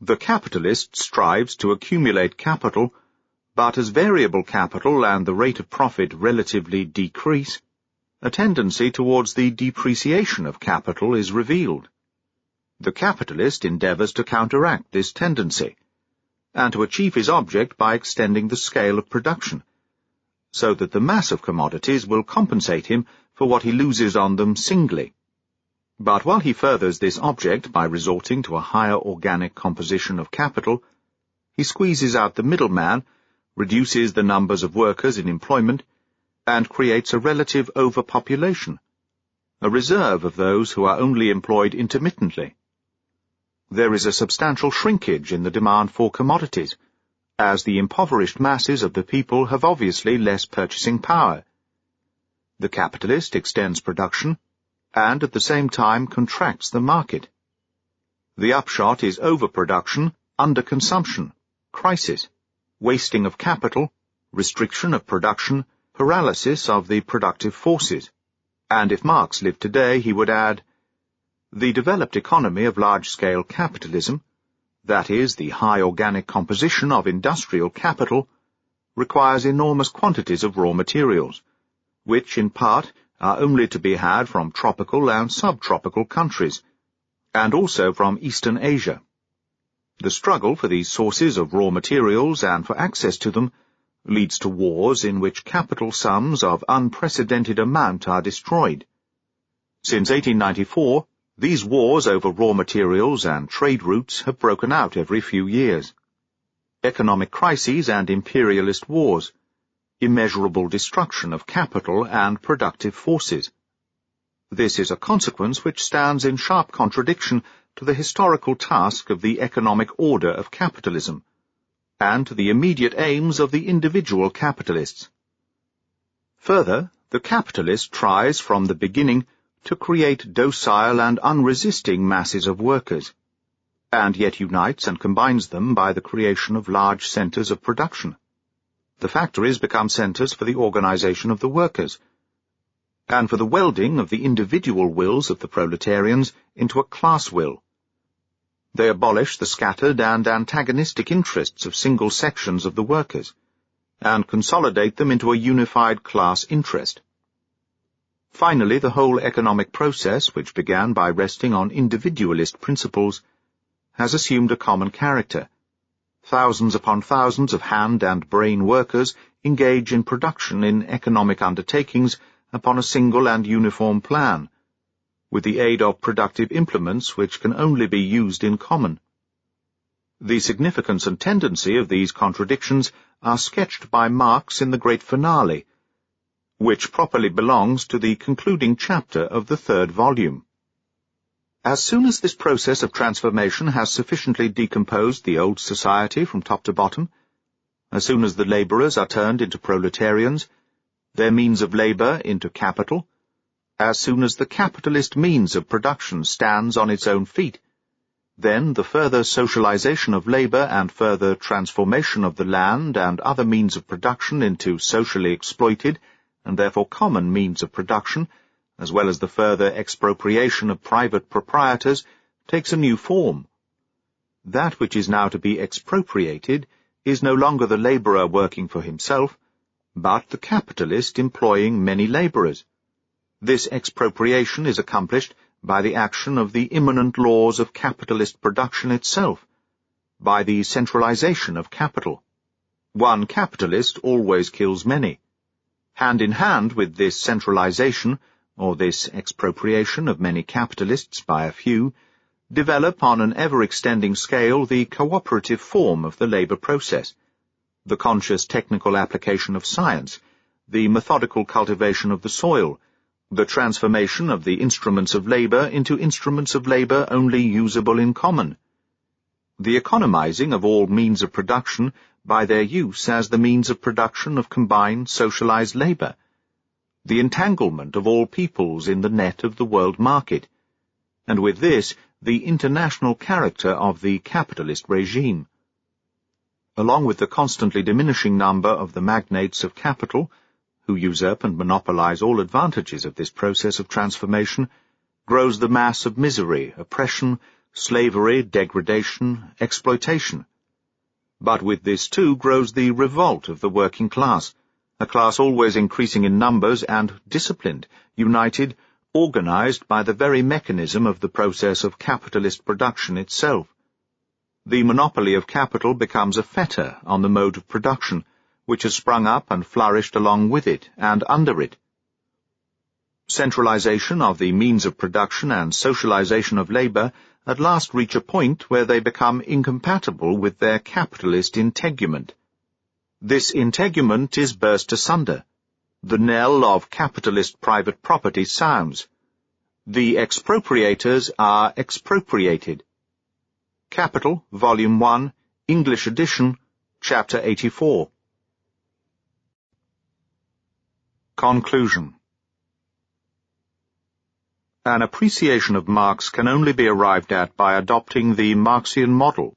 The capitalist strives to accumulate capital, but as variable capital and the rate of profit relatively decrease, a tendency towards the depreciation of capital is revealed. The capitalist endeavours to counteract this tendency, and to achieve his object by extending the scale of production, so that the mass of commodities will compensate him for what he loses on them singly. But while he furthers this object by resorting to a higher organic composition of capital, he squeezes out the middleman, reduces the numbers of workers in employment, and creates a relative overpopulation, a reserve of those who are only employed intermittently. There is a substantial shrinkage in the demand for commodities, as the impoverished masses of the people have obviously less purchasing power. The capitalist extends production, and at the same time contracts the market. The upshot is overproduction, underconsumption, crisis, wasting of capital, restriction of production, paralysis of the productive forces. And if Marx lived today, he would add, the developed economy of large-scale capitalism, that is, the high organic composition of industrial capital, requires enormous quantities of raw materials, which, in part, are only to be had from tropical and subtropical countries, and also from Eastern Asia. The struggle for these sources of raw materials and for access to them leads to wars in which capital sums of unprecedented amount are destroyed. Since 1894, these wars over raw materials and trade routes have broken out every few years. Economic crises and imperialist wars, immeasurable destruction of capital and productive forces. This is a consequence which stands in sharp contradiction to the historical task of the economic order of capitalism, and to the immediate aims of the individual capitalists. Further, the capitalist tries from the beginning to create docile and unresisting masses of workers. and yet unites and combines them by the creation of large centres of production. The factories become centres for the organisation of the workers, and for the welding of the individual wills of the proletarians into a class will. They abolish the scattered and antagonistic interests of single sections of the workers, and consolidate them into a unified class interest. Finally, the whole economic process, which began by resting on individualist principles, has assumed a common character. Thousands upon thousands of hand and brain workers engage in production in economic undertakings upon a single and uniform plan, with the aid of productive implements which can only be used in common. The significance and tendency of these contradictions are sketched by Marx in the great finale, which properly belongs to the concluding chapter of the 3rd volume. As soon as this process of transformation has sufficiently decomposed the old society from top to bottom, as soon as the labourers are turned into proletarians, their means of labour into capital, as soon as the capitalist means of production stands on its own feet, then the further socialization of labour and further transformation of the land and other means of production into socially exploited and therefore common means of production, as well as the further expropriation of private proprietors, takes a new form. That which is now to be expropriated is no longer the labourer working for himself, but the capitalist employing many labourers. This expropriation is accomplished by the action of the immanent laws of capitalist production itself, by the centralization of capital. One capitalist always kills many. Hand in hand with this centralization, or this expropriation of many capitalists by a few, develop on an ever-extending scale the cooperative form of the labour process, the conscious technical application of science, the methodical cultivation of the soil, the transformation of the instruments of labour into instruments of labour only usable in common, the economizing of all means of production by their use as the means of production of combined socialized labour, the entanglement of all peoples in the net of the world market, and with this the international character of the capitalist regime. Along with the constantly diminishing number of the magnates of capital, who usurp and monopolize all advantages of this process of transformation, grows the mass of misery, oppression, slavery, degradation, exploitation. But with this too grows the revolt of the working class, a class always increasing in numbers and disciplined, united, organized by the very mechanism of the process of capitalist production itself. The monopoly of capital becomes a fetter on the mode of production, which has sprung up and flourished along with it and under it. Centralization of the means of production and socialization of labour at last reach a point where they become incompatible with their capitalist integument. This integument is burst asunder. The knell of capitalist private property sounds. The expropriators are expropriated. Capital, Volume 1, English edition, Chapter 84. Conclusion. An appreciation of Marx can only be arrived at by adopting the Marxian model.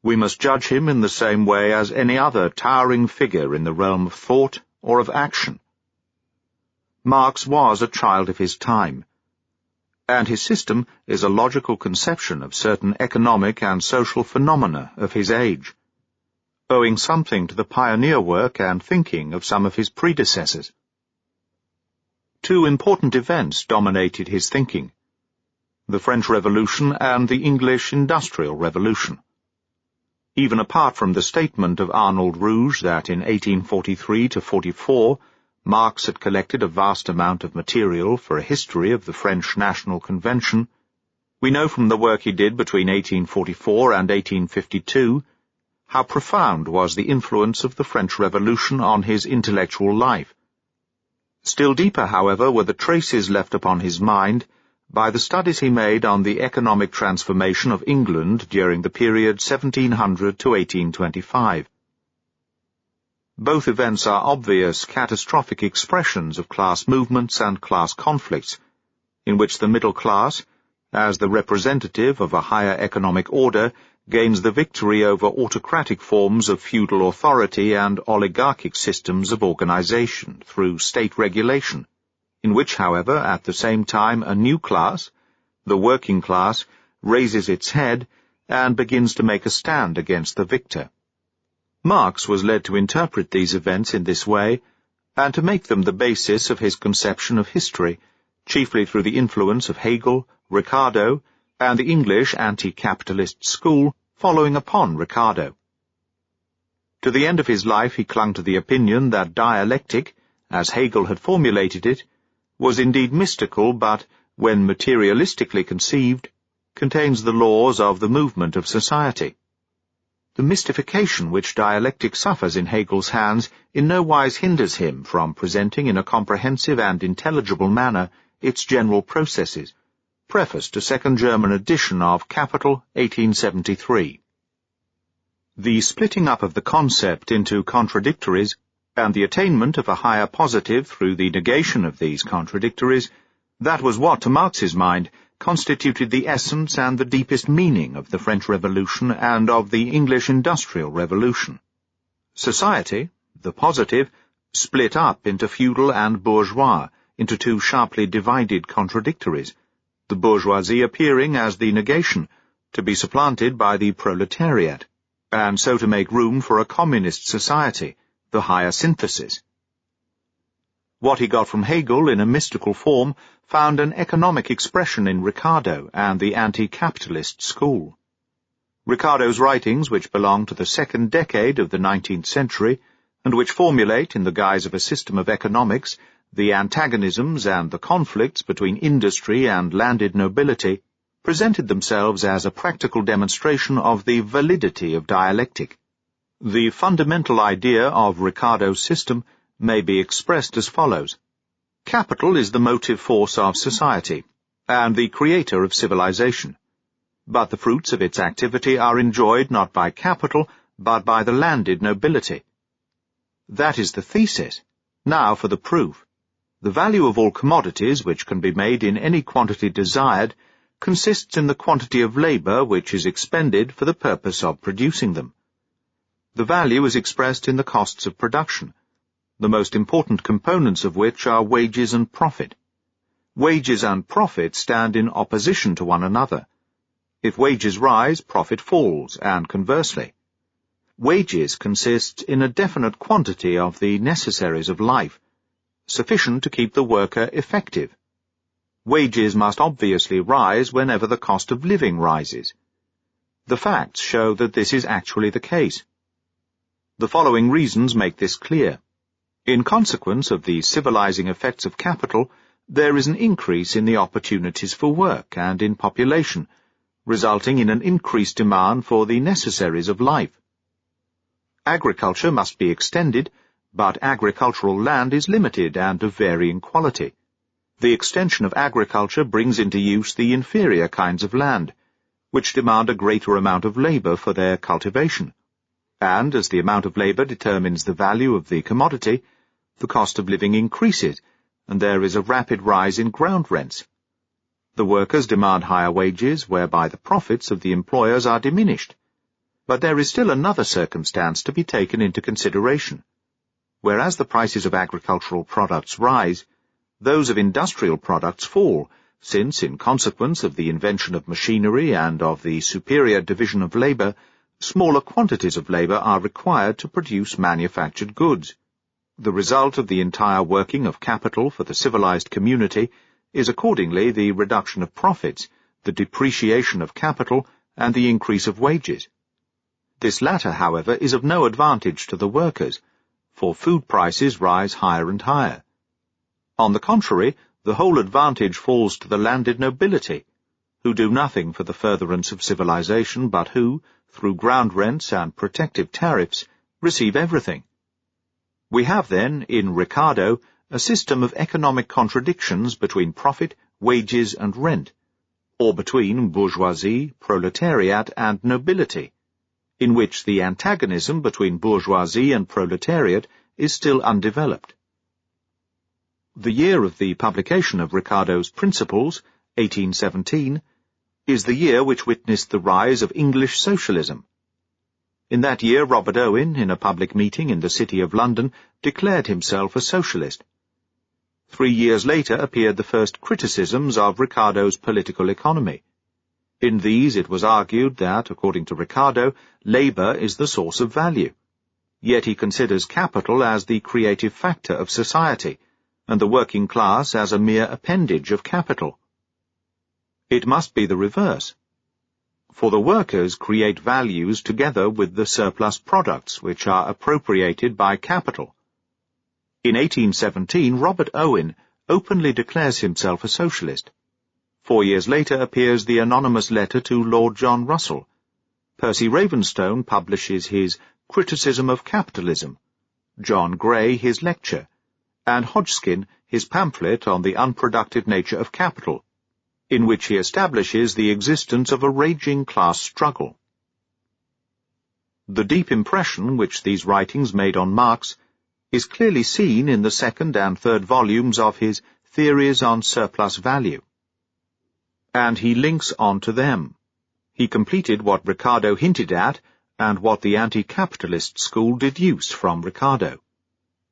We must judge him in the same way as any other towering figure in the realm of thought or of action. Marx was a child of his time, and his system is a logical conception of certain economic and social phenomena of his age, owing something to the pioneer work and thinking of some of his predecessors. Two important events dominated his thinking: the French Revolution and the English Industrial Revolution. Even apart from the statement of Arnold Rouge that in 1843-44 Marx had collected a vast amount of material for a history of the French National Convention, we know from the work he did between 1844 and 1852 how profound was the influence of the French Revolution on his intellectual life. Still deeper, however, were the traces left upon his mind by the studies he made on the economic transformation of England during the period 1700 to 1825. Both events are obvious, catastrophic expressions of class movements and class conflicts, in which the middle class, as the representative of a higher economic order, gains the victory over autocratic forms of feudal authority and oligarchic systems of organization through state regulation, in which, however, at the same time a new class, the working class, raises its head and begins to make a stand against the victor. Marx was led to interpret these events in this way, and to make them the basis of his conception of history, chiefly through the influence of Hegel, Ricardo, and the English anti-capitalist school following upon Ricardo. To the end of his life he clung to the opinion that dialectic, as Hegel had formulated it, was indeed mystical, but, when materialistically conceived, contains the laws of the movement of society. The mystification which dialectic suffers in Hegel's hands in no wise hinders him from presenting in a comprehensive and intelligible manner its general processes. Preface to Second German edition of Capital, 1873. The splitting up of the concept into contradictories, and the attainment of a higher positive through the negation of these contradictories, that was what, to Marx's mind, constituted the essence and the deepest meaning of the French Revolution and of the English Industrial Revolution. Society, the positive, split up into feudal and bourgeois, into two sharply divided contradictories, the bourgeoisie appearing as the negation, to be supplanted by the proletariat, and so to make room for a communist society, the higher synthesis. What he got from Hegel in a mystical form found an economic expression in Ricardo and the anti-capitalist school. Ricardo's writings, which belong to the second decade of the 19th century, and which formulate, in the guise of a system of economics, the antagonisms and the conflicts between industry and landed nobility, presented themselves as a practical demonstration of the validity of dialectic. The fundamental idea of Ricardo's system may be expressed as follows. Capital is the motive force of society, and the creator of civilization. But the fruits of its activity are enjoyed not by capital, but by the landed nobility. That is the thesis. Now for the proof. The value of all commodities which can be made in any quantity desired consists in the quantity of labor which is expended for the purpose of producing them. The value is expressed in the costs of production, the most important components of which are wages and profit. Wages and profit stand in opposition to one another. If wages rise, profit falls, and conversely. Wages consist in a definite quantity of the necessaries of life, sufficient to keep the worker effective. Wages must obviously rise whenever the cost of living rises. The facts show that this is actually the case. The following reasons make this clear. In consequence of the civilizing effects of capital, there is an increase in the opportunities for work and in population, resulting in an increased demand for the necessaries of life. Agriculture must be extended, but agricultural land is limited and of varying quality. The extension of agriculture brings into use the inferior kinds of land, which demand a greater amount of labor for their cultivation. And as the amount of labor determines the value of the commodity, the cost of living increases, and there is a rapid rise in ground rents. The workers demand higher wages, whereby the profits of the employers are diminished. But there is still another circumstance to be taken into consideration. Whereas the prices of agricultural products rise, those of industrial products fall, since, in consequence of the invention of machinery and of the superior division of labor, smaller quantities of labor are required to produce manufactured goods. The result of the entire working of capital for the civilized community is accordingly the reduction of profits, the depreciation of capital, and the increase of wages. This latter, however, is of no advantage to the workers, for food prices rise higher and higher. On the contrary, the whole advantage falls to the landed nobility, who do nothing for the furtherance of civilization, but who, through ground rents and protective tariffs, receive everything. We have then, in Ricardo, a system of economic contradictions between profit, wages, and rent, or between bourgeoisie, proletariat, and nobility, in which the antagonism between bourgeoisie and proletariat is still undeveloped. The year of the publication of Ricardo's Principles, 1817, is the year which witnessed the rise of English socialism. In that year, Robert Owen, in a public meeting in the City of London, declared himself a socialist. 3 years later appeared the first criticisms of Ricardo's political economy. In these it was argued that, according to Ricardo, labour is the source of value. Yet he considers capital as the creative factor of society, and the working class as a mere appendage of capital. It must be the reverse. For the workers create values together with the surplus products which are appropriated by capital. In 1817, Robert Owen openly declares himself a socialist. 4 years later appears the anonymous letter to Lord John Russell. Percy Ravenstone publishes his Criticism of Capitalism, John Gray his lecture, and Hodgkin his pamphlet on the unproductive nature of capital, in which he establishes the existence of a raging class struggle. The deep impression which these writings made on Marx is clearly seen in the second and third volumes of his Theories on Surplus Value. And he links on to them. He completed what Ricardo hinted at and what the anti-capitalist school deduced from Ricardo.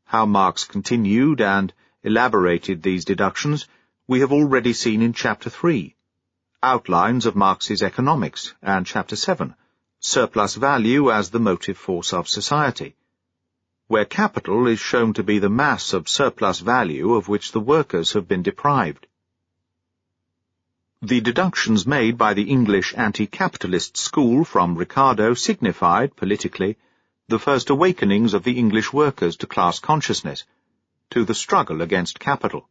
How Marx continued and elaborated these deductions we have already seen in Chapter 3, Outlines of Marx's Economics, and Chapter 7, Surplus Value as the Motive Force of Society, where capital is shown to be the mass of surplus value of which the workers have been deprived. The deductions made by the English anti-capitalist school from Ricardo signified, politically, the first awakenings of the English workers to class consciousness, to the struggle against capital.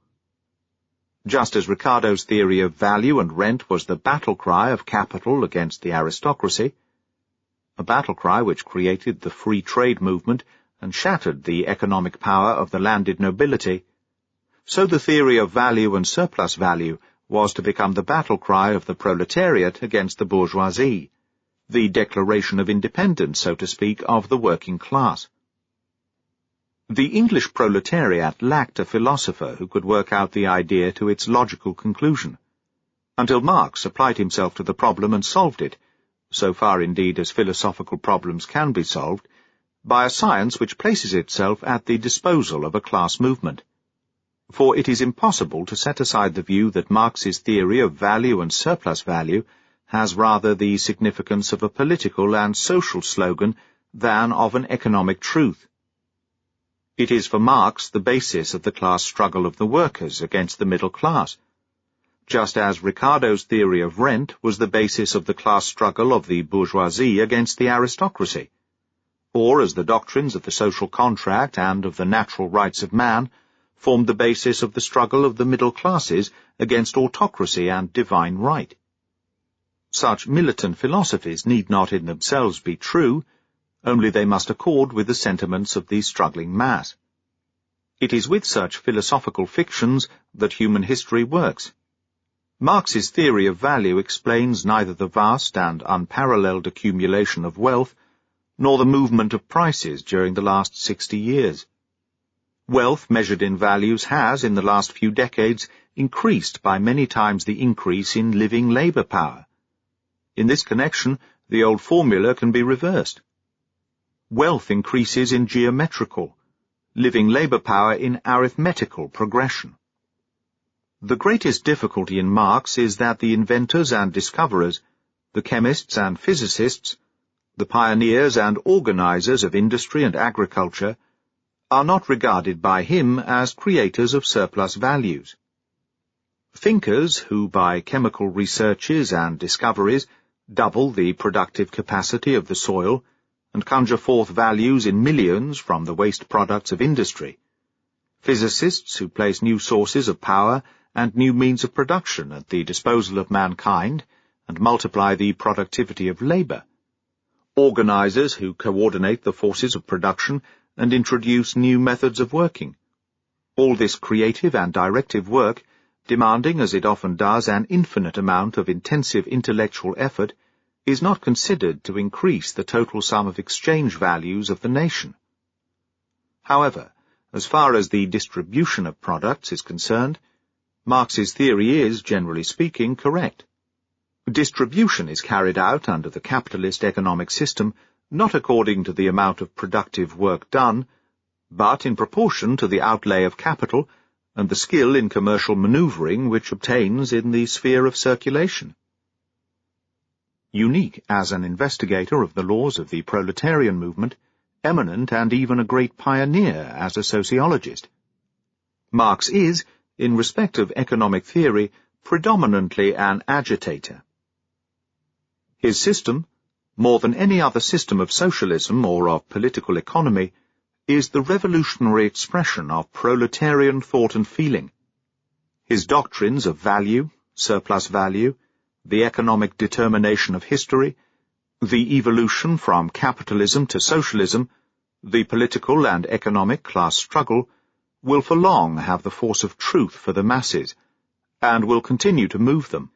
Just as Ricardo's theory of value and rent was the battle cry of capital against the aristocracy, a battle cry which created the free trade movement and shattered the economic power of the landed nobility, so the theory of value and surplus value was to become the battle cry of the proletariat against the bourgeoisie, the declaration of independence, so to speak, of the working class. The English proletariat lacked a philosopher who could work out the idea to its logical conclusion, until Marx applied himself to the problem and solved it, so far indeed as philosophical problems can be solved, by a science which places itself at the disposal of a class movement. For it is impossible to set aside the view that Marx's theory of value and surplus value has rather the significance of a political and social slogan than of an economic truth. It is for Marx the basis of the class struggle of the workers against the middle class, just as Ricardo's theory of rent was the basis of the class struggle of the bourgeoisie against the aristocracy, or as the doctrines of the social contract and of the natural rights of man formed the basis of the struggle of the middle classes against autocracy and divine right. Such militant philosophies need not in themselves be true, only they must accord with the sentiments of the struggling mass. It is with such philosophical fictions that human history works. Marx's theory of value explains neither the vast and unparalleled accumulation of wealth nor the movement of prices during the last 60 years. Wealth measured in values has, in the last few decades, increased by many times the increase in living labour power. In this connection, the old formula can be reversed. Wealth increases in geometrical, living labour power in arithmetical progression. The greatest difficulty in Marx is that the inventors and discoverers, the chemists and physicists, the pioneers and organizers of industry and agriculture, are not regarded by him as creators of surplus values. Thinkers who, by chemical researches and discoveries, double the productive capacity of the soil and conjure forth values in millions from the waste products of industry, physicists who place new sources of power and new means of production at the disposal of mankind and multiply the productivity of labor, organizers who coordinate the forces of production and introduce new methods of working. All this creative and directive work, demanding as it often does an infinite amount of intensive intellectual effort, is not considered to increase the total sum of exchange values of the nation. However, as far as the distribution of products is concerned, Marx's theory is, generally speaking, correct. Distribution is carried out under the capitalist economic system not according to the amount of productive work done, but in proportion to the outlay of capital and the skill in commercial manoeuvring which obtains in the sphere of circulation. Unique as an investigator of the laws of the proletarian movement, eminent and even a great pioneer as a sociologist, Marx is, in respect of economic theory, predominantly an agitator. His system, more than any other system of socialism or of political economy, is the revolutionary expression of proletarian thought and feeling. His doctrines of value, surplus value, the economic determination of history, the evolution from capitalism to socialism, the political and economic class struggle, will for long have the force of truth for the masses, and will continue to move them.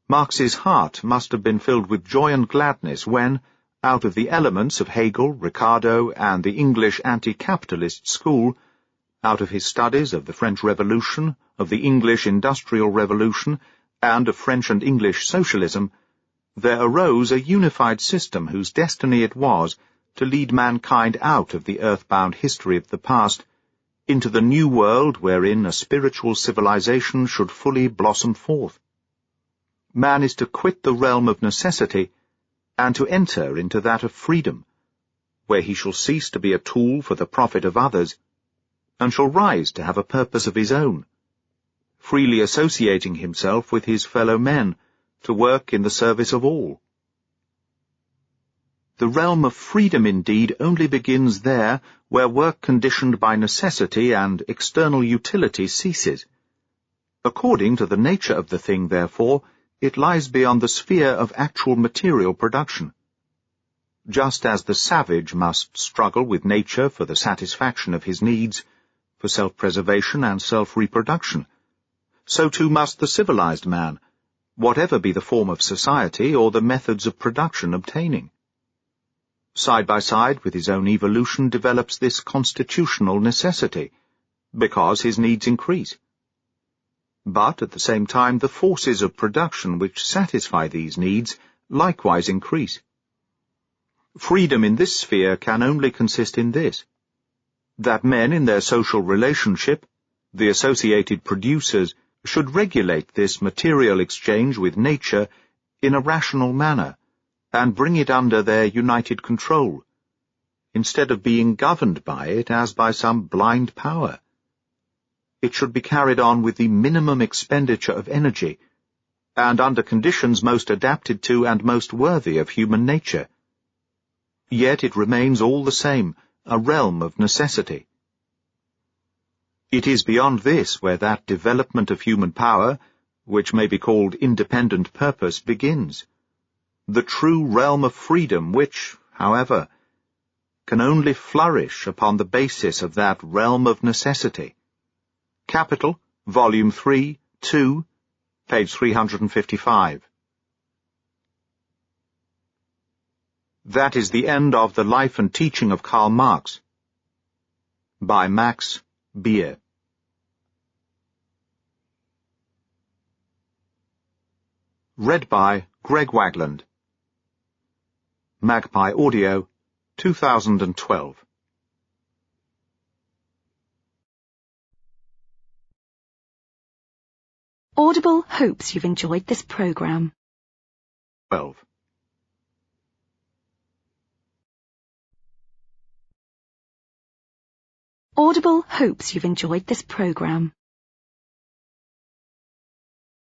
Marx's heart must have been filled with joy and gladness when, out of the elements of Hegel, Ricardo, and the English anti-capitalist school, out of his studies of the French Revolution, of the English Industrial Revolution, and of French and English socialism, there arose a unified system whose destiny it was to lead mankind out of the earthbound history of the past into the new world wherein a spiritual civilization should fully blossom forth. Man is to quit the realm of necessity and to enter into that of freedom, where he shall cease to be a tool for the profit of others, and shall rise to have a purpose of his own, freely associating himself with his fellow men to work in the service of all. The realm of freedom, indeed, only begins there where work conditioned by necessity and external utility ceases. According to the nature of the thing, therefore, it lies beyond the sphere of actual material production. Just as the savage must struggle with nature for the satisfaction of his needs, for self-preservation and self-reproduction, so too must the civilized man, whatever be the form of society or the methods of production obtaining. Side by side with his own evolution develops this constitutional necessity, because his needs increase. But at the same time the forces of production which satisfy these needs likewise increase. Freedom in this sphere can only consist in this, that men in their social relationship, the associated producers, should regulate this material exchange with nature in a rational manner, and bring it under their united control, instead of being governed by it as by some blind power. It should be carried on with the minimum expenditure of energy, and under conditions most adapted to and most worthy of human nature. Yet it remains all the same a realm of necessity. It is beyond this where that development of human power, which may be called independent purpose, begins. The true realm of freedom which, however, can only flourish upon the basis of that realm of necessity. Capital, Volume 3, 2, page 355. That is the end of the life and teaching of Karl Marx, by Max Beer. Read by Greg Wagland. Magpie Audio, 2012. Audible hopes you've enjoyed this program. 12. Audible hopes you've enjoyed this program.